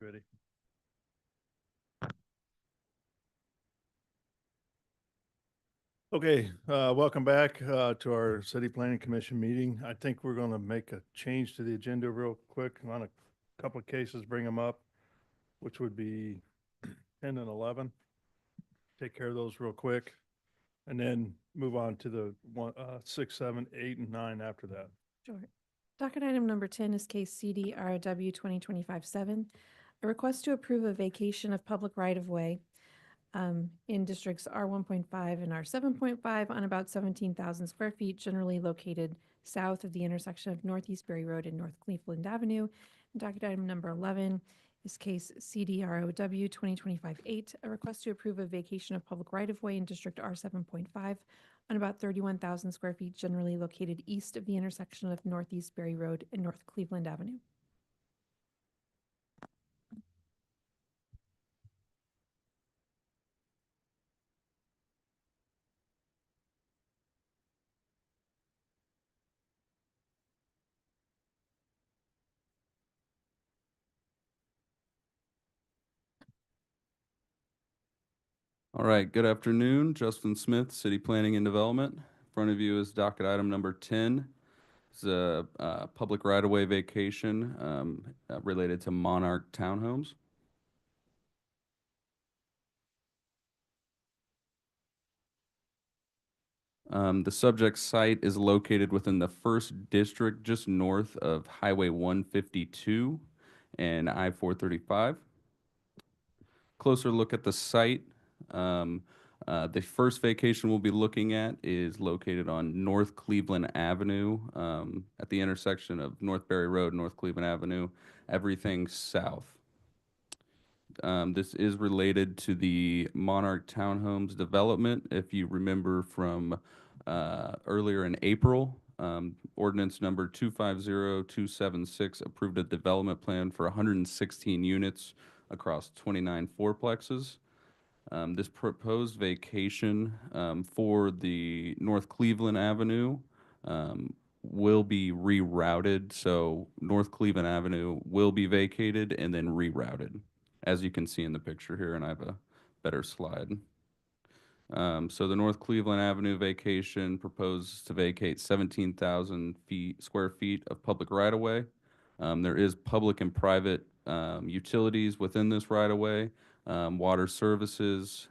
Ready? Okay, welcome back to our City Planning Commission meeting. I think we're going to make a change to the agenda real quick on a couple of cases, bring them up, which would be 10 and 11. Take care of those real quick, and then move on to the 6, 7, 8, and 9 after that. Sure. Docket item number 10 is case CD ROW 2025-7, a request to approve a vacation of public right-of-way in districts R1.5 and R7.5 on about 17,000 square feet, generally located south of the intersection of Northeast Berry Road and North Cleveland Avenue. And docket item number 11 is case CDROW 2025-8, a request to approve a vacation of public right-of-way in district R7.5 on about 31,000 square feet, generally located east of the intersection of Northeast Berry Road and North Cleveland Avenue. All right, good afternoon. Justin Smith, City Planning and Development. In front of you is docket item number 10. It's a public right-of-way vacation related to Monarch Townhomes. The subject site is located within the 1st District, just north of Highway 152 and I-435. Closer look at the site. The first vacation we'll be looking at is located on North Cleveland Avenue at the intersection of North Berry Road, North Cleveland Avenue, everything south. This is related to the Monarch Townhomes development. If you remember from earlier in April, ordinance number 250276 approved a development plan for 116 units across 29 fourplexes. This proposed vacation for the North Cleveland Avenue will be rerouted. So North Cleveland Avenue will be vacated and then rerouted, as you can see in the picture here, and I have a better slide. So the North Cleveland Avenue vacation proposes to vacate 17,000 square feet of public right-of-way. There is public and private utilities within this right-of-way. Water Services,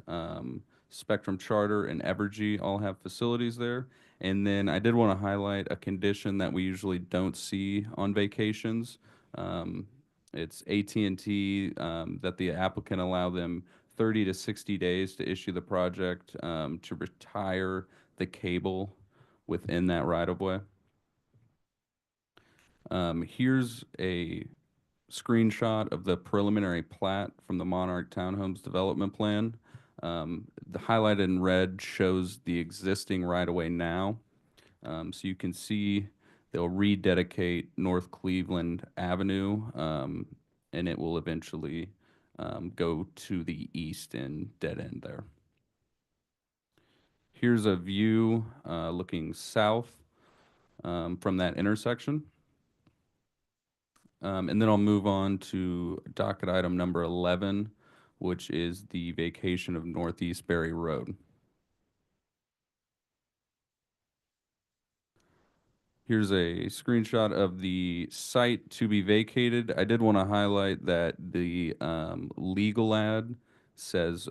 Spectrum Charter, and Evergy all have facilities there. And then I did want to highlight a condition that we usually don't see on vacations. It's AT&T that the applicant allow them 30 to 60 days to issue the project to retire the cable within that right-of-way. Here's a screenshot of the preliminary plat from the Monarch Townhomes development plan. The highlighted in red shows the existing right-of-way now. So you can see they'll rededicate North Cleveland Avenue, and it will eventually go to the east and dead end there. Here's a view looking south from that intersection. And then I'll move on to docket item number 11, which is the vacation of Northeast Berry Road. Here's a screenshot of the site to be vacated. I did want to highlight that the legal ad says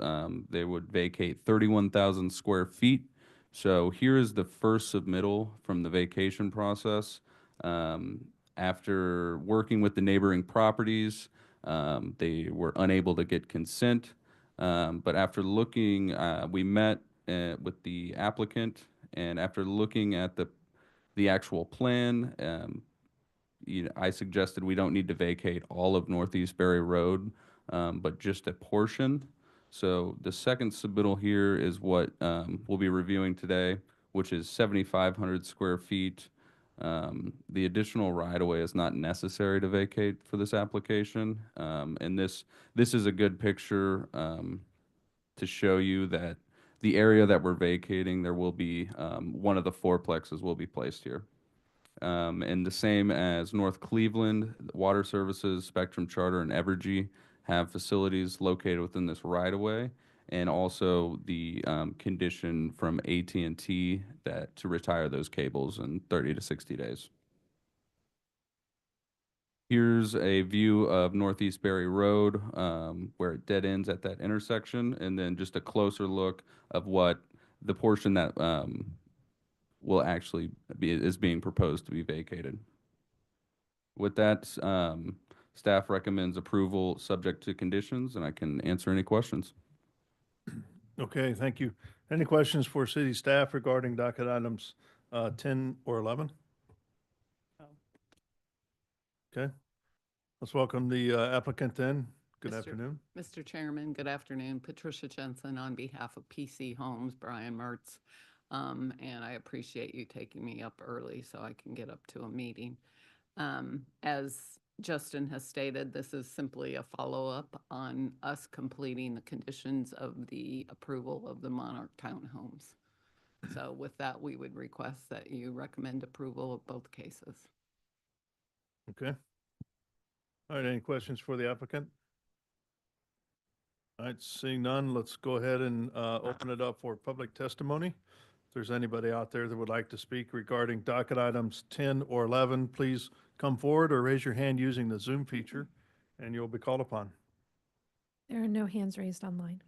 they would vacate 31,000 square feet. So here is the first submittal from the vacation process. After working with the neighboring properties, they were unable to get consent. But after looking, we met with the applicant, and after looking at the actual plan, I suggested we don't need to vacate all of Northeast Berry Road, but just a portion. So the second submittal here is what we'll be reviewing today, which is 7,500 square feet. The additional right-of-way is not necessary to vacate for this application. And this is a good picture to show you that the area that we're vacating, there will be one of the fourplexes will be placed here. And the same as North Cleveland, Water Services, Spectrum Charter, and Evergy have facilities located within this right-of-way, and also the condition from AT&T that to retire those cables in 30 to 60 days. Here's a view of Northeast Berry Road, where it dead ends at that intersection, and then just a closer look of what the portion that will actually is being proposed to be vacated. With that, staff recommends approval subject to conditions, and I can answer any questions. Okay, thank you. Any questions for city staff regarding docket items 10 or 11? Okay, let's welcome the applicant then. Good afternoon. Mr. Chairman, good afternoon. Patricia Jensen on behalf of PC Homes, Brian Mertz. And I appreciate you taking me up early so I can get up to a meeting. As Justin has stated, this is simply a follow-up on us completing the conditions of the approval of the Monarch Townhomes. So with that, we would request that you recommend approval of both cases. Okay. All right, any questions for the applicant? All right, seeing none, let's go ahead and open it up for public testimony. If there's anybody out there that would like to speak regarding docket items 10 or 11, please come forward or raise your hand using the Zoom feature, and you'll be called upon. There are no hands raised online.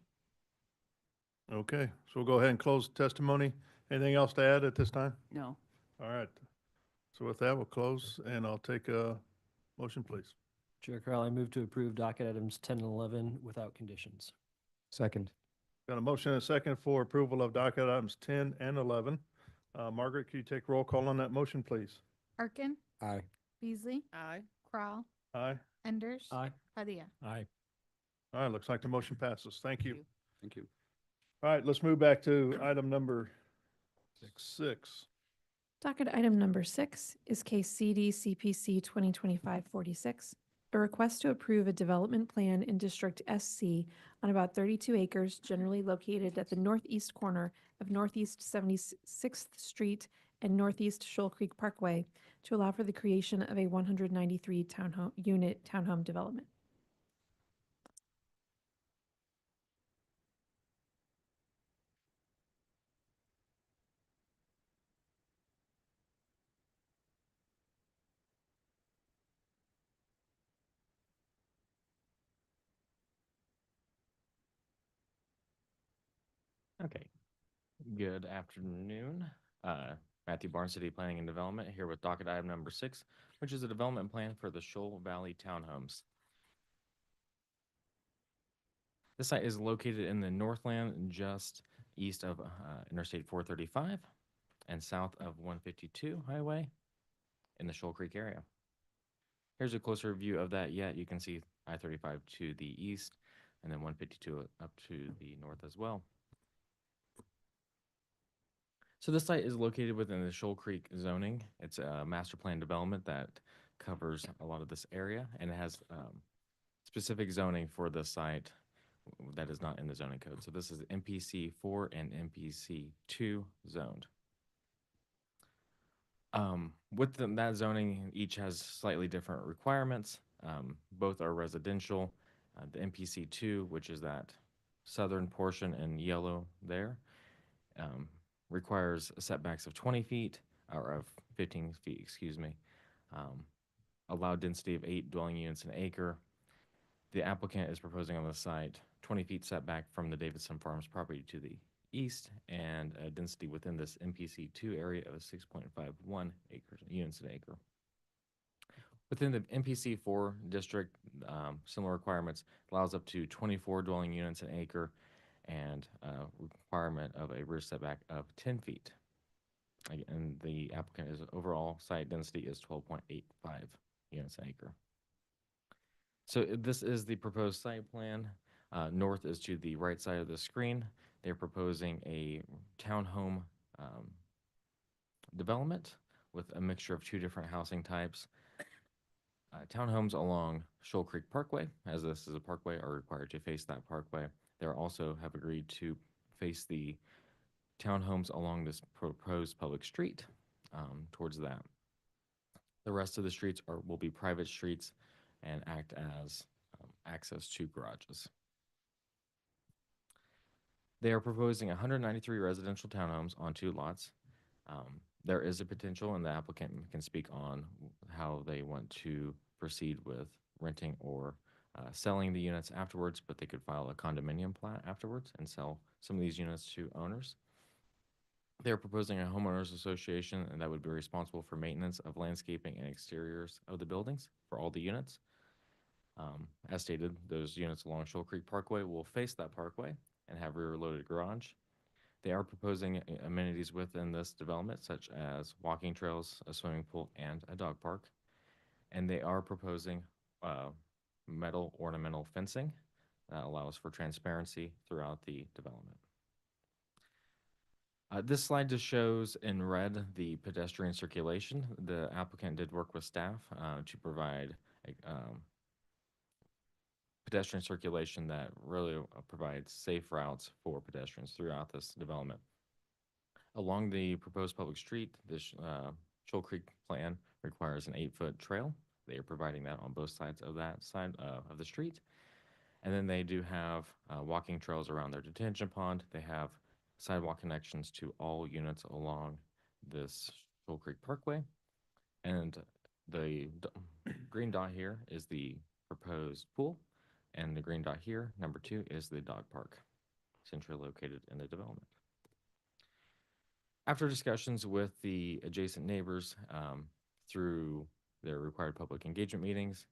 Okay, so we'll go ahead and close testimony. Anything else to add at this time? No. All right. So with that, we'll close, and I'll take a motion, please. Chair Carl, I move to approve docket items 10 and 11 without conditions. Second. Got a motion and a second for approval of docket items 10 and 11. Margaret, can you take roll call on that motion, please? Arkin, Aye. Beasley, Aye. Crowell, Aye. Enders. Aye. Padilla. Aye. All right, looks like the motion passes. Thank you. Thank you. All right, let's move back to item number 6. Docket item number 6 is case CD CPC 2025-46, a request to approve a development plan in District SC on about 32 acres generally located at the northeast corner of Northeast 76th Street and Northeast Shoal Creek Parkway to allow for the creation of a 193 unit townhome development. Okay. Good afternoon. Matthew Barnes, City Planning and Development, here with docket item number 6, which is a development plan for the Shoal Valley Townhomes. This site is located in the Northland, just east of Interstate 435 and south of 152 Highway in the Shoal Creek area. Here's a closer view of that yet. You can see I-35 to the east and then 152 up to the north as well. So this site is located within the Shoal Creek zoning. It's a master plan development that covers a lot of this area, and it has specific zoning for the site that is not in the zoning code. So this is MPC 4 and MPC 2 zoned. Within that zoning, each has slightly different requirements. Both are residential. The MPC 2, which is that southern portion in yellow there, requires setbacks of 20 feet, or of 15 feet, excuse me. Allowed density of 8 dwelling units an acre. The applicant is proposing on the site 20 feet setback from the Davidson Farms property to the east, and a density within this MPC 2 area of 6.51 units an acre. Within the MPC 4 district, similar requirements allows up to 24 dwelling units an acre, and requirement of a rear setback of 10 feet. And the applicant is overall site density is 12.85 units an acre. So this is the proposed site plan. North is to the right side of the screen. They're proposing a townhome development with a mixture of 2 different housing types. Townhomes along Shoal Creek Parkway, as this is a parkway, are required to face that parkway. They also have agreed to face the townhomes along this proposed public street towards that. The rest of the streets will be private streets and act as access to garages. They are proposing 193 residential townhomes on 2 lots. There is a potential, and the applicant can speak on how they want to proceed with renting or selling the units afterwards, but they could file a condominium plat afterwards and sell some of these units to owners. They are proposing a homeowners association, and that would be responsible for maintenance of landscaping and exteriors of the buildings for all the units. As stated, those units along Shoal Creek Parkway will face that parkway and have rear-loaded garage. They are proposing amenities within this development, such as walking trails, a swimming pool, and a dog park. And they are proposing metal ornamental fencing that allows for transparency throughout the development. This slide just shows in red the pedestrian circulation. The applicant did work with staff to provide pedestrian circulation that really provides safe routes for pedestrians throughout this development. Along the proposed public street, this Shoal Creek plan requires an 8-foot trail. They are providing that on both sides of that side of the street. And then they do have walking trails around their detention pond. They have sidewalk connections to all units along this Shoal Creek Parkway. And the green dot here is the proposed pool. And the green dot here, number 2, is the dog park, centrally located in the development. After discussions with the adjacent neighbors through their required public engagement meetings,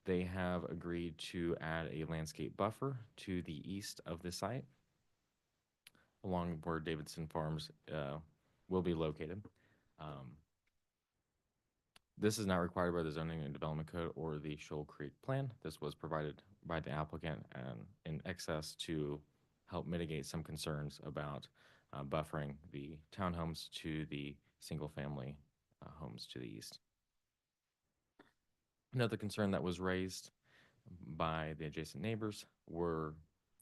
they have agreed to add a landscape buffer to the east of the site, along where Davidson Farms will be located. This is not required by the Zoning and Development Code or the Shoal Creek Plan. This was provided by the applicant and in excess to help mitigate some concerns about buffering the townhomes to the single-family homes to the east. Another concern that was raised by the adjacent neighbors were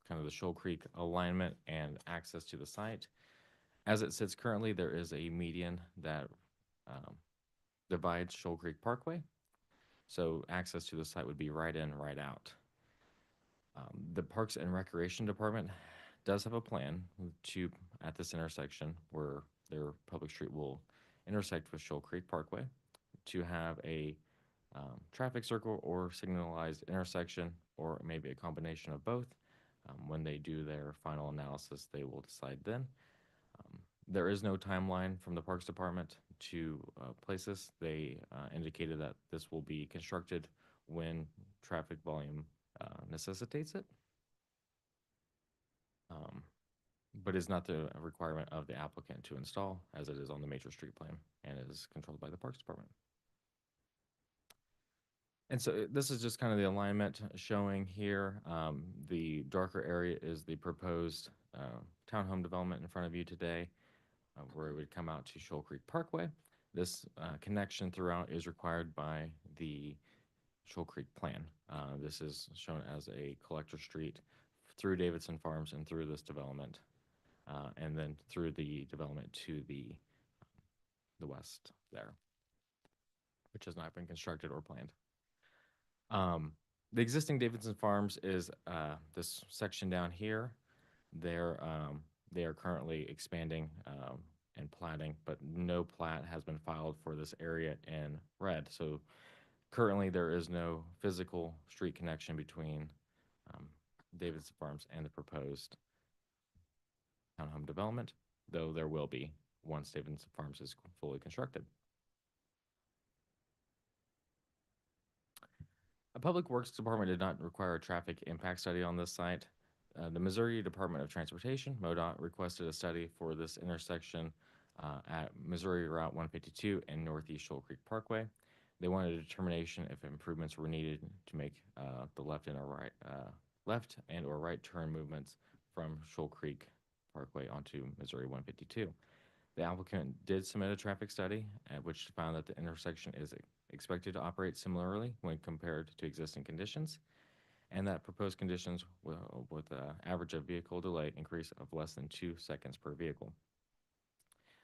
kind of the Shoal Creek alignment and access to the site. As it sits currently, there is a median that divides Shoal Creek Parkway, so access to the site would be right in, right out. The Parks and Recreation Department does have a plan to, at this intersection where their public street will intersect with Shoal Creek Parkway, to have a traffic circle or signalized intersection, or maybe a combination of both. When they do their final analysis, they will decide then. There is no timeline from the Parks Department to place this. They indicated that this will be constructed when traffic volume necessitates it, but is not the requirement of the applicant to install, as it is on the major street plan and is controlled by the Parks Department. And so this is just kind of the alignment showing here. The darker area is the proposed townhome development in front of you today, where it would come out to Shoal Creek Parkway. This connection throughout is required by the Shoal Creek Plan. This is shown as a collector street through Davidson Farms and through this development, and then through the development to the west there, which has not been constructed or planned. The existing Davidson Farms is this section down here. They are currently expanding and platting, but no plat has been filed for this area in red. So currently there is no physical street connection between Davidson Farms and the proposed townhome development, though there will be once Davidson Farms is fully constructed. A Public Works Department did not require a traffic impact study on this site. The Missouri Department of Transportation, MoDOT, requested a study for this intersection at Missouri Route 152 and Northeast Shoal Creek Parkway. They wanted a determination if improvements were needed to make the left and or right turn movements from Shoal Creek Parkway onto Missouri 152. The applicant did submit a traffic study, which found that the intersection is expected to operate similarly when compared to existing conditions, and that proposed conditions will, with an average of vehicle delay increase of less than 2 seconds per vehicle.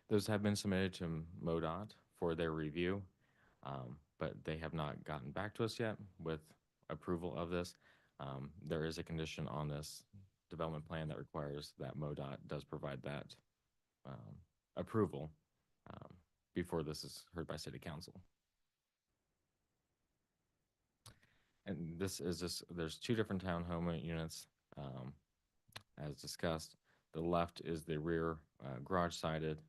Those have been submitted to MoDOT for their review, but they have not gotten back to us yet with approval of this. There is a condition on this development plan that requires that MoDOT does provide that approval before this is heard by city council. And this is just, there's two different townhome units, as discussed. The left is the rear garage sided.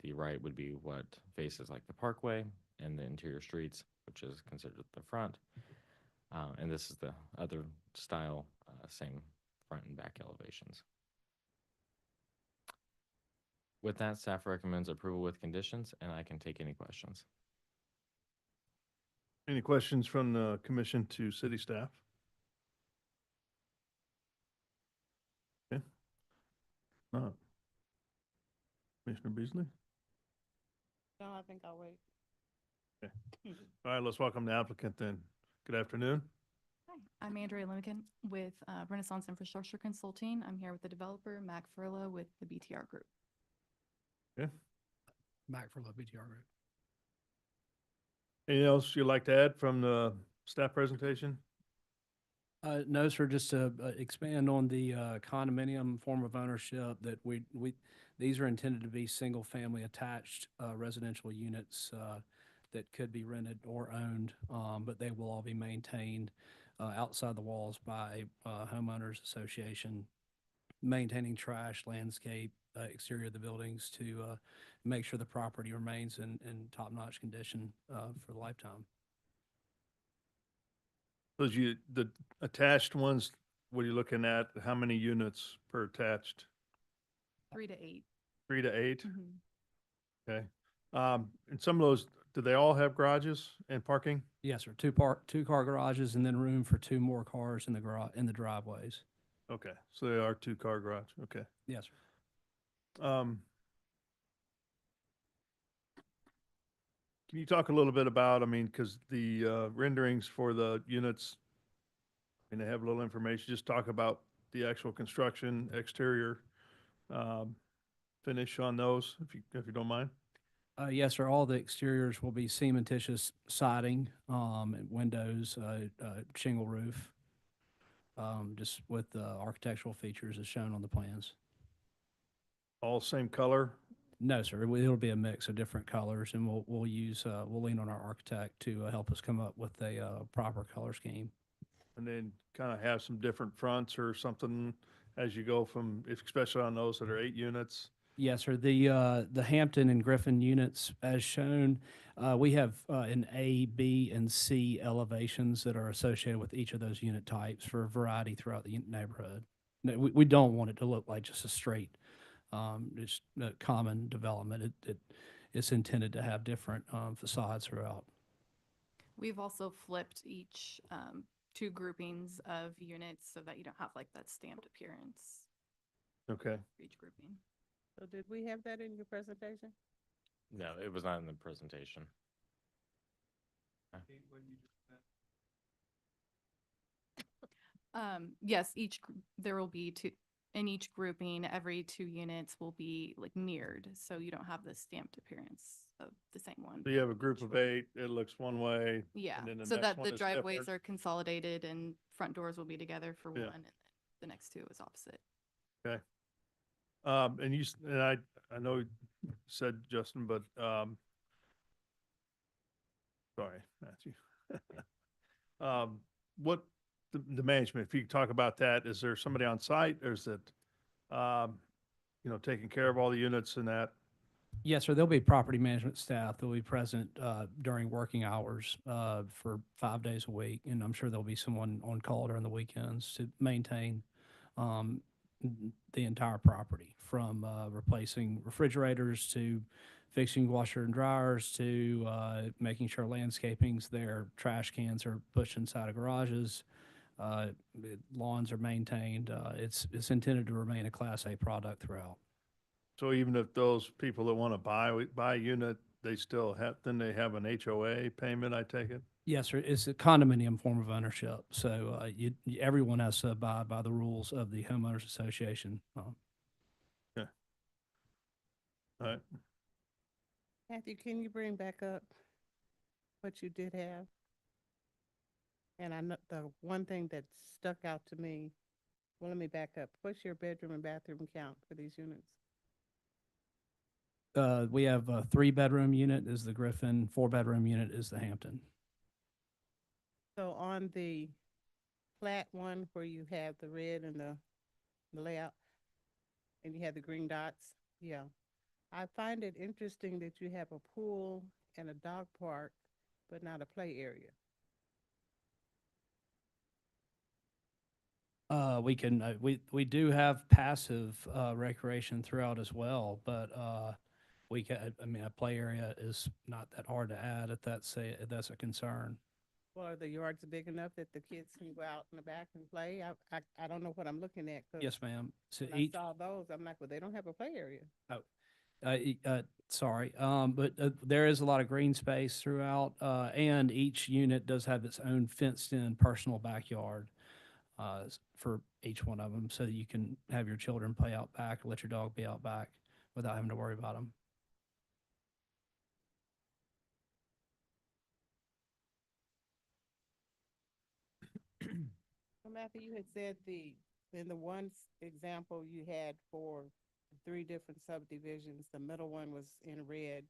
The right would be what faces like the parkway and the interior streets, which is considered the front. And this is the other style, same front and back elevations. With that, staff recommends approval with conditions, and I can take any questions. Any questions from the commission to city staff? Okay. Commissioner Beasley? No, I think I'll wait. Okay. All right, let's welcome the applicant then. Good afternoon. Hi, I'm Andrea Limikin with Renaissance Infrastructure Consulting. I'm here with the developer, Mac Furla, with the BTR Group. Okay. Back for the BTR group. Anything else you'd like to add from the staff presentation? No, sir, just to expand on the condominium form of ownership that these are intended to be single-family attached residential units that could be rented or owned, but they will all be maintained outside the walls by homeowners association, maintaining trash, landscape, exterior of the buildings to make sure the property remains in top-notch condition for the lifetime. Those the attached ones, what are you looking at? How many units per attached? 3 to 8. 3 to 8? Mhm. Okay. And some of those, do they all have garages and parking? Yes, sir. Two-car garages and then room for 2 more cars in the driveways. Okay, so they are 2-car garage. Okay. Yes, sir. Can you talk a little bit about, I mean, because the renderings for the units, and they have a little information, just talk about the actual construction, exterior finish on those, if you don't mind. Yes, sir. All the exteriors will be cementitious siding, and windows, shingle roof, just with the architectural features as shown on the plans. All same color? No, sir. It'll be a mix of different colors, and we'll lean on our architect to help us come up with a proper color scheme. And then kind of have some different fronts or something as you go from, especially on those that are 8 units? Yes, sir. The Hampton and Griffin units, as shown, we have an A, B, and C elevations that are associated with each of those unit types for variety throughout the neighborhood. No, we don't want it to look like just a straight, just a common development. It's intended to have different facades throughout. We've also flipped each 2 groupings of units so that you don't have like that stamped appearance Okay. for each grouping. So did we have that in your presentation? No, it was not in the presentation. Yes, there will be 2 in each grouping. Every 2 units will be like mirrored, so you don't have the stamped appearance of the same one. So you have a group of 8, it looks one way. Yeah, and then the so next that one the is driveways different. are consolidated and front doors will be together for Yeah. one, and then the next 2 is opposite. Okay. And I know you said, Justin, but, sorry, Matthew. What, the management, if you could talk about that, is there somebody on site or is it, taking care of all the units and that? Yes, sir. There'll be property management staff that will be present during working hours for 5 days a week. And I'm sure there'll be someone on call during the weekends to maintain the entire property, from replacing refrigerators to fixing washer and dryers to making sure landscaping's there, trash cans are pushed inside of garages, lawns are maintained. It's intended to remain a Class A product throughout. So even if those people that want to buy a unit, they still have, then they have an HOA payment, I take it? Yes, sir. It's a condominium form of ownership. So everyone has to abide by the rules of the homeowners association. Okay. All right. Matthew, can you bring back up what you did have? And I know the one thing that stuck out to me, well, let me back up. What's your bedroom and bathroom count for these units? We have a 3-bedroom unit is the Griffin, 4-bedroom unit is the Hampton. So on the flat one where you have the red and the layout, and you have the green dots, yeah. I find it interesting that you have a pool and a dog park, but not a play area. We do have passive recreation throughout as well, but I mean, a play area is not that hard to add if that's a concern. Well, are the yards big enough that the kids can go out in the back and play? I don't know what I'm looking at. 'Cause Yes, ma'am. So when I saw those, I'm like, well, they don't have a play area. Sorry, but there is a lot of green space throughout, and each unit does have its own fenced-in personal backyard for each one of them, so that you can have your children play out back, let your dog be out back without having to worry about them. So Matthew, you had said in the one example you had for 3 different subdivisions, the middle one was in red,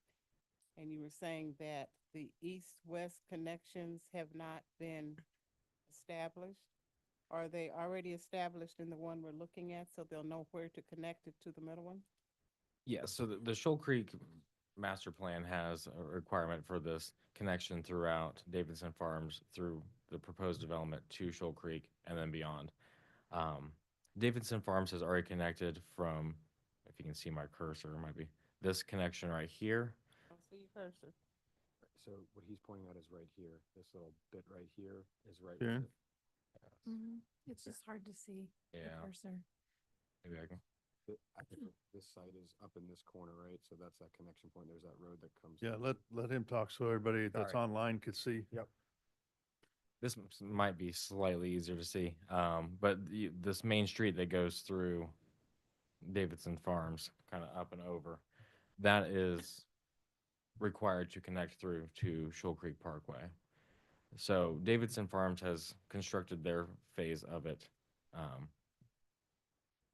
and you were saying that the east-west connections have not been established. Are they already established in the one we're looking at, so they'll know where to connect it to the middle one? Yeah, so the Shoal Creek master plan has a requirement for this connection throughout Davidson Farms through the proposed development to Shoal Creek and then beyond. Davidson Farms has already connected from, if you can see my cursor, it might be this connection right here. I'll see your cursor. So what he's pointing out is right here. This little bit right here is right. Yeah. It's just hard to see the Yeah. cursor. Maybe I can. I think this site is up in this corner, right? So that's that connection point. There's that road that comes. Yeah, in. let him talk so everybody that's Sorry. online could see. Yep. This might be slightly easier to see, but this main street that goes through Davidson Farms, kind of up and over, that is required to connect through to Shoal Creek Parkway. So Davidson Farms has constructed their phase of it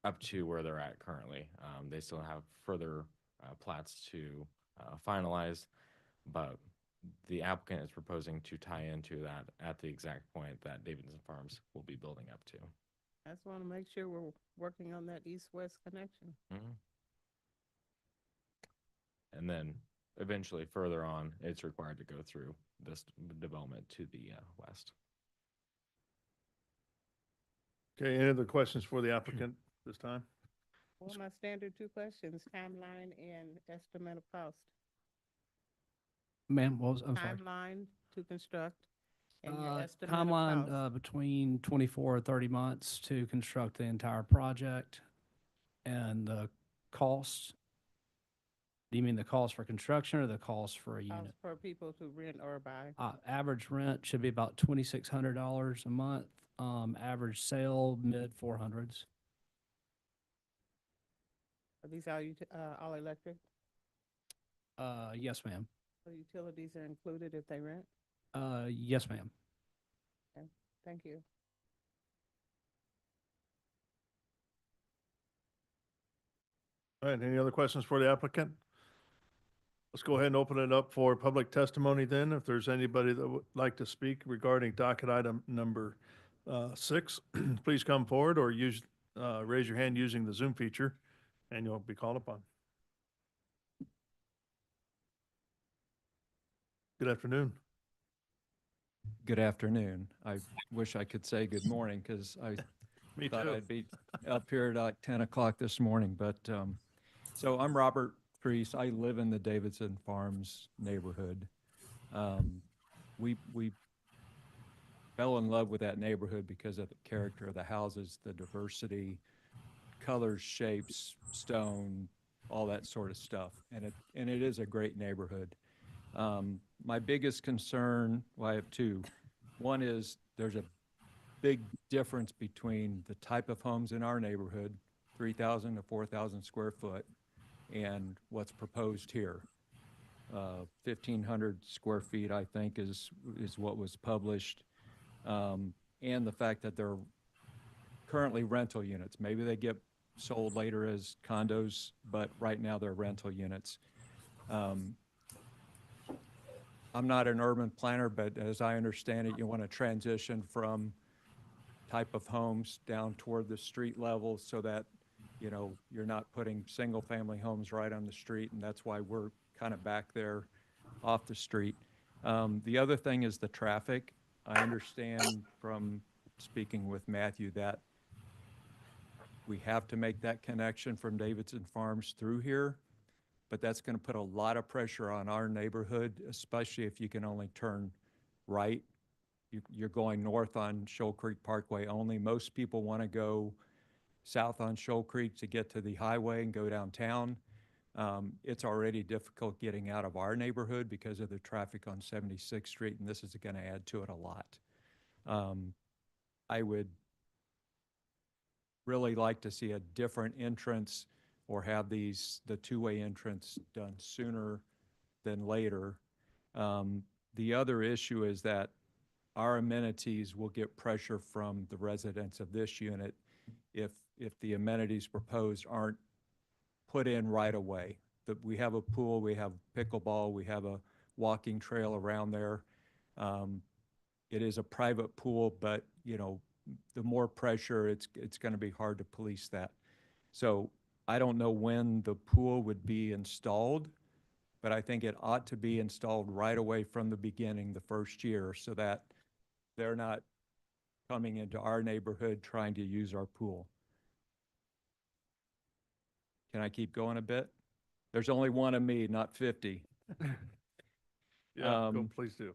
up to where they're at currently. They still have further plats to finalize, but the applicant is proposing to tie into that at the exact point that Davidson Farms will be building up to. I just want to make sure we're working on that east-west connection. And then eventually further on, it's required to go through this development to the west. Okay, any other questions for the applicant this time? Well, my standard 2 questions, timeline and estimate of cost. Ma'am, I'm sorry. Timeline to construct and your estimate of Timeline, cost. between 24 or 30 months to construct the entire project. And the cost, do you mean the cost for construction or the cost for a unit? Cost for people to rent or buy. Average rent should be about $2,600 a month. Average sale, mid-400s. Are these all electric? Yes, ma'am. So utilities are included if they rent? Yes, ma'am. Okay, thank you. All right, any other questions for the applicant? Let's go ahead and open it up for public testimony then. If there's anybody that would like to speak regarding docket item number 6, please come forward or raise your hand using the Zoom feature and you'll be called upon. Good afternoon. Good afternoon. I wish I could say good morning because I Me thought too. I'd be up here at like 10 o'clock this morning. But so I'm Robert Priest. I live in the Davidson Farms neighborhood. We fell in love with that neighborhood because of the character of the houses, the diversity, colors, shapes, stone, all that sort of stuff. And it is a great neighborhood. My biggest concern, well, I have 2. One is there's a big difference between the type of homes in our neighborhood, 3,000 to 4,000 square foot, and what's proposed here. 1,500 square feet, I think, is what was published. and the fact that they're currently rental units. Maybe they get sold later as condos, but right now they're rental units. I'm not an urban planner, but as I understand it, you want to transition from type of homes down toward the street level so that, you know, you're not putting single family homes right on the street. And that's why we're kind of back there off the street. The other thing is the traffic. I understand from speaking with Matthew that we have to make that connection from Davidson Farms through here, but that's going to put a lot of pressure on our neighborhood, especially if you can only turn right. You're going north on Shoal Creek Parkway only. Most people want to go south on Shoal Creek to get to the highway and go downtown. It's already difficult getting out of our neighborhood because of the traffic on 76th Street, and this is going to add to it a lot. I would really like to see a different entrance or have the two-way entrance done sooner than later. The other issue is that our amenities will get pressure from the residents of this unit if the amenities proposed aren't put in right away. We have a pool, we have pickleball, we have a walking trail around there. It is a private pool, but you know, the more pressure, it's going to be hard to police that. So I don't know when the pool would be installed, but I think it ought to be installed right away from the beginning, the first year, so that they're not coming into our neighborhood trying to use our pool. Can I keep going a bit? There's only one of me, not 50. Yeah, go, please do.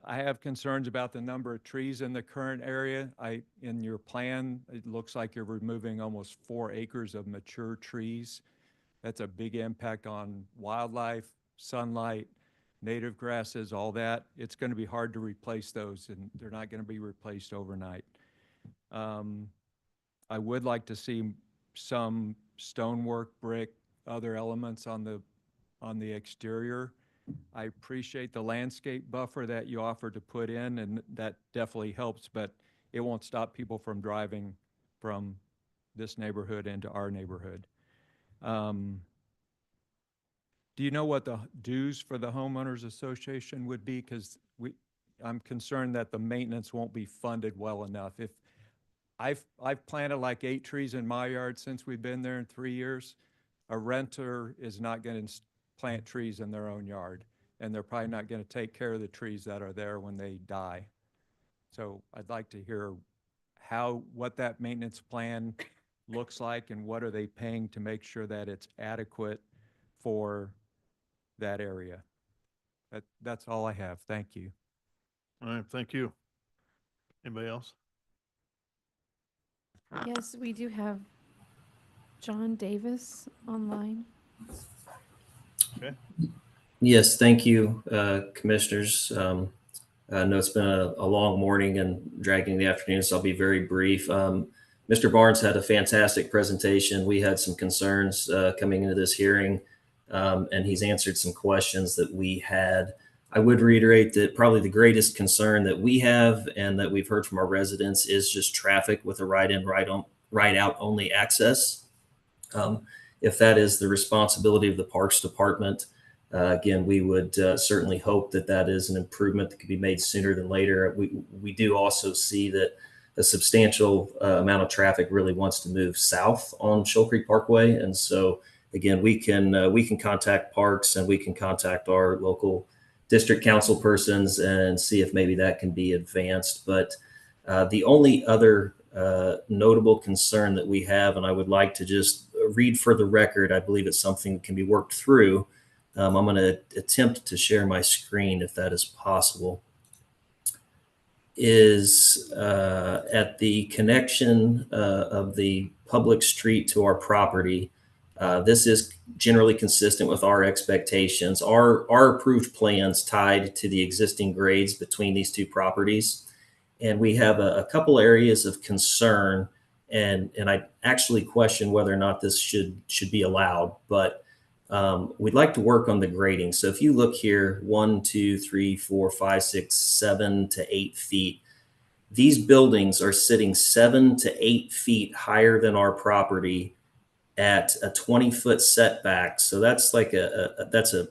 I have concerns about the number of trees in the current area. In your plan, it looks like you're removing almost 4 acres of mature trees. That's a big impact on wildlife, sunlight, native grasses, all that. It's going to be hard to replace those, and they're not going to be replaced overnight. I would like to see some stonework, brick, other elements on the exterior. I appreciate the landscape buffer that you offered to put in, and that definitely helps, but it won't stop people from driving from this neighborhood into our neighborhood. Do you know what the dues for the homeowners association would be? Because I'm concerned that the maintenance won't be funded well enough. If I've planted like 8 trees in my yard since we've been there in 3 years. A renter is not going to plant trees in their own yard, and they're probably not going to take care of the trees that are there when they die. So I'd like to hear what that maintenance plan looks like, and what are they paying to make sure that it's adequate for that area. That's all I have. Thank you. All right, thank you. Anybody else? Yes, we do have John Davis online. Okay. Yes, thank you, commissioners. I know it's been a long morning and dragging the afternoon, so I'll be very brief. Mr. Barnes had a fantastic presentation. We had some concerns coming into this hearing, and he's answered some questions that we had. I would reiterate that probably the greatest concern that we have and that we've heard from our residents is just traffic with a right-in, right-out only access. If that is the responsibility of the Parks Department, again, we would certainly hope that that is an improvement that could be made sooner than later. We do also see that a substantial amount of traffic really wants to move south on Shoal Creek Parkway. And so, again, we can contact Parks, and we can contact our local district council persons and see if maybe that can be advanced. But the only other notable concern that we have, and I would like to just read for the record, I believe it's something that can be worked through. I'm going to attempt to share my screen if that is possible. Is at the connection of the public street to our property. This is generally consistent with our expectations. Our approved plans tied to the existing grades between these two properties. And we have a couple areas of concern, and I actually question whether or not this should be allowed, but we'd like to work on the grading. So if you look here, 1, 2, 3, 4, 5, 6, 7 to 8 feet, These buildings are sitting 7 to 8 feet higher than our property at a 20-foot setback. So that's like that's a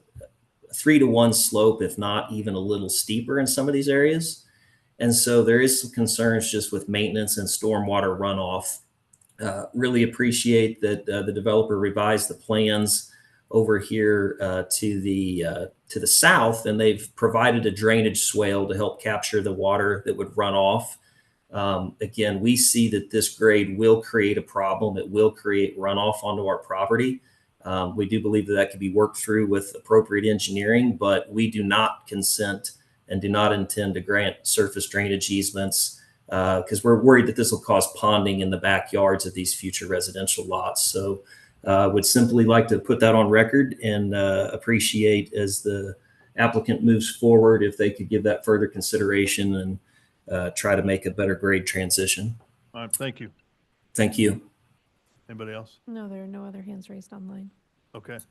3-to-1 slope, if not even a little steeper in some of these areas. And so there is some concerns just with maintenance and stormwater runoff. Really appreciate that the developer revised the plans over here to the south, and they've provided a drainage swale to help capture the water that would run off. Again, we see that this grade will create a problem. It will create runoff onto our property. We do believe that that could be worked through with appropriate engineering, but we do not consent and do not intend to grant surface drainage easements because we're worried that this will cause ponding in the backyards of these future residential lots. So would simply like to put that on record and appreciate as the applicant moves forward if they could give that further consideration and try to make a better grade transition. All right, thank you. Thank you. Anybody else? No, there are no other hands raised online. Okay. So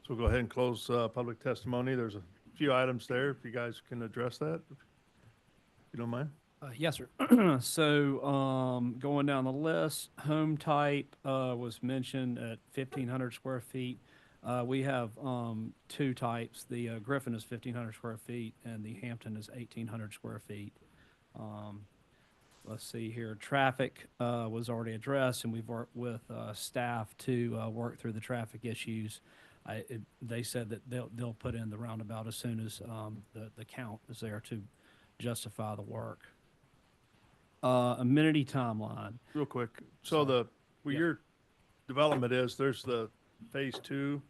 we'll go ahead and close public testimony. There's a few items there. If you guys can address that, if you don't mind. Yes, sir. So going down the list, home type was mentioned at 1,500 square feet. We have two types. The Griffin is 1,500 square feet and the Hampton is 1,800 square feet. Let's see here. Traffic was already addressed, and we've worked with staff to work through the traffic issues. They said that they'll put in the roundabout as soon as the count is there to justify the work. Amenity timeline. Real quick. So where your development is, there's the phase 2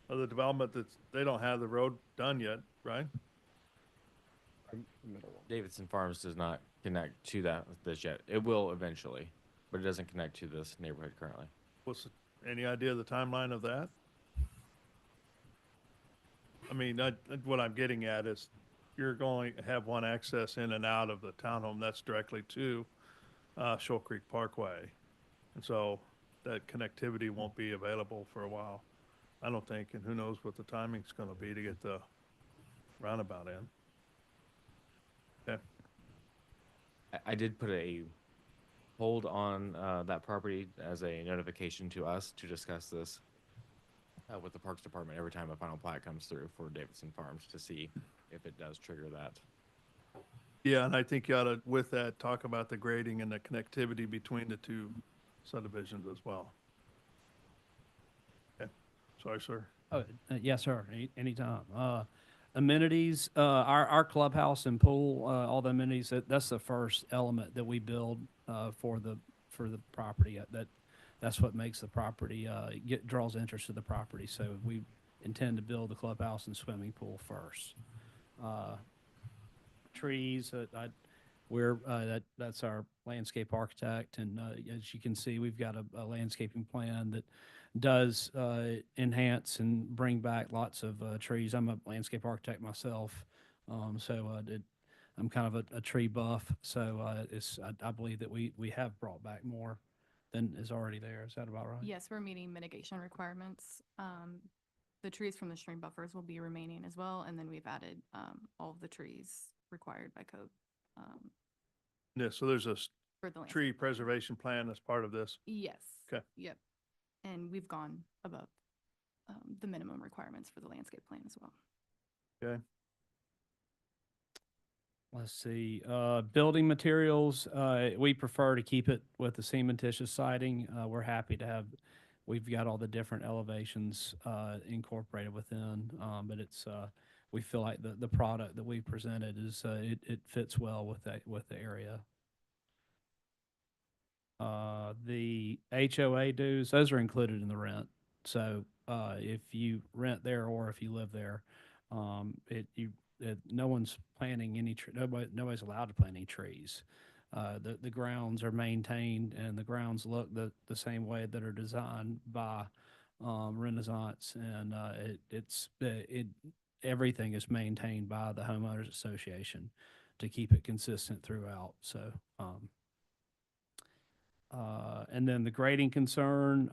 of the development that they don't have the road done yet, right? Davidson Farms does not connect to this yet. It will eventually, but it doesn't connect to this neighborhood currently. Any idea of the timeline of that? I mean, what I'm getting at is you're going to have one access in and out of the townhome that's directly to Shoal Creek Parkway. And so that connectivity won't be available for a while, I don't think, and who knows what the timing's going to be to get the roundabout in. Okay. I did put a hold on that property as a notification to us to discuss this with the Parks Department every time a final plat comes through for Davidson Farms to see if it does trigger that. Yeah, and I think you ought to, with that, talk about the grading and the connectivity between the two subdivisions as well. Okay. Sorry, sir. Oh, yes, sir. Anytime. Amenities, our clubhouse and pool, all the amenities, that's the first element that we build for the property. That's what makes the property, draws interest to the property. So we intend to build the clubhouse and swimming pool first. Trees, that's our landscape architect. And as you can see, we've got a landscaping plan that does enhance and bring back lots of trees. I'm a landscape architect myself, so I'm kind of a tree buff. So I believe that we have brought back more than is already there. Is that about right? Yes, we're meeting mitigation requirements. The trees from the stream buffers will be remaining as well, and then we've added all of the trees required by code. Yeah, so there's a For the tree landscape. preservation plan as part of this. Yes. Okay. Yep. And we've gone above the minimum requirements for the landscape plan as well. Okay. Let's see, building materials, we prefer to keep it with the cementitious siding. We're happy to have, we've got all the different elevations incorporated within, but we feel like the product that we presented is, it fits well with the area. The HOA dues, those are included in the rent. So if you rent there or if you live there, no one's planting any nobody's allowed to plant any trees. The grounds are maintained and the grounds look the same way that are designed by Renaissance, and everything is maintained by the homeowners association to keep it consistent throughout. So and then the grading concern,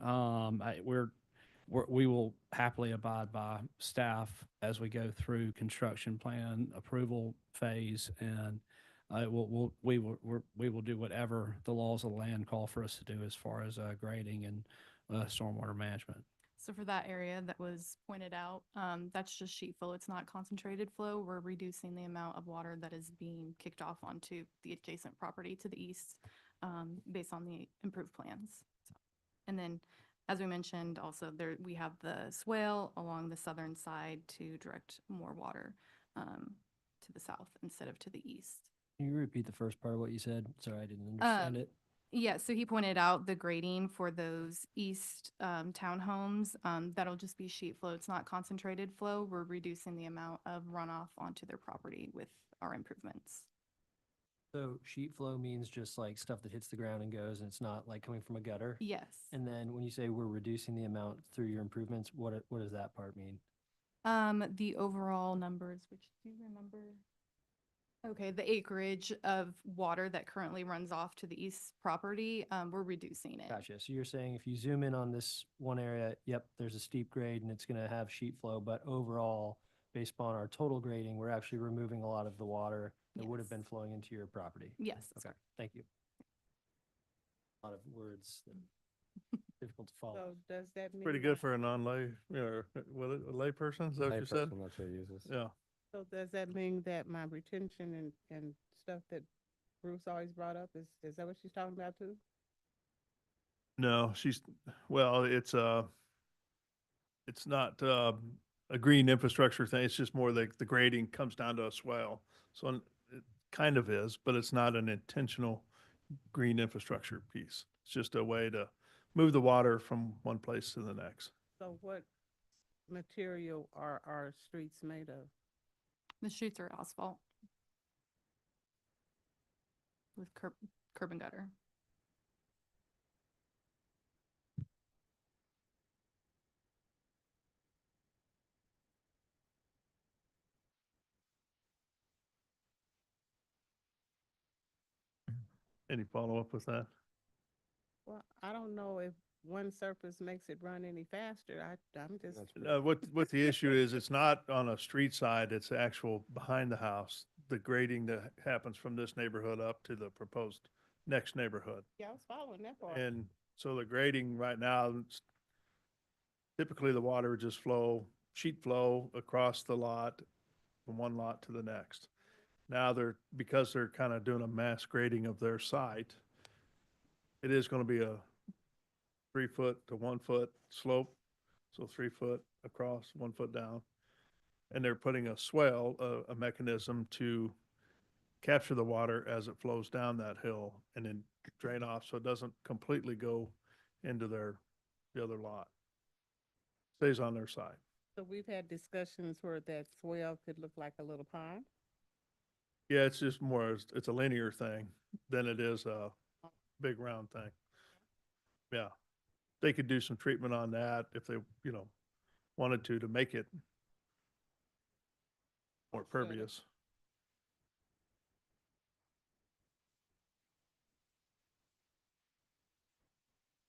we will happily abide by staff as we go through construction plan approval phase and we will do whatever the laws of the land call for us to do as far as grading and stormwater management. So for that area that was pointed out, that's just sheet flow. It's not concentrated flow. We're reducing the amount of water that is being kicked off onto the adjacent property to the east, based on the improved plans. So, and then, as we mentioned, also there, we have the swale along the southern side to direct more water, to the south instead of to the east. Can you repeat the first part of what you said? Sorry, I didn't understand it. Yeah, so he pointed out the grading for those east townhomes. That'll just be sheet flow. It's not concentrated flow. We're reducing the amount of runoff onto their property with our improvements. So sheet flow means just like stuff that hits the ground and goes, and it's not like coming from a gutter? Yes. And then when you say we're reducing the amount through your improvements, what does that part mean? The overall numbers, which do you remember? Okay, the acreage of water that currently runs off to the east property, we're reducing it. Gotcha. So you're saying if you zoom in on this one area, yep, there's a steep grade and it's going to have sheet flow, but overall, based upon our total grading, we're actually removing a lot of the water that would have been flowing into your property. Yes. Okay, thank you. A lot of words that difficult to follow. So does that mean? Pretty good for a non-lay, a lay person, is that what you said? I'm not sure uses. Yeah. So does that mean that my retention and stuff that Bruce always brought up, is that what she's talking about too? No, well, it's not a green infrastructure thing. It's just more the grading comes down to a swell. So it kind of is, but it's not an intentional green infrastructure piece. It's just a way to move the water from one place to the next. So what material are our streets made of? The streets are asphalt with curb and gutter. Any follow-up with that? Well, I don't know if one surface makes it run any faster. I'm just. What the issue is, it's not on a street side, it's actual behind the house, the grading that happens from this neighborhood up to the proposed next neighborhood. Yeah, I was following that part. And so the grading right now, typically the water would just sheet flow across the lot, from one lot to the next. Now because they're kind of doing a mass grading of their site, it is going to be a 3 foot to 1 foot slope. So 3 foot across, 1 foot down. And they're putting a swell, a mechanism to capture the water as it flows down that hill and then drain off so it doesn't completely go into the other lot. Stays on their side. So we've had discussions where that swell could look like a little pond. Yeah, it's just it's a linear thing than it is a big round thing. Yeah. They could do some treatment on that if they, wanted to make it more pervious.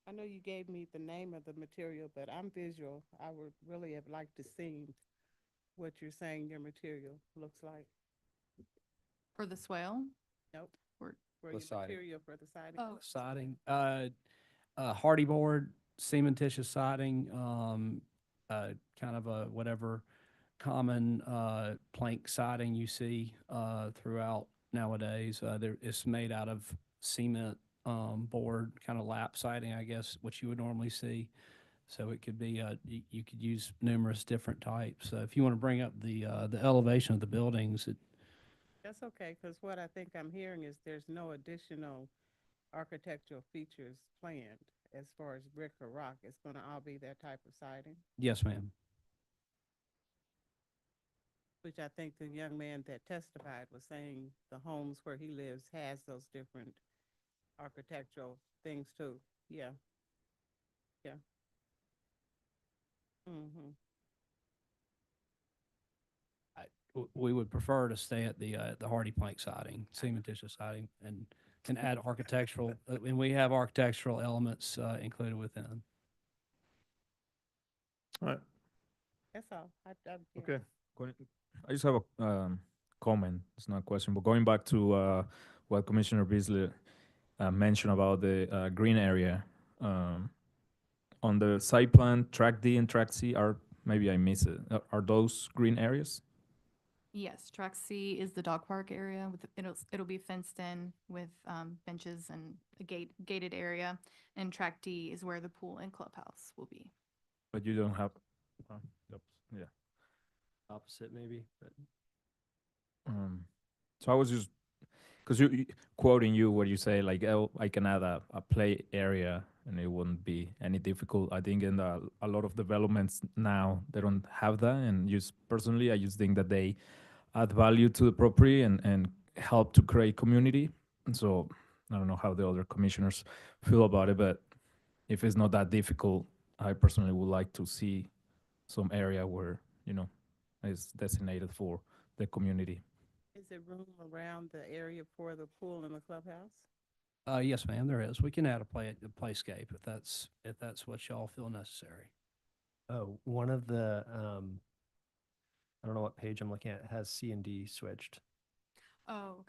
I know you gave me the name of the material, but I'm visual. I would really have liked to see what you're saying your material looks like. For the swale? Nope. Or for The your siding. material for the siding. Oh. Siding, hardy board, cementitious siding, kind of a whatever common plank siding you see throughout nowadays. It's made out of cement board, kind of lap siding, I guess, what you would normally see. So it could be you could use numerous different types. So if you want to bring up the elevation of the buildings, That's okay, because what I think I'm hearing is there's no additional architectural features planned as far as brick or rock. It's going to all be that type of siding, yes, ma'am. which I think the young man that testified was saying the homes where he lives has those different architectural things too. Yeah. Yeah. Mm-hmm. We would prefer to stay at the hardy plank siding, cementitious siding, and add architectural, and we have architectural elements included within. All right. That's all. Yeah. Okay. I just have a comment. It's not a question. But going back to what Commissioner Beasley mentioned about the green area, on the site plan, track D and track C are, maybe I miss it. Are those green areas? Yes, track C is the dog park area with, it'll be fenced in with benches and a gated area. And track D is where the pool and clubhouse will be. But you don't have, yeah. Opposite maybe, but So I was just, because quoting you where you say like, oh, I can add a play area and it wouldn't be any difficult. I think in a lot of developments now, they don't have that. And just personally, I just think that they add value to the property and help to create community. And so I don't know how the other commissioners feel about it, but if it's not that difficult, I personally would like to see some area where, is designated for the community. Is there room around the area for the pool and the clubhouse? Yes, ma'am, there is. We can add a playscape if that's what y'all feel necessary. oh, one of the I don't know what page I'm looking at, has C and D switched. Oh,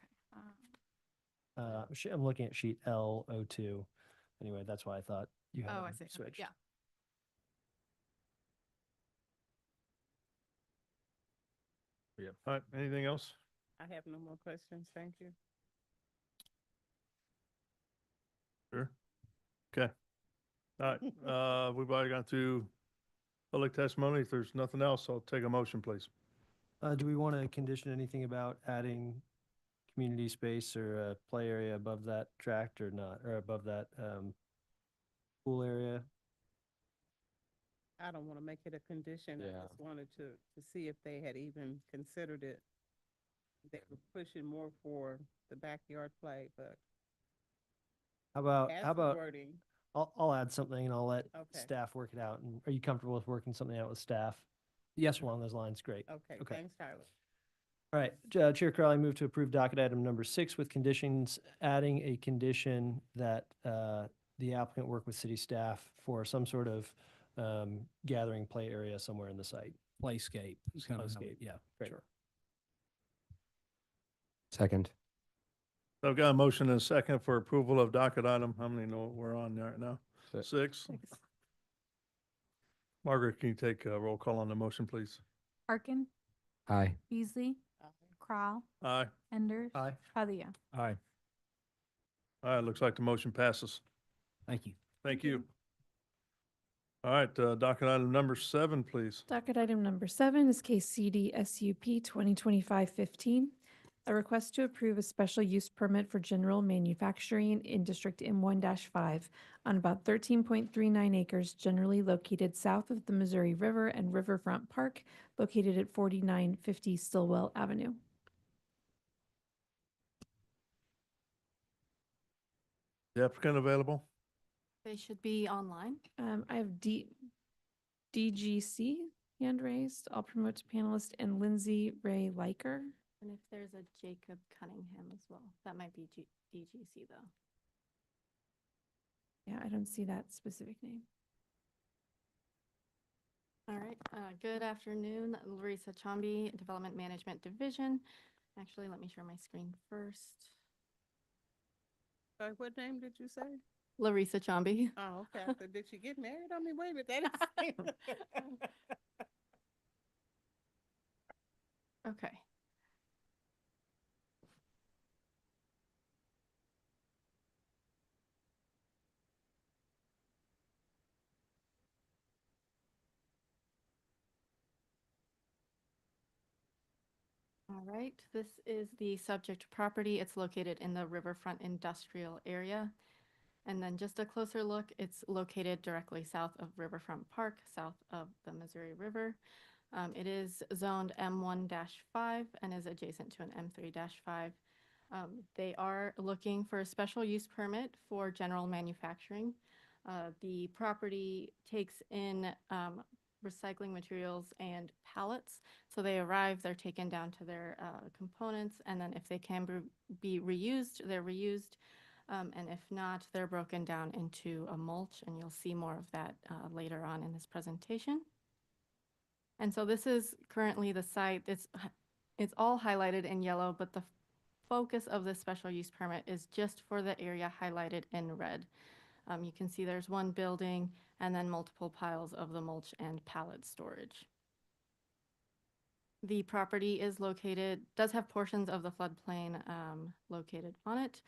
okay. I'm looking at sheet L02. Anyway, that's why I thought you had Oh, them I see. Okay, switched. yeah. Yeah. All right, anything else? I have no more questions. Thank you. Sure. Okay. All right, we've already gone through public testimony. If there's nothing else, I'll take a motion, please. Do we want to condition anything about adding community space or a play area above that tract or not, or above that pool area? I don't want to make it a condition. I Yeah. just wanted to see if they had even considered it. They were pushing more for the backyard play, but How as for about wording, I'll add something and I'll let Okay. staff work it out. And are you comfortable with working something out with staff? Yes, sir. Along those lines, great. okay, Okay. thanks, Tyler. All right, Chair Crowley, move to approve docket item number 6 with conditions, adding a condition that the applicant work with city staff for some sort of gathering play area somewhere in the site. Playscape is kind of, Playscape. yeah, Great. sure. Second. So I've got a motion and a second for approval of docket item. How many know we're on right now? Six. Margaret, can you take a roll call on the motion, please? Harkin, Aye. Beasley, Crowell, Aye. Enders. Aye. Padilla. Aye. All right, looks like the motion passes. Thank you. Thank you. All right, docket item number 7, please. Docket item number 7 is case CD SUP 2025-15. A request to approve a special use permit for general manufacturing in District M1-5 on about 13.39 acres generally located south of the Missouri River and Riverfront Park, located at 4950 Stillwell Avenue. The applicant available? They should be online. I have DGC hand raised. I'll promote to panelist, and Lindsay Ray Liker. And if there's a Jacob Cunningham as well, that might be DGC though. Yeah, I don't see that specific name. All right, good afternoon, Larissa Chambi, Development Management Division. Actually, let me share my screen first. Sorry, what name did you say? Larissa Chambi. Oh, okay. So did she get married? I mean, wait a minute, that is. Okay. All right, this is the subject property. It's located in the Riverfront Industrial Area. And then just a closer look, it's located directly south of Riverfront Park, south of the Missouri River. It is zoned M1-5 and is adjacent to an M3-5. They are looking for a special use permit for general manufacturing. The property takes in recycling materials and pallets. So they arrive, they're taken down to their components, and then if they can be reused, they're reused. And if not, they're broken down into a mulch, and you'll see more of that later on in this presentation. And so this is currently the site. It's It's all highlighted in yellow, but the focus of this special use permit is just for the area highlighted in red. You can see there's one building and then multiple piles of the mulch and pallet storage. The property is does have portions of the floodplain located on it.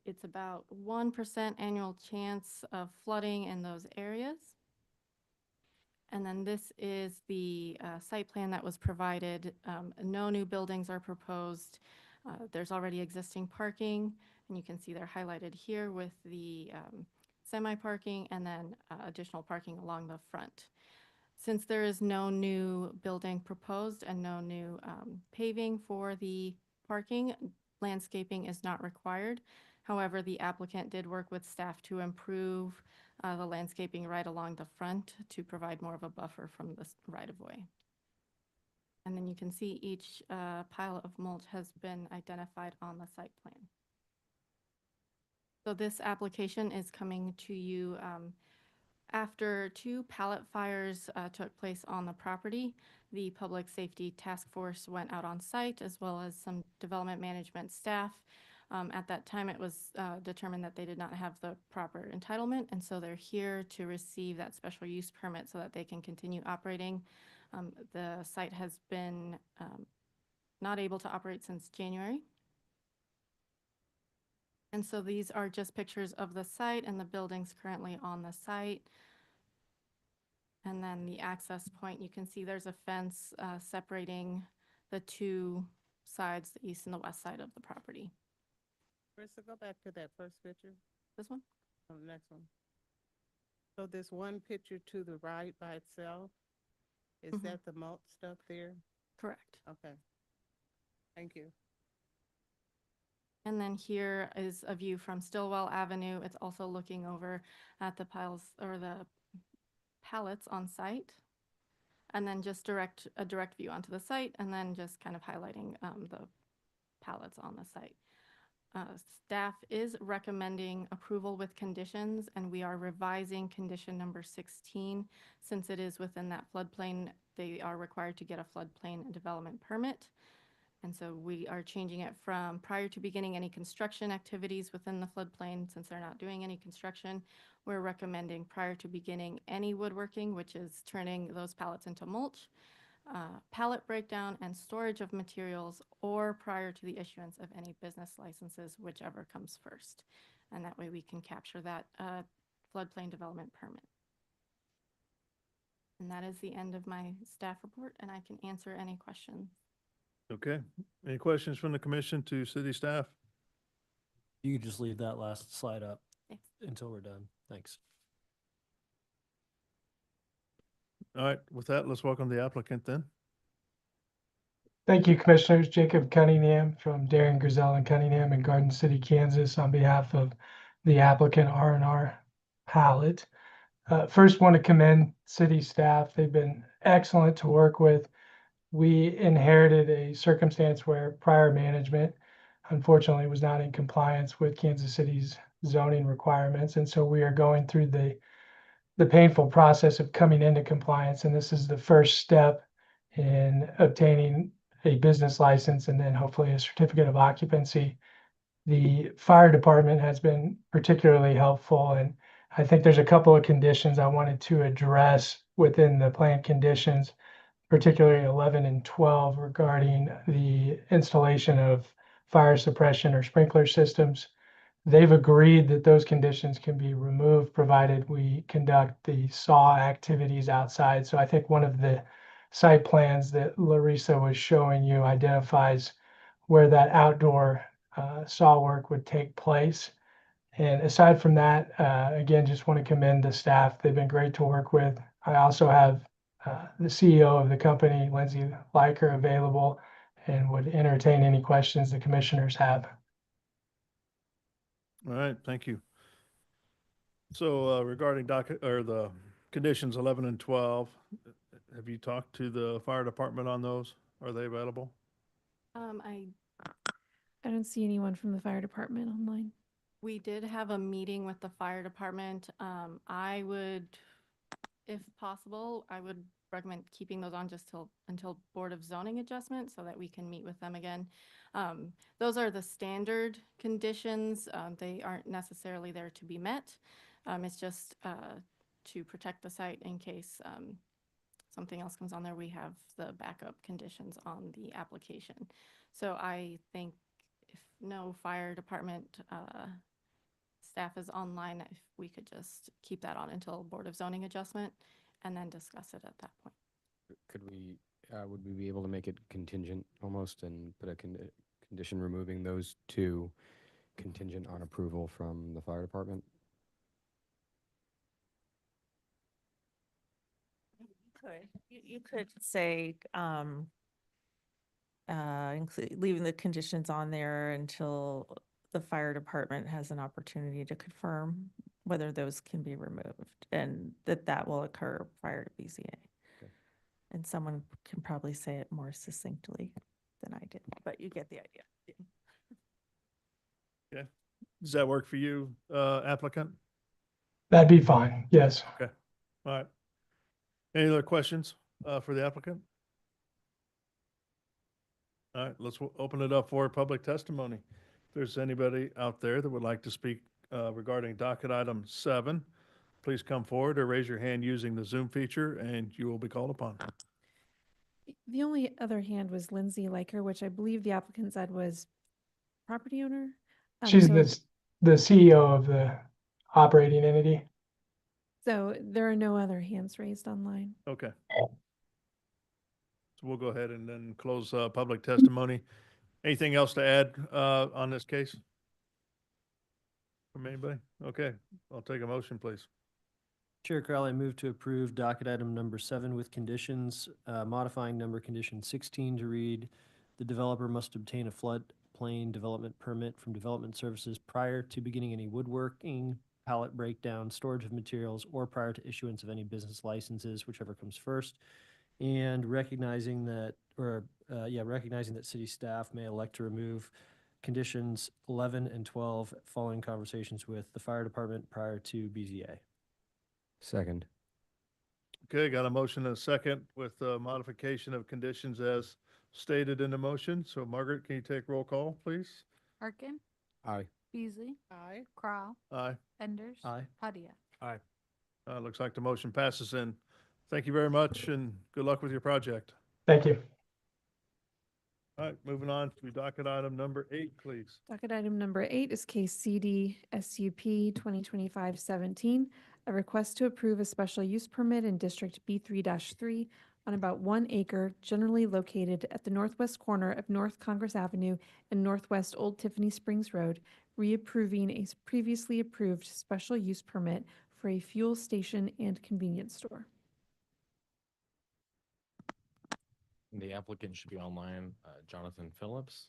It's about 1% annual chance of flooding in those areas. And then this is the site plan that was provided. No new buildings are proposed. There's already existing parking, and you can see they're highlighted here with the semi-parking and then additional parking along the front. Since there is no new building proposed and no new paving for the parking, landscaping is not required. However, the applicant did work with staff to improve the landscaping right along the front to provide more of a buffer from the right-of-way. And then you can see each pile of mulch has been identified on the site plan. So this application is coming to you after 2 pallet fires took place on the property. The Public Safety Task Force went out on site as well as some development management staff. At that time, it was determined that they did not have the proper entitlement, and so they're here to receive that special use permit so that they can continue operating. The site has been not able to operate since January. And so these are just pictures of the site and the buildings currently on the site. And then the access point, you can see there's a fence separating the 2 sides, the east and the west side of the property. Krista, go back to that first picture. This one? On the next one. So this one picture to the right by itself, is that the mulch stuff there? Correct. Okay. Thank you. And then here is a view from Stillwell Avenue. It's also looking over at the piles or the pallets on site. And then just a direct view onto the site, and then just kind of highlighting the pallets on the site. Staff is recommending approval with conditions, and we are revising condition number 16. Since it is within that floodplain, they are required to get a floodplain development permit. And so we are changing it from prior to beginning any construction activities within the floodplain. Since they're not doing any construction, we're recommending prior to beginning any woodworking, which is turning those pallets into mulch, pallet breakdown and storage of materials, or prior to the issuance of any business licenses, whichever comes first. And that way we can capture that floodplain development permit. And that is the end of my staff report, and I can answer any questions. Okay. Any questions from the commission to city staff? You could just leave that last slide up Thanks. until we're done. Thanks. All right, with that, let's welcome the applicant then. Thank you, Commissioners. Jacob Cunningham from Darren Grisell and Cunningham in Garden City, Kansas, on behalf of the applicant R&R Pallet. First, want to commend city staff. They've been excellent to work with. We inherited a circumstance where prior management, unfortunately, was not in compliance with Kansas City's zoning requirements. And so we are going through the painful process of coming into compliance. And this is the first step in obtaining a business license and then hopefully a certificate of occupancy. The fire department has been particularly helpful. And I think there's a couple of conditions I wanted to address within the plan conditions, particularly 11 and 12 regarding the installation of fire suppression or sprinkler systems. They've agreed that those conditions can be removed provided we conduct the SAW activities outside. So I think one of the site plans that Larissa was showing you identifies where that outdoor SAW work would take place. And aside from that, again, just want to commend the staff. They've been great to work with. I also have the CEO of the company, Lindsay Leiker, available and would entertain any questions the commissioners have. All right, thank you. So regarding the conditions 11 and 12, have you talked to the fire department on those? Are they available? I don't see anyone from the fire department online. We did have a meeting with the fire department. I would, if possible, I would recommend keeping those on just until Board of Zoning adjustment so that we can meet with them again. Those are the standard conditions. They aren't necessarily there to be met. It's just to protect the site in case something else comes on there. We have the backup conditions on the application. So I think if no fire department staff is online, if we could just keep that on until Board of Zoning adjustment and then discuss it at that point. Could we, would we be able to make it contingent almost and put a condition removing those two contingent on approval from the fire department? You could say, leaving the conditions on there until the fire department has an opportunity to confirm whether those can be removed, and that will occur prior to BZA. Okay. And someone can probably say it more succinctly than I did, but you get the idea. Okay. Does that work for you, applicant? That'd be fine, yes. Okay. All right. Any other questions for the applicant? All right, let's open it up for public testimony. If there's anybody out there that would like to speak regarding docket item 7, please come forward or raise your hand using the Zoom feature and you will be called upon. The only other hand was Lindsay Liker, which I believe the applicant said was property owner. She's So- the CEO of the operating entity. So there are no other hands raised online. Okay. So we'll go ahead and then close public testimony. Anything else to add on this case? From anybody? Okay, I'll take a motion, please. Chair Crowley, I move to approve docket item number 7 with conditions, modifying number condition 16 to read, the developer must obtain a floodplain development permit from Development Services prior to beginning any woodworking, pallet breakdown, storage of materials, or prior to issuance of any business licenses, whichever comes first. And recognizing that city staff may elect to remove conditions 11 and 12 following conversations with the fire department prior to BZA. Second. Okay, got a motion and a second with modification of conditions as stated in the motion. So Margaret, can you take roll call, please? Arkin, Aye. Beasley, Aye. Crowell, Aye. Enders. Aye. Padilla. Aye. Looks like the motion passes in. Thank you very much and good luck with your project. Thank you. All right, moving on to docket item number 8, please. Docket item number 8 is case CD SUP 2025-17, a request to approve a special use permit in District B3-3 on about 1 acre generally located at the northwest corner of North Congress Avenue and Northwest Old Tiffany Springs Road, reapproving a previously approved special use permit for a fuel station and convenience store. The applicant should be online, Jonathan Phillips.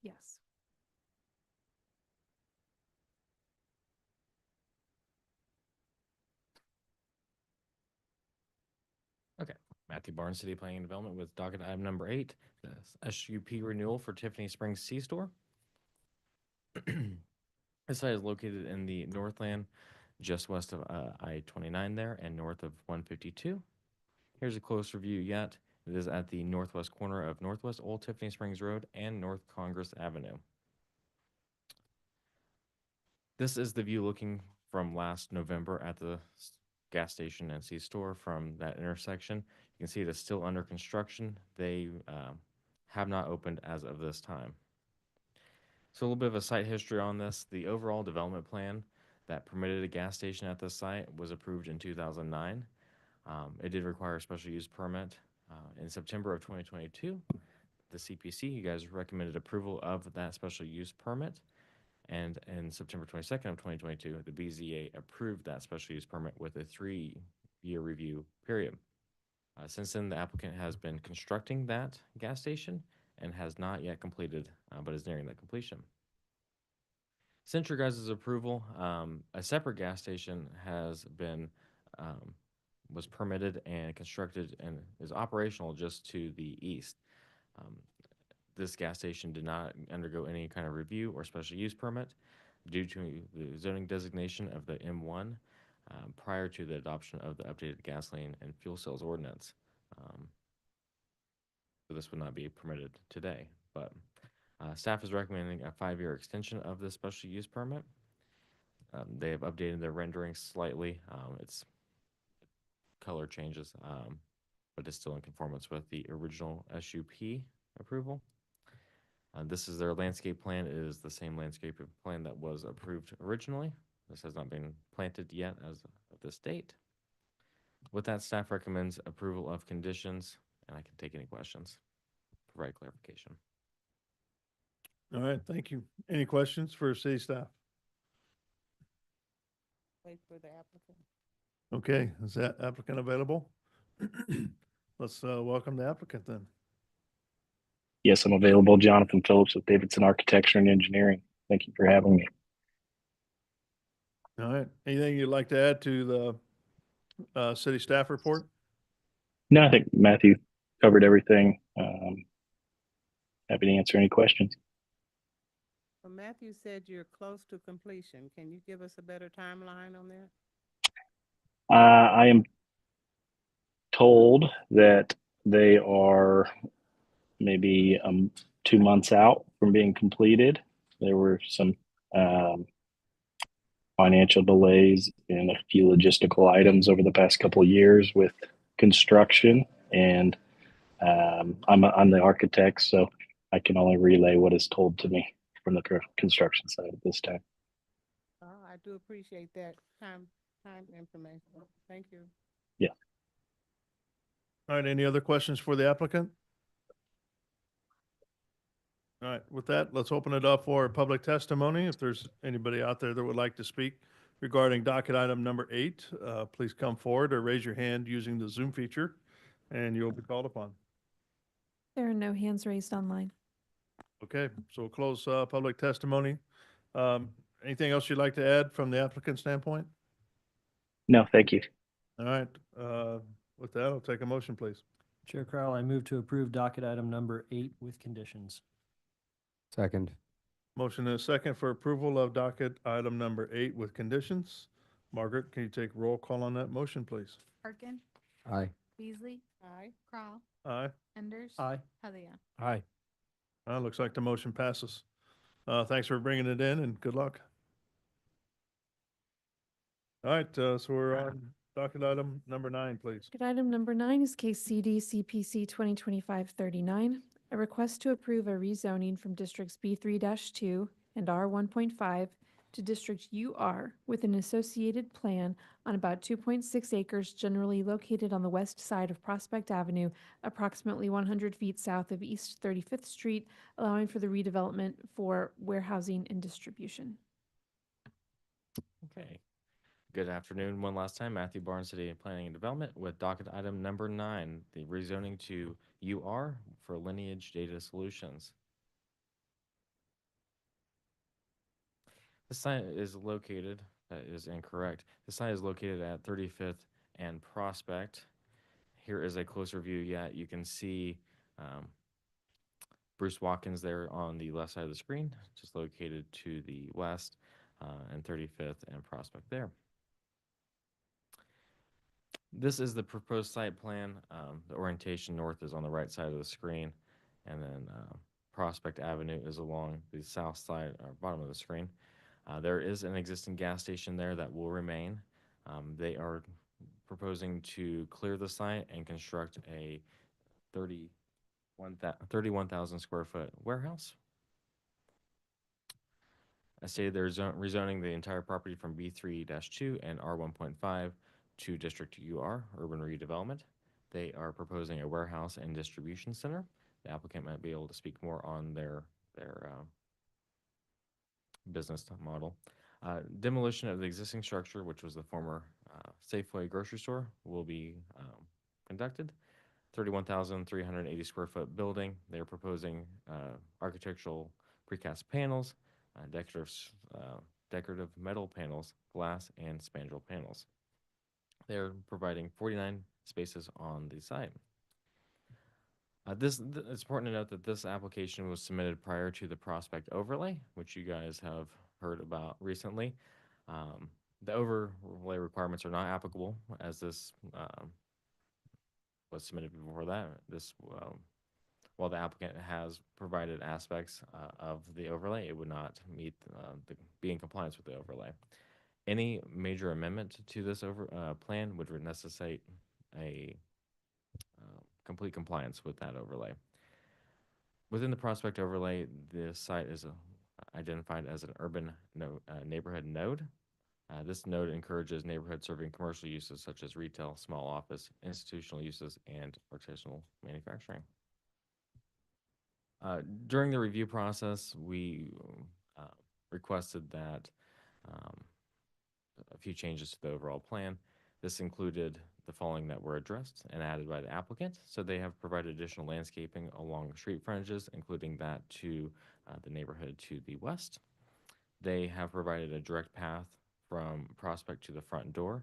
Yes. Okay. Matthew Barnes, City Planning and Development with docket item number 8, the SUP renewal for Tiffany Springs C-Store. This site is located in the Northland, just west of I-29 there and north of 152. Here's a closer view yet. It is at the northwest corner of Northwest Old Tiffany Springs Road and North Congress Avenue. This is the view looking from last November at the gas station and C-Store from that intersection. You can see it is still under construction. They have not opened as of this time. So a little bit of a site history on this. The overall development plan that permitted a gas station at this site was approved in 2009. It did require a special use permit. In September of 2022, the CPC, you guys recommended approval of that special use permit. And in September 22nd of 2022, the BZA approved that special use permit with a 3-year review period. Since then, the applicant has been constructing that gas station and has not yet completed, but is nearing that completion. Since your guys' approval, a separate gas station has been was permitted and constructed and is operational just to the east. This gas station did not undergo any kind of review or special use permit due to the zoning designation of the M1. prior to the adoption of the updated gasoline and fuel sales ordinance. So this would not be permitted today, but staff is recommending a 5-year extension of this special use permit. They have updated their rendering slightly. It's color changes, but it's still in conformance with the original SUP approval. This is their landscape plan. It is the same landscape plan that was approved originally. This has not been planted yet as of this date. With that, staff recommends approval of conditions, and I can take any questions, provide clarification. All right, thank you. Any questions for city staff? Wait for the applicant. Okay, is that applicant available? Let's welcome the applicant then. Yes, I'm available. Jonathan Phillips with Davidson Architecture and Engineering. Thank you for having me. All right, anything you'd like to add to the city staff report? No, I think Matthew covered everything. Happy to answer any questions. Well, Matthew said you're close to completion. Can you give us a better timeline on that? I am told that they are maybe 2 months out from being completed. There were some financial delays and a few logistical items over the past couple of years with construction, and I'm the architect, so I can only relay what is told to me from the construction side at this time. I do appreciate that time information. Thank you. Yeah. All right, any other questions for the applicant? All right, with that, let's open it up for public testimony. If there's anybody out there that would like to speak regarding docket item number 8, please come forward or raise your hand using the Zoom feature, and you'll be called upon. There are no hands raised online. Okay, so we'll close public testimony. Anything else you'd like to add from the applicant standpoint? No, thank you. All right, with that, I'll take a motion, please. Chair Crowell, I move to approve docket item number 8 with conditions. Second. Motion and a second for approval of docket item number 8 with conditions. Margaret, can you take roll call on that motion, please? Parkin, Aye. Beasley, Aye. Crowell, Aye. Enders. Aye. Helia. Aye. Looks like the motion passes. Thanks for bringing it in and good luck. All right, so we're on docket item number 9, please. Docket item number 9 is case CD CPC 2025-39, a request to approve a rezoning from districts B3-2 and R1.5 to district UR with an associated plan on about 2.6 acres generally located on the west side of Prospect Avenue, approximately 100 feet south of East 35th Street, allowing for the redevelopment for warehousing and distribution. Okay. Good afternoon. One last time, Matthew Barnes, City Planning and Development with docket item number 9, the rezoning to UR for Lineage Data Solutions. The site is located, that is incorrect. The site is located at 35th and Prospect. Here is a closer view. Yeah, you can see Bruce Watkins there on the left side of the screen, just located to the west, and 35th and Prospect there. This is the proposed site plan. The orientation north is on the right side of the screen, and then Prospect Avenue is along the south side or bottom of the screen. There is an existing gas station there that will remain. They are proposing to clear the site and construct a 31,000 square foot warehouse. I stated they're rezoning the entire property from B3-2 and R1.5 to District UR, Urban Redevelopment. They are proposing a warehouse and distribution center. The applicant might be able to speak more on their business model. Demolition of the existing structure, which was the former Safeway grocery store, will be conducted. 31,380 square foot building. They're proposing architectural precast panels, decorative metal panels, glass, and spandrel panels. They're providing 49 spaces on the site. It's important to note that this application was submitted prior to the Prospect overlay, which you guys have heard about recently. The overlay requirements are not applicable, as this was submitted before that. This, while the applicant has provided aspects of the overlay, it would not meet be in compliance with the overlay. Any major amendment to this plan would necessitate a complete compliance with that overlay. Within the prospect overlay, the site is identified as an urban neighborhood node. This node encourages neighborhood serving commercial uses such as retail, small office, institutional uses, and artisanal manufacturing. During the review process, we requested that a few changes to the overall plan. This included the following that were addressed and added by the applicant. So they have provided additional landscaping along street frontages, including that to the neighborhood to the west. They have provided a direct path from Prospect to the front door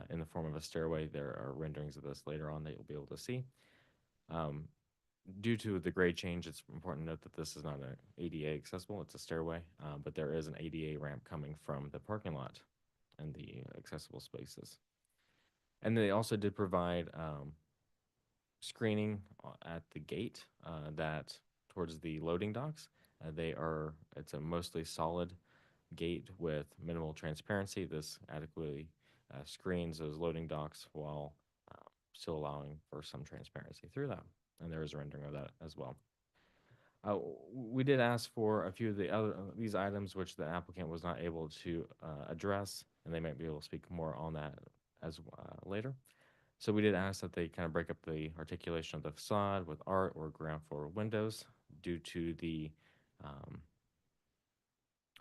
in the form of a stairway. There are renderings of this later on that you'll be able to see. Due to the grade change, it's important to note that this is not an ADA accessible, it's a stairway, but there is an ADA ramp coming from the parking lot and the accessible spaces. And they also did provide screening at the gate that towards the loading docks. It's a mostly solid gate with minimal transparency. This adequately screens those loading docks while still allowing for some transparency through that. And there is a rendering of that as well. We did ask for a few of these items which the applicant was not able to address, and they might be able to speak more on that as later. So we did ask that they kind of break up the articulation of the facade with art or ground floor windows due to the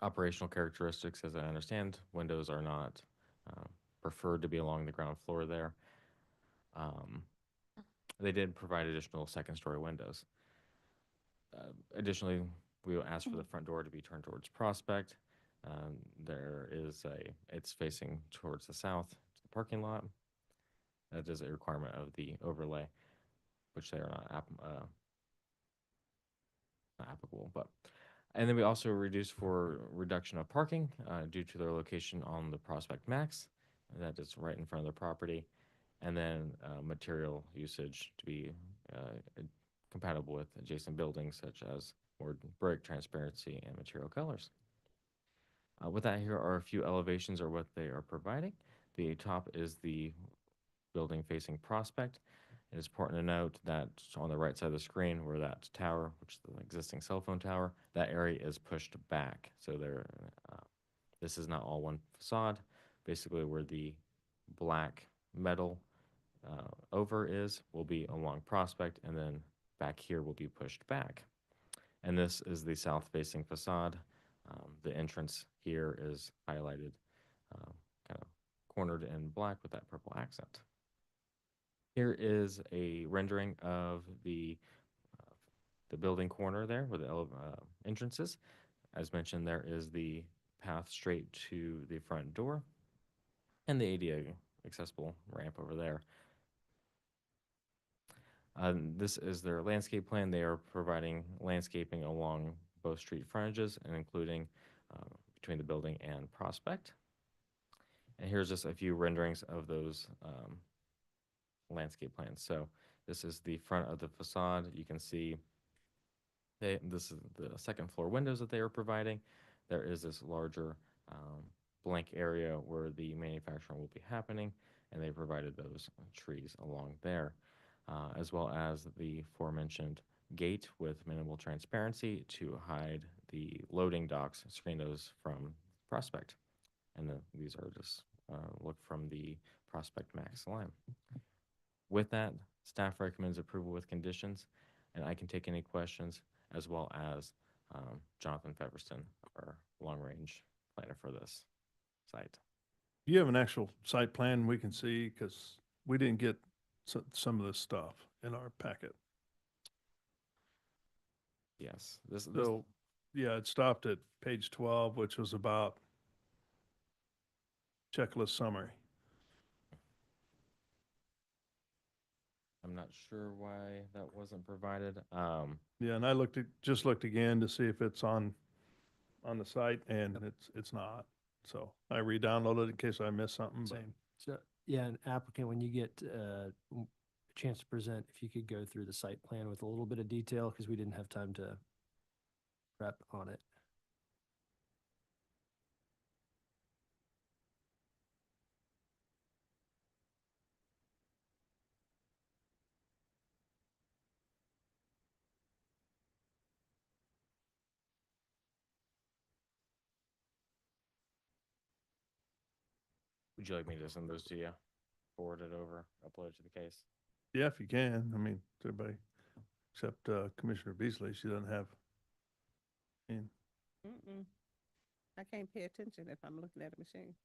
operational characteristics. As I understand, windows are not preferred to be along the ground floor there. They did provide additional second-story windows. Additionally, we will ask for the front door to be turned towards Prospect. It's facing towards the south, to the parking lot. That is a requirement of the overlay, which they are not applicable. And then we also reduced for reduction of parking due to their location on the Prospect Max. That is right in front of the property. And then material usage to be compatible with adjacent buildings such as more brick, transparency, and material colors. With that, here are a few elevations or what they are providing. The top is the building facing Prospect. It is important to note that on the right side of the screen where that tower, which is the existing cell phone tower, that area is pushed back. So this is not all one facade. Basically where the black metal over will be along Prospect, and then back here will be pushed back. And this is the south-facing facade. The entrance here is highlighted, kind of cornered in black with that purple accent. Here is a rendering of the building corner there with the entrances. As mentioned, there is the path straight to the front door and the ADA accessible ramp over there. This is their landscape plan. They are providing landscaping along both street frontages and including between the building and Prospect. And here's just a few renderings of those landscape plans. So this is the front of the facade. You can see this is the second floor windows that they are providing. There is this larger blank area where the manufacturing will be happening, and they provided those trees along there. As well as the aforementioned gate with minimal transparency to hide the loading docks, screen those from Prospect. And these are just look from the Prospect Max line. With that, staff recommends approval with conditions, and I can take any questions, as well as Jonathan Feverston, our long-range planner for this site. Do you have an actual site plan we can see? Because we didn't get some of this stuff in our packet. Yes. Yeah, it stopped at page 12, which was about checklist summary. I'm not sure why that wasn't provided. Yeah, and I just looked again to see if it's on the site, and it's not. So I re-downloaded it in case I missed something. But Same. So, yeah, an applicant, when you get a chance to present, if you could go through the site plan with a little bit of detail, because we didn't have time to prep on it. Would you like me to send those to you? Forward it over, upload it to the case? yeah, if you can, I mean, to everybody except Commissioner Beasley, she doesn't have. Mm-mm. I can't pay attention if I'm looking at a machine.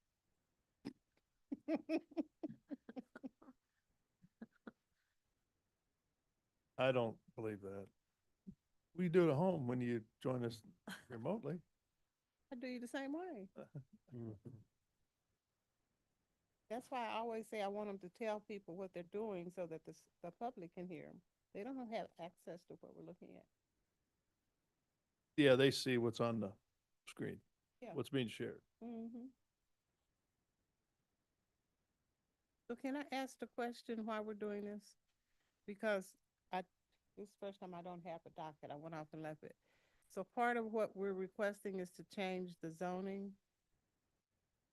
I don't believe that. We do it at home when you join us remotely. I do you the same way. Mm-hmm. That's why I always say I want them to tell people what they're doing so that the public can hear them. They don't have access to what we're looking at. Yeah, they see what's on the screen, Yeah. what's being shared. Mm-hmm. So can I ask the question why we're doing this? Because this is the first time I don't have a docket. I went off and left it. So part of what we're requesting is to change the zoning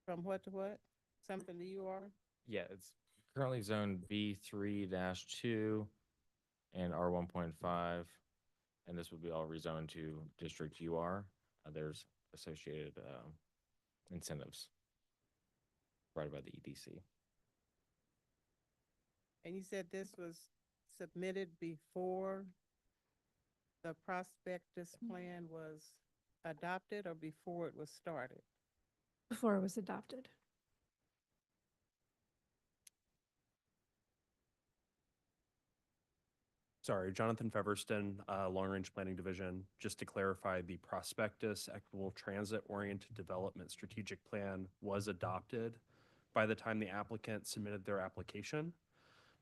from what to what? Something to UR? Yeah, it's currently zoned B3-2 and R1.5, and this would be all rezoned to District UR. There's associated incentives provided by the EDC. And you said this was submitted before the prospectus plan was adopted or before it was started? Before it was adopted. Sorry, Jonathan Feverston, Long Range Planning Division. Just to clarify, the prospectus equitable transit-oriented development strategic plan was adopted by the time the applicant submitted their application.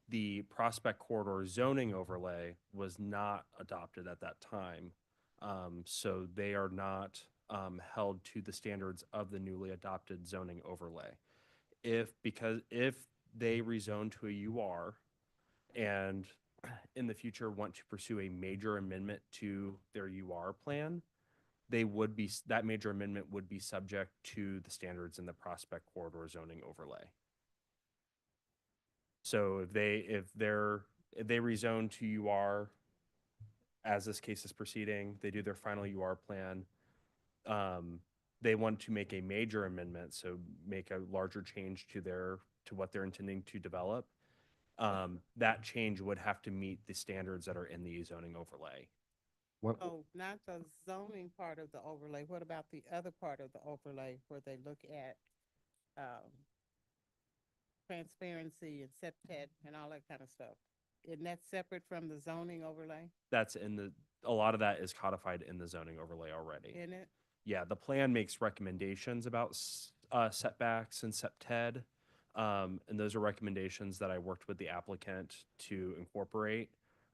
The prospect corridor zoning overlay was not adopted at that time. So they are not held to the standards of the newly adopted zoning overlay. If they rezone to a UR and in the future want to pursue a major amendment to their UR plan, that major amendment would be subject to the standards in the prospect corridor zoning overlay. So if they rezone to UR as this case is proceeding, they do their final UR plan. They want to make a major amendment, so make a larger change to what they're intending to develop. That change would have to meet the standards that are in the zoning overlay. Oh, not the zoning part of the overlay. What about the other part of the overlay where they look at transparency and septet and all that kind of stuff? Isn't that separate from the zoning overlay? A lot of that is codified in the zoning overlay already. Isn't it? Yeah, the plan makes recommendations about setbacks and septed. And those are recommendations that I worked with the applicant to incorporate.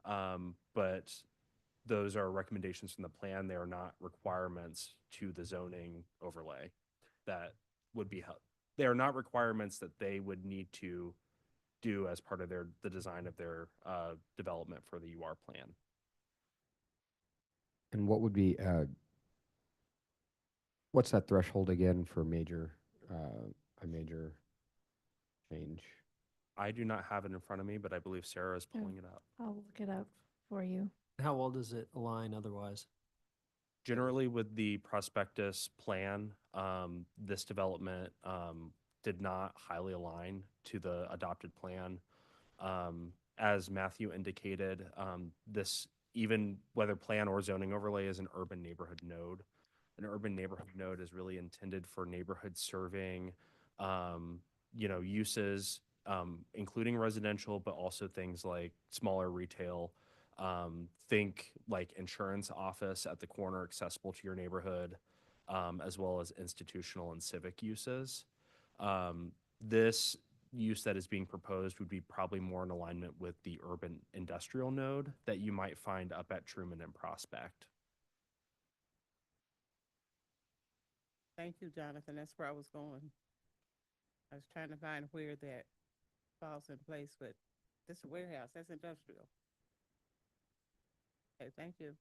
But those are recommendations from the plan. They are not requirements to the zoning overlay that would be held. They are not requirements that they would need to do as part of the design of their development for the UR plan. And what would be, what's that threshold again for a major change? I do not have it in front of me, but I believe Sarah is pulling it up. I'll look it up for you. How well does it align otherwise? Generally, with the prospectus plan, this development did not highly align to the adopted plan. As Matthew indicated, even whether plan or zoning overlay is an urban neighborhood node. An urban neighborhood node is really intended for neighborhood serving, uses, including residential, but also things like smaller retail. Think like insurance office at the corner accessible to your neighborhood, as well as institutional and civic uses. This use that is being proposed would be probably more in alignment with the urban industrial node that you might find up at Truman and Prospect. Thank you, Jonathan. That's where I was going. I was trying to find where that falls in place, but this is a warehouse, that's industrial. Okay, thank you.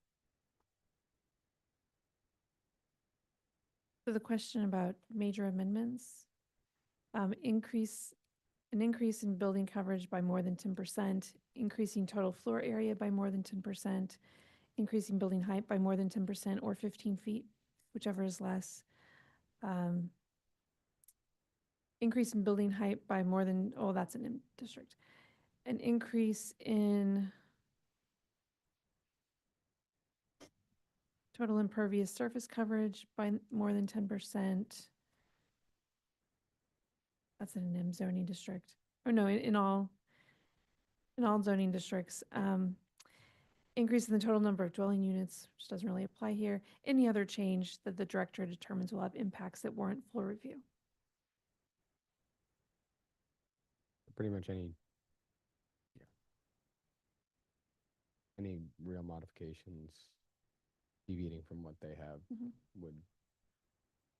So the question about major amendments, an increase in building coverage by more than 10%, increasing total floor area by more than 10%, increasing building height by more than 10% or 15 feet, whichever is less. Increase in building height by more than, oh, that's an district. An increase in total impervious surface coverage by more than 10%. That's in an M zoning district. Or no, in all zoning districts. Increase in the total number of dwelling units, which doesn't really apply here. Any other change that the director determines will have impacts that warrant full review. Pretty much any real modifications deviating from what they have would,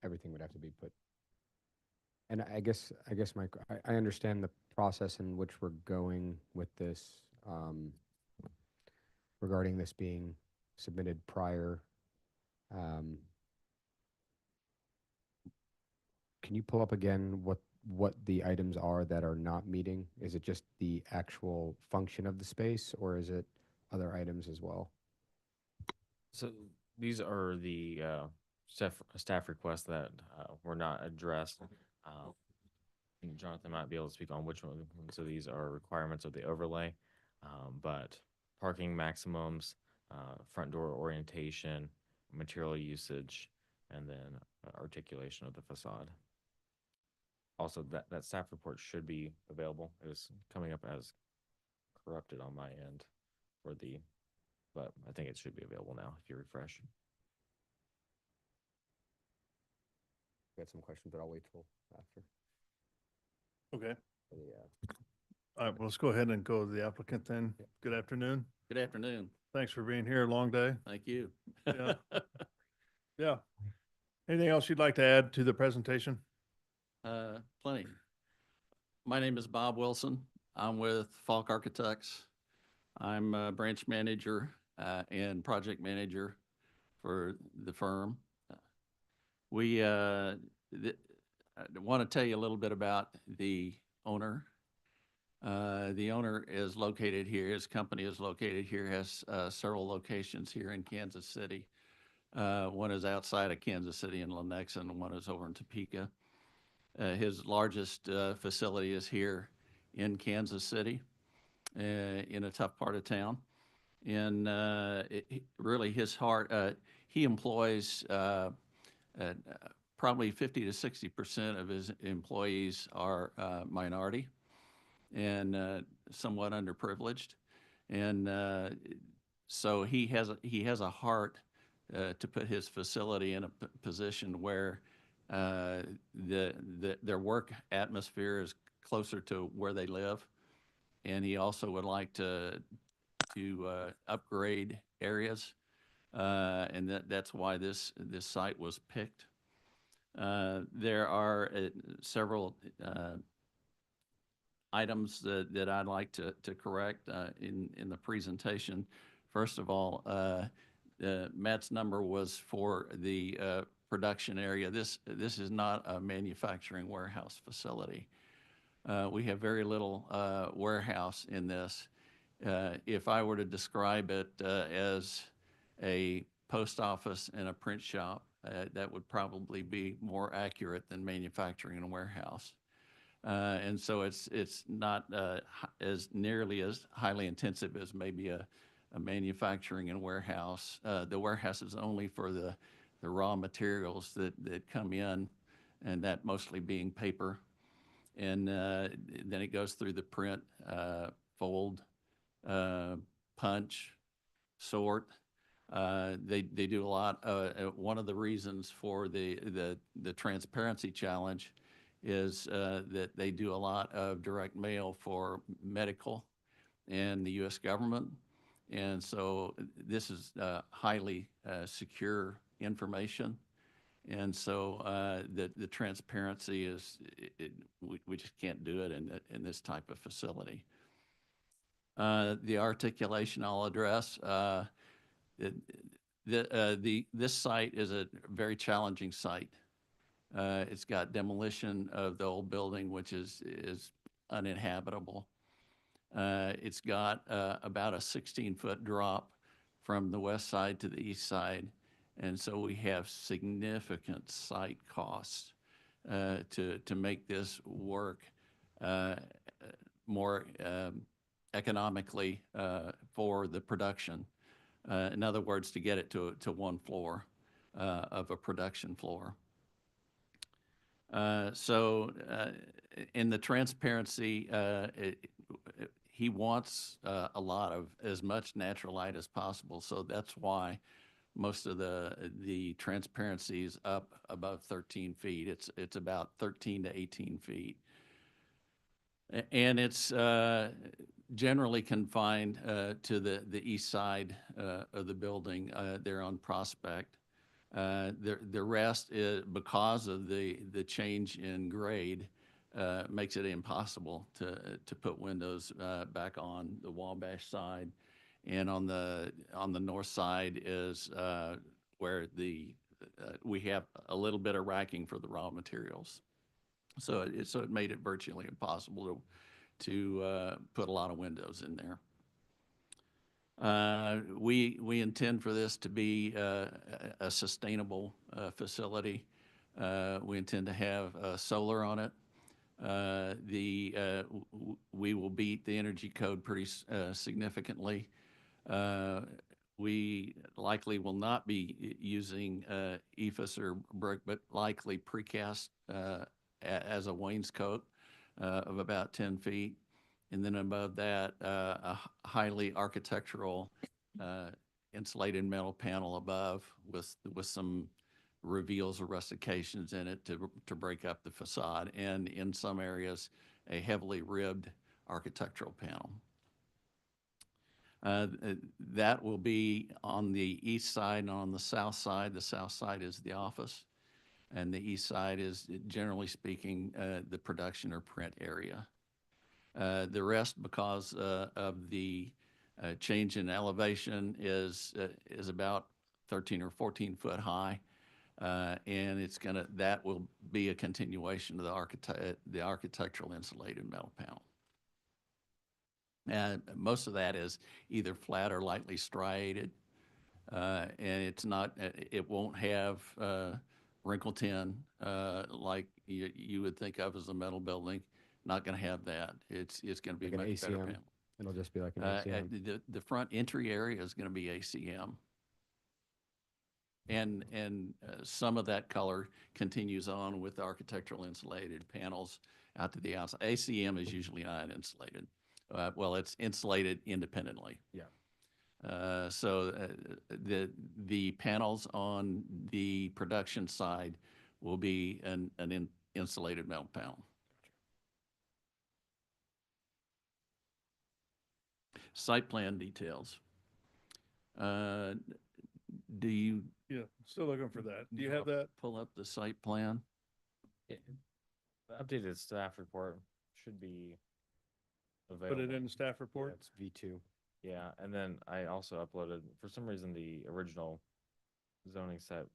everything would have to be put. And I guess I understand the process in which we're going with this, regarding this being submitted prior. Can you pull up again what the items are that are not meeting? Is it just the actual function of the space, or is it other items as well? So these are the staff requests that were not addressed. I think Jonathan might be able to speak on which one. So these are requirements of the overlay, but parking maximums, front door orientation, material usage, and then articulation of the facade. Also, that staff report should be available. It was coming up as corrupted on my end but I think it should be available now if you refresh. Got some questions, but I'll wait till after. Okay. Yeah. All right, well, let's go ahead and go to the applicant then. Good afternoon. Good afternoon. Thanks for being here. Long day. Thank you. Yeah. Yeah. Anything else you'd like to add to the presentation? Plenty. My name is Bob Wilson. I'm with Falk Architects. I'm a branch manager and project manager for the firm. We I want to tell you a little bit about the owner. The owner is located here. His company is located here, has several locations here in Kansas City. One is outside of Kansas City in Lenexa, and one is over in Topeka. His largest facility is here in Kansas City, in a tough part of town. And really his heart, he employs probably 50 to 60% of his employees are minority and somewhat underprivileged. And so he has a heart to put his facility in a position where their work atmosphere is closer to where they live. And he also would like to upgrade areas, and that's why this site was picked. There are several items that I'd like to correct in the presentation. First of all, Matt's number was for the production area. This is not a manufacturing warehouse facility. We have very little warehouse in this. If I were to describe it as a post office and a print shop, that would probably be more accurate than manufacturing and a warehouse. And so it's not as nearly as highly intensive as maybe a manufacturing and warehouse. The warehouse is only for the raw materials that come in, and that mostly being paper. And then it goes through the print, fold, punch, sort. They do a lot. One of the reasons for the transparency challenge is that they do a lot of direct mail for medical and the U.S. government. And so this is highly secure information. And so the transparency is, we just can't do it in this type of facility. The articulation I'll address. This site is a very challenging site. It's got demolition of the old building, which is uninhabitable. It's got about a 16-foot drop from the west side to the east side. And so we have significant site costs to make this work more economically for the production. In other words, to get it to one floor of a production floor. In the transparency, he wants a lot of as much natural light as possible. So that's why most of the transparency is up above 13 feet. It's about 13 to 18 feet. And it's generally confined to the east side of the building there on Prospect. The rest is because of the change in grade makes it impossible to put windows back on the Wabash side, and on the north side is where we have a little bit of racking for the raw materials. So it made it virtually impossible to put a lot of windows in there. We intend for this to be a sustainable facility. We intend to have solar on it. We will beat the energy code pretty significantly. We likely will not be using EIFS or brick, but likely precast as a wainscot of about 10 feet. And then above that, a highly architectural insulated metal panel above with some reveals or rustications in it to break up the facade. And in some areas, a heavily ribbed architectural panel. That will be on the east side and on the south side. The south side is the office, and the east side is, generally speaking, the production or print area. The rest, because of the change in elevation, is about 13 or 14 foot high, and that will be a continuation of the architectural insulated metal panel. And most of that is either flat or lightly striated, and it won't have wrinkle tin like you would think of as a metal building. Not going to have that. It's going to be Like an much better ACM. panel. It'll just be like an ACM. The front entry area is going to be ACM. And some of that color continues on with architectural insulated panels out to the outside. ACM is usually not insulated. Well, it's insulated independently. Yeah. So the panels on the production side will be an insulated metal panel. Site plan details. Do you? Yeah, still looking for that. Do you have that? Pull up the site plan. The updated staff report should be available. Put it in the staff report? It's V2. Yeah, and then I also uploaded, for some reason, the original zoning set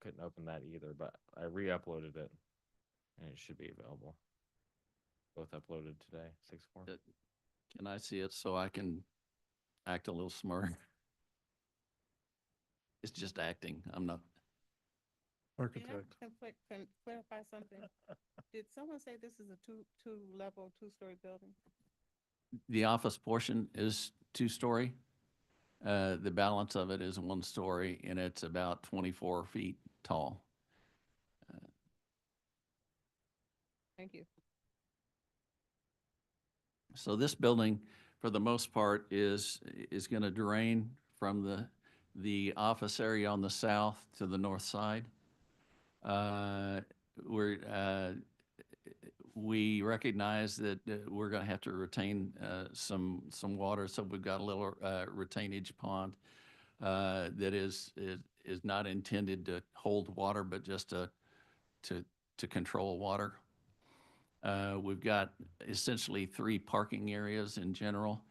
couldn't open that either, but I re-uploaded it, and it should be available. Both uploaded today, 6/4. Can I see it so I can act a little smart? It's just acting. I'm not. Architect. Can clarify something? Did someone say this is a two-level, two-story building? The office portion is 2-story. The balance of it is 1-story, and it's about 24 feet tall. Thank you. So this building, for the most part, is going to drain from the office area on the south to the north side. We recognize that we're going to have to retain some water, so we've got a little retainage pond that is not intended to hold water, but just to control water. We've got essentially 3 parking areas in general.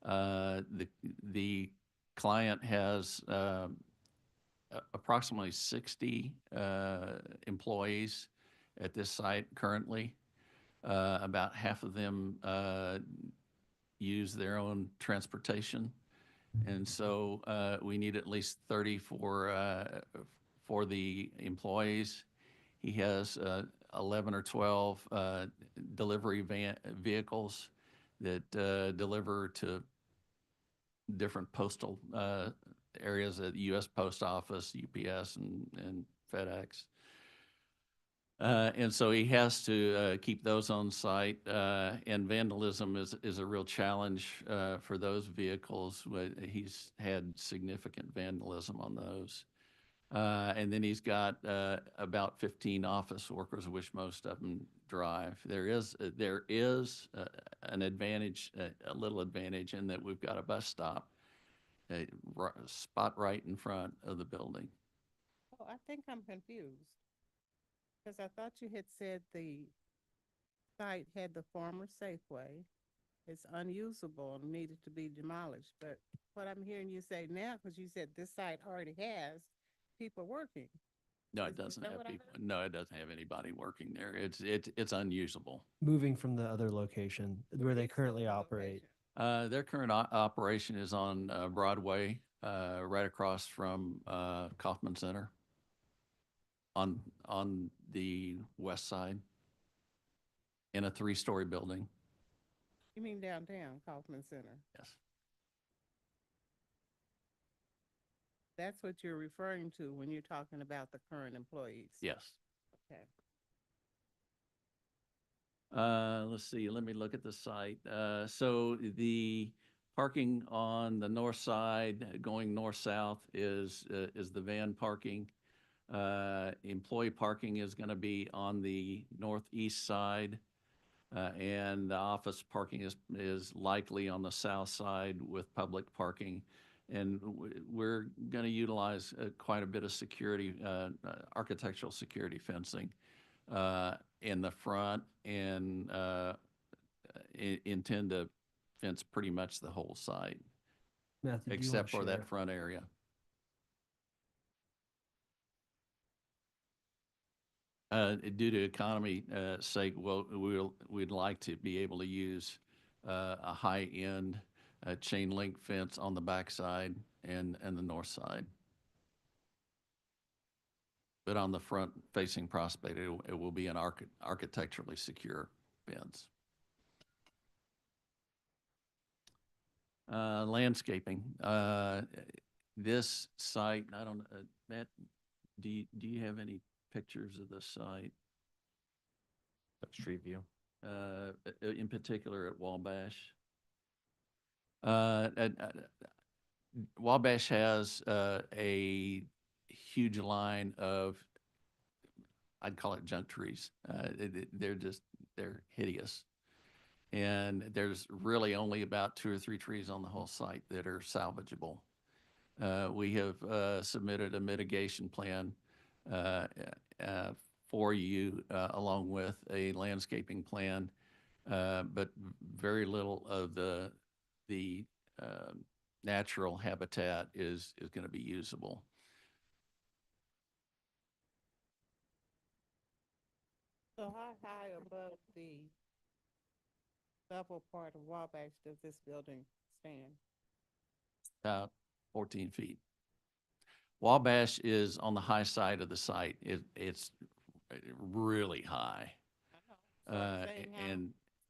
The client has approximately 60 employees at this site currently. About half of them use their own transportation. And so we need at least 30 for the employees. He has 11 or 12 delivery vehicles that deliver to different postal areas at the U.S. Post Office, UPS, and FedEx. And so he has to keep those on site, and vandalism is a real challenge for those vehicles. He's had significant vandalism on those. And then he's got about 15 office workers, of which most of them drive. There is an advantage, a little advantage, in that we've got a bus stop, spot right in front of the building. Oh, I think I'm confused. Because I thought you had said the site had the former Safeway. It's unusable and needed to be demolished. But what I'm hearing you say now, because you said this site already has people working. No, it Is doesn't that have what I people. heard? No, it doesn't have anybody working there. It's unusable. Moving from the other location where they currently operate. Their current operation is on Broadway, right across from Kaufman Center, on the west side, in a 3-story building. You mean downtown Kaufman Center? Yes. That's what you're referring to when you're talking about the current employees? Yes. Okay. Let's see, let me look at the site. So the parking on the north side, going north-south, is the van parking. Employee parking is going to be on the northeast side, and the office parking is likely on the south side with public parking. And we're going to utilize quite a bit of security, architectural security fencing in the front, and intend to fence pretty much the whole site, Matthew, do you wanna except for share? that front area. Due to economy sake, we'd like to be able to use a high-end chain link fence on the backside and the north side. But on the front facing Prospect, it will be an architecturally secure fence. Landscaping. This site, I don't, Matt, do you have any pictures of the site? Street view. In particular at Wabash? Wabash has a huge line of, I'd call it junk trees. They're hideous. And there's really only about 2 or 3 trees on the whole site that are salvageable. We have submitted a mitigation plan for you, along with a landscaping plan, but very little of the natural habitat is going to be usable. So how high above the level part of Wabash does this building stand? About 14 feet. Wabash is on the high side of the site. It's really high. So I'm saying how And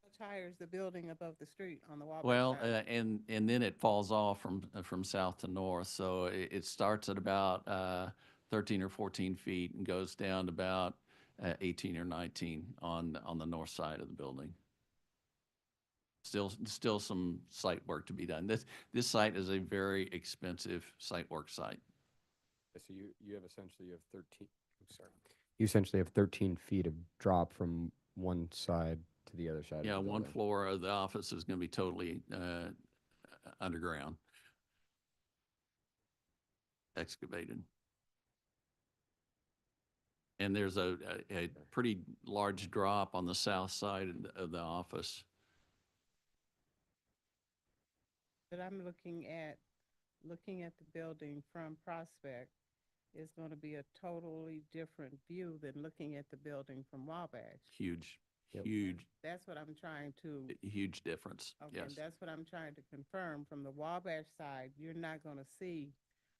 much higher is the building above the street on the Wabash well, side? and then it falls off from south to north. So it starts at about 13 or 14 feet and goes down to about 18 or 19 on the north side of the building. Still some site work to be done. This site is a very expensive site work site. So you have essentially 13, sorry. You essentially have 13 feet of drop from one side to the other side. Yeah, of the one building. floor of the office is going to be totally underground, excavated. And there's a pretty large drop on the south side of the office. But I'm looking at the building from Prospect is going to be a totally different view than looking at the building from Wabash. Huge, Yep. huge, That's what I'm trying to, huge difference. okay, Yes. that's what I'm trying to confirm. From the Wabash side, you're not going to see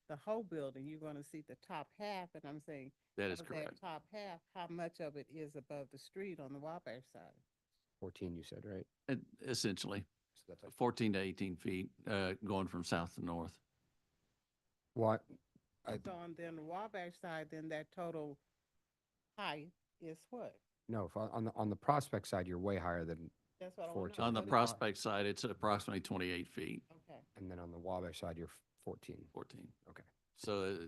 the whole building. You're going to see the top half, and I'm saying, That is of correct. that top half, how much of it is above the street on the Wabash side? 14, you said, right? Essentially, So that's like 14 to 18 feet, going from south to north. what? So on then the Wabash side, then that total height is what? No, on the Prospect side, you're way higher than That's what I want 14. to know. On the What is- Prospect side, it's approximately 28 feet, Okay. And then on the Wabash side, you're 14. 14. Okay. So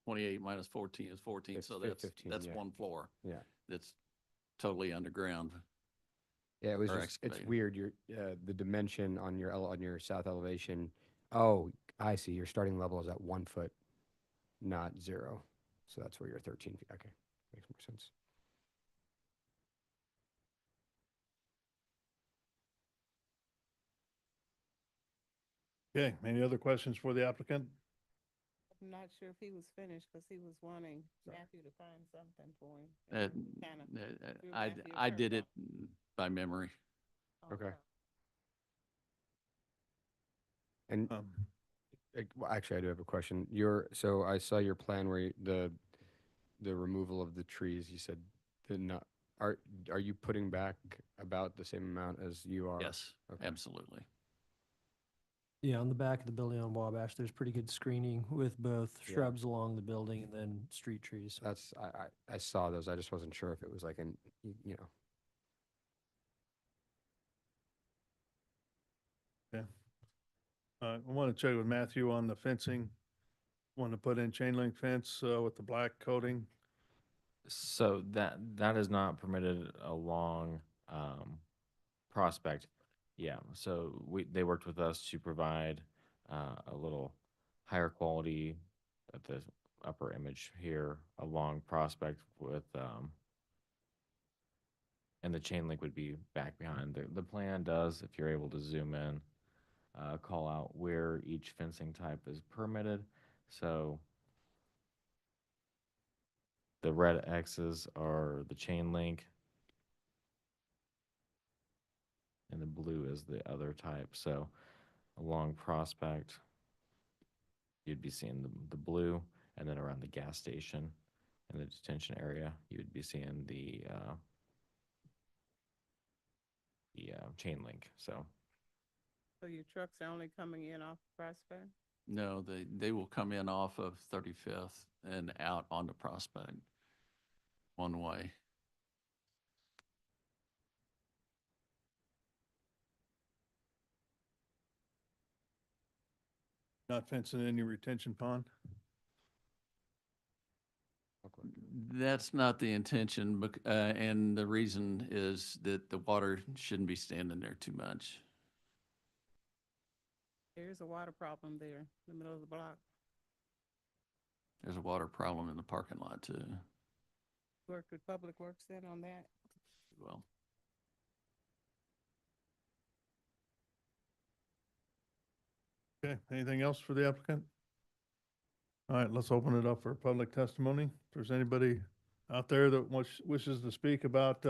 28 minus 14 is 14, so that's 15, that's yeah. one floor. Yeah. That's totally underground. Yeah, it was Or just, it's excavated. weird. The dimension on your south elevation. Oh, I see. Your starting level is at 1 foot, not 0. So that's where you're 13 feet. Okay. Makes more sense. Okay, any other questions for the applicant? I'm not sure if he was finished because he was wanting Matthew to find something for him. Uh, Kinda threw I Matthew a I did it curveball. by memory. Okay. And well, actually, I do have a question. So I saw your plan where the removal of the trees. You said not. Are you putting back about the same amount as you are? Yes, Okay. absolutely. Yeah, on the back of the building on Wabash, there's pretty good screening with both Yeah. shrubs along the building and then street trees. That's I saw those. I just wasn't sure if it was like you know. Yeah. I want to check with Matthew on the fencing. Want to put in chain link fence with the black coating. So that is not permitted along Prospect. Yeah, so they worked with us to provide a little higher quality at the upper image here along Prospect with and the chain link would be back behind. The plan does, if you're able to zoom in, call out where each fencing type is permitted. So the red X's are the chain link, and the blue is the other type. So along Prospect, you'd be seeing the blue, and then around the gas station and the detention area, you'd be seeing the chain link. So So your trucks are only coming in off Prospect? No, they will come in off of 35th and out onto Prospect, one way. Not fencing any retention pond. That's not the intention, and the reason is that the water shouldn't be standing there too much. There's a water problem there in the middle of the block. There's a water problem in the parking lot too. Worked with Public Works then on that? Well, Okay, anything else for the applicant? All right, let's open it up for public testimony. If there's anybody out there that wishes to speak about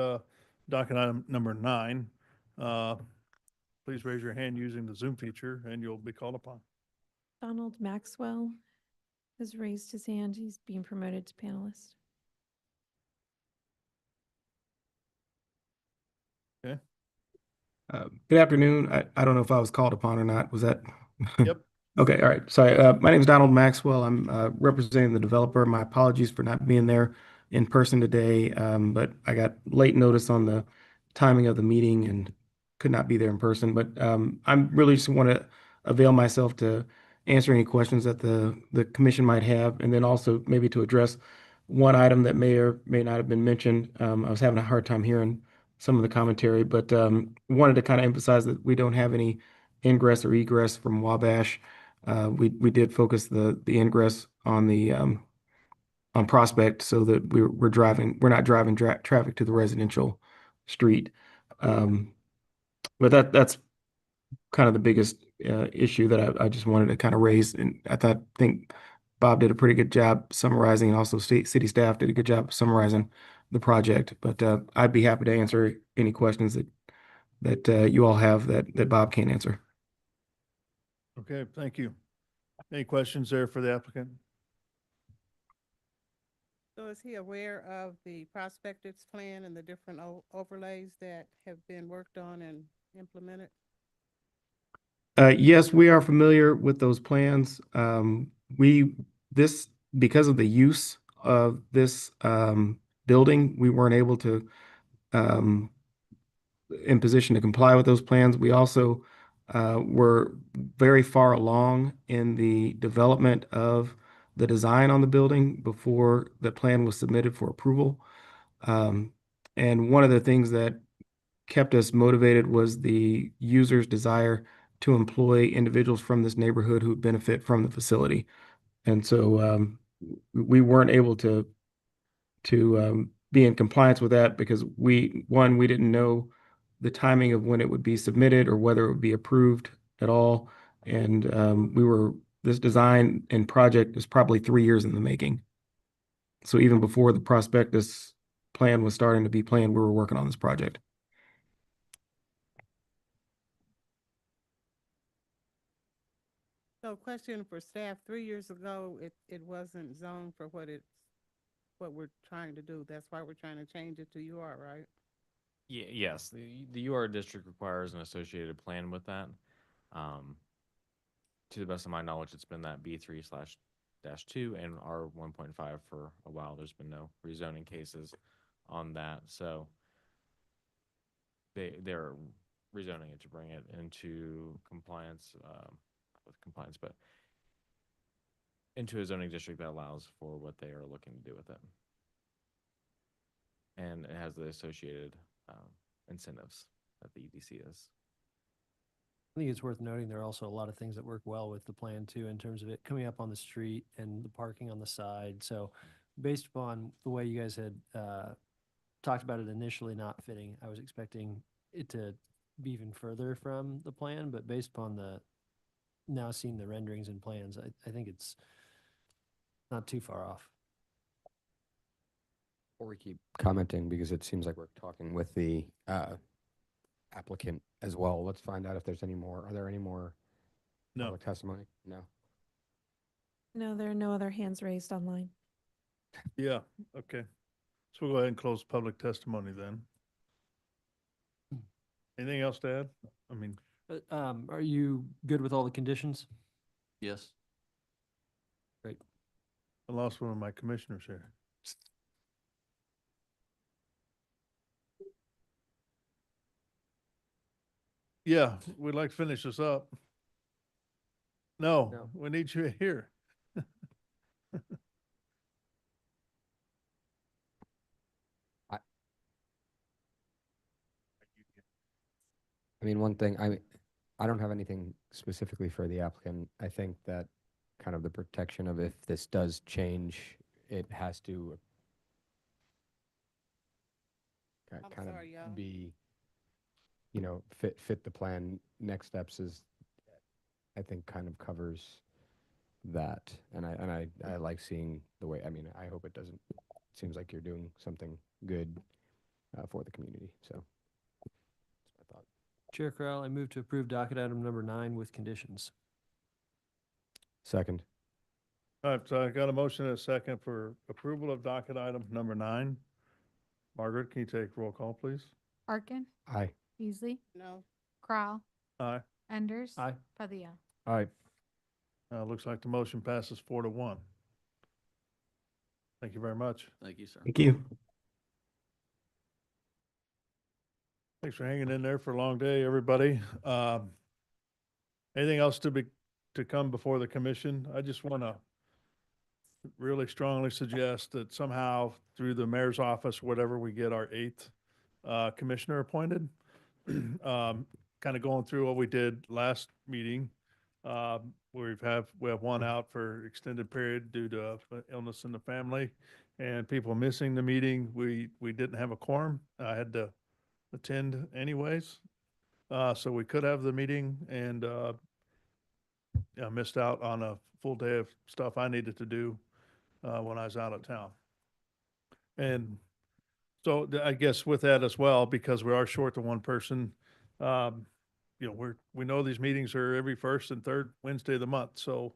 docket item number 9, please raise your hand using the Zoom feature and you'll be called upon. Donald Maxwell has raised his hand. He's being promoted to panelist. Okay. Good afternoon. I don't know if I was called upon or not. Was that? Yep. Okay. All right. Sorry. My name is Donald Maxwell. I'm representing the developer. My apologies for not being there in person today, but I got late notice on the timing of the meeting and could not be there in person. But I'm really just want to avail myself to answer any questions that the commission might have, and then also maybe to address one item that may or may not have been mentioned. I was having a hard time hearing some of the commentary, but wanted to kind of emphasize that we don't have any ingress or egress from Wabash. We did focus the ingress on the on Prospect so that we're not driving traffic to the residential street. But that's kind of the biggest issue that I just wanted to kind of raise. And think Bob did a pretty good job summarizing, and also city staff did a good job summarizing the project. But I'd be happy to answer any questions that you all have that Bob can't answer. Okay, thank you. Any questions there for the applicant? So is he aware of the prospectives plan and the different overlays that have been worked on and implemented? Yes, we are familiar with those plans. Because of the use of this building, we weren't able to in position to comply with those plans. We also were very far along in the development of the design on the building before the plan was submitted for approval. And one of the things that kept us motivated was the user's desire to employ individuals from this neighborhood who benefit from the facility. And so we weren't able to be in compliance with that because we didn't know the timing of when it would be submitted or whether it would be approved at all. And this design and project is probably 3 years in the making. So even before the prospectus plan was starting to be planned, we were working on this project. So question for staff, 3 years ago, it wasn't zoned for what we're trying to do. That's why we're trying to change it to UR, right? Yes, the UR district requires an associated plan with that. To the best of my knowledge, it's been that B3/-2 and R 1.5 for a while. There's been no rezoning cases on that, so they're rezoning it to bring it into compliance, with compliance, but into a zoning district that allows for what they are looking to do with it. And it has the associated incentives that the EDC is. I think it's worth noting there are also a lot of things that work well with the plan too, in terms of it coming up on the street and the parking on the side. So based upon the way you guys had talked about it initially not fitting, I was expecting it to be even further from the plan, but based upon now seeing the renderings and plans, I think it's not too far off. Before we keep commenting, because it seems like we're talking with the applicant as well, let's find out if there's any more. Are there any more public testimony? No. No, there are no other hands raised online. Yeah, okay. So we'll go ahead and close public testimony then. Anything else to add? I mean, Are you good with all the conditions? Yes. Great. I lost one of my commissioners here. Yeah, we'd like to finish this up. No, we need you here. I mean, one thing, I don't have anything specifically for the applicant. I think that kind of the protection of if this does change, it has to kind of be, fit the plan. Next steps is, I think, kind of covers that. And I like seeing the way, I mean, I hope it doesn't, it seems like you're doing something good for the community. So that's my thought. Chair Corral, I move to approve docket item number 9 with conditions. Second. All right, so I got a motion and a second for approval of docket item number 9. Margaret, can you take roll call, please? Arkin, Aye. Beasley, No. Crowell, Aye. Enders. Aye. Padilla. Aye. Looks like the motion passes 4-1. Thank you very much. Thank you, sir. Thank you. Thanks for hanging in there for a long day, everybody. Anything else to come before the commission? I just want to really strongly suggest that somehow through the mayor's office, whatever, we get our 8th commissioner appointed. Kind of going through what we did last meeting. We have one out for extended period due to illness in the family and people missing the meeting. We didn't have a quorum. I had to attend anyways. So we could have the meeting and, I missed out on a full day of stuff I needed to do, when I was out of town. And so I guess with that as well, because we are short to one person, you know, we know these meetings are every first and third Wednesday of the month, so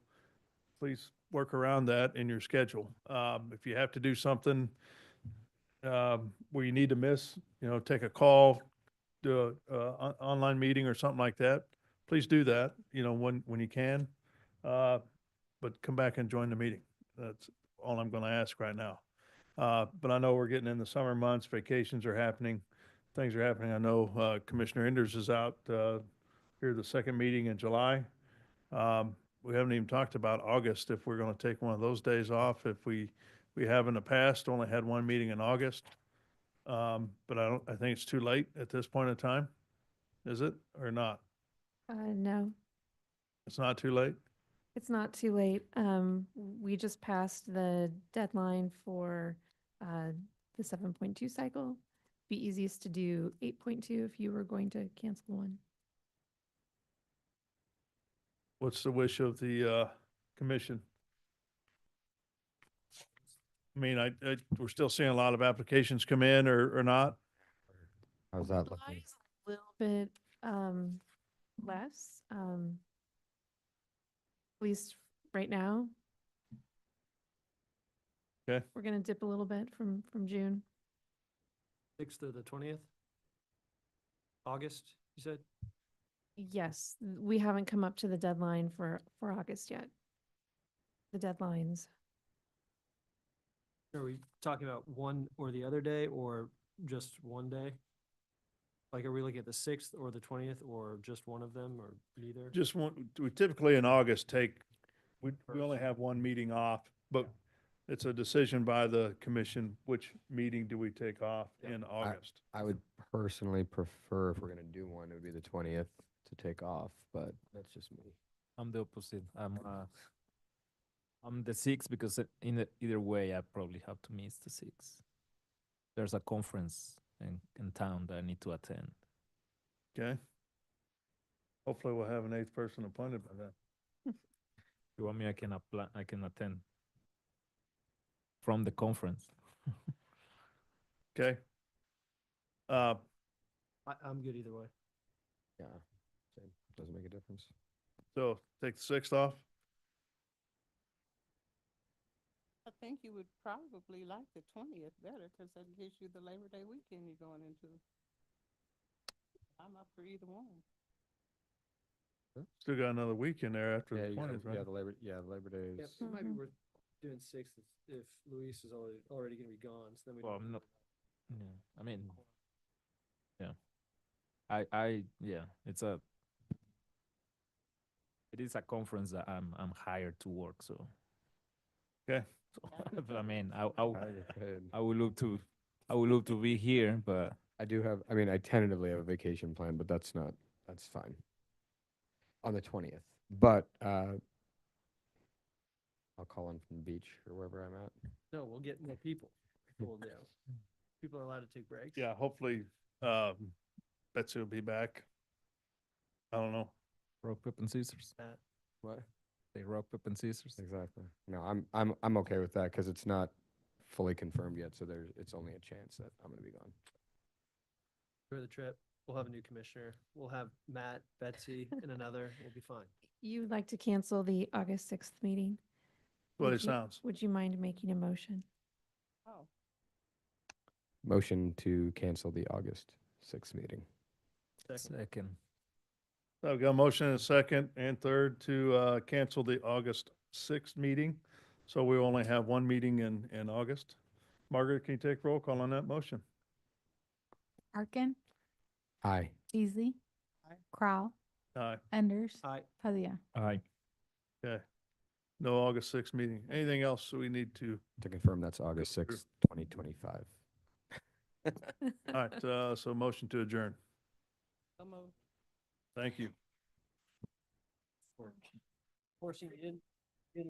please work around that in your schedule. If you have to do something, where you need to miss, you know, take a call, do online meeting or something like that, please do that, you know, when you can. But come back and join the meeting. That's all I'm gonna ask right now. But I know we're getting in the summer months, vacations are happening, things are happening. I know, Commissioner Enders is out, here the second meeting in July. We haven't even talked about August, if we're gonna take one of those days off, if we have in the past only had one meeting in August. But I think it's too late at this point in time. Is it or not? No, It's not too late? it's not too late. We just passed the deadline for the 7.2 cycle. Be easiest to do 8.2 if you were going to cancel one. What's the wish of the commission? I mean, we're still seeing a lot of applications come in or not? How's that July looking? is a little bit less, at least right now. Okay. We're gonna dip a little bit from June. 6th to the 20th? August, you said? Yes, we haven't come up to the deadline for August yet. The deadlines. Are we talking about one or the other day or just one day? Like, are we looking at the 6th or the 20th or just one of them or neither? Just one, we typically in August we only have one meeting off, but it's a decision by the commission, which meeting do we take off in August? I would personally prefer, if we're gonna do one, it would be the 20th to take off, but that's just me. I'm the opposite. I'm the 6th because either way, I probably have to miss the 6th. There's a conference in town that I need to attend. Okay. Hopefully we'll have an eighth person appointed by then. You want me? I can attend from the conference. Okay. I'm good either way. Yeah, same. Doesn't make a difference. So take the 6th off? I think you would probably like the 20th better because that gives you the Labor Day weekend you're going into. I'm up for either one. Still got another week in there after Yeah, the 20th, right? Labor Day Yeah, is. it might be worth doing 6th if Luis is already gonna be gone, so then we. Well, don't- I'm not. Yeah, I mean, yeah. Yeah. It is a conference that I'm hired to work. So. Okay. But I mean, I will look to be here, but I do have, I mean, I tentatively have a vacation plan, but that's fine. On the 20th, but, I'll call in from the beach or wherever I'm at. No, we'll get more people. People will do. People are allowed to take breaks. Yeah, hopefully, Betsy will be back. I don't know. rock, paper, and scissors. What? They rock, paper, and scissors. Exactly. No, I'm okay with that because it's not fully confirmed yet, so it's only a chance that I'm gonna be gone. For the trip, we'll have a new commissioner. We'll have Matt, Betsy, and another. We'll be fine. You would like to cancel the August 6th meeting? What Would it you- sounds. Would you mind making a motion? Oh, Motion to cancel the August 6th meeting. Second. So I've got a motion and a second and third to cancel the August 6th meeting. So we only have one meeting in August. Margaret, can you take roll call on that motion? Arkin, Aye. Beasley, Aye. Crowell, Aye. Enders, Aye. Padilla. Aye. Okay. No August 6th meeting. Anything else we need to? To confirm, that's August 6th, 2025. All right, so motion to adjourn. so moved. Thank you. Forcing it in.